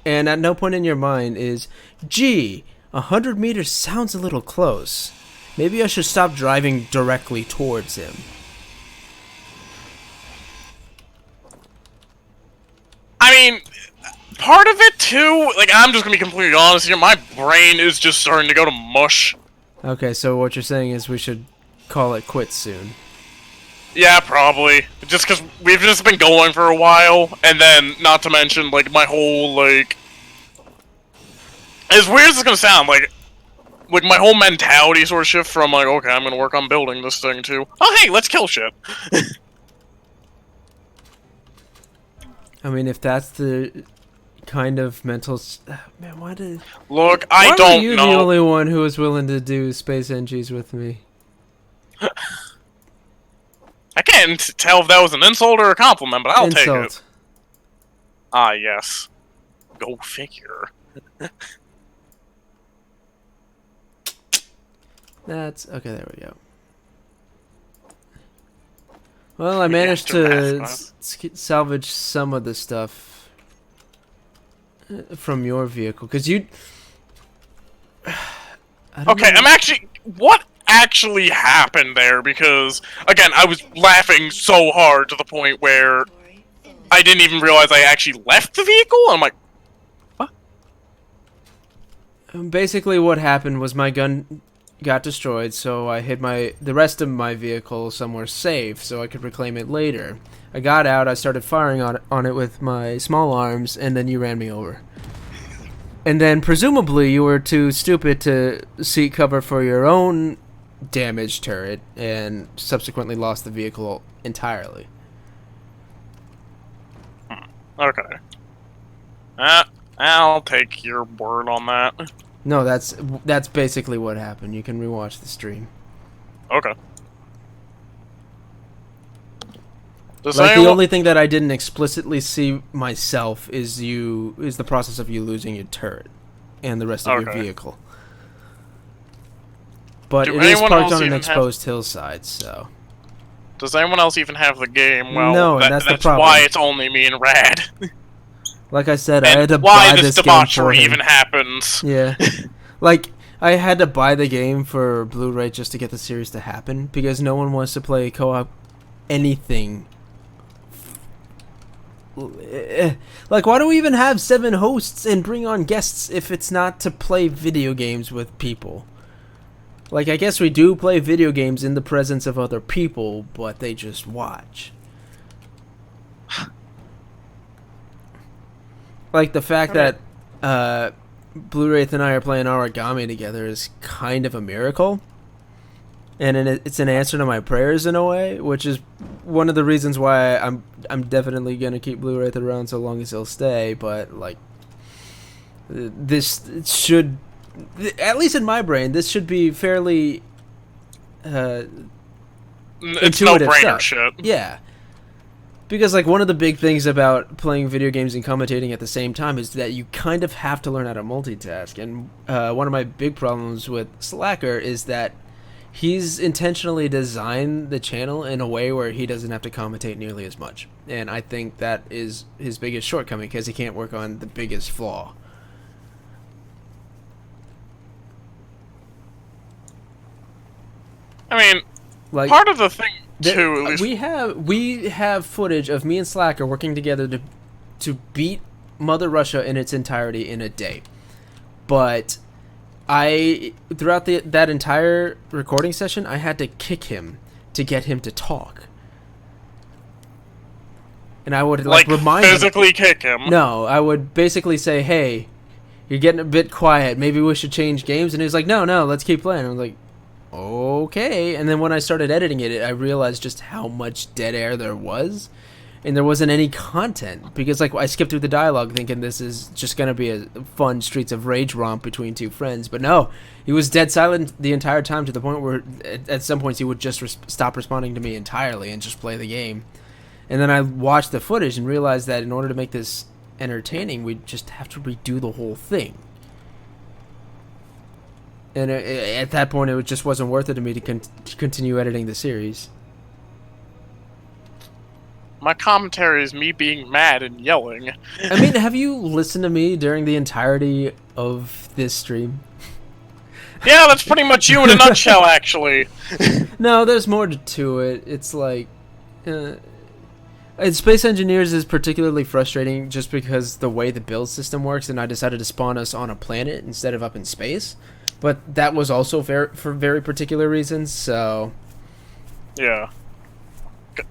S2: And at no point in your mind is, gee, 100 meters sounds a little close. Maybe I should stop driving directly towards him.
S1: I mean, part of it too, like, I'm just gonna be completely honest here, my brain is just starting to go to mush.
S2: Okay, so what you're saying is we should call it quits soon.
S1: Yeah, probably. Just because we've just been going for a while, and then, not to mention, like, my whole, like... As weird as it's gonna sound, like my whole mentality sort of shift from, like, okay, I'm gonna work on building this thing, to, oh, hey, let's kill shit.
S2: I mean, if that's the kind of mental... Man, why did...
S1: Look, I don't know.
S2: Why were you the only one who was willing to do Space NGs with me?
S1: I can't tell if that was an insult or a compliment, but I'll take
S2: Insult.
S1: it. Ah, yes. Go figure.
S2: That's... Okay, there we go. Well, I managed to salvage some of the stuff from your vehicle, because you...
S1: Okay, I'm actually... What actually happened there? Because, again, I was laughing so hard to the point where I didn't even realize I actually left the vehicle. I'm like, what?
S2: Basically, what happened was my gun got destroyed, so I hid the rest of my vehicle somewhere safe so I could reclaim it later. I got out, I started firing on it with my small arms, and then you ran me over. And then, presumably, you were too stupid to seek cover for your own damaged turret, and subsequently lost the vehicle entirely.
S1: Okay. I'll take your word on that.
S2: No, that's basically what happened. You can rewatch the stream.
S1: Okay. Does
S2: Like the
S1: anyone-
S2: only thing that I didn't explicitly see myself is the process of you losing your turret and the rest of your
S1: Okay.
S2: vehicle. But
S1: Do
S2: it is
S1: anyone
S2: parked
S1: else
S2: on an
S1: even
S2: exposed hillside, so
S1: Does anyone else even have the game? Well,
S2: No, and that's the
S1: that's
S2: problem.
S1: why it's only me and Rad.
S2: like I said, I
S1: And
S2: had to
S1: why
S2: buy
S1: this
S2: this game for
S1: debauchery
S2: him.
S1: even happens.
S2: Yeah. Like, I had to buy the game for Blu-ray just to get the series to happen, because no one wants to play co-op anything. Like, why do we even have 7 hosts and bring on guests if it's not to play video games with people? Like, I guess we do play video games in the presence of other people, but they just watch. Like, the fact that Blu-ray and I are playing origami together is kind of a miracle. And it's an answer to my prayers in a way, which is one of the reasons why I'm definitely gonna keep Blu-ray around so long as he'll stay. But like, this should, at least in my brain, this should be fairly
S1: It's
S2: intuitive
S1: no-brainer
S2: stuff.
S1: shit.
S2: Yeah. Because, like, one of the big things about playing video games and commentating at the same time is that you kind of have to learn how to multitask. And one of my big problems with Slacker is that he's intentionally designed the channel in a way where he doesn't have to commentate nearly as much. And I think that is his biggest shortcoming, because he can't work on the biggest flaw.
S1: I mean,
S2: Like,
S1: part of the thing, too, at least...
S2: we have footage of me and Slacker working together to beat Mother Russia in its entirety in a day. But throughout that entire recording session, I had to kick him to get him to talk. And I would like remind
S1: physically
S2: him.
S1: kick him.
S2: No, I would basically say, "Hey, you're getting a bit quiet. Maybe we should change games." And he was like, "No, let's keep playing." I was like, "Okay." And then when I started editing it, I realized just how much dead air there was. And there wasn't any content, because like I skipped through the dialogue thinking this is just gonna be a fun Streets of Rage romp between two friends, but no, he was dead silent the entire time, to the point where at some points he would just stop responding to me entirely and just play the game. And then I watched the footage and realized that in order to make this entertaining, we'd just have to redo the whole thing. And at that point, it just wasn't worth it to me to continue editing the series.
S1: My commentary is me being mad and yelling.
S2: I mean, have you listened to me during the entirety of this stream?
S1: Yeah, that's pretty much you in a nutshell, actually.
S2: No, there's more to it. It's like... Space Engineers is particularly frustrating just because the way the build system works, and I decided to spawn us on a planet instead of up in space. But that was also for very particular reasons, so...
S1: Yeah.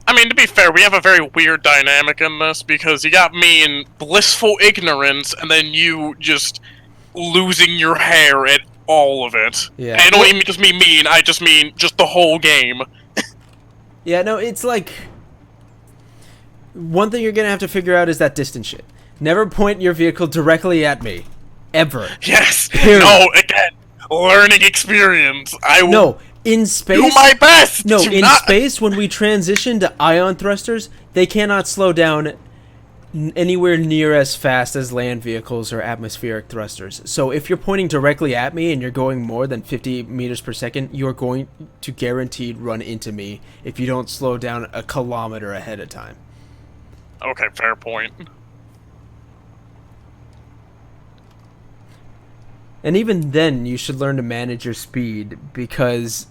S1: I mean, to be fair, we have a very weird dynamic in this, because you got me in blissful ignorance, and then you just losing your hair at all of it.
S2: Yeah.
S1: And I don't even just mean mean, I just mean just the whole game.
S2: Yeah, no, it's like... One thing you're gonna have to figure out is that distance shit. Never point your vehicle directly at me. Ever.
S1: Yes!
S2: Period.
S1: No, again, learning experience. I will
S2: No, in space...
S1: do my best
S2: No,
S1: to
S2: in
S1: not...
S2: space, when we transition to ion thrusters, they cannot slow down anywhere near as fast as land vehicles or atmospheric thrusters. So if you're pointing directly at me and you're going more than 50 meters per second, you're going to guaranteed run into me if you don't slow down a kilometer ahead of time.
S1: Okay, fair point.
S2: And even then, you should learn to manage your speed, because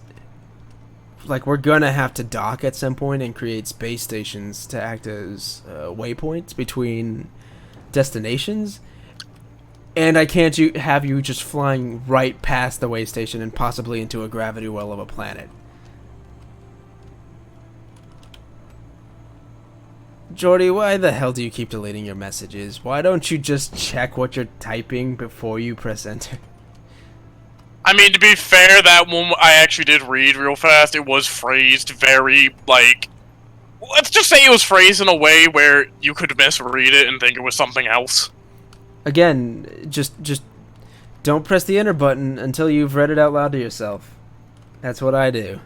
S2: like, we're gonna have to dock at some point and create space stations to act as waypoints between destinations. And I can't have you just flying right past the way station and possibly into a gravity well of a planet. Jordy, why the hell do you keep deleting your messages? Why don't you just check what you're typing before you press enter?
S1: I mean, to be fair, that one I actually did read real fast. It was phrased very, like... Let's just say it was phrased in a way where you could misread it and think it was something else.
S2: Again, just don't press the enter button until you've read it out loud to yourself. That's what I do.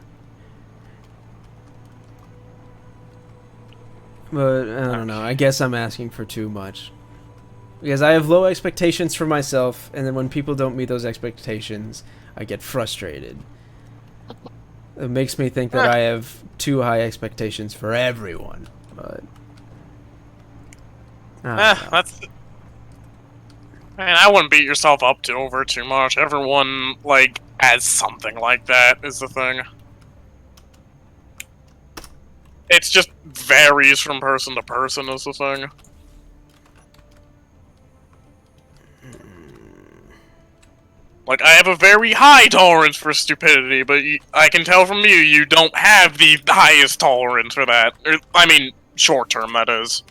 S2: But I don't know. I guess I'm asking for too much. Because I have low expectations for myself, and then when people don't meet those expectations, I get frustrated. It makes me think that I have too high expectations for everyone. But
S1: That's. Man, I wouldn't beat yourself up to over too much. Everyone, like, has something like that, is the thing. It's just varies from person to person, is the thing. Like, I have a very high tolerance for stupidity, but I can tell from you, you don't have the highest tolerance for that. I mean, short term, that is.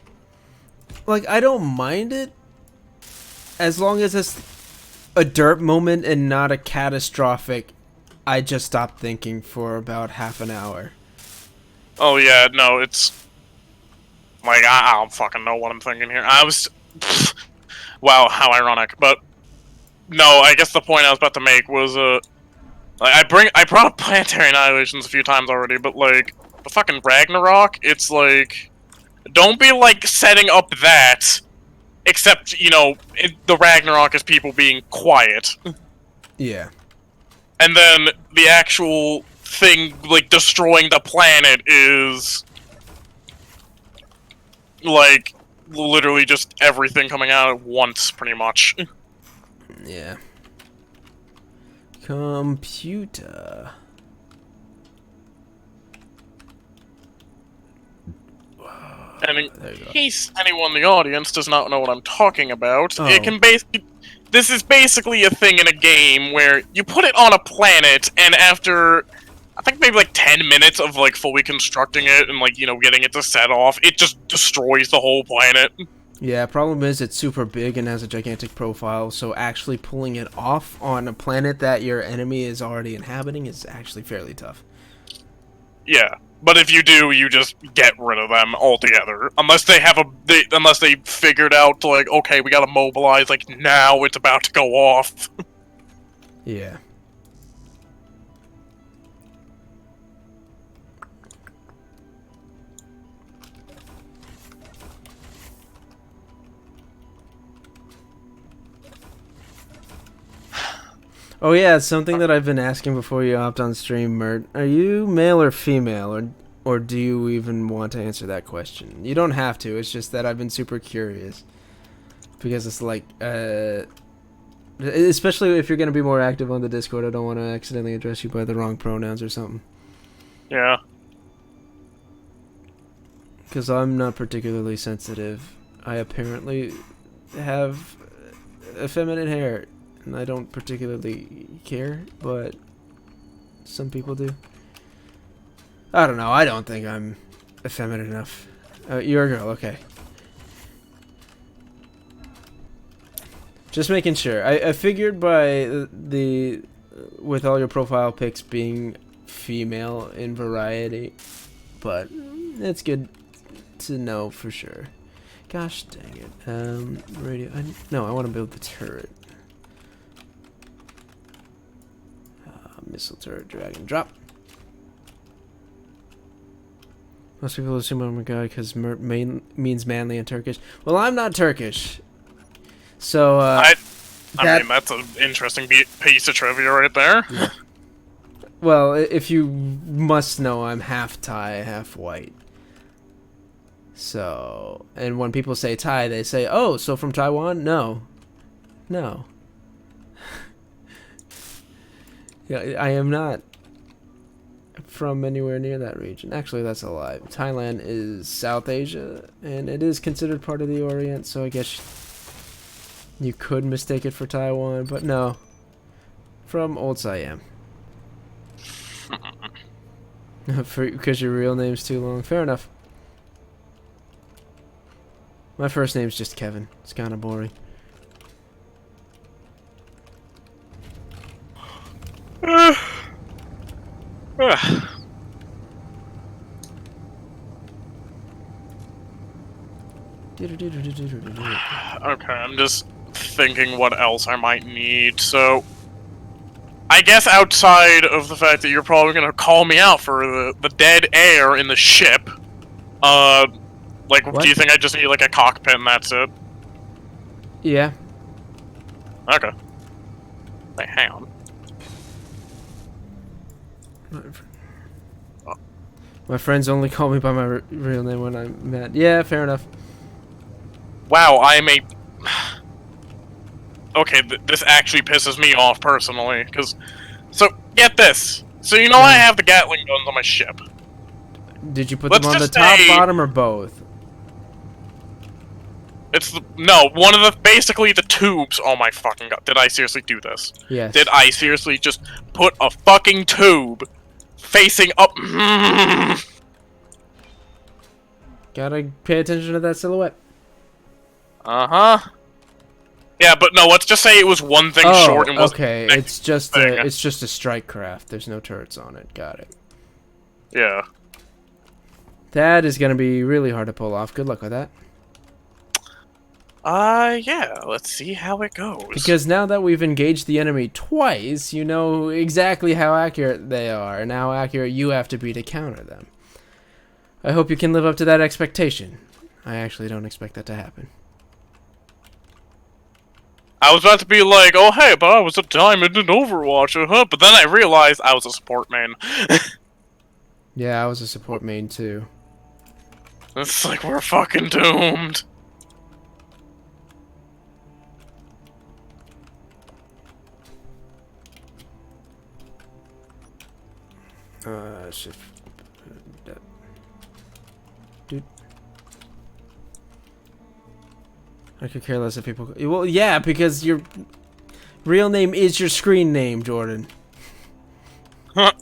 S2: like, I don't mind it as long as it's a derp moment and not a catastrophic. I just stopped thinking for about half an hour.
S1: Oh yeah, no, it's like I don't fucking know what I'm thinking here. I was, wow, how ironic. But no, I guess the point I was about to make was like, I brought up planetary annihilations a few times already, but like the fucking Ragnarok, it's like don't be like setting up that, except you know the Ragnarok is people being quiet.
S2: Yeah.
S1: And then the actual thing, like, destroying the planet is, like, literally just everything coming out at once, pretty much.
S2: Yeah. Computer.
S1: And in
S2: There you go.
S1: case anyone in the audience does not know what I'm talking about,
S2: Oh.
S1: it can basically... This is basically a thing in a game where you put it on a planet, and after... I think maybe like 10 minutes of like fully constructing it and like, you know, getting it to set off, it just destroys the whole planet.
S2: Yeah, problem is it's super big and has a gigantic profile, so actually pulling it off on a planet that your enemy is already inhabiting is actually fairly tough.
S1: Yeah. But if you do, you just get rid of them altogether. Unless they have unless they figured out, like, okay, we gotta mobilize, like, now it's about to go off.
S2: Yeah. Oh yeah, something that I've been asking before you hopped on stream, Mert. Are you male or female, or do you even want to answer that question? You don't have to. It's just that I've been super curious because it's like, especially if you're gonna be more active on the Discord. I don't want to accidentally address you by the wrong pronouns or something.
S1: Yeah.
S2: Because I'm not particularly sensitive. I apparently have effeminate hair. And I don't particularly care, but some people do. I don't know. I don't think I'm effeminate enough. You're a girl, okay. Just making sure. I figured by the with all your profile pics being female in variety, but it's good to know for sure. Gosh dang it. Radio. No, I want to build the turret. Missile turret, drag and drop. Most people assume I'm a guy because means manly in Turkish. Well, I'm not Turkish. So,
S1: I mean, that's an interesting piece of trivia right there.
S2: Yeah. Well, if you must know, I'm half Thai, half white. So, and when people say Thai, they say, oh, so from Taiwan? No. No. Yeah, I am not from anywhere near that region. Actually, that's a lie. Thailand is South Asia, and it is considered part of the Orient, so I guess you could mistake it for Taiwan, but no. From Old Siam. Because your real name's too long. Fair enough. My first name's just Kevin. It's kind of boring.
S1: Okay, I'm just thinking what else I might need, so... I guess outside of the fact that you're probably gonna call me out for the dead air in the ship, Like,
S2: What?
S1: do you think I just need, like, a cockpit and that's it?
S2: Yeah.
S1: Okay. Wait, hang on.
S2: My friends only call me by my real name when I'm mad. Yeah, fair enough.
S1: Wow, I'm a... Okay, this actually pisses me off personally, because... So, get this. So, you know I have the Gatling guns on my ship.
S2: Did you put
S1: Let's
S2: them on the
S1: just
S2: top,
S1: say-
S2: bottom, or both?
S1: It's the... No, one of the... Basically, the tubes... Oh my fucking god. Did I seriously do this?
S2: Yes.
S1: Did I seriously just put a fucking tube facing up...
S2: Gotta pay attention to that silhouette.
S1: Uh-huh. Yeah, but no, let's just say it was one thing short and wasn't
S2: okay.
S1: the next
S2: It's just a strike craft. There's no turrets on it. Got it.
S1: Yeah.
S2: That is gonna be really hard to pull off. Good luck with that.
S1: Yeah, let's see how it goes.
S2: Because now that we've engaged the enemy twice, you know exactly how accurate they are and how accurate you have to be to counter them. I hope you can live up to that expectation. I actually don't expect that to happen.
S1: I was about to be like, oh hey, but I was a diamond in Overwatch, but then I realized I was a support main.
S2: Yeah, I was a support main too.
S1: It's like, we're fucking doomed.
S2: Shit. Dude. I could care less if people... Well, yeah, because your real name is your screen name, Jordan.
S1: Huh.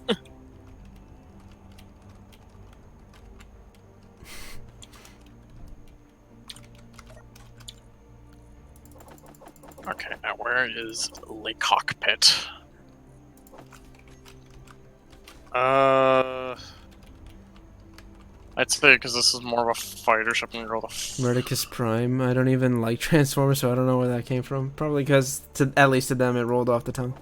S1: Okay, now where is the cockpit? I'd say because this is more of a fighter ship than a
S2: Merdicus Prime. I don't even like Transformers, so I don't know where that came from. Probably because, at least to them, it rolled off the tongue.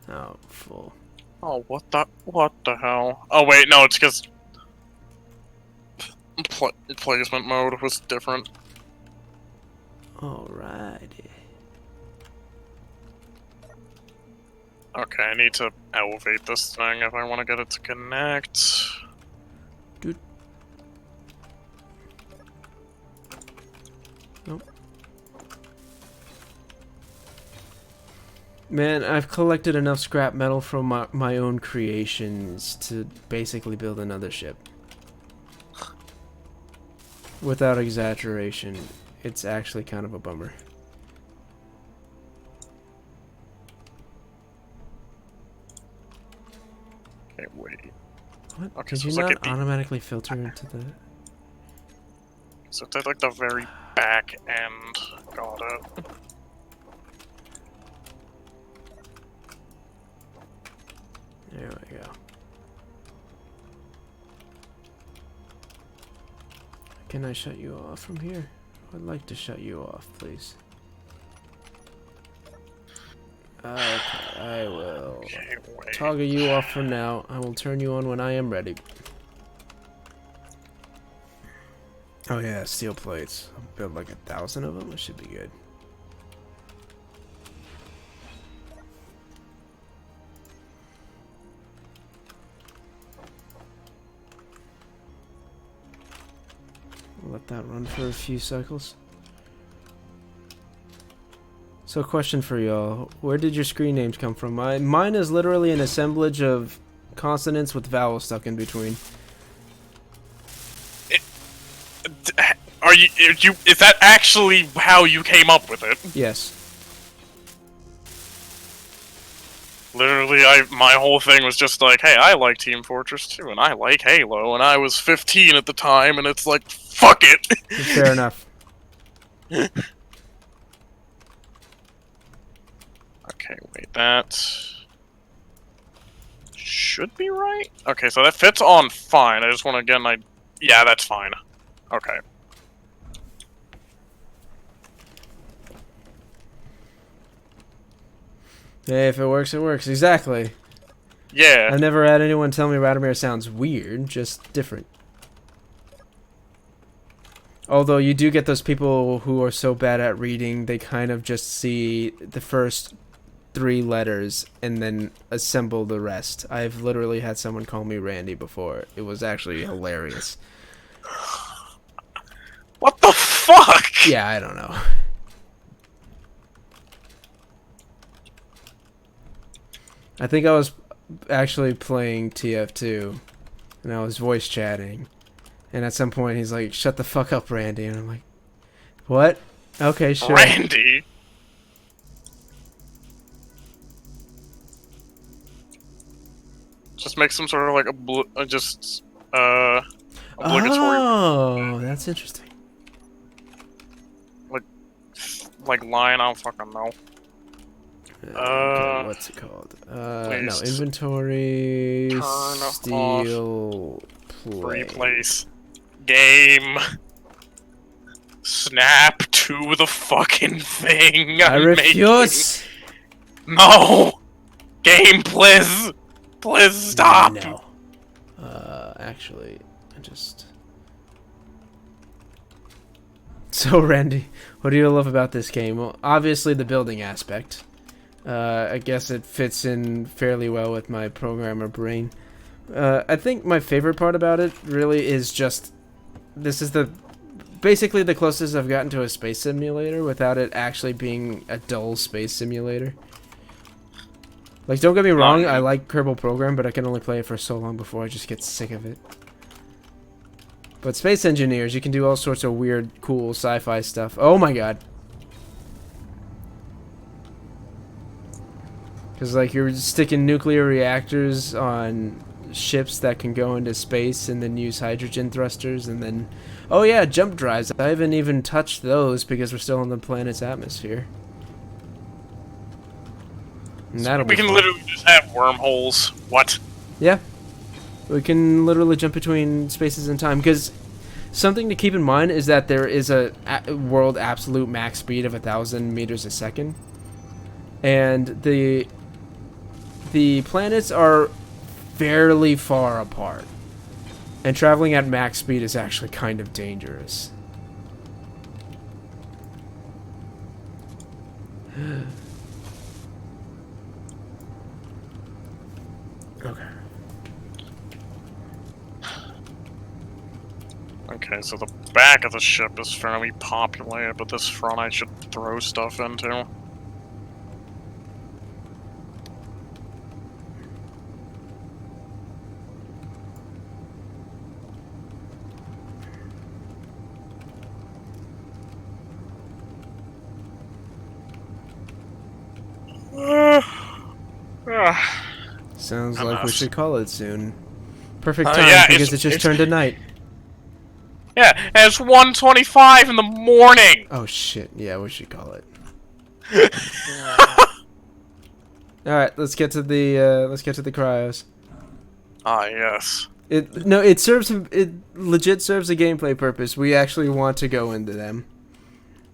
S2: Oh, full.
S1: Oh, what the hell? Oh wait, no, it's because placement mode was different.
S2: Alrighty.
S1: Okay, I need to elevate this thing if I want to get it to connect.
S2: Dude. Nope. Man, I've collected enough scrap metal from my own creations to basically build another ship. Without exaggeration, it's actually kind of a bummer.
S1: Okay, wait.
S2: What?
S1: Okay,
S2: Did
S1: so
S2: you
S1: it's like
S2: not
S1: at the-
S2: automatically filter into the...
S1: So it's at like the very back end. Got it.
S2: There we go. Can I shut you off from here? I'd like to shut you off, please. Okay, I will
S1: Okay, wait.
S2: toggle you off for now. I will turn you on when I am ready. Oh yeah, steel plates. I'll build like 1,000 of them. It should be good. Let that run for a few cycles. So, question for y'all: where did your screen names come from? Mine is literally an assemblage of consonants with vowels stuck in between.
S1: Are you? Is that actually how you came up with it?
S2: Yes.
S1: Literally, my whole thing was just like, hey, I like Team Fortress 2, and I like Halo, and I was 15 at the time, and it's like, fuck it!
S2: Fair enough.
S1: Okay, wait, that should be right? Okay, so that fits on fine, I just want to get my... Yeah, that's fine. Okay.
S2: Hey, if it works, it works. Exactly.
S1: Yeah.
S2: I've never had anyone tell me Radamier sounds weird, just different. Although you do get those people who are so bad at reading, they kind of just see the first 3 letters and then assemble the rest. I've literally had someone call me Randy before. It was actually hilarious.
S1: What the fuck?
S2: Yeah, I don't know. I think I was actually playing TF2 and I was voice chatting. And at some point he's like, "Shut the fuck up, Randy." And I'm like, "What? Okay, sure."
S1: Randy? Just make some sort of like obligatory
S2: Oh, that's interesting.
S1: like line. I don't fucking know.
S2: Okay, what's it called? No, inventory,
S1: turn
S2: steal, play.
S1: Replace game. Snap to the fucking thing.
S2: I
S1: I'm
S2: refuse.
S1: making. No. Game, please. Please stop.
S2: No. Actually, I just. So, Randy, what do you love about this game? Well, obviously the building aspect. I guess it fits in fairly well with my programmer brain. I think my favorite part about it really is just this is basically the closest I've gotten to a space simulator without it actually being a dull space simulator. Like, don't get me wrong, I like Kerbal Program, but I can only play it for so long before I just get sick of it. But Space Engineers, you can do all sorts of weird, cool sci-fi stuff. Oh my god. Because, like, you're sticking nuclear reactors on ships that can go into space and then use hydrogen thrusters and then... Oh yeah, jump drives. I haven't even touched those because we're still in the planet's atmosphere. And that'll
S1: We
S2: be
S1: can
S2: fun.
S1: literally just have wormholes. What?
S2: Yeah. We can literally jump between spaces and time. Because something to keep in mind is that there is a world absolute max speed of 1,000 meters a second. And the planets are fairly far apart. And traveling at max speed is actually kind of dangerous. Okay.
S1: Okay, so the back of the ship is fairly populated, but this front I should throw stuff into.
S2: Sounds
S1: I'm
S2: like we
S1: off.
S2: should call it soon. Perfect time
S1: yeah,
S2: because
S1: it's-
S2: it just
S1: it's-
S2: turned to night.
S1: Yeah, and it's 1:25 in the morning!
S2: Oh shit! Yeah, we should call it. All right, let's get to the cryos.
S1: Ah, yes.
S2: It legit serves a gameplay purpose. We actually want to go into them.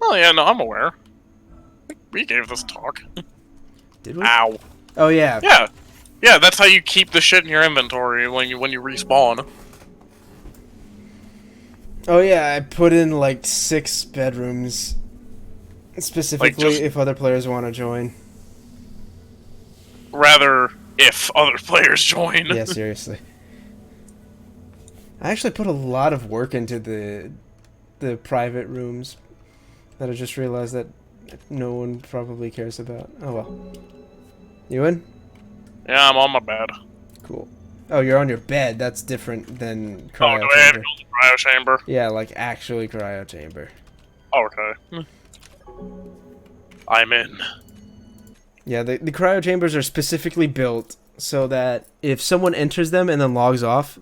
S1: Oh yeah, no, I'm aware. We gave this talk.
S2: Did we?
S1: Ow.
S2: Oh yeah.
S1: Yeah. Yeah, that's how you keep the shit in your inventory when you respawn.
S2: Oh yeah, I put in like 6 bedrooms specifically
S1: just-
S2: if other players want to join.
S1: Rather, if other players join.
S2: Yeah, seriously. I actually put a lot of work into the private rooms that I just realized that no one probably cares about. Oh well. You in?
S1: Yeah, I'm on my bed.
S2: Cool. Oh, you're on your bed. That's different than
S1: Oh,
S2: cryo
S1: do I have to
S2: chamber.
S1: go to the cryo chamber?
S2: Yeah, like actually cryo chamber.
S1: Okay. I'm in.
S2: Yeah, the cryo chambers are specifically built so that if someone enters them and then logs off,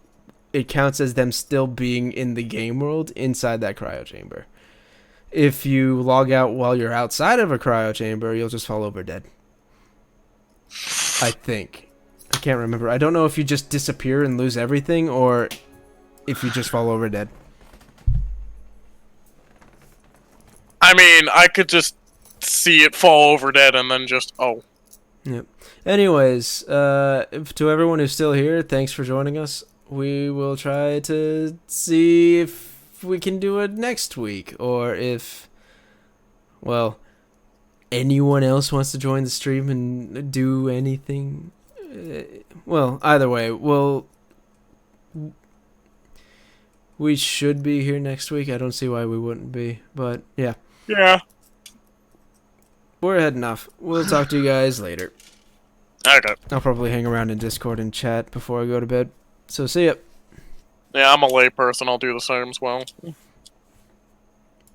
S2: it counts as them still being in the game world inside that cryo chamber. If you log out while you're outside of a cryo chamber, you'll just fall over dead. I think. I can't remember. I don't know if you just disappear and lose everything or if you just fall over dead.
S1: I mean, I could just see it fall over dead and then just, oh.
S2: Yep. Anyways, to everyone who's still here, thanks for joining us. We will try to see if we can do it next week, or if, well, anyone else wants to join the stream and do anything. Well, either way, we should be here next week. I don't see why we wouldn't be, but yeah.
S1: Yeah.
S2: We're heading off. We'll talk to you guys later.
S1: Okay.
S2: I'll probably hang around in Discord and chat before I go to bed. So see ya.
S1: Yeah, I'm a lay person. I'll do the same as well.